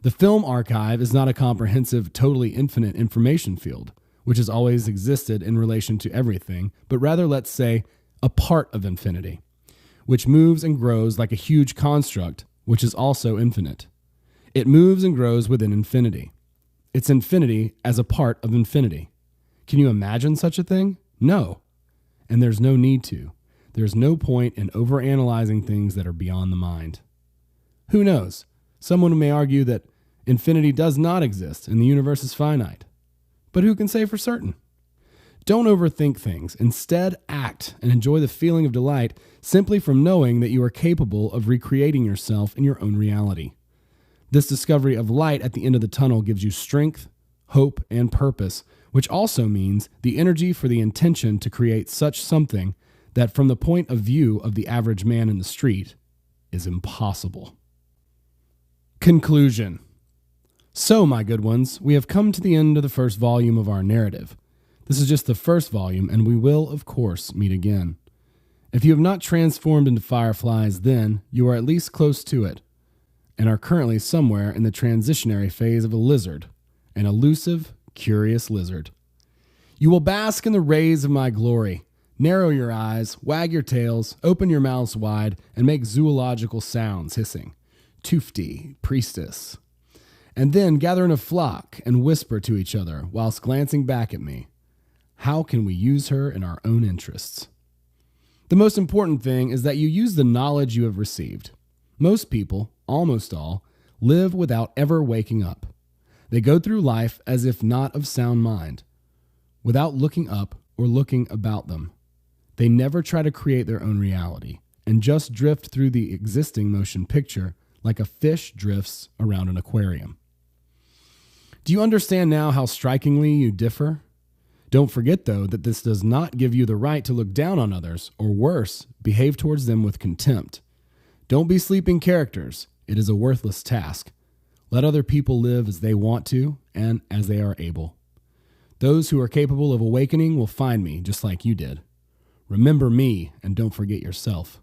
The film archive is not a comprehensive, totally infinite information field, which has always existed in relation to everything, but rather, let's say, a part of infinity, which moves and grows like a huge construct, which is also infinite. It moves and grows within infinity. It's infinity as a part of infinity. Can you imagine such a thing? No. And there's no need to. There's no point in overanalyzing things that are beyond the mind. Who knows? Someone may argue that infinity does not exist and the universe is finite. But who can say for certain? Don't overthink things. Instead, act and enjoy the feeling of delight simply from knowing that you are capable of recreating yourself in your own reality. This discovery of light at the end of the tunnel gives you strength, hope, and purpose, which also means the energy for the intention to create such something that from the point of view of the average man in the street is impossible. Conclusion. So, my good ones, we have come to the end of the first volume of our narrative. This is just the first volume, and we will, of course, meet again. If you have not transformed into fireflies then, you are at least close to it, and are currently somewhere in the transitionary phase of a lizard, an elusive, curious lizard. You will bask in the rays of my glory. Narrow your eyes, wag your tails, open your mouths wide, and make zoological sounds hissing. Tufti, Priestess. And then gather in a flock and whisper to each other whilst glancing back at me. How can we use her in our own interests? The most important thing is that you use the knowledge you have received. Most people, almost all, live without ever waking up. They go through life as if not of sound mind, without looking up or looking about them. They never try to create their own reality and just drift through the existing motion picture like a fish drifts around an aquarium. Do you understand now how strikingly you differ? Don't forget, though, that this does not give you the right to look down on others, or worse, behave towards them with contempt. Don't be sleeping characters. It is a worthless task. Let other people live as they want to and as they are able. Those who are capable of awakening will find me just like you did. Remember me and don't forget yourself.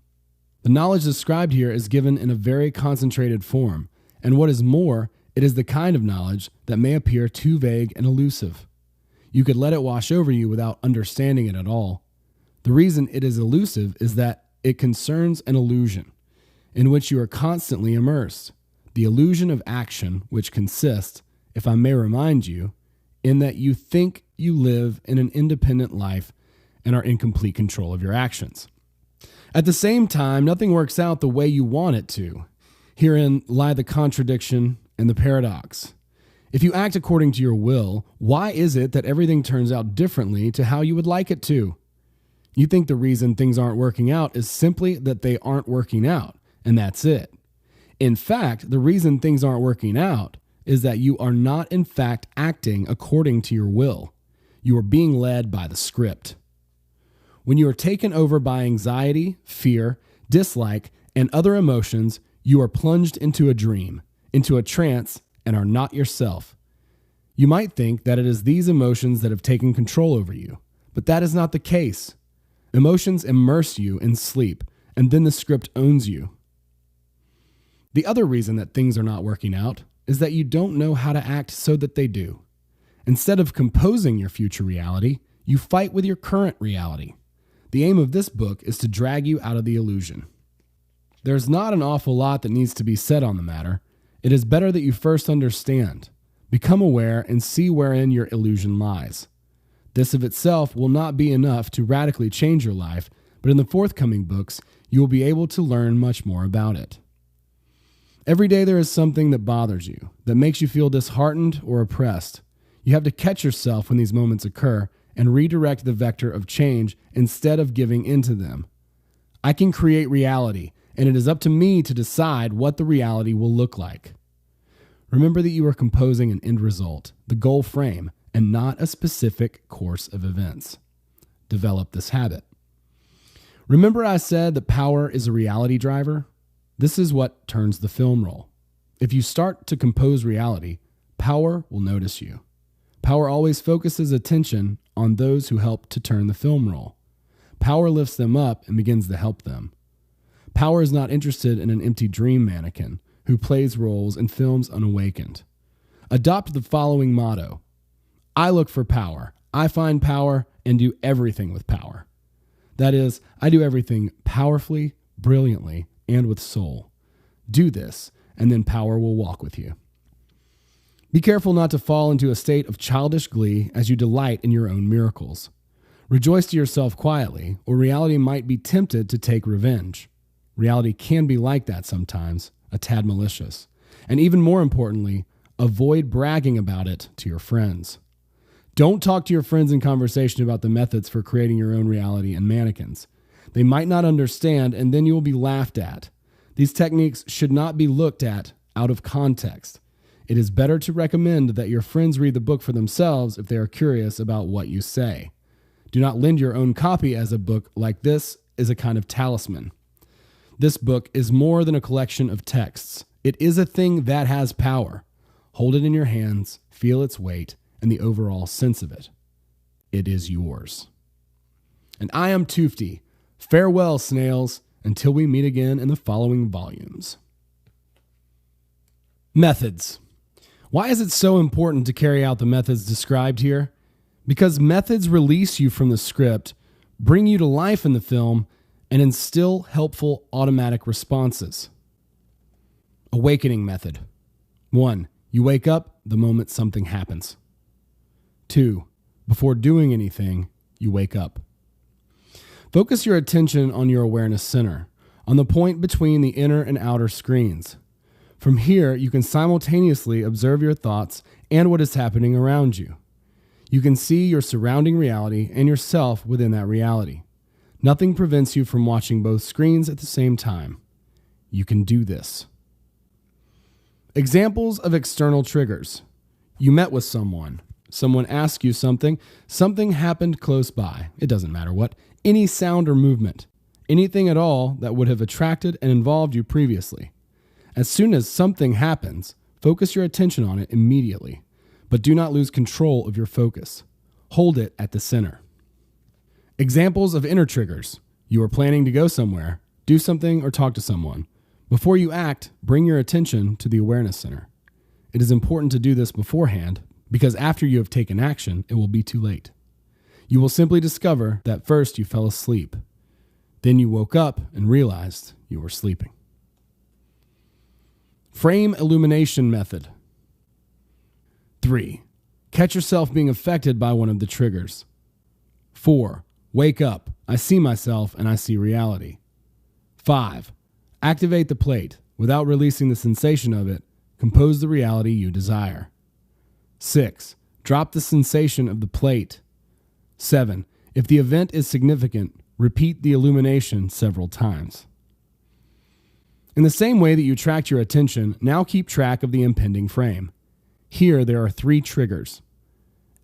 The knowledge described here is given in a very concentrated form, and what is more, it is the kind of knowledge that may appear too vague and elusive. You could let it wash over you without understanding it at all. The reason it is elusive is that it concerns an illusion in which you are constantly immersed. The illusion of action, which consists, if I may remind you, in that you think you live in an independent life and are in complete control of your actions. At the same time, nothing works out the way you want it to. Herein lie the contradiction and the paradox. If you act according to your will, why is it that everything turns out differently to how you would like it to? You think the reason things aren't working out is simply that they aren't working out, and that's it. In fact, the reason things aren't working out is that you are not in fact acting according to your will. You are being led by the script. When you are taken over by anxiety, fear, dislike, and other emotions, you are plunged into a dream, into a trance, and are not yourself. You might think that it is these emotions that have taken control over you, but that is not the case. Emotions immerse you in sleep, and then the script owns you. The other reason that things are not working out is that you don't know how to act so that they do. Instead of composing your future reality, you fight with your current reality. The aim of this book is to drag you out of the illusion. There's not an awful lot that needs to be said on the matter. It is better that you first understand, become aware, and see wherein your illusion lies. This of itself will not be enough to radically change your life, but in the forthcoming books, you will be able to learn much more about it. Every day there is something that bothers you, that makes you feel disheartened or oppressed. You have to catch yourself when these moments occur and redirect the vector of change instead of giving into them. I can create reality, and it is up to me to decide what the reality will look like. Remember that you are composing an end result, the goal frame, and not a specific course of events. Develop this habit. Remember I said that power is a reality driver? This is what turns the film roll. If you start to compose reality, power will notice you. Power always focuses attention on those who help to turn the film roll. Power lifts them up and begins to help them. Power is not interested in an empty dream mannequin who plays roles in films unawakened. Adopt the following motto: I look for power, I find power, and do everything with power. That is, I do everything powerfully, brilliantly, and with soul. Do this, and then power will walk with you. Be careful not to fall into a state of childish glee as you delight in your own miracles. Rejoice to yourself quietly, or reality might be tempted to take revenge. Reality can be like that sometimes, a tad malicious. And even more importantly, avoid bragging about it to your friends. Don't talk to your friends in conversation about the methods for creating your own reality and mannequins. They might not understand, and then you will be laughed at. These techniques should not be looked at out of context. It is better to recommend that your friends read the book for themselves if they are curious about what you say. Do not lend your own copy, as a book like this is a kind of talisman. This book is more than a collection of texts. It is a thing that has power. Hold it in your hands, feel its weight, and the overall sense of it. It is yours. And I am Tufti. Farewell, snails, until we meet again in the following volumes. Methods. Why is it so important to carry out the methods described here? Because methods release you from the script, bring you to life in the film, and instill helpful automatic responses. Awakening method. 1. You wake up the moment something happens. 2. Before doing anything, you wake up. Focus your attention on your awareness center, on the point between the inner and outer screens. From here, you can simultaneously observe your thoughts and what is happening around you. You can see your surrounding reality and yourself within that reality. Nothing prevents you from watching both screens at the same time. You can do this. Examples of external triggers. You met with someone. Someone asked you something. Something happened close by. It doesn't matter what. Any sound or movement. Anything at all that would have attracted and involved you previously. As soon as something happens, focus your attention on it immediately. But do not lose control of your focus. Hold it at the center. Examples of inner triggers. You are planning to go somewhere, do something, or talk to someone. Before you act, bring your attention to the awareness center. It is important to do this beforehand, because after you have taken action, it will be too late. You will simply discover that first you fell asleep. Then you woke up and realized you were sleeping. Frame illumination method. 3. Catch yourself being affected by one of the triggers. 4. Wake up. I see myself and I see reality. 5. Activate the plate. Without releasing the sensation of it, compose the reality you desire. 6. Drop the sensation of the plate. 7. If the event is significant, repeat the illumination several times. In the same way that you tracked your attention, now keep track of the impending frame. Here there are 3 triggers.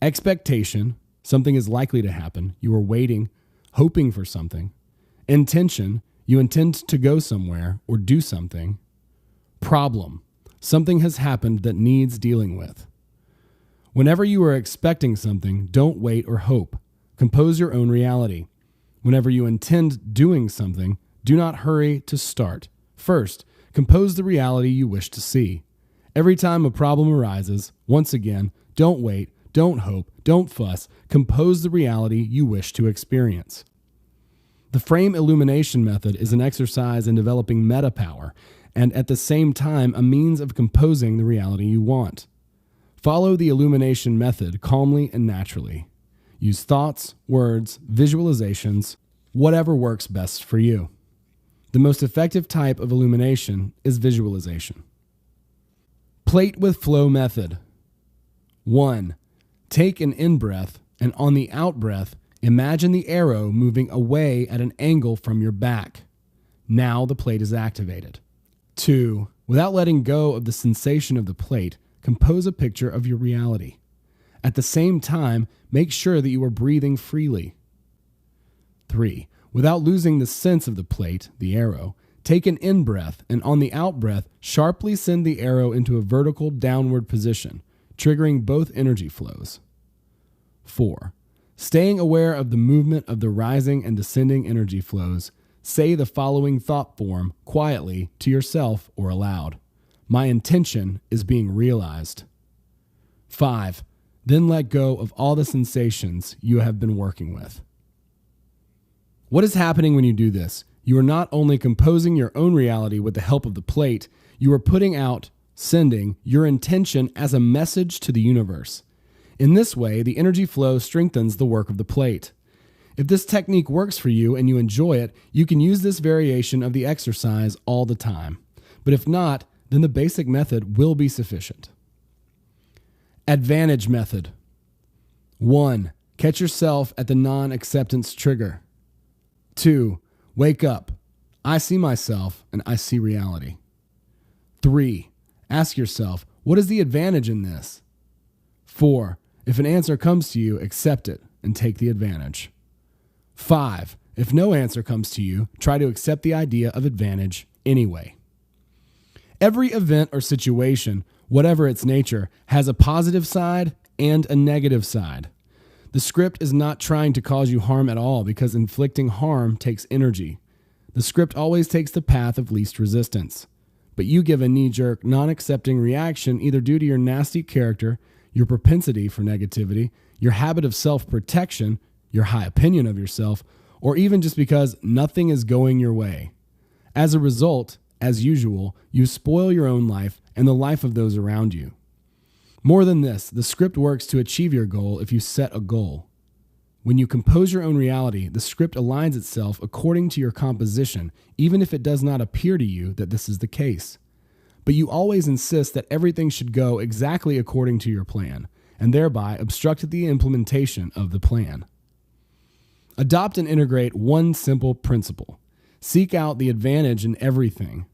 Expectation, something is likely to happen. You are waiting, hoping for something. Intention, you intend to go somewhere or do something. Problem, something has happened that needs dealing with. Whenever you are expecting something, don't wait or hope. Compose your own reality. Whenever you intend doing something, Do not hurry to start. First, compose the reality you wish to see. Every time a problem arises, once again, don't wait, don't hope, don't fuss. Compose the reality you wish to experience. The frame illumination method is an exercise in developing meta power and at the same time a means of composing the reality you want. Follow the illumination method calmly and naturally. Use thoughts, words, visualizations, whatever works best for you. The most effective type of illumination is visualization. Plait with flow method. 1. Take an in-breath, and on the out-breath, imagine the arrow moving away at an angle from your back. Now the plate is activated. 2. Without letting go of the sensation of the plate, compose a picture of your reality. At the same time, make sure that you are breathing freely. 3. Without losing the sense of the plate, the arrow, take an in-breath, and on the out-breath, sharply send the arrow into a vertical downward position, triggering both energy flows. 4. Staying aware of the movement of the rising and descending energy flows, say the following thought form quietly to yourself or aloud. My intention is being realized. 5. Then let go of all the sensations you have been working with. What is happening when you do this? You are not only composing your own reality with the help of the plate, you are putting out, sending your intention as a message to the universe. In this way, the energy flow strengthens the work of the plate. If this technique works for you and you enjoy it, you can use this variation of the exercise all the time. But if not, then the basic method will be sufficient. Advantage method. 1. Catch yourself at the non-acceptance trigger. 2. Wake up. I see myself and I see reality. 3. Ask yourself, what is the advantage in this? 4. If an answer comes to you, accept it and take the advantage. 5. If no answer comes to you, try to accept the idea of advantage anyway. Every event or situation, whatever its nature, has a positive side and a negative side. The script is not trying to cause you harm at all because inflicting harm takes energy. The script always takes the path of least resistance. But you give a knee-jerk, non-accepting reaction either due to your nasty character, your propensity for negativity, your habit of self-protection, your high opinion of yourself, or even just because nothing is going your way. As a result, as usual, you spoil your own life and the life of those around you. More than this, the script works to achieve your goal if you set a goal. When you compose your own reality, the script aligns itself according to your composition, even if it does not appear to you that this is the case. But you always insist that everything should go exactly according to your plan, and thereby obstruct the implementation of the plan. Adopt and integrate one simple principle. Seek out the advantage in everything.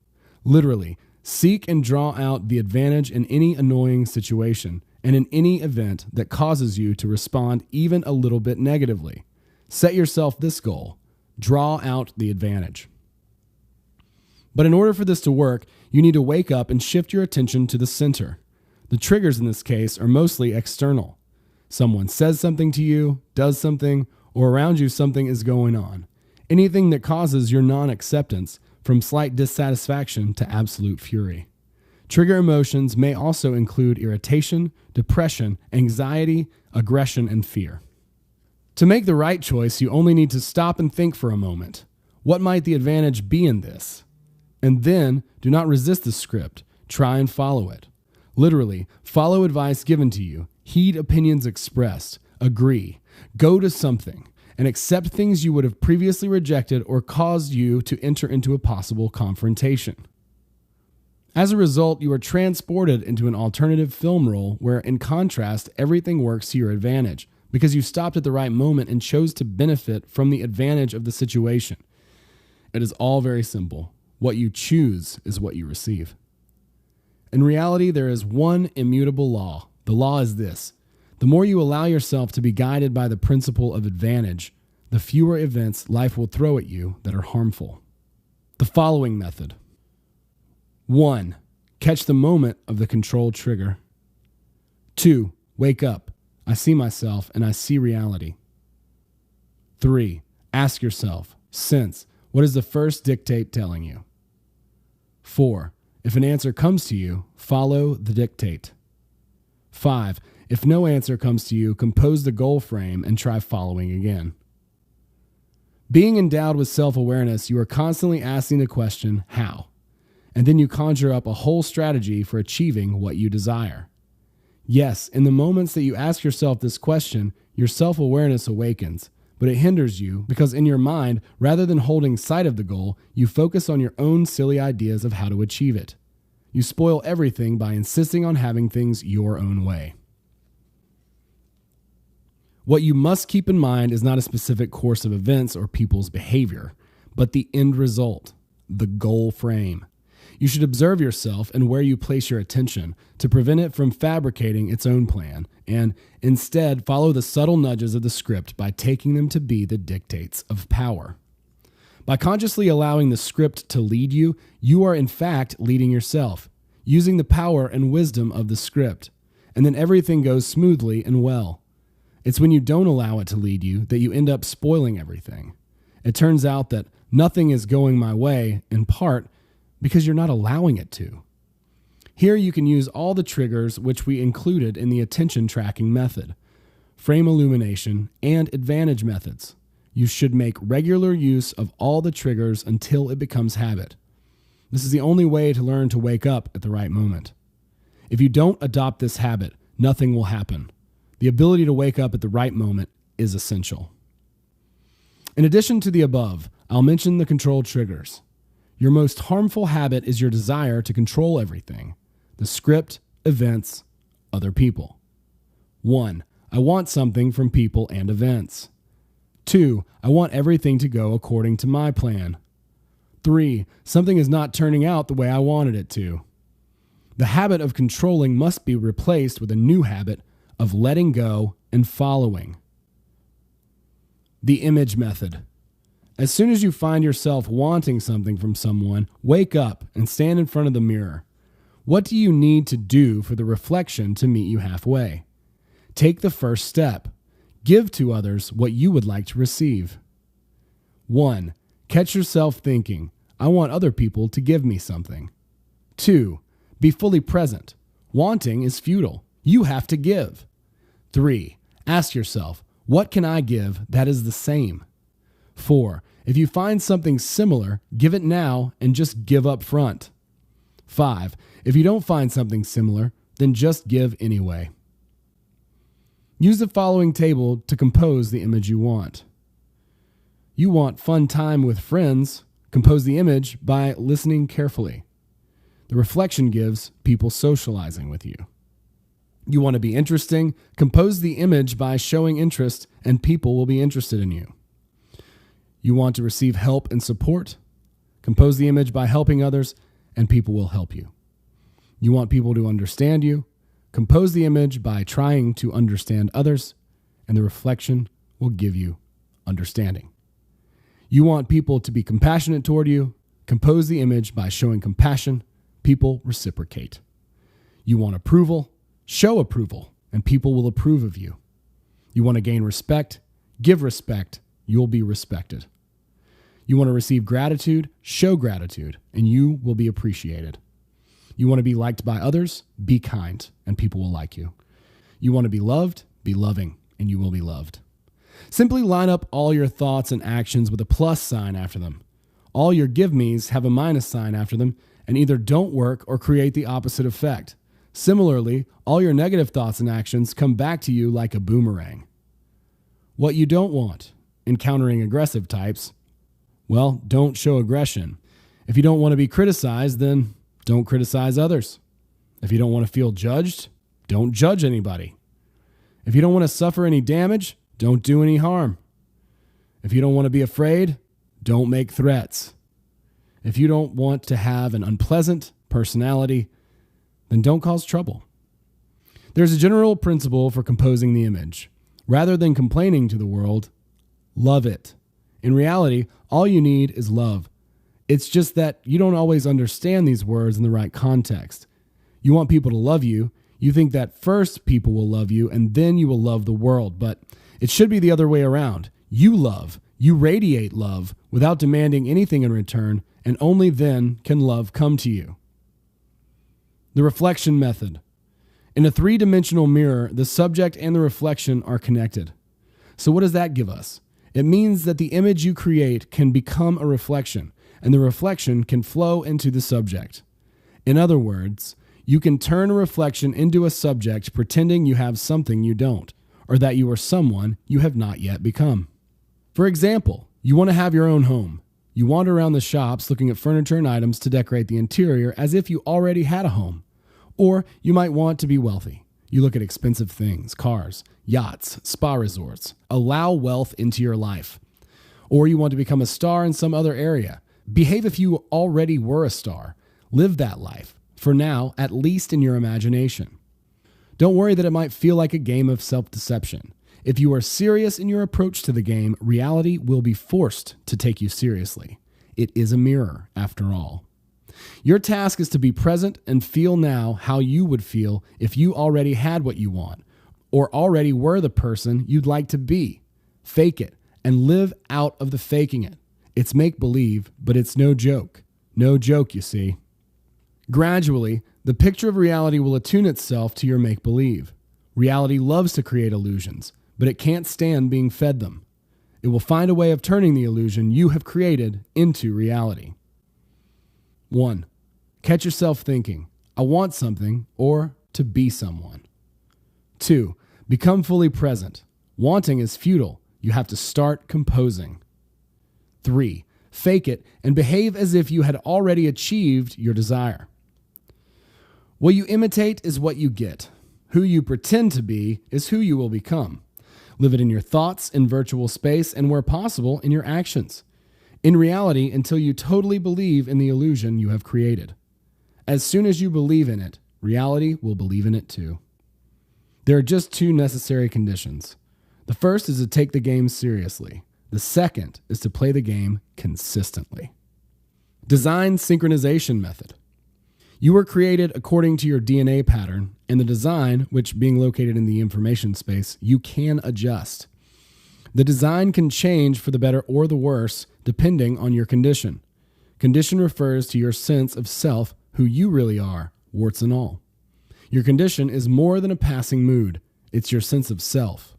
Literally, seek and draw out the advantage in any annoying situation and in any event that causes you to respond even a little bit negatively. Set yourself this goal. Draw out the advantage. But in order for this to work, you need to wake up and shift your attention to the center. The triggers in this case are mostly external. Someone says something to you, does something, or around you something is going on. Anything that causes your non-acceptance, from slight dissatisfaction to absolute fury. Trigger emotions may also include irritation, depression, anxiety, aggression, and fear. To make the right choice, you only need to stop and think for a moment. What might the advantage be in this? And then, do not resist the script. Try and follow it. Literally, follow advice given to you, heed opinions expressed, agree, go to something, and accept things you would have previously rejected or caused you to enter into a possible confrontation. As a result, you are transported into an alternative film role where, in contrast, everything works to your advantage because you stopped at the right moment and chose to benefit from the advantage of the situation. It is all very simple. What you choose is what you receive. In reality, there is one immutable law. The law is this. The more you allow yourself to be guided by the principle of advantage, the fewer events life will throw at you that are harmful. The following method. 1. Catch the moment of the control trigger. 2. Wake up. I see myself and I see reality. 3. Ask yourself, sense, What is the first dictate telling you? 4. If an answer comes to you, follow the dictate. 5. If no answer comes to you, compose the goal frame and try following again. Being endowed with self-awareness, you are constantly asking the question, how? And then you conjure up a whole strategy for achieving what you desire. Yes, in the moments that you ask yourself this question, your self-awareness awakens, but it hinders you because in your mind, rather than holding sight of the goal, you focus on your own silly ideas of how to achieve it. You spoil everything by insisting on having things your own way. What you must keep in mind is not a specific course of events or people's behavior, but the end result, the goal frame. You should observe yourself and where you place your attention to prevent it from fabricating its own plan, and instead follow the subtle nudges of the script by taking them to be the dictates of power. By consciously allowing the script to lead you, you are in fact leading yourself, using the power and wisdom of the script, and then everything goes smoothly and well. It's when you don't allow it to lead you that you end up spoiling everything. It turns out that nothing is going my way, in part, because you're not allowing it to. Here you can use all the triggers which we included in the attention tracking method, frame illumination, and advantage methods. You should make regular use of all the triggers until it becomes habit. This is the only way to learn to wake up at the right moment. If you don't adopt this habit, nothing will happen. The ability to wake up at the right moment is essential. In addition to the above, I'll mention the control triggers. Your most harmful habit is your desire to control everything: the script, events, other people. 1. I want something from people and events. 2. I want everything to go according to my plan. 3. Something is not turning out the way I wanted it to. The habit of controlling must be replaced with a new habit of letting go and following. The image method. As soon as you find yourself wanting something from someone, wake up and stand in front of the mirror. What do you need to do for the reflection to meet you halfway? Take the first step. Give to others what you would like to receive. 1. Catch yourself thinking, I want other people to give me something. 2. Be fully present. Wanting is futile. You have to give. 3. Ask yourself, what can I give that is the same? 4. If you find something similar, give it now and just give up front. 5. If you don't find something similar, then just give anyway. Use the following table to compose the image you want. You want fun time with friends. Compose the image by listening carefully. The reflection gives people socializing with you. You want to be interesting. Compose the image by showing interest, and people will be interested in you. You want to receive help and support. Compose the image by helping others, and people will help you. You want people to understand you. Compose the image by trying to understand others, and the reflection will give you understanding. You want people to be compassionate toward you. Compose the image by showing compassion. People reciprocate. You want approval. Show approval, and people will approve of you. You want to gain respect. Give respect. You'll be respected. You want to receive gratitude. Show gratitude, and you will be appreciated. You want to be liked by others. Be kind, and people will like you. You want to be loved. Be loving, and you will be loved. Simply line up all your thoughts and actions with a plus sign after them. All your give me's have a minus sign after them, and either don't work or create the opposite effect. Similarly, all your negative thoughts and actions come back to you like a boomerang. What you don't want: encountering aggressive types. Well, don't show aggression. If you don't want to be criticized, then don't criticize others. If you don't want to feel judged, don't judge anybody. If you don't want to suffer any damage, don't do any harm. If you don't want to be afraid, don't make threats. If you don't want to have an unpleasant personality, then don't cause trouble. There's a general principle for composing the image. Rather than complaining to the world, love it. In reality, all you need is love. It's just that you don't always understand these words in the right context. You want people to love you. You think that first people will love you, and then you will love the world. But it should be the other way around. You love. You radiate love without demanding anything in return, and only then can love come to you. The reflection method. In a three-dimensional mirror, the subject and the reflection are connected. So what does that give us? It means that the image you create can become a reflection, and the reflection can flow into the subject. In other words, you can turn a reflection into a subject pretending you have something you don't, or that you are someone you have not yet become. For example, you want to have your own home. You wander around the shops looking at furniture and items to decorate the interior as if you already had a home. Or you might want to be wealthy. You look at expensive things, cars, yachts, spa resorts. Allow wealth into your life. Or you want to become a star in some other area. Behave if you already were a star. Live that life, for now, at least in your imagination. Don't worry that it might feel like a game of self-deception. If you are serious in your approach to the game, reality will be forced to take you seriously. It is a mirror, after all. Your task is to be present and feel now how you would feel if you already had what you want, or already were the person you'd like to be. Fake it and live out of the faking it. It's make-believe, but it's no joke. No joke, you see. Gradually, the picture of reality will attune itself to your make-believe. Reality loves to create illusions, but it can't stand being fed them. It will find a way of turning the illusion you have created into reality. 1. Catch yourself thinking, I want something, or to be someone. 2. Become fully present. Wanting is futile. You have to start composing. 3. Fake it and behave as if you had already achieved your desire. What you imitate is what you get. Who you pretend to be is who you will become. Live it in your thoughts, in virtual space, and where possible, in your actions. In reality, until you totally believe in the illusion you have created. As soon as you believe in it, reality will believe in it too. There are just two necessary conditions. The first is to take the game seriously. The second is to play the game consistently. Design synchronization method. You were created according to your DNA pattern, and the design, which being located in the information space, you can adjust. The design can change for the better or the worse, depending on your condition. Condition refers to your sense of self, who you really are, warts and all. Your condition is more than a passing mood. It's your sense of self.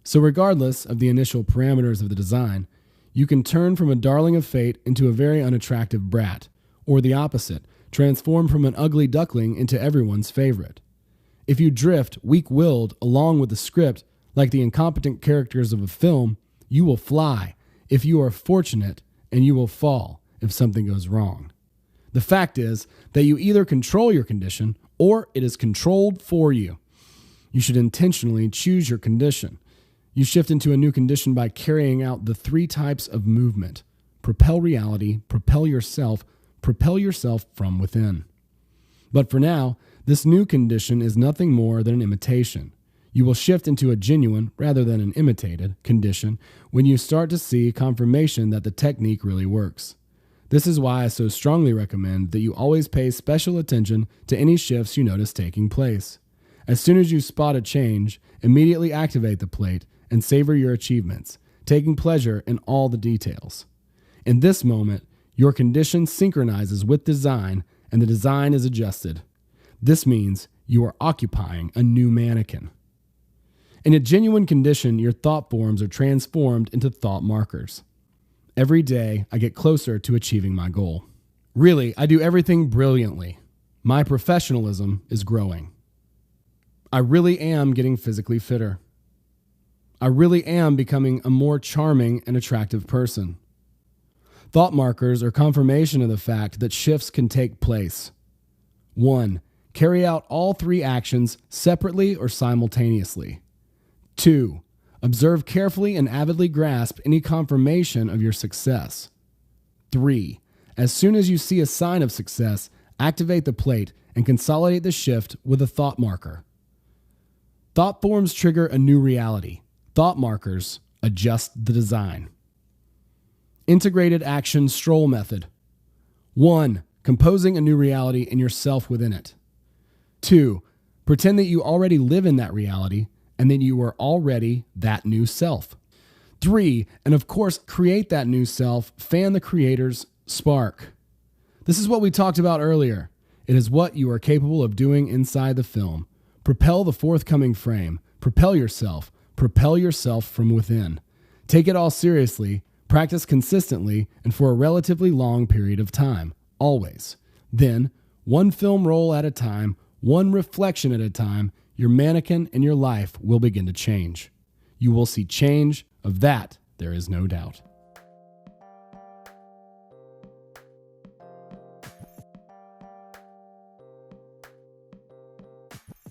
So regardless of the initial parameters of the design, you can turn from a darling of fate into a very unattractive brat, or the opposite, transform from an ugly duckling into everyone's favorite. If you drift weak-willed along with the script, like the incompetent characters of a film, you will fly if you are fortunate, and you will fall if something goes wrong. The fact is that you either control your condition or it is controlled for you. You should intentionally choose your condition. You shift into a new condition by carrying out the 3 types of movement. Propel reality, propel yourself from within. But for now, this new condition is nothing more than an imitation. You will shift into a genuine, rather than an imitated, condition when you start to see confirmation that the technique really works. This is why I so strongly recommend that you always pay special attention to any shifts you notice taking place. As soon as you spot a change, immediately activate the plate and savor your achievements, taking pleasure in all the details. In this moment, your condition synchronizes with design and the design is adjusted. This means you are occupying a new mannequin. In a genuine condition, your thought forms are transformed into thought markers. Every day, I get closer to achieving my goal. Really, I do everything brilliantly. My professionalism is growing. I really am getting physically fitter. I really am becoming a more charming and attractive person. Thought markers are confirmation of the fact that shifts can take place. 1. Carry out all 3 actions separately or simultaneously. 2. Observe carefully and avidly grasp any confirmation of your success. 3. As soon as you see a sign of success, activate the plate and consolidate the shift with a thought marker. Thought forms trigger a new reality. Thought markers adjust the design. Integrated action Stroll method. 1. Composing a new reality and yourself within it. 2. Pretend that you already live in that reality and that you are already that new self. 3, and of course, create that new self, fan the creator's spark. This is what we talked about earlier. It is what you are capable of doing inside the film. Propel the forthcoming frame. Propel yourself from within. Take it all seriously, practice consistently, and for a relatively long period of time, always. Then, one film roll at a time, one reflection at a time, your mannequin and your life will begin to change. You will see change, of that there is no doubt.